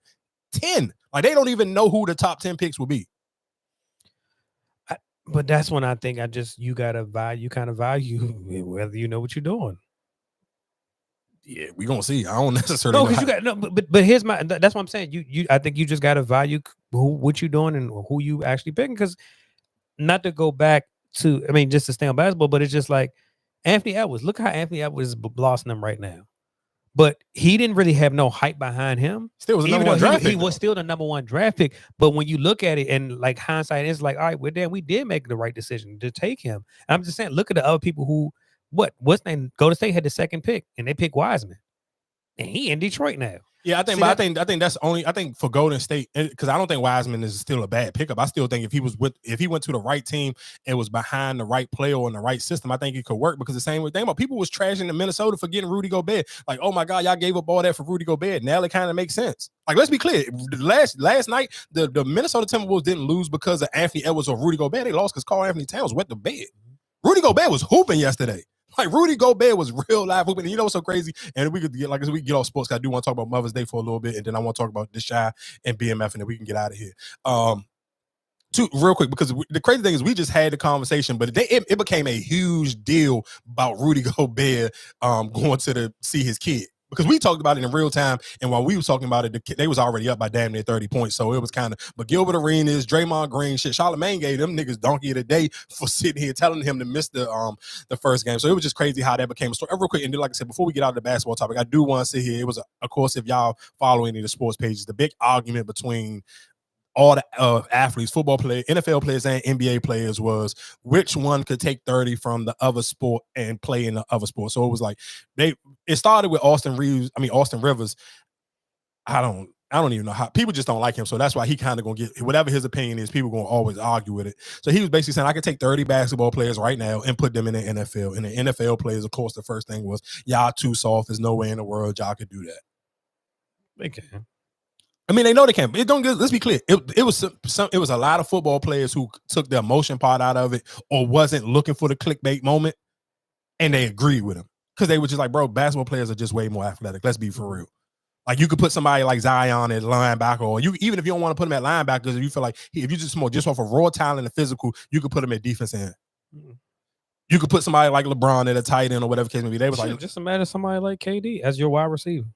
10. Like they don't even know who the top 10 picks will be. But that's when I think you gotta value whether you know what you're doing. Yeah, we gonna see. I don't necessarily. No, because you got no. But here's that's what I'm saying. I think you just gotta value what you're doing and who you actually picking. Because not to go back to, I mean, just to stay on basketball, but it's just like Anthony Edwards. Look how Anthony Edwards is blossoming right now. But he didn't really have no hype behind him. Still was the number 1 draft pick. He was still the number 1 draft pick. But when you look at it and like hindsight, it's like, all right, well, then we did make the right decision to take him. And I'm just saying, look at the other people who. What's name? Golden State had the 2nd pick, and they picked Wiseman, and he in Detroit now. Yeah, I think that's only. I think for Golden State, because I don't think Wiseman is still a bad pickup. I still think if he went to the right team and was behind the right player or in the right system, I think it could work. Because the same thing about people was trashing in Minnesota for getting Rudy Gobert. Like, oh my God, y'all gave up all that for Rudy Gobert. Now it kind of makes sense. Like, let's be clear. Last night, the Minnesota Timberwolves didn't lose because of Anthony Edwards or Rudy Gobert. They lost because Karl Anthony Towns wet the bed. Rudy Gobert was hooping yesterday. Like Rudy Gobert was real live hooping. You know what's so crazy? And we could get off sports. I do want to talk about Mother's Day for a little bit, and then I want to talk about Deshaun and BMF, and then we can get out of here. Real quick, because the crazy thing is we just had the conversation, but it became a huge deal about Rudy Gobert going to see his kid. Because we talked about it in real time, and while we was talking about it, they was already up by damn near 30 points. So it was kind of, but Gilbert Arenas, Draymond Green, shit, Charlamagne gave them niggas donkey of the day for sitting here telling him to miss the first game. So it was just crazy how that became a story. Real quick, and like I said, before we get out of the basketball topic, I do want to sit here. It was, of course, if y'all follow any of the sports pages, the big argument between all the athletes, football players, NFL players, and NBA players was which one could take 30 from the other sport and play in the other sport. So it was like it started with Austin Rivers. I don't even know how people just don't like him. So that's why he kind of gonna get whatever his opinion is, people gonna always argue with it. So he was basically saying I could take 30 basketball players right now and put them in the NFL. And the NFL players, of course, the first thing was y'all too soft. There's no way in the world y'all could do that. They can. I mean, they know they can. Let's be clear. It was a lot of football players who took the emotion part out of it or wasn't looking for the clickbait moment, and they agreed with him because they were just like, bro, basketball players are just way more athletic. Let's be for real. Like you could put somebody like Zion at linebacker, or even if you don't want to put him at linebacker, because you feel like if you just off of raw talent and physical, you could put him at defense end. You could put somebody like LeBron at a tight end or whatever case may be. They was like, just imagine somebody like KD as your wide receiver.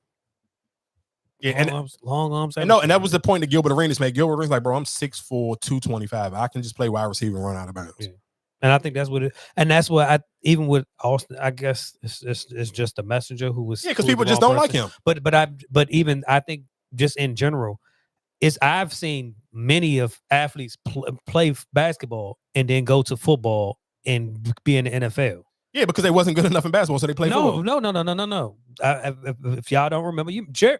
Yeah, long arms. And that was the point that Gilbert Arenas made. Gilbert Arenas like, bro, I'm 6'4", 225. I can just play wide receiver and run out of bounds. Yeah. And I think that's what that's what even with Austin, I guess it's just a messenger who was because people just don't like him. But even I think just in general, I've seen many of athletes play basketball and then go to football and be in the NFL. Yeah, because they wasn't good enough in basketball, so they played football. No. If y'all don't remember,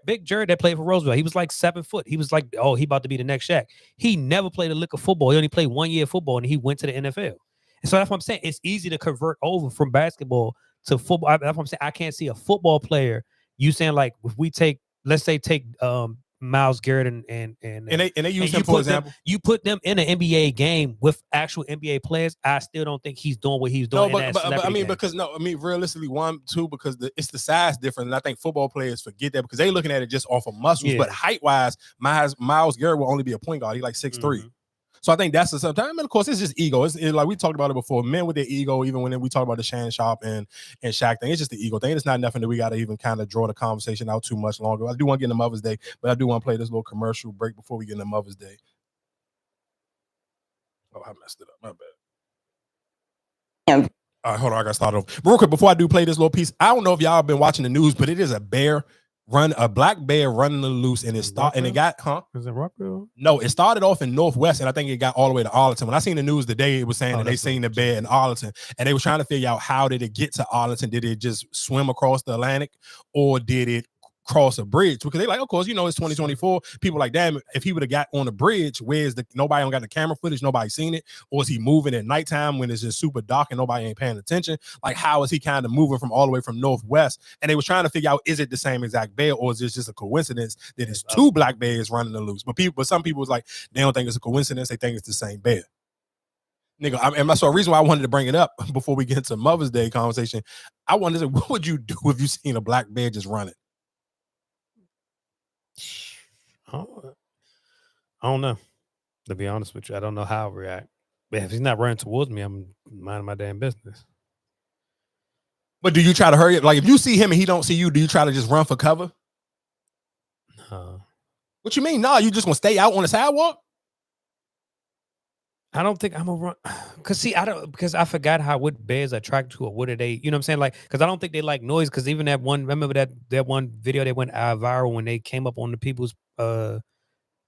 Big Jared that played for Roosevelt, he was like 7 foot. He was like, he about to be the next Shaq. He never played a lick of football. He only played 1 year of football, and he went to the NFL. And so that's what I'm saying. It's easy to convert over from basketball to football. That's what I'm saying. I can't see a football player. You saying like if we take Myles Garrett and they use him for example. You put them in an NBA game with actual NBA players. I still don't think he's doing what he's doing. But I mean, game. Realistically, 1, 2, because it's the size difference, and I think football players forget that because they looking at it just off of muscles. Yeah. But height wise, Myles Garrett will only be a point guard. He's like 6'3". Mm-hmm. So I think that's the sometimes. I mean, of course, it's just ego. It's like we talked about it before. Men with their ego, even when we talk about the Shannon Sharp and Shaq thing, it's just the ego thing. It's not nothing that we got to even kind of draw the conversation out too much longer. I do want to get into Mother's Day, but I do want to play this little commercial break before we get into Mother's Day. Oh, I messed it up. My bad. All right, hold on. I got to start over. But real quick, before I do play this little piece, I don't know if y'all have been watching the news, but it is a black bear running loose, and it got Is it Rockville? No, it started off in Northwest, and I think it got all the way to Arlington. When I seen the news today, it was saying that they seen the bear in Arlington, and they were trying to figure out how did it get to Arlington? Did it just swim across the Atlantic, or did it cross a bridge? Because they like, of course, it's 2024. People like, damn, if he would have got on the bridge, nobody don't got the camera footage, nobody seen it, or is he moving at nighttime when it's just super dark and nobody ain't paying attention? Like, how is he kind of moving from all the way from Northwest? And they was trying to figure out, is it the same exact bear, or is this just a coincidence that it's two black bears running loose? But some people was like, they don't think it's a coincidence, they think it's the same bear. Nigga, so a reason why I wanted to bring it up before we get into Mother's Day conversation, I wanted to say, what would you do if you seen a black bear just running? I don't know. To be honest with you, I don't know how I react. But if he's not running towards me, I'm minding my damn business. But do you try to hurry up? Like if you see him and he don't see you, do you try to just run for cover? No. What you mean? No, you just gonna stay out on the sidewalk? I don't think I'm gonna run because I forgot what bears are attracted to, or what are they, you know what I'm saying? Like, because I don't think they like noise. Because even remember that one video that went viral when they came up on the people's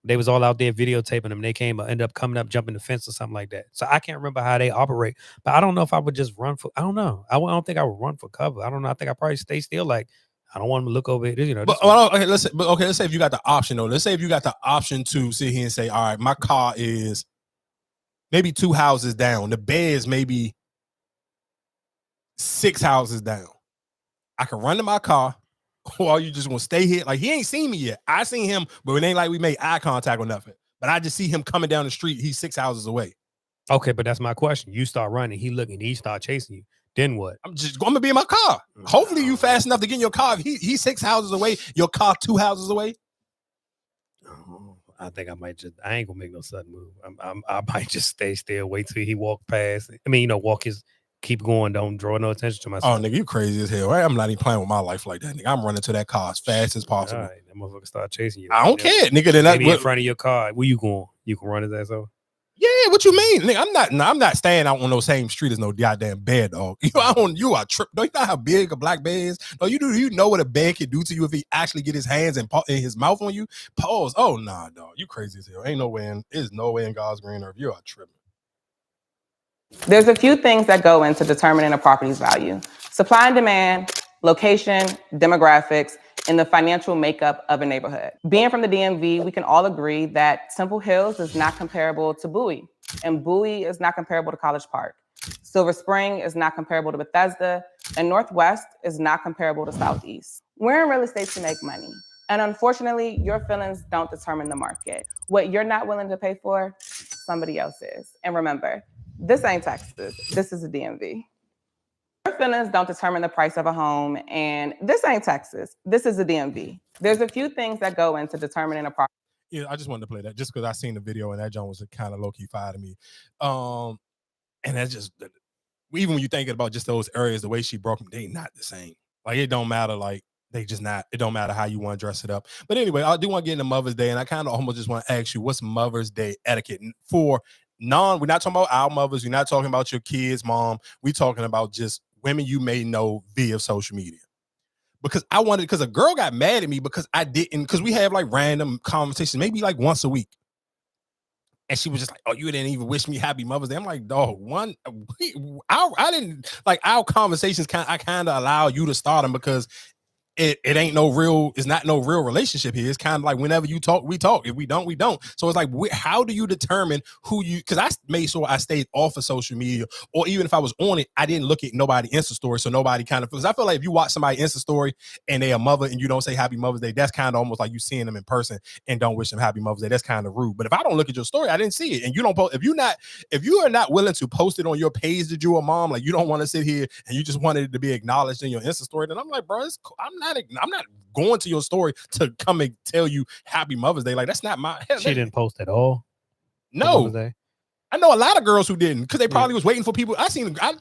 they was all out there videotaping them. They ended up coming up, jumping the fence or something like that. So I can't remember how they operate, but I don't know if I would just run for. I don't know. I don't think I would run for cover. I don't know. I think I probably stay still. Like I don't want them to look over it. Let's say if you got the option though. Let's say if you got the option to sit here and say, all right, my car is maybe 2 houses down. The bear is maybe 6 houses down. I can run to my car, or you just gonna stay here. Like he ain't seen me yet. I seen him, but it ain't like we made eye contact or nothing. But I just see him coming down the street. He's 6 houses away. Okay, but that's my question. You start running, he looking, he start chasing you. Then what? I'm just gonna be in my car. Hopefully you fast enough to get in your car. If he's 6 houses away, your car 2 houses away. I think I ain't gonna make no sudden move. I might just stay still, wait till he walk past. I mean, walk his keep going. Don't draw no attention to myself. Oh, nigga, you crazy as hell. I'm not even playing with my life like that, nigga. I'm running to that car as fast as possible. All right, that motherfucker start chasing you. I don't care, nigga. Then Maybe in front of your car. Where you going? You can run his ass over. Yeah, what you mean, nigga? I'm not staying out on those same street as no goddamn bear dog. You are trip. Don't you know how big a black bear is? No, you do. You know what a bear can do to you if he actually get his hands and his mouth on you. Pause. Oh nah, dog. You crazy as hell. Ain't no way in. There's no way in God's green earth. You are tripping. There's a few things that go into determining a property's value: supply and demand, location, demographics, and the financial makeup of a neighborhood. Being from the DMV, we can all agree that Temple Hills is not comparable to Bowie, and Bowie is not comparable to College Park. Silver Spring is not comparable to Bethesda, and Northwest is not comparable to Southeast. We're in real estate to make money, and unfortunately, your feelings don't determine the market. What you're not willing to pay for, somebody else is. And remember, this ain't Texas, this is the DMV. Your feelings don't determine the price of a home, and this ain't Texas. This is the DMV. There's a few things that go into determining a property. Yeah, I just wanted to play that just because I seen the video and that joint was kind of low-key fire to me. And that's just, even when you thinking about just those areas, the way she broke them, they not the same. Like, it don't matter, like, they just not, it don't matter how you want to dress it up. But anyway, I do want to get into Mother's Day, and I kind of almost just want to ask you, what's Mother's Day etiquette for we're not talking about our mothers, we're not talking about your kids' mom, we're talking about just women you may know via social media. Because a girl got mad at me because because we have like random conversations, maybe like once a week. And she was just like, oh, you didn't even wish me happy Mother's Day. I'm like, dog, I didn't, like, our conversations I kind of allow you to start them because it ain't no real, it's not no real relationship here. It's kind of like whenever you talk, we talk. If we don't, we don't. So it's like, how do you determine who you, because I made sure I stayed off of social media, or even if I was on it, I didn't look at nobody Insta story. So nobody kind of, because I feel like if you watch somebody Insta story and they a mother and you don't say happy Mother's Day, that's kind of almost like you seeing them in person and don't wish them happy Mother's Day. That's kind of rude. But if I don't look at your story, I didn't see it. And you don't post, if you are not willing to post it on your page that you a mom, like you don't want to sit here and you just wanted it to be acknowledged in your Insta story, then I'm like, bro, it's cool. I'm not going to your story to come and tell you happy Mother's Day. Like, that's not my hell. She didn't post at all. No. I know a lot of girls who didn't, because they probably was waiting for people. I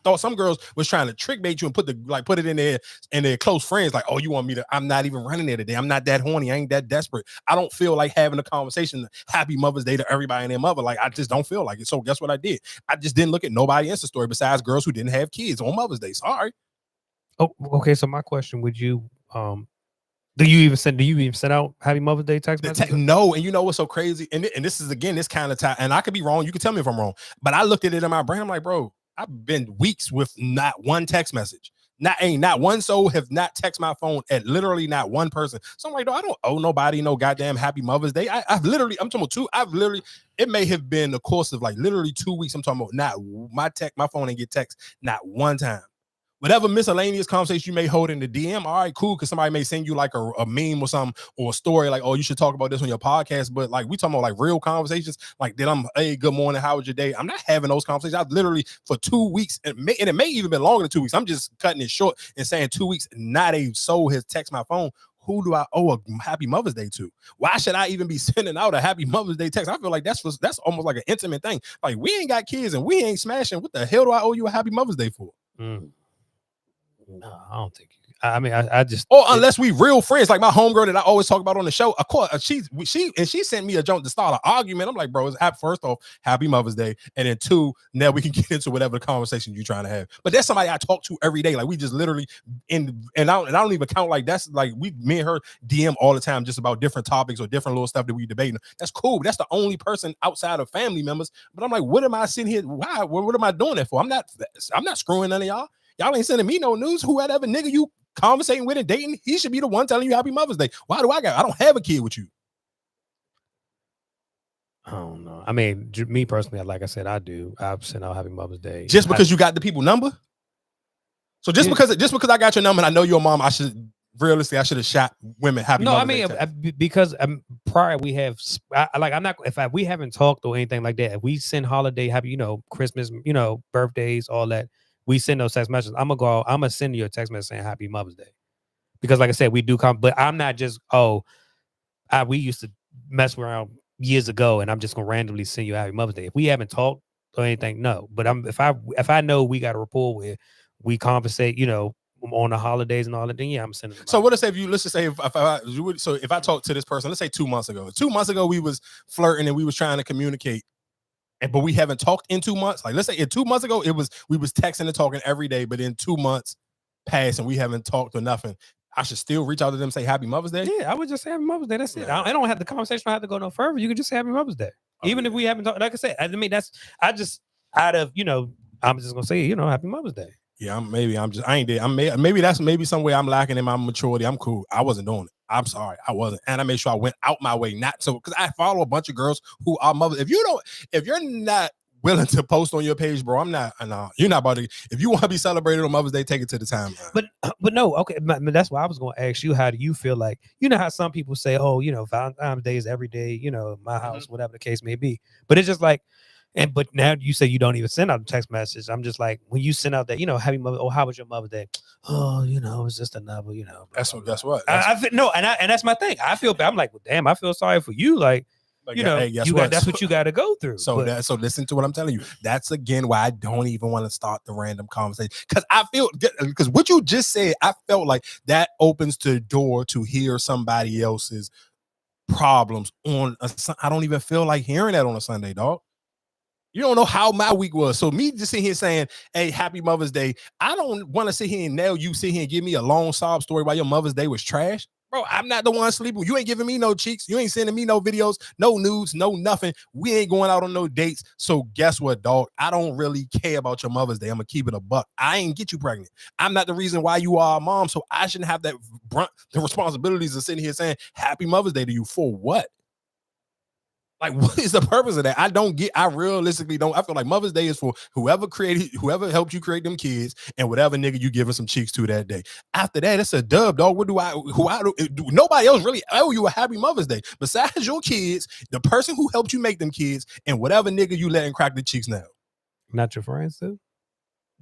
thought some girls was trying to trick bait you and put it in their close friends, like, oh, you want me to, I'm not even running there today. I'm not that horny. I ain't that desperate. I don't feel like having a conversation, happy Mother's Day to everybody and their mother. Like, I just don't feel like it. So guess what I did? I just didn't look at nobody Insta story besides girls who didn't have kids on Mother's Day. Sorry. Oh, okay. So my question, would you do you even send out happy Mother's Day text messages? No, and you know what's so crazy? And this is, again, this kind of time, and I could be wrong. You can tell me if I'm wrong. But I looked at it in my brain. I'm like, bro, I've been weeks with not one text message. Not one soul have not text my phone at literally not one person. So I'm like, no, I don't owe nobody no goddamn happy Mother's Day. I'm talking about it may have been the course of like literally 2 weeks. I'm talking about my phone ain't get text not one time. Whatever miscellaneous conversation you may hold in the DM, all right, cool, because somebody may send you like a meme or something, or a story like, oh, you should talk about this on your podcast. But like, we talking about like real conversations, like hey, good morning, how was your day? I'm not having those conversations. I've literally for 2 weeks, and it may even been longer than 2 weeks. I'm just cutting it short and saying 2 weeks, not a soul has texted my phone. Who do I owe a happy Mother's Day to? Why should I even be sending out a happy Mother's Day text? I feel like that's almost like an intimate thing. Like, we ain't got kids and we ain't smashing. What the hell do I owe you a happy Mother's Day for? No, I don't think. I mean, I just. Or unless we real friends, like my homegirl that I always talk about on the show. Of course, she sent me a joke to start an argument. I'm like, bro, first off, happy Mother's Day, and then two, now we can get into whatever the conversation you're trying to have. But that's somebody I talk to every day. Like, we just literally and I don't even count, like, that's like me and her DM all the time just about different topics or different little stuff that we debating. That's cool. That's the only person outside of family members. But I'm like, what am I sitting here? Why? What am I doing that for? I'm not screwing none of y'all. Y'all ain't sending me no news. Whoever nigga you conversating with and dating, he should be the one telling you happy Mother's Day. Why do I don't have a kid with you? I don't know. I mean, me personally, like I said, I send out happy Mother's Day. Just because you got the people number? So just because I got your number and I know your mom, I should have shot women happy Mother's Day. No, I mean, because prior we have, we haven't talked or anything like that. If we send holiday, happy, Christmas, birthdays, all that, we send those text messages. I'm gonna send you a text message saying happy Mother's Day. Because like I said, we do come, but I'm not just, we used to mess around years ago and I'm just gonna randomly send you a happy Mother's Day. If we haven't talked or anything, no. But if I know we got a rapport where we compensate, on the holidays and all that, then yeah, I'm sending them. So what if say let's just say if I talk to this person, let's say 2 months ago. 2 months ago we was flirting and we was trying to communicate, but we haven't talked in 2 months. Like let's say 2 months ago we was texting and talking every day, but in 2 months passed and we haven't talked or nothing. I should still reach out to them and say Happy Mother's Day? Yeah, I would just say Happy Mother's Day. That's it. I don't have the conversation. I don't have to go no further. You can just say Happy Mother's Day. Even if we haven't talked, like I said, I'm just gonna say, Happy Mother's Day. Yeah, maybe that's some way I'm lacking in my maturity. I'm cool. I wasn't doing it. I'm sorry, I wasn't, and I made sure I went out my way not so because I follow a bunch of girls who are mothers. If you're not willing to post on your page, bro, I'm not. No, you're not about to. If you want to be celebrated on Mother's Day, take it to the timeline. But no, okay. But that's why I was going to ask you. How do you feel like? How some people say, oh, Valentine's Day is every day. My house, whatever the case may be. But it's just like. But now you say you don't even send out a text message. I'm just like, when you send out that, Happy Mother, how was your Mother's Day? Oh, it's just another, That's what. I feel, no, and that's my thing. I feel bad. I'm like, well, damn, I feel sorry for you. Like hey, that's what you got to go through. So listen to what I'm telling you. That's again why I don't even want to start the random conversation because what you just said, I felt like that opens the door to hear somebody else's problems on I don't even feel like hearing that on a Sunday, dog. You don't know how my week was. So me just sitting here saying, hey, Happy Mother's Day. I don't want to sit here and nail you sit here and give me a long sob story why your Mother's Day was trash. Bro, I'm not the one sleeping. You ain't giving me no cheeks. You ain't sending me no videos, no nudes, no nothing. We ain't going out on no dates. So guess what, dog? I don't really care about your Mother's Day. I'm going to keep it a buck. I ain't get you pregnant. I'm not the reason why you are a mom. So I shouldn't have the responsibilities of sitting here saying Happy Mother's Day to you for what? Like, what is the purpose of that? I realistically don't. I feel like Mother's Day is for whoever helped you create them kids and whatever nigga you giving some cheeks to that day. After that, it's a dub, dog. Nobody else really owe you a Happy Mother's Day besides your kids, the person who helped you make them kids, and whatever nigga you letting crack the cheeks now. Not your friends too?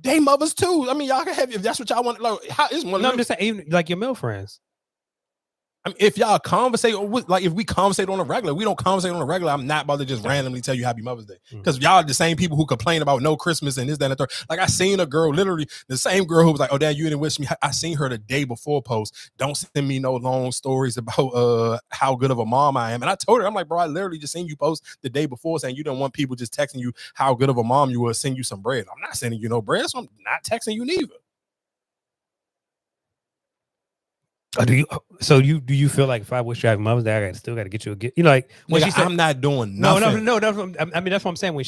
They mothers too. I mean, y'all can have, if that's what y'all want. Like, how is one? No, I'm just saying, even like your male friends. I mean, if y'all conversate, like if we conversate on a regular, we don't conversate on a regular. I'm not about to just randomly tell you Happy Mother's Day because y'all are the same people who complain about no Christmas and this, that, and the third. Like I seen a girl, literally the same girl who was like, "Oh, Dad, you didn't wish me." I seen her the day before post. Don't send me no long stories about how good of a mom I am. And I told her, I'm like, bro, I literally just seen you post the day before saying you don't want people just texting you how good of a mom you were, send you some bread. I'm not sending you no bread, so I'm not texting you neither. Do you feel like if I wish you Happy Mother's Day, I still got to get you a gift? Like when she said, I'm not doing nothing. No. That's what I'm saying. When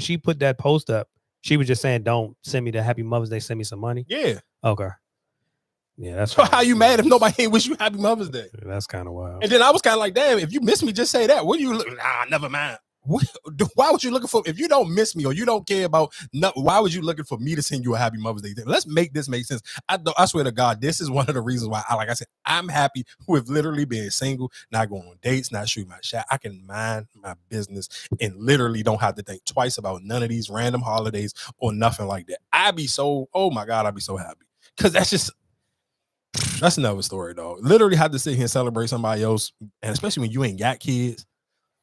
she put that post up, she was just saying, "Don't send me the Happy Mother's Day. Send me some money." Yeah. Okay. Yeah, that's so how you mad if nobody ain't wish you Happy Mother's Day? That's kind of wild. And then I was kind of like, damn, if you miss me, just say that. What do you look? Nah, never mind. Why would you looking for if you don't miss me or you don't care about why would you looking for me to send you a Happy Mother's Day? Let's make this make sense. I swear to God, this is one of the reasons why like I said, I'm happy with literally being single, not going on dates, not shooting my shot. I can mind my business and literally don't have to think twice about none of these random holidays or nothing like that. I'd be so happy because that's another story, dog. Literally have to sit here and celebrate somebody else, and especially when you ain't got kids.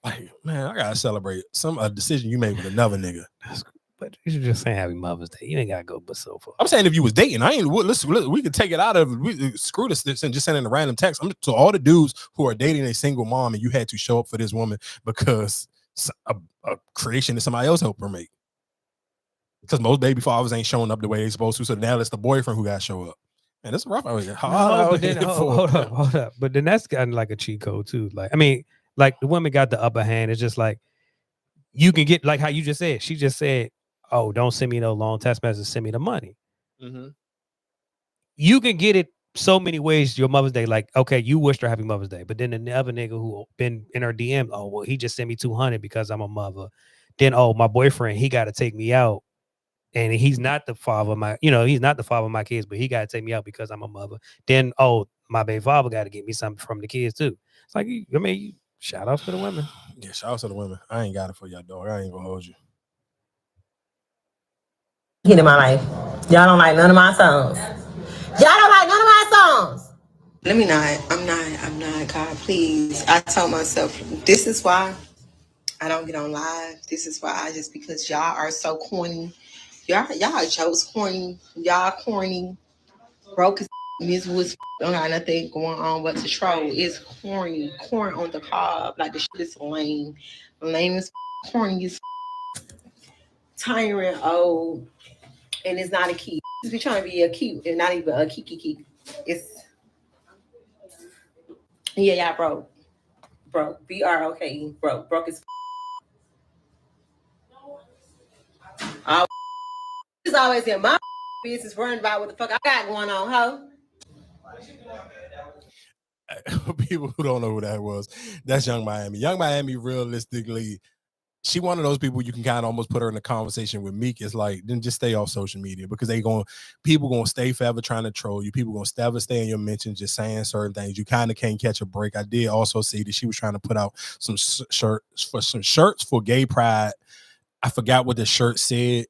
Like, man, I gotta celebrate a decision you made with another nigga. But you should just say Happy Mother's Day. You ain't gotta go but so far. I'm saying if you was dating, we could take it out of screw this and just sending a random text. So all the dudes who are dating a single mom and you had to show up for this woman because a creation that somebody else helped her make. Because most baby fathers ain't showing up the way they supposed to. So now it's the boyfriend who got to show up. And it's rough out here. Hold up. But then that's gotten like a cheat code too. Like, I mean, like the women got the upper hand. It's just like you can get like how you just said. She just said, "Oh, don't send me no long text message. Send me the money." Mm-hmm. You can get it so many ways. Your Mother's Day, like okay, you wished her Happy Mother's Day, but then the other nigga who been in her DM, oh well, he just sent me 200 because I'm a mother. Then oh, my boyfriend, he got to take me out, and he's not the father of my, he's not the father of my kids, but he got to take me out because I'm a mother. Then oh, my baby father got to get me something from the kids too. It's like shout out to the women. Yeah, shout out to the women. I ain't got it for y'all, dog. I ain't gonna hold you. Get in my life. Y'all don't like none of my songs. Y'all don't like none of my songs. Let me not. I'm not. God, please. I told myself, this is why I don't get on live. This is why, just because y'all are so corny. Y'all jokes corny. Y'all corny. Broke as miserable as don't got nothing going on but to troll. It's corny. Corn on the cob. Like the shit is lame. Lame as corny as tyrant old. And it's not a key. Just be trying to be a cute and not even a kiki. It's yeah, broke. Broke. BROKE. Broke as it's always in my business worrying about what the fuck I got going on, ho. People who don't know who that was, that's Young Miami. Young Miami, realistically, she one of those people you can kind of almost put her in a conversation with Meek. It's like, then just stay off social media, because people gonna stay forever trying to troll you. People gonna stay in your mentions just saying certain things. You kind of can't catch a break. I did also see that she was trying to put out some shirts for Gay Pride. I forgot what the shirt said,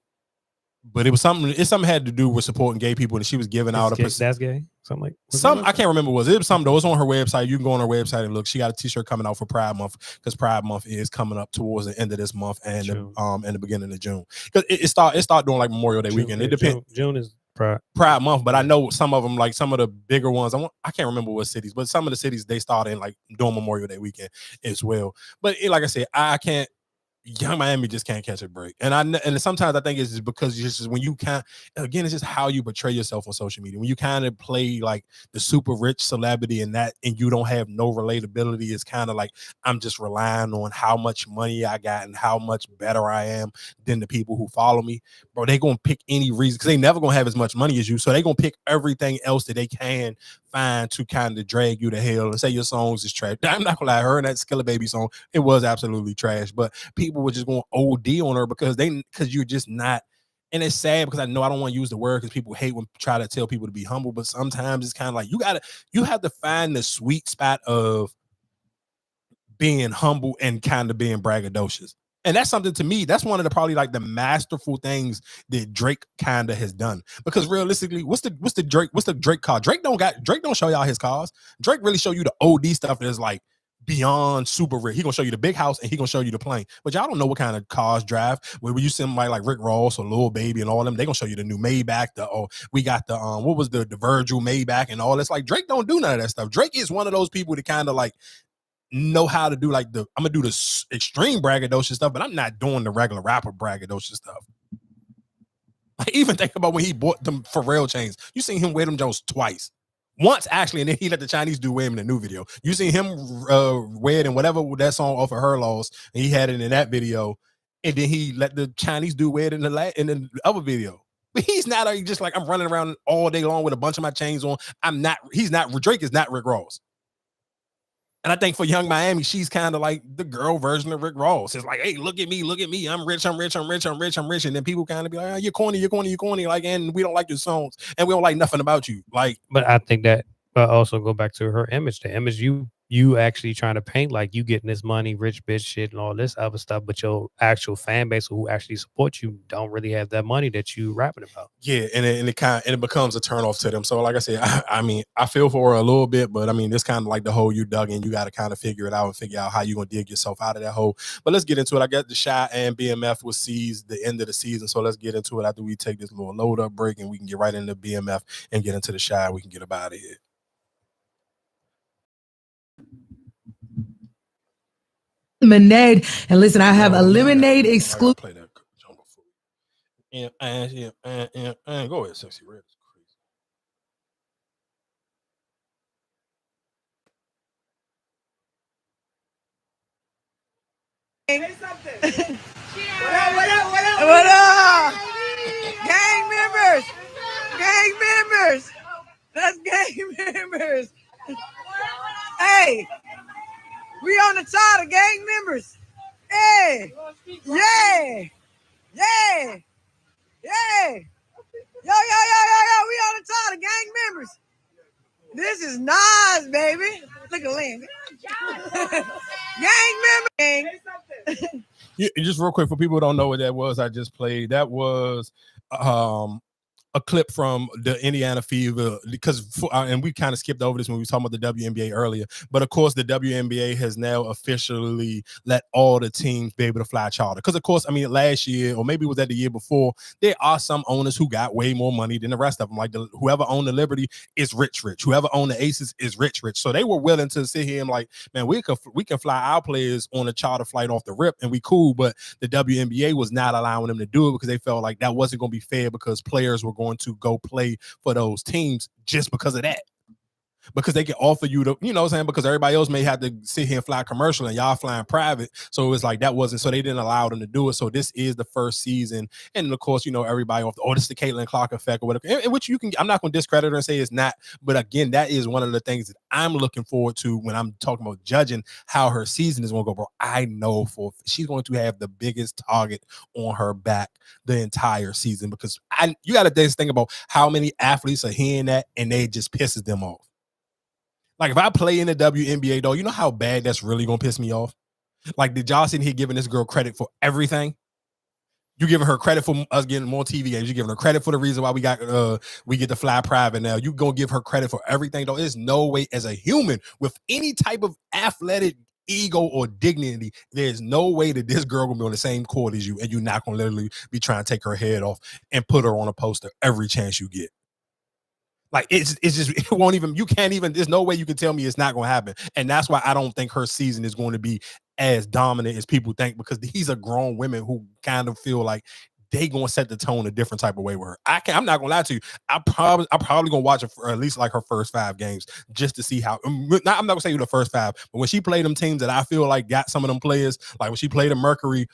but it was something. It's something had to do with supporting gay people, and she was giving out a that's gay. Something like I can't remember what it was something though. It's on her website. You can go on her website and look. She got a t-shirt coming out for Pride Month, because Pride Month is coming up towards the end of this month and the beginning of June. Because it start doing like Memorial Day weekend. It depends. June is Pride Month, but I know some of them, like some of the bigger ones. I can't remember what cities, but some of the cities they start in like doing Memorial Day weekend as well. But like I said, I can't. Young Miami just can't catch a break, and sometimes I think it's just because just when you can't. Again, it's just how you portray yourself on social media. When you kind of play like the super rich celebrity and you don't have no relatability, it's kind of like I'm just relying on how much money I got and how much better I am than the people who follow me. Bro, they gonna pick any reason, because they never gonna have as much money as you, so they gonna pick everything else that they can find to kind of drag you to hell and say your songs is trash. I'm not gonna lie, her and that Skilla Baby song, it was absolutely trash, but people were just going OD on her because you're just not. And it's sad, because I know I don't want to use the word, because people hate when try to tell people to be humble, but sometimes it's kind of like you have to find the sweet spot of being humble and kind of being braggadocious. And that's something, to me, that's one of the probably like the masterful things that Drake kind of has done. Because realistically, what's the Drake car? Drake don't show y'all his cars. Drake really show you the OD stuff that's like beyond super rich. He gonna show you the big house and he gonna show you the plane. But y'all don't know what kind of cars drive. When you see somebody like Rick Ross or Lil Baby and all them, they gonna show you the new Maybach. We got the what was the Virgil Maybach and all this. Like, Drake don't do none of that stuff. Drake is one of those people that kind of like know how to do like I'm gonna do the extreme braggadocious stuff, but I'm not doing the regular rapper braggadocious stuff. I even think about when he bought them Pharrell chains. You seen him wear them Jones twice. Once actually, and then he let the Chinese dude wear him in the new video. You seen him wear it in whatever that song off of Her Loss, and he had it in that video, and then he let the Chinese dude wear it in the other video. But he's not just like, I'm running around all day long with a bunch of my chains on. Drake is not Rick Ross. And I think for Young Miami, she's kind of like the girl version of Rick Ross. It's like, hey, look at me. I'm rich. And then people kind of be like, oh, you're corny. Like, and we don't like your songs, and we don't like nothing about you. Like, but I think that also go back to her image. The image you actually trying to paint, like you getting this money, rich bitch shit, and all this other stuff, but your actual fan base who actually support you don't really have that money that you rapping about. Yeah, and it becomes a turnoff to them. So like I said, I mean, I feel for her a little bit, but I mean, this kind of like the hole you dug in. You got to kind of figure it out and figure out how you're gonna dig yourself out of that hole. But let's get into it. I got the Shy and BMF was seized the end of the season, so let's get into it after we take this little load up break, and we can get right into BMF and get into the Shy. We can get up out of here. Lemonade, and listen, I have a lemonade exclusive. Play that jungle food. And go ahead, Sexy Red. Say something. What up? Gang members. That's gang members. Hey. We on the chart of gang members. Hey. Yeah. Yo. We on the chart of gang members. This is Nas, baby. Look at Lynn. Gang member. Yeah, just real quick for people who don't know what that was, I just played. That was a clip from the Indiana Fever because and we kind of skipped over this when we were talking about the WNBA earlier, but of course the WNBA has now officially let all the teams be able to fly charter because of course, I mean, last year or maybe it was that the year before, there are some owners who got way more money than the rest of them. Like whoever owned the Liberty is rich, whoever owned the Aces is rich, so they were willing to sit here and like, man, we can fly our players on a charter flight off the rip and we cool, but the WNBA was not allowing them to do it because they felt like that wasn't going to be fair because players were going to go play for those teams just because of that. Because they can offer you the, you know what I'm saying? Because everybody else may have to sit here and fly commercial and y'all flying private. So it was like that wasn't, so they didn't allow them to do it. So this is the first season. And of course, you know, everybody off, this is the Caitlin Clark effect or whatever, which you can, I'm not going to discredit her and say it's not. But again, that is one of the things that I'm looking forward to when I'm talking about judging how her season is going to go, bro. I know she's going to have the biggest target on her back the entire season because you got to think about how many athletes are hearing that and they just pisses them off. Like, if I play in the WNBA, though, you know how bad that's really going to piss me off? Like, did y'all sitting here giving this girl credit for everything? You giving her credit for us getting more TV games. You giving her credit for the reason why we get to fly private now. You going to give her credit for everything, though. There's no way as a human with any type of athletic ego or dignity, there's no way that this girl going to be on the same court as you and you're not going to literally be trying to take her head off and put her on a poster every chance you get. Like it's just, it won't even, you can't even, there's no way you can tell me it's not going to happen. And that's why I don't think her season is going to be as dominant as people think, because these are grown women who kind of feel like they going to set the tone a different type of way with her. I'm not going to lie to you. I'm probably going to watch it for at least like her first 5 games just to see how, I'm not going to say the first 5, but when she played them teams that I feel like got some of them players, like when she played the Mercury,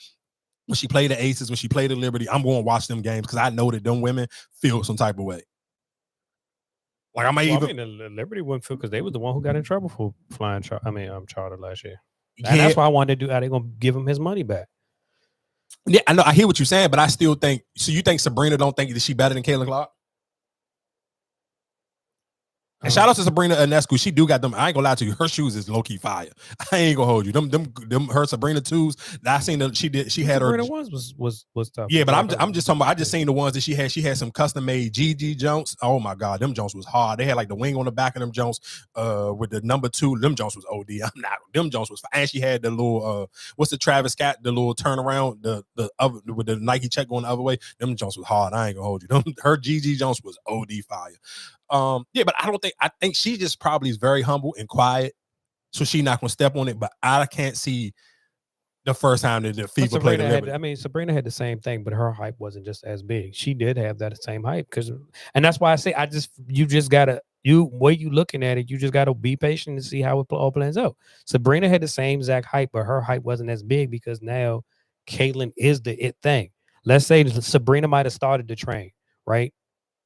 when she played the Aces, when she played the Liberty, I'm going to watch them games because I know that them women feel some type of way. Like I might even. I mean, the Liberty wouldn't feel because they was the one who got in trouble for flying. Charter last year. And that's why I wanted to do. Are they gonna give him his money back? Yeah, I know. I hear what you're saying, but I still think. So you think Sabrina don't think that she better than Caitlin Clark? And shout out to Sabrina Ionescu. She do got them. I ain't gonna lie to you. Her shoes is low key fire. I ain't gonna hold you. Them her Sabrina 2s. I seen that she had Sabrina her. ones was tough. Yeah, but I'm just talking about. I just seen the ones that she had. She had some custom made GG Jones. Oh my god, them Jones was hard. They had like the wing on the back of them Jones. With the number 2. Them Jones was OD. I'm not. Them Jones was. And she had the little. What's the Travis Scott? The little turnaround. The other with the Nike check going the other way. Them Jones was hard. I ain't gonna hold you. Her GG Jones was OD fire. Yeah, but I think she just probably is very humble and quiet, so she not gonna step on it. But I can't see the first time that the Fever played the Liberty. Sabrina had the same thing, but her hype wasn't just as big. She did have that same hype and that's why I say you just gotta way you looking at it, you just gotta be patient and see how it all plans out. Sabrina had the same exact hype, but her hype wasn't as big because now Caitlin is the it thing. Let's say Sabrina might have started the train, right?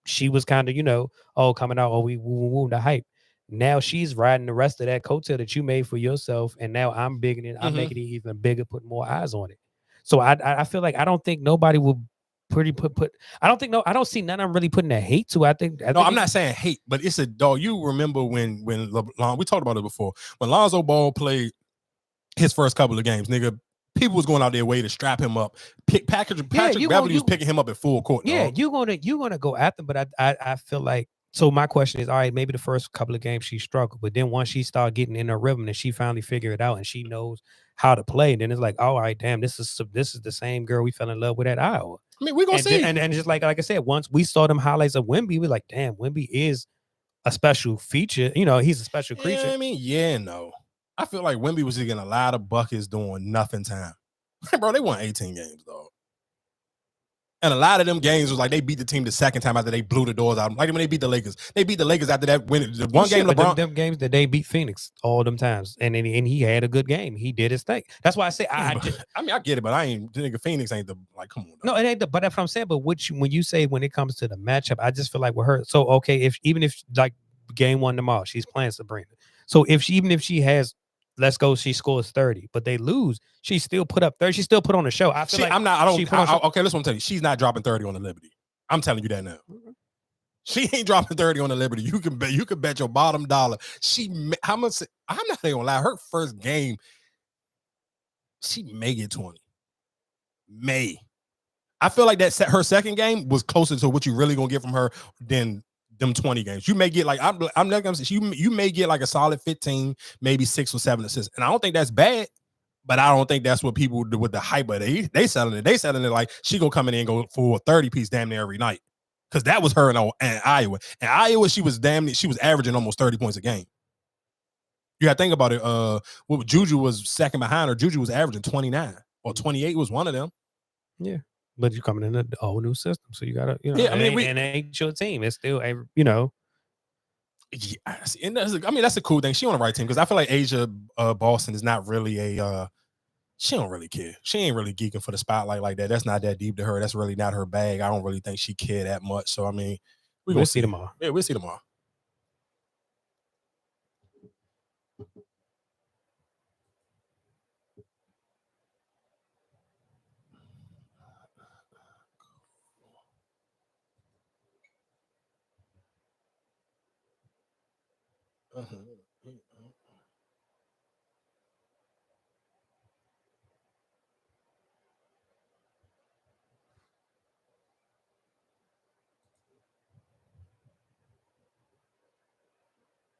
She was kind of, coming out, we the hype. Now she's riding the rest of that coattail that you made for yourself, and now I'm bigging it. I'm making it even bigger, putting more eyes on it. So I feel like I don't think nobody will put. I don't see none of them really putting that hate to. I'm not saying hate, but it's a dog. You remember when LeBron, we talked about it before, when Lonzo Ball played his first couple of games, nigga. People was going out their way to strap him up. Patrick Beverly was picking him up at full court. Yeah, you're gonna go after him, but I feel like, so my question is, all right, maybe the first couple of games she struggled, but then once she started getting in her rhythm and she finally figured it out and she knows how to play, then it's like, all right, damn, this is the same girl we fell in love with at Iowa. I mean, we're gonna see. And just like I said, once we saw them highlights of Wemby, we're like, damn, Wemby is a special feature. He's a special creature. I mean, yeah, no. I feel like Wemby was getting a lot of buckets doing nothing time. Bro, they won 18 games, dog. And a lot of them games was like they beat the team the second time after they blew the doors out. Like when they beat the Lakers. They beat the Lakers after that win. The one game LeBron. Them games that they beat Phoenix all them times. And he had a good game. He did his thing. That's why I say I get it, but I ain't nigga. Phoenix ain't come on. Dog. No, it ain't but that's what I'm saying. But when you say when it comes to the matchup, I just feel like with her. So okay, even if like game 1 tomorrow, she's playing Sabrina. So even if she has, let's go, she scores 30, but they lose, she still put up 30. She still put on the show. I feel like okay, listen, I'm telling you, she's not dropping 30 on the Liberty. I'm telling you that now. She ain't dropping 30 on the Liberty. You can bet your bottom dollar. How much? I'm not gonna lie. Her first game, she may get 20. I feel like her second game was closer to what you really gonna get from her than them 20 games. You may get like I'm not gonna say you may get like a solid 15, maybe 6 or 7 assists, and I don't think that's bad. But I don't think that's what people do with the hype. But they selling it. They selling it like she gonna come in and go for a 30-piece damn near every night. Because that was her in Iowa. In Iowa, she was averaging almost 30 points a game. You gotta think about it. Juju was second behind her. Juju was averaging 29 or 28 was one of them. Yeah. But you're coming in a whole new system. So you gotta, yeah, I mean, and it ain't your team. It's still Yeah, and that's a cool thing. She on the right team because I feel like Asia Boston is not really she don't really care. She ain't really geeking for the spotlight like that. That's not that deep to her. That's really not her bag. I don't really think she care that much. So I mean, we'll see tomorrow. Yeah, we'll see tomorrow.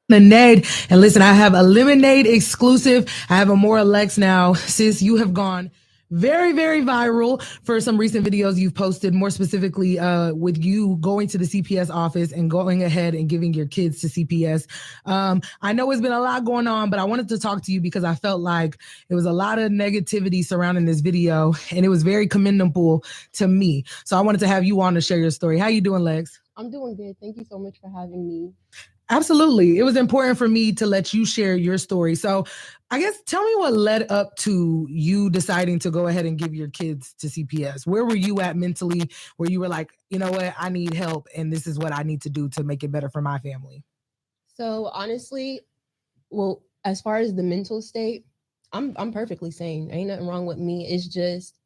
Lemonade. And listen, I have a Lemonade exclusive. I have a More Lex now. Sis, you have gone very, very viral for some recent videos you've posted, more specifically with you going to the CPS office and going ahead and giving your kids to CPS. I know it's been a lot going on, but I wanted to talk to you because I felt like it was a lot of negativity surrounding this video, and it was very commendable to me. So I wanted to have you on to share your story. How you doing, Lex? I'm doing good. Thank you so much for having me. Absolutely. It was important for me to let you share your story. So I guess tell me what led up to you deciding to go ahead and give your kids to CPS. Where were you at mentally where you were like, you know what, I need help and this is what I need to do to make it better for my family? So honestly, well, as far as the mental state, I'm perfectly sane. Ain't nothing wrong with me. It's just,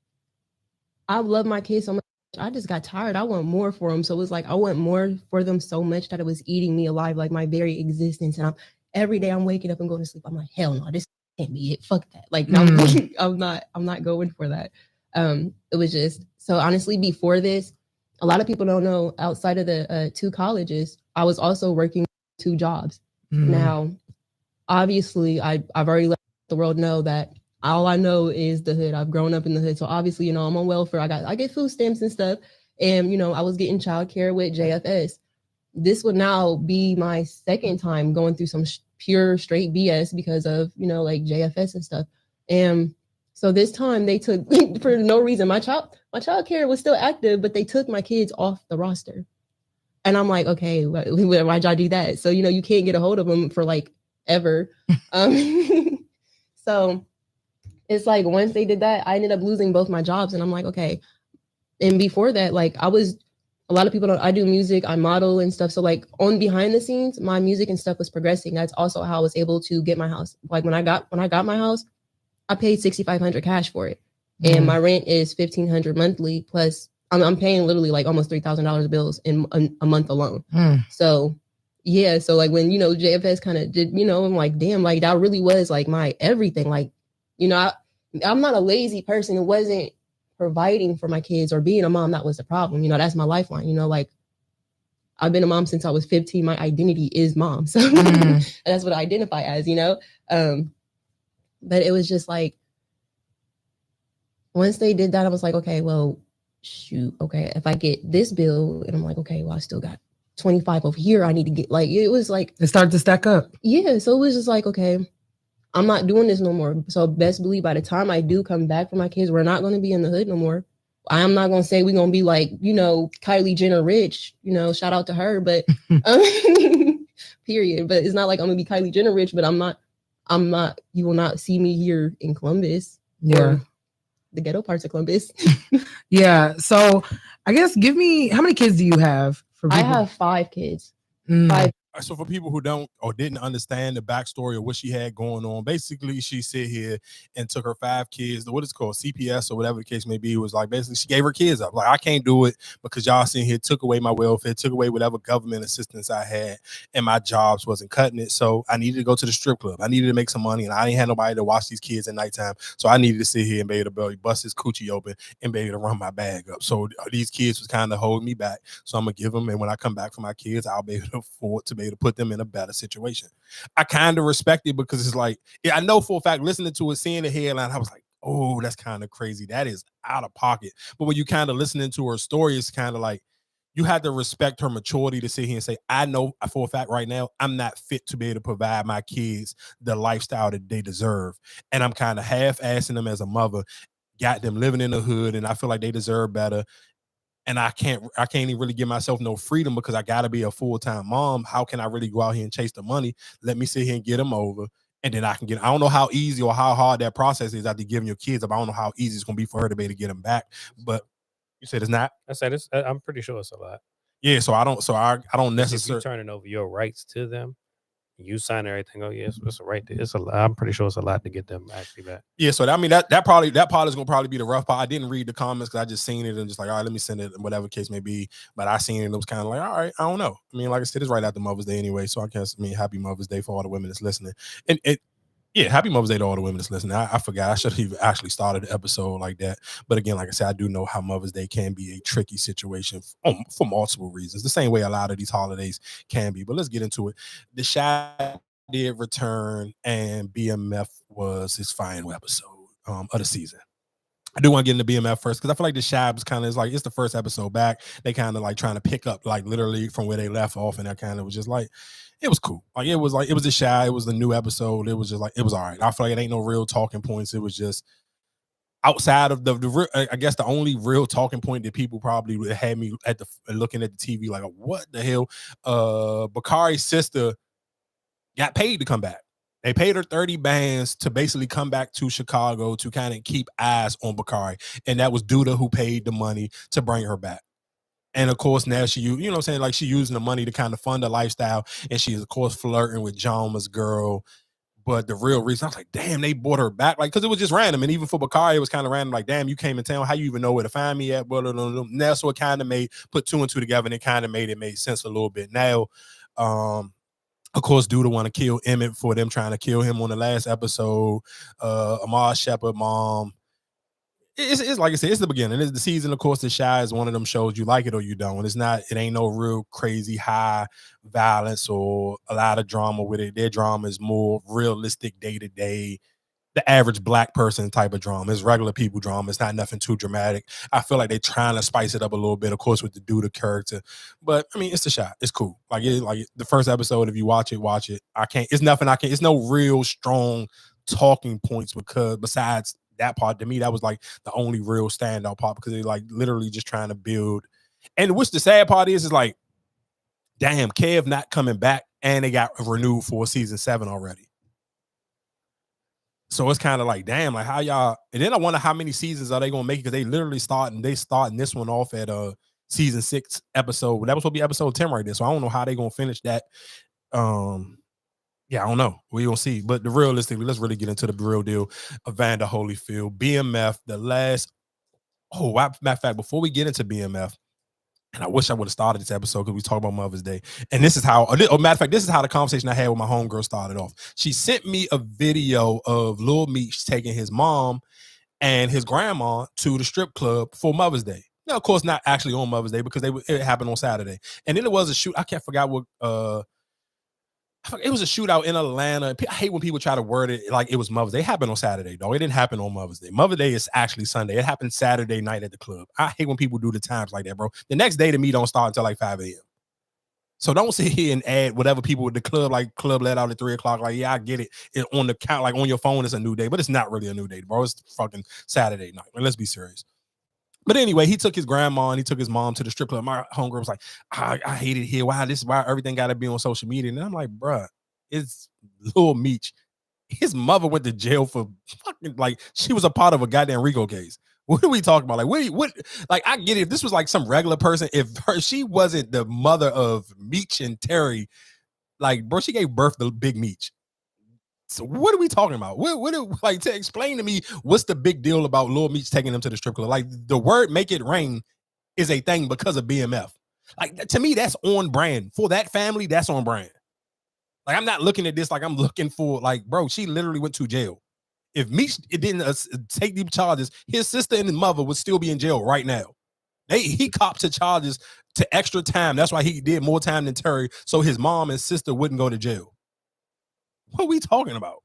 I love my kids so much. I just got tired. I want more for them. So it was like, I want more for them so much that it was eating me alive, like my very existence. And every day I'm waking up and going to sleep. I'm like, hell no, this can't be it. Fuck that. Like, no, I'm not going for that. It was just, so honestly, before this, a lot of people don't know outside of the 2 colleges, I was also working 2 jobs. Now, obviously I've already let the world know that all I know is the hood. I've grown up in the hood. So obviously, I'm on welfare. I get food stamps and stuff. And, I was getting childcare with JFS. This would now be my second time going through some pure straight BS because of, like JFS and stuff. And so this time they took, for no reason, my childcare was still active, but they took my kids off the roster. And I'm like, okay, why'd y'all do that? So, you can't get a hold of them for like ever. So it's like once they did that, I ended up losing both my jobs. And I'm like, okay. And before that, like a lot of people I do music, I model and stuff. So like on behind the scenes, my music and stuff was progressing. That's also how I was able to get my house. Like when I got my house, I paid $6,500 cash for it. And my rent is $1,500 monthly. Plus I'm paying literally like almost $3,000 bills in a month alone. So yeah. So like when, JFS kind of did, I'm like, damn, like that really was like my everything. Like, I'm not a lazy person. It wasn't providing for my kids or being a mom that was the problem. That's my lifeline. Like I've been a mom since I was 15. My identity is mom. So that's what I identify as, but it was just like, once they did that, I was like, okay, well, shoot. Okay. If I get this bill and I'm like, okay, well, I still got 25 over here. I need to get like, it was like, it started to stack up. Yeah. So it was just like, okay, I'm not doing this no more. So best believe by the time I do come back for my kids, we're not going to be in the hood no more. I'm not going to say we're going to be like, Kylie Jenner rich, shout out to her, but period. But it's not like I'm going to be Kylie Jenner rich, but I'm not, you will not see me here in Columbus. Yeah. The ghetto parts of Columbus. Yeah. So I guess how many kids do you have? I have 5 kids. 5. Are So for people who don't or didn't understand the backstory of what she had going on, basically she sit here and took her 5 kids, what is called CPS or whatever the case may be. It was like basically she gave her kids up. Like, I can't do it because y'all sitting here took away my welfare, took away whatever government assistance I had, and my jobs wasn't cutting it. So I needed to go to the strip club. I needed to make some money, and I didn't have nobody to watch these kids at nighttime. So I needed to sit here and be able to bust his coochie open and be able to run my bag up. So these kids was kind of holding me back. So I'm gonna give them, and when I come back for my kids, I'll be able to afford to be able to put them in a better situation. I kind of respect it because it's like, I know for a fact, listening to it, seeing the headline, I was like, oh, that's kind of crazy. That is out of pocket. But when you kind of listening to her story, it's kind of like you had to respect her maturity to sit here and say, I know for a fact right now, I'm not fit to be able to provide my kids the lifestyle that they deserve. And I'm kind of half-assing them as a mother, got them living in the hood, and I feel like they deserve better. And I can't even really give myself no freedom because I got to be a full-time mom. How can I really go out here and chase the money? Let me sit here and get them over. And then I don't know how easy or how hard that process is after giving your kids up. I don't know how easy it's going to be for her to be able to get them back. But you said it's not? I said I'm pretty sure it's a lot. Yeah, so I don't necessarily. If you're turning over your rights to them, you sign everything. Oh yes, it's a right. It's a lot. I'm pretty sure it's a lot to get them actually back. Yeah, so I mean that part is gonna probably be the rough part. I didn't read the comments because I just seen it and just like, all right, let me send it, whatever case may be. But I seen it and it was kind of like, all right, I don't know. I mean, like I said, it's right after Mother's Day anyway, so I guess happy Mother's Day for all the women that's listening. And yeah, happy Mother's Day to all the women that's listening. I forgot. I should have even actually started the episode like that. But again, like I said, I do know how Mother's Day can be a tricky situation for multiple reasons. The same way a lot of these holidays can be. But let's get into it. The Shaq did return, and BMF was his final episode of the season. I do want to get into BMF first because I feel like the Shabs kind of is like, it's the first episode back. They kind of like trying to pick up like literally from where they left off, and that kind of was just like, it was cool. Like it was a shy. It was the new episode. It was just like, it was all right. I feel like it ain't no real talking points. It was just outside of the I guess the only real talking point that people probably would had me at looking at the TV like, what the hell? Bakari's sister got paid to come back. They paid her 30 bands to basically come back to Chicago to kind of keep eyes on Bakari. And that was Duda who paid the money to bring her back. And of course, now she, you know what I'm saying? Like she using the money to kind of fund her lifestyle. And she is, of course, flirting with Jama's girl. But the real reason, I was like, damn, they brought her back. Like, because it was just random. And even for Bakari, it was kind of random. Like, damn, you came in town. How you even know where to find me at? Now, so it kind of put 2 and 2 together, and it kind of made sense a little bit. Now, of course, Duda want to kill Emmett for them trying to kill him on the last episode. Amar Shepard, mom. It's like I said, it's the beginning. It's the season. Of course, The Shy is one of them shows you like it or you don't. It ain't no real crazy high violence or a lot of drama with it. Their drama is more realistic day-to-day, the average black person type of drama. It's regular people drama. It's not nothing too dramatic. I feel like they're trying to spice it up a little bit, of course, with the Duda character. But I mean, it's The Shy. It's cool. Like the first episode, if you watch it. It's no real strong talking points because besides that part, to me, that was like the only real standout part because they like literally just trying to build. And which the sad part is like, damn, Kev not coming back, and they got renewed for season 7 already. So it's kind of like, damn, like how y'all, and then I wonder how many seasons are they gonna make, because they literally starting this one off at season 6 episode. That was supposed to be episode 10 right there. So I don't know how they gonna finish that. Yeah, I don't know. We gonna see. But realistically, let's really get into the real deal of Vander Holyfield. BMF, matter of fact, before we get into BMF, and I wish I would have started this episode because we talk about Mother's Day. And this is how, matter of fact, this is how the conversation I had with my homegirl started off. She sent me a video of Lil Meech taking his mom and his grandma to the strip club for Mother's Day. Now, of course, not actually on Mother's Day because it happened on Saturday. And then it was a shoot. I can't forget what it was a shootout in Atlanta. I hate when people try to word it like it was Mother's Day. It happened on Saturday, though. It didn't happen on Mother's Day. Mother's Day is actually Sunday. It happened Saturday night at the club. I hate when people do the times like that, bro. The next day to me don't start until like 5 a.m. So don't sit here and add whatever people with the club, like club let out at 3 o'clock. Like, yeah, I get it. It on the count, like on your phone, it's a new day, but it's not really a new day, bro. It's fucking Saturday night. Like, let's be serious. But anyway, he took his grandma and he took his mom to the strip club. My homegirl was like, I hate it here. Why everything got to be on social media? And I'm like, bruh, it's Lil Meech. His mother went to jail for fucking, like, she was a part of a goddamn RICO case. What are we talking about? Like, what? Like, I get it. If this was like some regular person, she wasn't the mother of Meech and Terry, Like, bro, she gave birth to Big Meech. So what are we talking about? Like, to explain to me what's the big deal about Lil Meech taking them to the strip club? Like, the word "make it rain" is a thing because of BMF. Like, to me, that's on brand for that family. That's on brand. Like, I'm not looking at this like I'm looking for, like, bro, she literally went to jail. If Meech didn't take these charges, his sister and his mother would still be in jail right now. He copped to charges to extra time. That's why he did more time than Terry, so his mom and sister wouldn't go to jail. What are we talking about?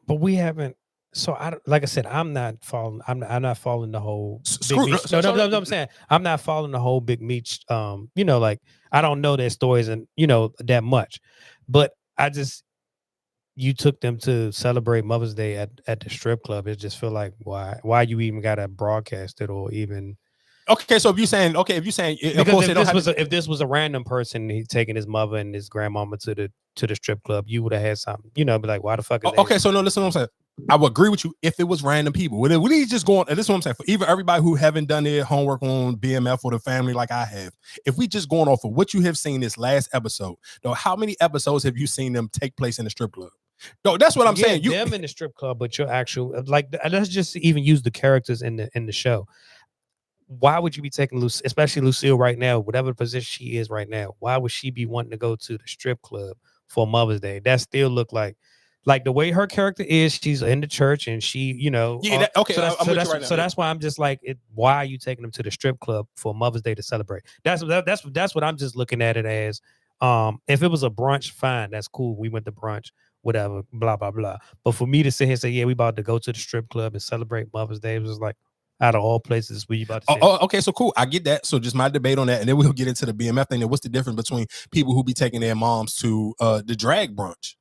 But we haven't. So like I said, I'm not following. I'm not following the whole. No, I'm saying I'm not following the whole Big Meech. Like I don't know their stories and that much, but you took them to celebrate Mother's Day at the strip club. It just feel like why you even gotta broadcast it or even. Okay, so if you're saying, if this was a random person, he's taking his mother and his grandmama to the strip club, you would have had something, be like, why the fuck is that? Okay, so no, listen what I'm saying. I would agree with you if it was random people. When he's just going, and this is what I'm saying, for even everybody who haven't done their homework on BMF or the family like I have, if we just going off of what you have seen this last episode, though, how many episodes have you seen them take place in the strip club? No, that's what I'm saying. You them in the strip club, but your actual, like, let's just even use the characters in the show. Why would you be taking especially Lucille right now, whatever position she is right now? Why would she be wanting to go to the strip club for Mother's Day? That still look like the way her character is. She's in the church and she, okay. So that's why I'm just like, why are you taking them to the strip club for Mother's Day to celebrate? That's what I'm just looking at it as. If it was a brunch, fine, that's cool. We went to brunch, whatever, blah blah blah. But for me to sit here and say, yeah, we about to go to the strip club and celebrate Mother's Day, it was like, out of all places, where you about to say? Okay, so cool. I get that. So just my debate on that, and then we'll get into the BMF thing. And what's the difference between people who be taking their moms to the drag brunch?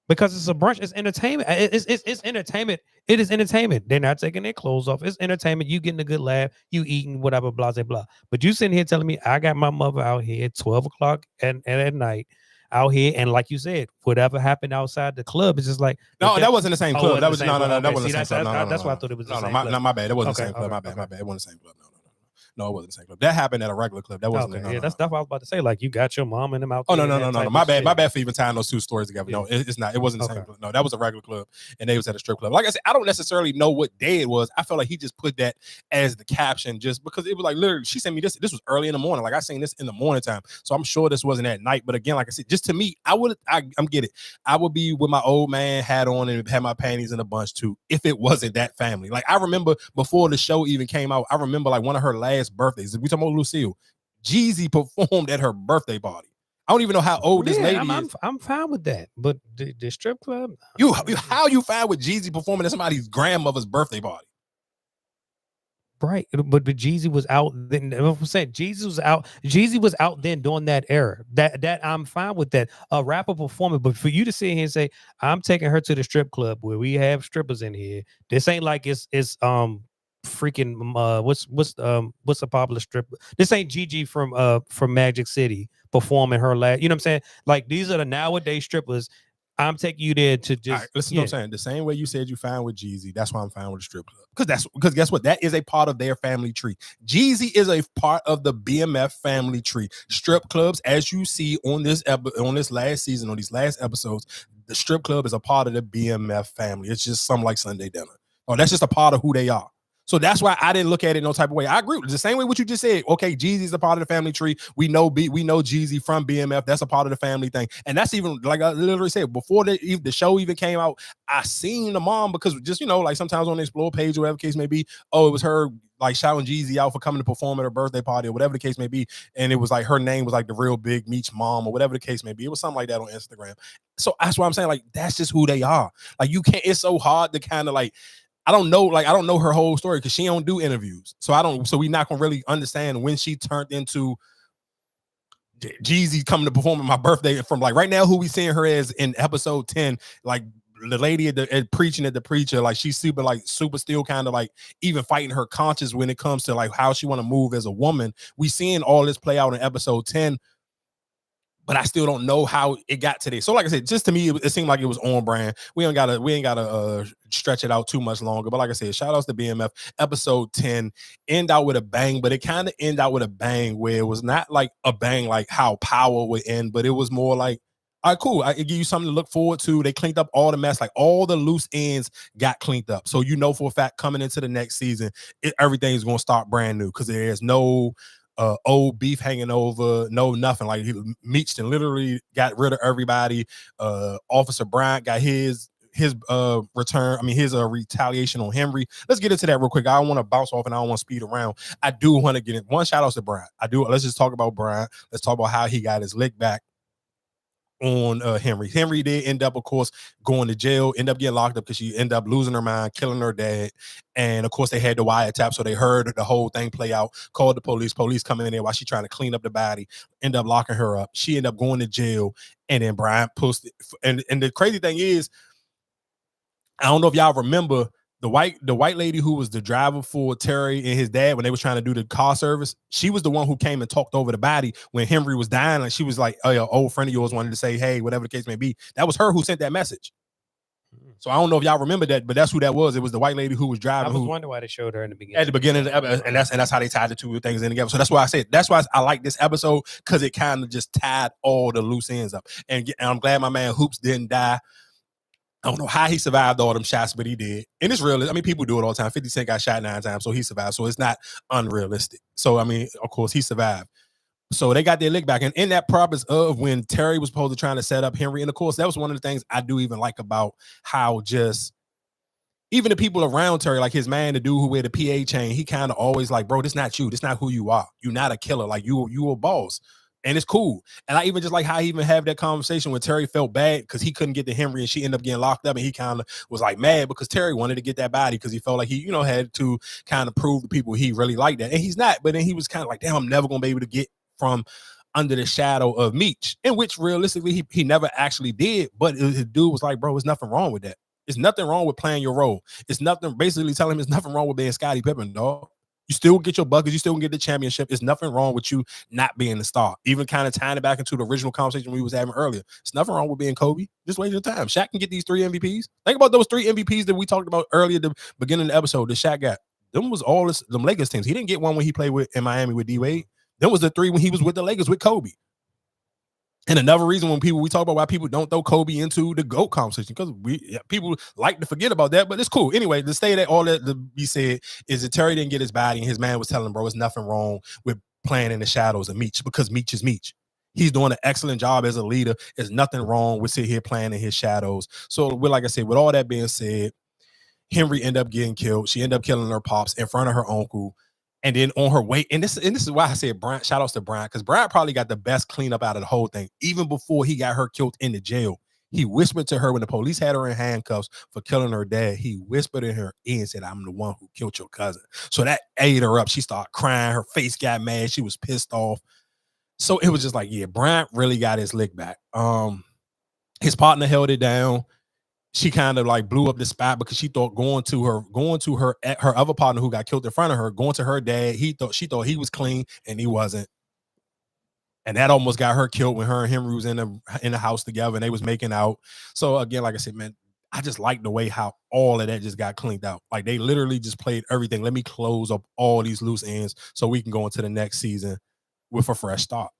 Because it's a brunch, it's entertainment. It's entertainment. It is entertainment. They're not taking their clothes off. It's entertainment. You getting a good laugh. You eating whatever, blah blah blah. But you sitting here telling me I got my mother out here at 12 o'clock and at night. Out here, and like you said, whatever happened outside the club is just like that wasn't the same club. That was that wasn't the same club. That's why I thought it was the same club. My bad. That wasn't the same club. My bad. It wasn't the same club. No, it wasn't the same club. That happened at a regular club. That wasn't. That's what I was about to say. Like you got your mom and them out. Oh no. My bad. My bad for even tying those two stories together. No, it's not. It wasn't the same club. No, that was a regular club, and they was at a strip club. Like I said, I don't necessarily know what day it was. I felt like he just put that as the caption, just because it was like literally. She sent me this. This was early in the morning. Like I seen this in the morning time, so I'm sure this wasn't at night. But again, like I said, just to me, I'm get it. I would be with my old man hat on and have my panties in a bunch too, if it wasn't that family. Like I remember before the show even came out, I remember like one of her last birthdays. We talking about Lucille. Jeezy performed at her birthday party. I don't even know how old this lady is. I'm fine with that, but the strip club. How you fine with Jeezy performing at somebody's grandmother's birthday party? Right, but Jeezy was out then. I'm saying Jeezy was out then during that era. That I'm fine with that. A rapper performing, but for you to sit here and say I'm taking her to the strip club where we have strippers in here, this ain't like it's freaking what's a popular stripper? This ain't Gigi from Magic City performing her last. You know what I'm saying? Like these are the nowadays strippers. I'm taking you there to just listen to what I'm saying. The same way you said you fine with Jeezy, that's why I'm fine with the strip club. Because guess what? That is a part of their family tree. Jeezy is a part of the BMF family tree. Strip clubs, as you see on this last season, on these last episodes, the strip club is a part of the BMF family. It's just something like Sunday dinner. Oh, that's just a part of who they are. So that's why I didn't look at it no type of way. I agree with the same way what you just said. Okay, Jeezy's a part of the family tree. We know Jeezy from BMF. That's a part of the family thing. And that's even like I literally said before the show even came out. I seen the mom because just like sometimes on the Explore page or whatever the case may be. Oh, it was her like shouting Jeezy out for coming to perform at her birthday party or whatever the case may be. And it was like her name was like the real Big Meech mom or whatever the case may be. It was something like that on Instagram. So that's why I'm saying like that's just who they are. Like you can't. It's so hard to kind of like. I don't know her whole story because she don't do interviews. So we not gonna really understand when she turned into Jeezy coming to perform at my birthday from like right now who we seeing her as in episode 10, like the lady at preaching at the preacher, like she's super still kind of like even fighting her conscience when it comes to like how she want to move as a woman. We seeing all this play out in episode 10. but I still don't know how it got to this. So like I said, just to me, it seemed like it was on brand. We ain't gotta stretch it out too much longer. But like I said, shout outs to BMF. Episode 10 end out with a bang, but it kind of end out with a bang where it was not like a bang like how Power would end, but it was more like, all right, cool. I give you something to look forward to. They cleaned up all the mess, like all the loose ends got cleaned up. So you know for a fact coming into the next season, everything's gonna start brand new because there's no old beef hanging over, no nothing. Like he meeched and literally got rid of everybody. Officer Bryant got his return. I mean his retaliation on Henry. Let's get into that real quick. I don't want to bounce off and I don't want to speed around. I do want to get in. One shout out to Bryant. Let's just talk about Bryant. Let's talk about how he got his lick back on Henry. Henry did end up, of course, going to jail, end up getting locked up because she ended up losing her mind, killing her dad. And of course, they had the wiretap, so they heard the whole thing play out, called the police. Police coming in there while she's trying to clean up the body, end up locking her up. She ended up going to jail, and then Brian posted. And the crazy thing is, I don't know if y'all remember the white lady who was the driver for Terry and his dad when they was trying to do the car service. She was the one who came and talked over the body when Henry was dying. Like she was like, "Oh, your old friend of yours wanted to say, hey, whatever the case may be." That was her who sent that message. So I don't know if y'all remember that, but that's who that was. It was the white lady who was driving. I was wondering why they showed her in the beginning. At the beginning of the episode, and that's how they tied the two things in together. So that's why I said that's why I like this episode, because it kind of just tied all the loose ends up. And I'm glad my man Hoops didn't die. I don't know how he survived all them shots, but he did. And it's real. I mean, people do it all the time. 50 Cent got shot 9 times, so he survived. So it's not unrealistic. So, I mean, of course, he survived. So they got their lick back. And in that purpose of when Terry was supposed to trying to set up Henry, and of course, that was one of the things I do even like about how just even the people around Terry, like his man, the dude who wear the PA chain, he kind of always like, bro, this not you. This not who you are. You're not a killer. Like you a boss. And it's cool. And I even just like how he even have that conversation when Terry felt bad because he couldn't get to Henry and she ended up getting locked up. And he kind of was like mad because Terry wanted to get that body because he felt like he, had to kind of prove to people he really liked that. And he's not. But then he was kind of like, damn, I'm never going to be able to get from under the shadow of Meech, in which realistically he never actually did. But his dude was like, bro, there's nothing wrong with that. It's nothing wrong with playing your role. It's nothing, basically telling him there's nothing wrong with being Scottie Pippen, dog. You still get your buckets. You still can get the championship. There's nothing wrong with you not being the star. Even kind of tying it back into the original conversation we was having earlier. There's nothing wrong with being Kobe. Just wait your time. Shaq can get these 3 MVPs. Think about those 3 MVPs that we talked about earlier at the beginning of the episode that Shaq got. Them was all them Lakers teams. He didn't get one when he played in Miami with D-Wade. Them was the 3 when he was with the Lakers with Kobe. And another reason when we talk about why people don't throw Kobe into the GOAT conversation, because people like to forget about that, but it's cool. Anyway, to say that all that to be said is that Terry didn't get his body and his man was telling him, bro, there's nothing wrong with playing in the shadows of Meech because Meech is Meech. He's doing an excellent job as a leader. There's nothing wrong with sitting here playing in his shadows. So like I said, with all that being said, Henry ended up getting killed. She ended up killing her pops in front of her uncle. And then on her way, and this is why I said Bryant, shout outs to Bryant, because Bryant probably got the best cleanup out of the whole thing. Even before he got her killed in the jail, he whispered to her when the police had her in handcuffs for killing her dad. He whispered in her ear and said, I'm the one who killed your cousin. So that ate her up. She started crying. Her face got mad. She was pissed off. So it was just like, yeah, Bryant really got his lick back. His partner held it down. She kind of like blew up the spot because she thought going to her other partner who got killed in front of her, going to her dad, she thought he was clean and he wasn't. And that almost got her killed when her and Henry was in the house together and they was making out. So again, like I said, man, I just like the way how all of that just got cleaned out. Like they literally just played everything. Let me close up all these loose ends so we can go into the next season with a fresh start.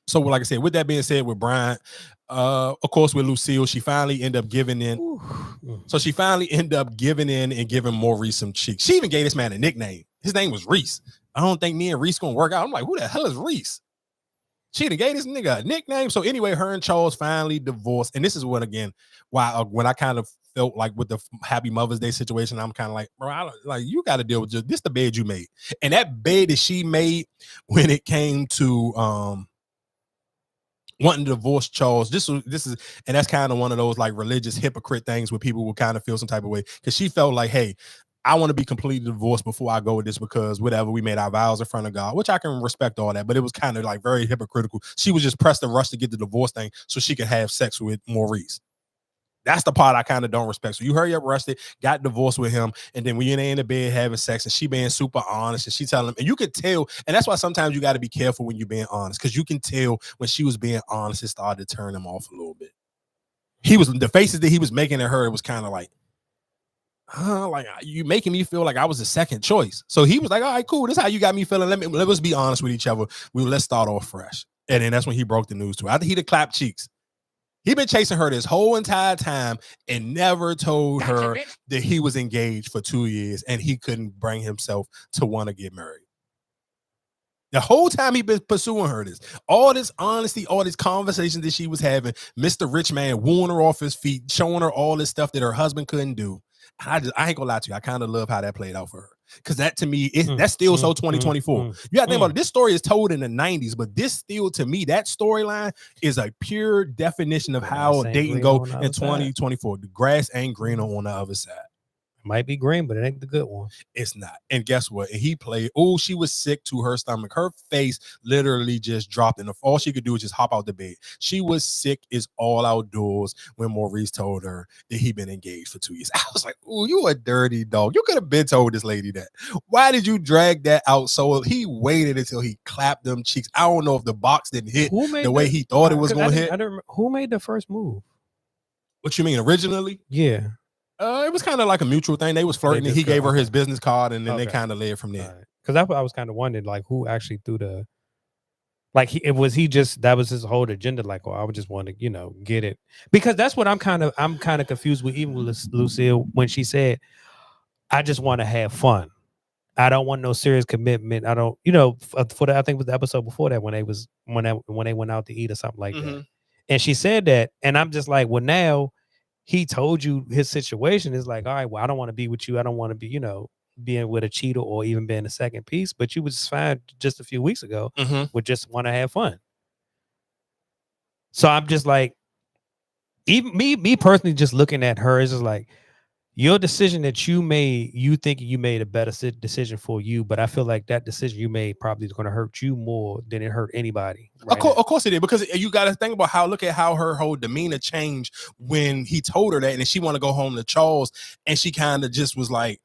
So, like I said, with that being said, with Bryant, of course, with Lucille, she finally ended up giving in. So she finally ended up giving in and giving Maurice some cheeks. She even gave this man a nickname. His name was Reese. I don't think me and Reese gonna work out. I'm like, who the hell is Reese? She done gave this nigga a nickname. So anyway, her and Charles finally divorced. And this is what, again, why when I kind of felt like with the Happy Mother's Day situation, I'm kind of like, bro, you got to deal with this the bed you made. And that bed that she made when it came to wanting to divorce Charles, this is, and that's kind of one of those like religious hypocrite things where people will kind of feel some type of way because she felt like, hey, I want to be completely divorced before I go with this because whatever, we made our vows in front of God, which I can respect all that, but it was kind of like very hypocritical. She was just pressed to rush to get the divorce thing so she could have sex with Maurice. That's the part I kind of don't respect. So you hurry up, rushed got divorced with him, and then when you're in the bed having sex, and she being super honest, and she telling him, and you could tell, and that's why sometimes you got to be careful when you're being honest, because you can tell when she was being honest, it started to turn him off a little bit. The faces that he was making at her, it was kind of like you making me feel like I was the second choice. So he was like, all right, cool. This is how you got me feeling. Let us be honest with each other. Let's start off fresh. And then that's when he broke the news to her. After he'd have clapped cheeks. He'd been chasing her this whole entire time and never told her that he was engaged for 2 years and he couldn't bring himself to want to get married. The whole time he been pursuing her, all this honesty, all these conversations that she was having, Mr. Rich Man wooing her off his feet, showing her all this stuff that her husband couldn't do. I ain't gonna lie to you. I kind of love how that played out for her. Because that to me, that's still so 2024. You gotta think about it. This story is told in the 90s, but this still, to me, that storyline is a pure definition of how dating go in 2024. The grass ain't greener on the other side. Might be green, but it ain't the good one. It's not. And guess what? And he played. She was sick to her stomach. Her face literally just dropped, and all she could do was just hop out the bed. She was sick as all outdoors when Maurice told her that he'd been engaged for 2 years. I was like, "Ooh, you a dirty dog. You could have been told this lady that. Why did you drag that out?" So he waited until he clapped them cheeks. I don't know if the box didn't hit the way he thought it was going to hit. I don't remember. Who made the first move? What you mean originally? Yeah. It was kind of like a mutual thing. They was flirting, and he gave her his business card, and then they kind of led from there. Because that's what I was kind of wondering, like, who actually threw the, like, that was his whole agenda, like, I would just want to, get it. Because that's what I'm kind of confused with, even with Lucille, when she said, I just want to have fun. I don't want no serious commitment. I don't, for the, I think it was the episode before that when they went out to eat or something like that. And she said that, and I'm just like, well, now he told you his situation is like, all right, well, I don't want to be with you. I don't want to be, being with a cheater or even being a second piece. But you was fine just a few weeks ago with just want to have fun. So I'm just like, even me personally, just looking at her is just like, your decision that you made, you think you made a better decision for you, but I feel like that decision you made probably is going to hurt you more than it hurt anybody. Right, of course it did, because you got to think about look at how her whole demeanor changed when he told her that, and then she want to go home to Charles, and she kind of just was like,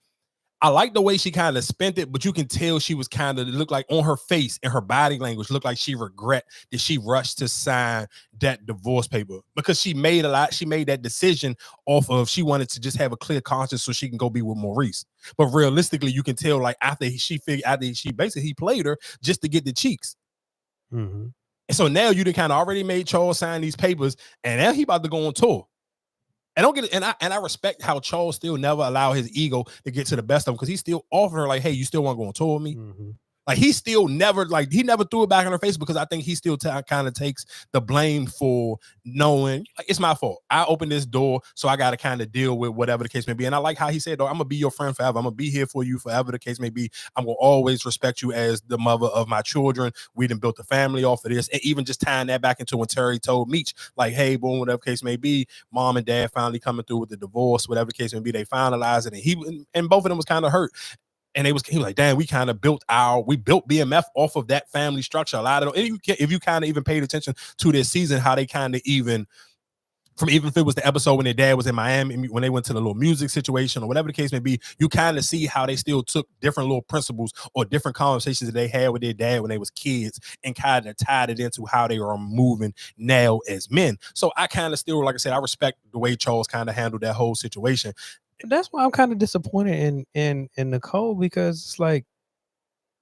I like the way she kind of spent it, but you can tell she was kind of, looked like on her face and her body language looked like she regret that she rushed to sign that divorce paper, because she made that decision off of, she wanted to just have a clear conscience so she can go be with Maurice. But realistically, you can tell, like, after he played her just to get the cheeks. And so now you done kind of already made Charles sign these papers, and now he about to go on tour. And don't get it, and I respect how Charles still never allowed his ego to get to the best of him, because he still offered her, like, hey, you still want to go on tour with me? Like, he still never, he never threw it back in her face, because I think he still kind of takes the blame for knowing, like, it's my fault. I opened this door, so I got to kind of deal with whatever the case may be. And I like how he said, though, I'm going to be your friend forever. I'm going to be here for you forever the case may be. I'm going to always respect you as the mother of my children. We done built a family off of this. And even just tying that back into when Terry told Meech, like, hey, boom, whatever case may be, mom and dad finally coming through with the divorce, whatever the case may be, they finalized it. And both of them was kind of hurt. And he was like, damn, we kind of built BMF off of that family structure. A lot of them, if you kind of even paid attention to this season, how they kind of even if it was the episode when their dad was in Miami, when they went to the little music situation or whatever the case may be, you kind of see how they still took different little principles or different conversations that they had with their dad when they was kids and kind of tied it into how they are moving now as men. So I kind of still, like I said, I respect the way Charles kind of handled that whole situation. That's why I'm kind of disappointed in Nicole, because it's like,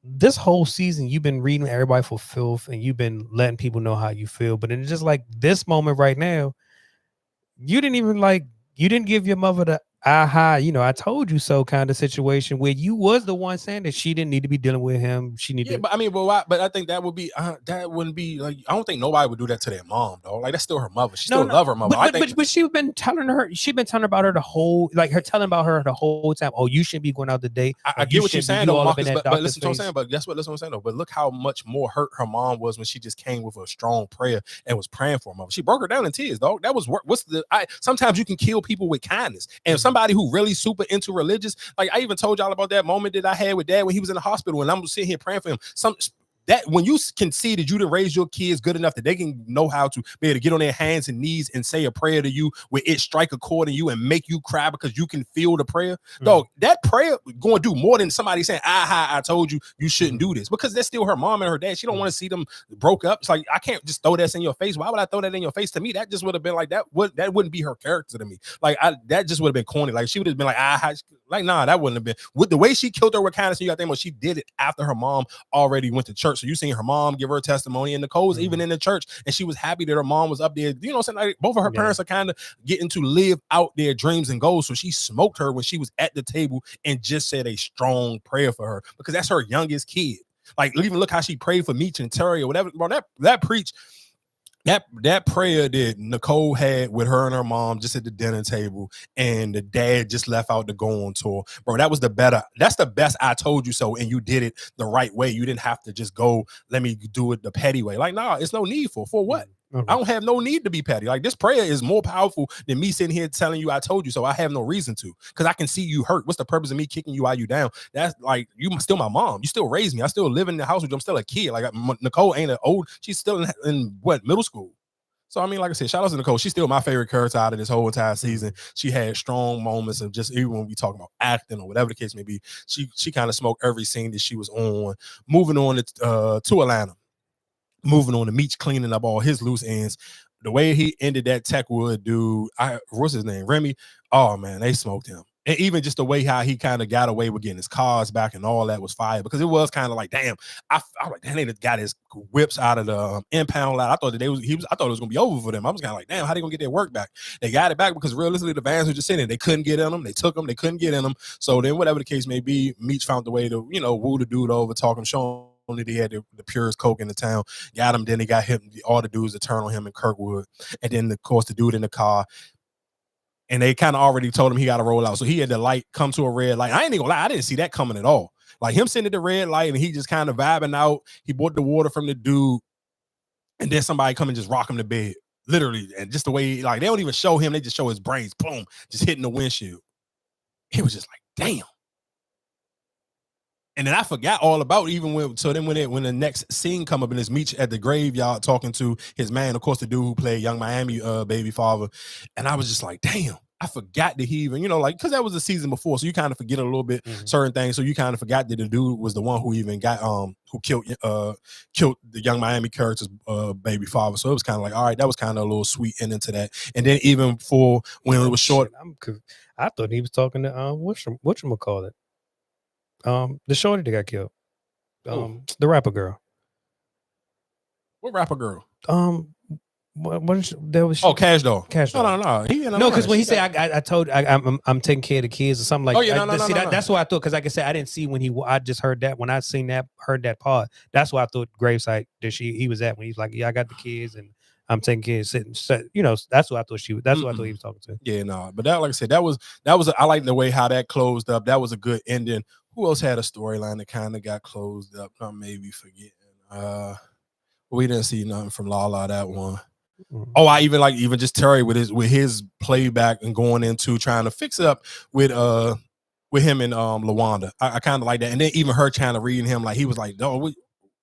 this whole season you've been reading everybody for filth and you've been letting people know how you feel, but it's just like this moment right now, you didn't give your mother the aha, I told you so kind of situation where you was the one saying that she didn't need to be dealing with him. She needed. Yeah, but I mean, but I think that would be that wouldn't be like, I don't think nobody would do that to their mom, though. Like, that's still her mother. She still love her mother. But she's been telling about her the whole, like, her telling about her the whole time. Oh, you shouldn't be going out the date. I get what you're saying, though, Marcus, but listen to what I'm saying. But guess what? Listen to what I'm saying, though. But look how much more hurt her mom was when she just came with a strong prayer and was praying for her mother. She broke her down in tears, dog. That was sometimes you can kill people with kindness, and somebody who really super into religious, like, I even told y'all about that moment that I had with Dad when he was in the hospital, and I'm sitting here praying for him. that when you can see that you didn't raise your kids good enough that they can know how to be able to get on their hands and knees and say a prayer to you where it strike a chord in you and make you cry because you can feel the prayer, dog, that prayer going to do more than somebody saying, I told you shouldn't do this, because that's still her mom and her dad. She don't want to see them broke up. It's like, I can't just throw that in your face. Why would I throw that in your face? To me, that just would have been like, that wouldn't be her character to me. Like, that just would have been corny. Like, she would have been like, nah, that wouldn't have been. With the way she killed her with kindness, you got to think, well, she did it after her mom already went to church. So you seen her mom give her testimony, and Nicole's even in the church, and she was happy that her mom was up there. You know what I'm saying? Like, both of her parents are kind of getting to live out their dreams and goals. So she smoked her when she was at the table and just said a strong prayer for her, because that's her youngest kid. Like, even look how she prayed for Meech and Terry or whatever. Bro, that preach. That prayer that Nicole had with her and her mom just at the dinner table, and the dad just left out to go on tour, bro, that's the best I told you so, and you did it the right way. You didn't have to just go, let me do it the petty way. Like, nah, it's no need for what? I don't have no need to be petty. Like, this prayer is more powerful than me sitting here telling you I told you so. I have no reason to, because I can see you hurt. What's the purpose of me kicking you while you down? That's like, you still my mom. You still raised me. I still live in the house with you. I'm still a kid. Like, Nicole ain't old. She's still in what, middle school. So, I mean, like I said, shout out to Nicole. She's still my favorite character out of this whole entire season. She had strong moments of just, even when we talk about acting or whatever the case may be, she kind of smoked every scene that she was on. Moving on to Atlanta. Moving on to Meech cleaning up all his loose ends. The way he ended that Techwood dude, what's his name? Remy. Oh, man, they smoked him. And even just the way how he kind of got away with getting his cars back and all that was fire, because it was kind of like, damn, I was like, damn, they got his whips out of the impound lot. I thought that I thought it was gonna be over for them. I was kind of like, damn, how they gonna get their work back? They got it back because realistically the vans were just sitting there. They couldn't get in them. They took them. They couldn't get in them. So then, whatever the case may be, Meech found the way to, woo the dude over, talk him, show him that he had the purest coke in the town. Got him. Then he got him. All the dudes to turn on him in Kirkwood, and then of course the dude in the car. And they kind of already told him he got to roll out. So he had the light come to a red light. I ain't even gonna lie, I didn't see that coming at all. Like, him sitting at the red light and he just kind of vibing out. He bought the water from the dude, and then somebody come and just rock him to bed. Literally. And just the way, like, they don't even show him, they just show his brains, boom, just hitting the windshield. It was just like, damn. And then I forgot all about even when the next scene come up and it's Meech at the graveyard talking to his man, of course, the dude who played Young Miami baby father. And I was just like, damn, I forgot that he even, because that was the season before. So you kind of forget a little bit certain things. So you kind of forgot that the dude was the one who even got, who killed the Young Miami character's baby father. So it was kind of like, all right, that was kind of a little sweet ending to that. And then even for when it was short. I thought he was talking to, whatchamacallit? The shorty that got killed. The rapper girl. What rapper girl? There was Cash Doll. Cash Doll. No, because when he said I told I'm taking care of the kids or something like. Oh yeah, no. That's what I thought, because like I said, I didn't see when I just heard that when I heard that part. That's why I thought gravesite that he was at when he's like, yeah, I got the kids and I'm taking care of sitting. That's what I thought that's what I thought he was talking to. Yeah, no, but that, like I said, that was I like the way how that closed up. That was a good ending. Who else had a storyline that kind of got closed up? I may be forgetting. We didn't see nothing from Lala that one. Oh, I even just Terry with his playback and going into trying to fix it up with him and LaWanda. I kind of like that. And then even her trying to read him, like, he was like, no,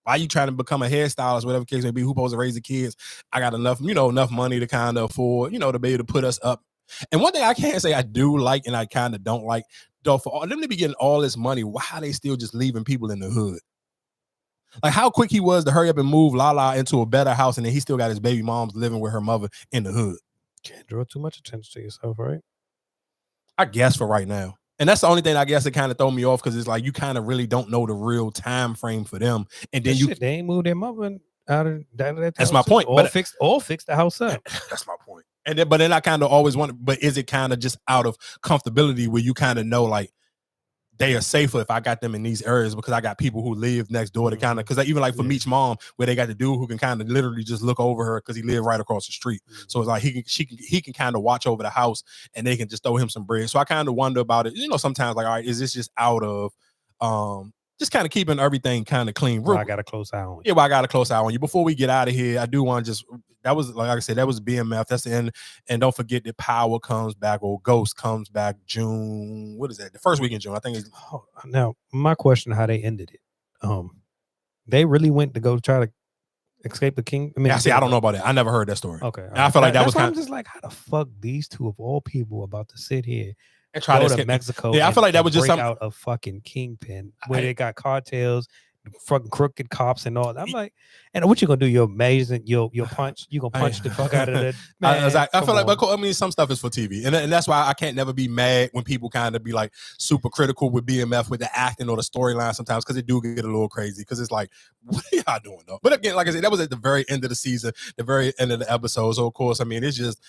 why you trying to become a hairstylist, whatever the case may be? Who supposed to raise the kids? I got enough money to kind of afford, to be able to put us up. And one thing I can't say I do like and I kind of don't like, though, for all them to be getting all this money, why are they still just leaving people in the hood? Like, how quick he was to hurry up and move Lala into a better house, and then he still got his baby moms living with her mother in the hood. Can't draw too much attention to yourself, right? I guess for right now. And that's the only thing I guess that kind of throw me off, because it's like you kind of really don't know the real time frame for them. And then they ain't moved their mother out of that. That's my point. All fixed the house up. That's my point. And then I kind of always wonder, but is it kind of just out of comfortability where you kind of know, like, they are safer if I got them in these areas because I got people who live next door to kind of, because even like for Meech's mom, where they got the dude who can kind of literally just look over her because he lived right across the street. So it's like he can kind of watch over the house and they can just throw him some bread. So I kind of wonder about it. Sometimes like, all right, is this just out of just kind of keeping everything kind of clean? Well, I got a close eye on you. Yeah, well, I got a close eye on you. Before we get out of here, I do want to that was, like I said, that was BMF. That's the end. And don't forget that Power comes back, or Ghost comes back June. What is that? The first week in June, I think. Now, my question: how they ended it? They really went to go try to escape the king. I mean, yeah, see, I don't know about that. I never heard that story. Okay, and I feel like that was kind kind of just like, how the fuck these two of all people about to sit here and try go to to escape. Mexico? Yeah, I feel like that and was just break something. out a fucking kingpin where they got cartels, fucking crooked cops and all that. I'm like, and what you gonna do? You're amazing. You'll punch. You gonna punch the fuck out of the man. I feel like, but I mean, some stuff is for TV, and that's why I can't never be mad when people kind of be like super critical with BMF with the acting or the storyline sometimes, because it do get a little crazy. Because it's like, what are y'all doing though? But again, like I said, that was at the very end of the season, the very end of the episode. So of course, I mean, it's just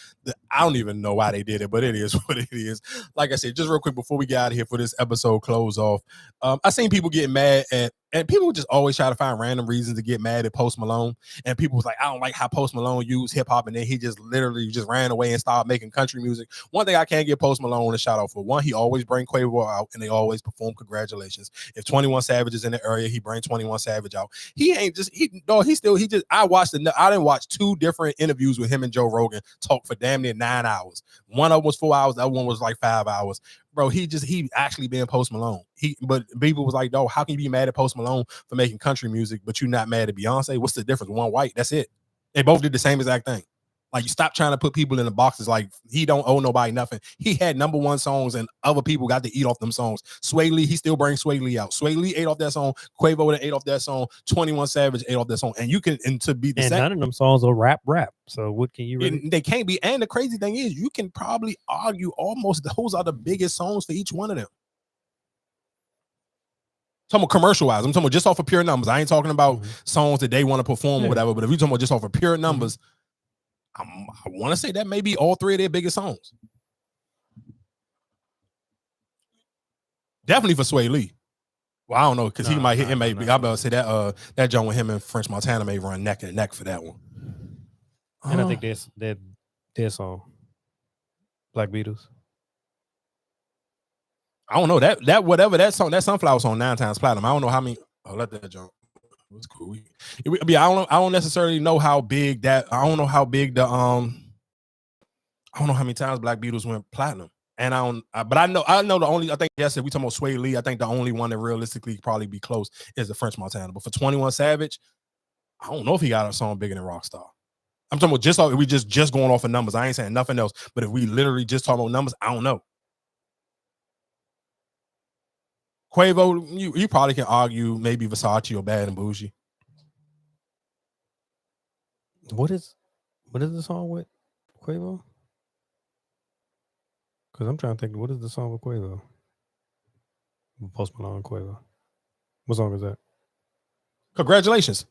I don't even know why they did it, but it is what it is. Like I said, just real quick before we get out of here for this episode close off, I seen people get mad at. And people just always try to find random reasons to get mad at Post Malone. And people was like, I don't like how Post Malone used hip hop, and then he just literally just ran away and started making country music. One thing I can't give Post Malone a shout out for: one, he always bring Quavo out, and they always perform Congratulations. If 21 Savage is in the area, he bring 21 Savage out. He ain't just I didn't watch 2 different interviews with him and Joe Rogan talk for damn near 9 hours. One of them was 4 hours, the other one was like 5 hours. Bro, he actually been Post Malone. But people was like, "No, how can you be mad at Post Malone for making country music, but you're not mad at Beyonce? What's the difference? One white, that's it. They both did the same exact thing. Like, you stop trying to put people in the boxes. Like, he don't owe nobody nothing. He had #1 songs, and other people got to eat off them songs. Sway Lee, he still brings Sway Lee out. Sway Lee ate off that song. Quavo ate off that song. 21 Savage ate off that song. And you can, and to be the and same, none of them songs are rap. So what can you really? They can't be. And the crazy thing is, you can probably argue almost those are the biggest songs for each one of them. I'm talking about commercial wise. I'm talking about just off of pure numbers. I ain't talking about songs that they want to perform or whatever. But if you're talking about just off of pure numbers, I want to say that maybe all 3 of their biggest songs. Definitely for Sway Lee. Well, I don't know, because he might hit. It may be. I'm about to say that joint with him and French Montana may run neck and neck for that one. And I think their song, Black Beatles. I don't know that whatever that song, that Sunflower song 9 times platinum. I don't know how many. Let that jump. It was cool. I don't necessarily know how big that. I don't know how big the I don't know how many times Black Beatles went platinum. And but I know the only, I think, yes, if we talking about Sway Lee, I think the only one that realistically probably be close is the French Montana. But for 21 Savage, I don't know if he got a song bigger than Rockstar. I'm talking about we just going off of numbers. I ain't saying nothing else. But if we literally just talking about numbers, I don't know. Quavo, you probably can argue maybe Versace or Bad and Bougie. What is the song with Quavo? Because I'm trying to think, what is the song with Quavo? Post Malone and Quavo. What song is that? Congratulations.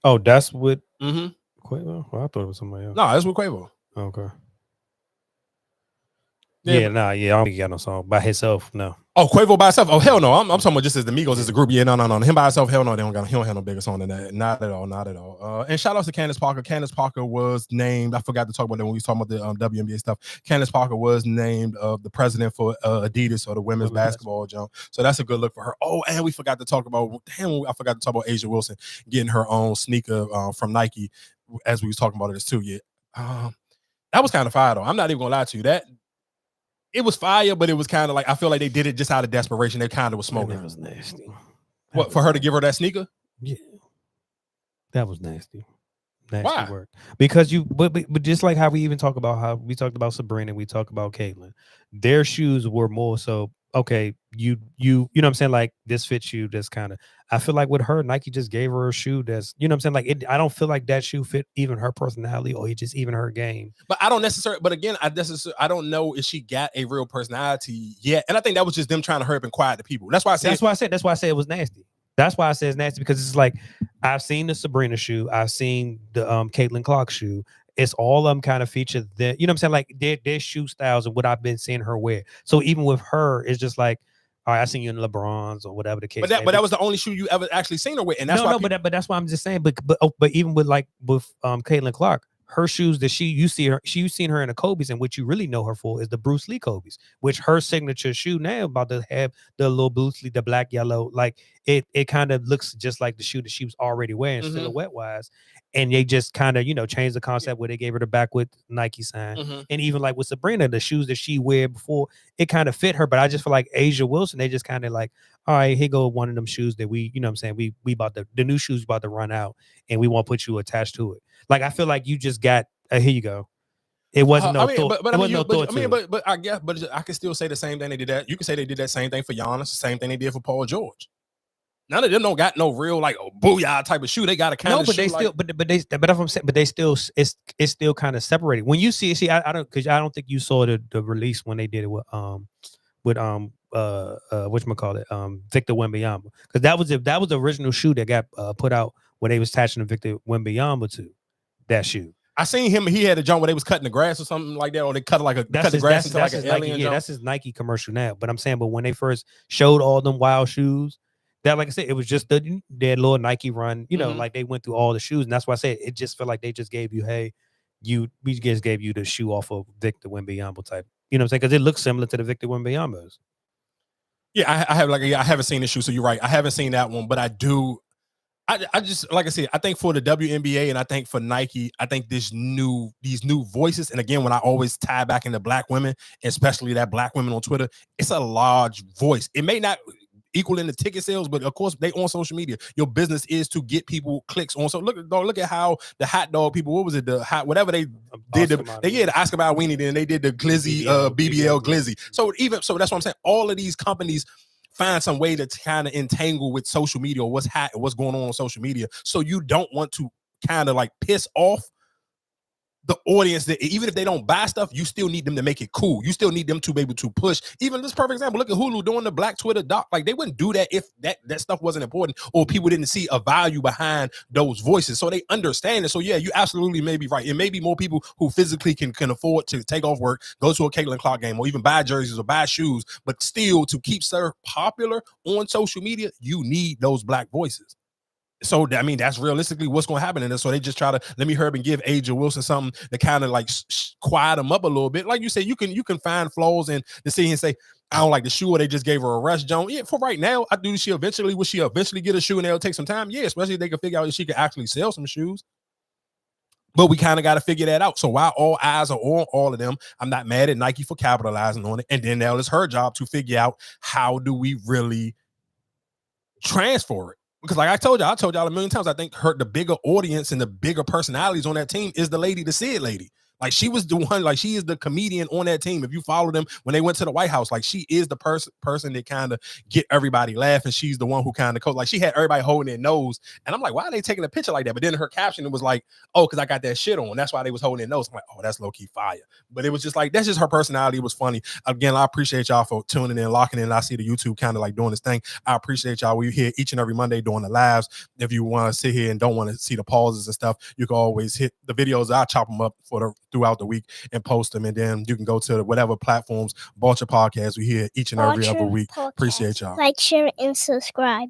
Oh, that's with Quavo? Well, I thought it was somebody else. No, that's with Quavo. Okay. Yeah, I don't think he got no song by himself. No. Oh, Quavo by himself? Oh, hell no. I'm talking about just as the Migos as a group. Yeah, no. Him by himself, hell no. He don't have no bigger song than that. Not at all. And shout out to Candace Parker. Candace Parker was named, I forgot to talk about that when we was talking about the WNBA stuff. Candace Parker was named the president for Adidas, or the women's basketball jump. So that's a good look for her. Oh, and we forgot to talk about, Asia Wilson getting her own sneaker from Nike, as we was talking about this too. Yeah. That was kind of fire though. I'm not even gonna lie to you. It was fire, but it was kind of like, I feel like they did it just out of desperation. They kind of was smoking. That was nasty. What, for her to give her that sneaker? Yeah. That was nasty. Nasty Why? work. Because but just like how we even talk about how we talked about Sabrina, we talked about Caitlyn, their shoes were more so, okay, you know what I'm saying? Like, this fits you. That's kind of, I feel like with her, Nike just gave her a shoe that's, you know what I'm saying? Like, I don't feel like that shoe fit even her personality or just even her game. But I don't necessarily, but again, I don't know if she got a real personality yet. And I think that was just them trying to hurry up and quiet the people. That's why I said it was nasty. That's why I say it's nasty, because it's like, I've seen the Sabrina shoe. I've seen the Caitlin Clark shoe. It's all of them kind of feature that, you know what I'm saying? Like, their shoe styles and what I've been seeing her wear. So even with her, it's just like, all right, I seen you in LeBron's or whatever the case. But that was the only shoe you ever actually seen her with, and that's but that's why I'm just saying. But even with Caitlin Clark, her shoes that you seen her in the Kobe's, and what you really know her for is the Bruce Lee Kobe's, which her signature shoe now about to have the little Bruce Lee, the black, yellow, like it kind of looks just like the shoe that she was already wearing silhouette wise. And they just kind of, changed the concept where they gave her the backwood Nike sign. And even like with Sabrina, the shoes that she wear before, it kind of fit her. But I just feel like Asia Wilson, they just kind of like, all right, here go one of them shoes that we, what I'm saying, we about the new shoes about to run out, and we won't put you attached to it. Like I feel like you just got here you go. It wasn't no thought. But I guess, but I can still say the same thing they did that. You can say they did that same thing for Giannis, the same thing they did for Paul George. None of them don't got no real like booyah type of shoe. They got a kind of but shoe they still, but I'm saying, but they still, it's still kind of separated. When you see, I don't, because I don't think you saw the release when they did it with whatchamacallit, Victor Wembanyama, because that was the original shoe that got put out when they was attaching the Victor Wembanyama to that shoe. I seen him. He had a jump where they was cutting the grass or something like that, or they cut the grass into like an alien jump. That's his Nike commercial now. But I'm saying, but when they first showed all them wild shoes. That, like I said, it was just their little Nike run, like they went through all the shoes. And that's why I said it just felt like they just gave you, we just gave you the shoe off of Victor Wembanyama type. You know what I'm saying? Because it looks similar to the Victor Wembanyama's. Yeah, I haven't seen the shoe, so you're right. I haven't seen that one, but I do. I just, like I said, I think for the WNBA and I think for Nike, I think these new voices, and again, when I always tie back into black women, especially that black women on Twitter, it's a large voice. It may not equal in the ticket sales, but of course they on social media. Your business is to get people clicks on. So look at how the hot dog people, what was it, the hot whatever they did, the Oscar Mayer weenie, then they did the glizzy BBL glizzy. So that's what I'm saying. All of these companies find some way to kind of entangle with social media or what's hot, what's going on social media. So you don't want to kind of like piss off the audience that even if they don't buy stuff, you still need them to make it cool. You still need them to be able to push. Even this perfect example, look at Hulu doing the Black Twitter doc. Like they wouldn't do that if that stuff wasn't important or people didn't see a value behind those voices. So they understand it. So yeah, you absolutely may be right. It may be more people who physically can afford to take off work, go to a Caitlin Clark game, or even buy jerseys or buy shoes, but still to keep Sir popular on social media, you need those black voices. So, I mean, that's realistically what's going to happen in this. So they just try to let me hurry and give Asia Wilson something to kind of like quiet them up a little bit. Like you said, you can find flaws in the city and say, I don't like the shoe, or they just gave her a rush, Joan. Yeah, for right now, will she eventually get a shoe and it'll take some time? Yeah, especially if they can figure out if she can actually sell some shoes. But we kind of got to figure that out. So while all eyes are on all of them, I'm not mad at Nike for capitalizing on it. And then now it's her job to figure out how do we really transfer it. Because like I told y'all a million times, I think the bigger audience and the bigger personalities on that team is the lady, the Sid lady. Like she was the one, like she is the comedian on that team. If you follow them when they went to the White House, like she is the person that kind of get everybody laughing. She's the one who kind of like she had everybody holding their nose. And I'm like, why are they taking a picture like that? But then her caption, it was like, oh, because I got that shit on. That's why they was holding their nose. I'm like, oh, that's low key fire. But it was just like, that's just her personality. It was funny. Again, I appreciate y'all for tuning in, locking in. I see the YouTube kind of like doing this thing. I appreciate y'all. We're here each and every Monday doing the lives. If you want to sit here and don't want to see the pauses and stuff, you can always hit the videos. I chop them up throughout the week and post them, and then you can go to whatever platforms. Vulture Podcast. We here each and every other week. Appreciate y'all. Like, share, and subscribe.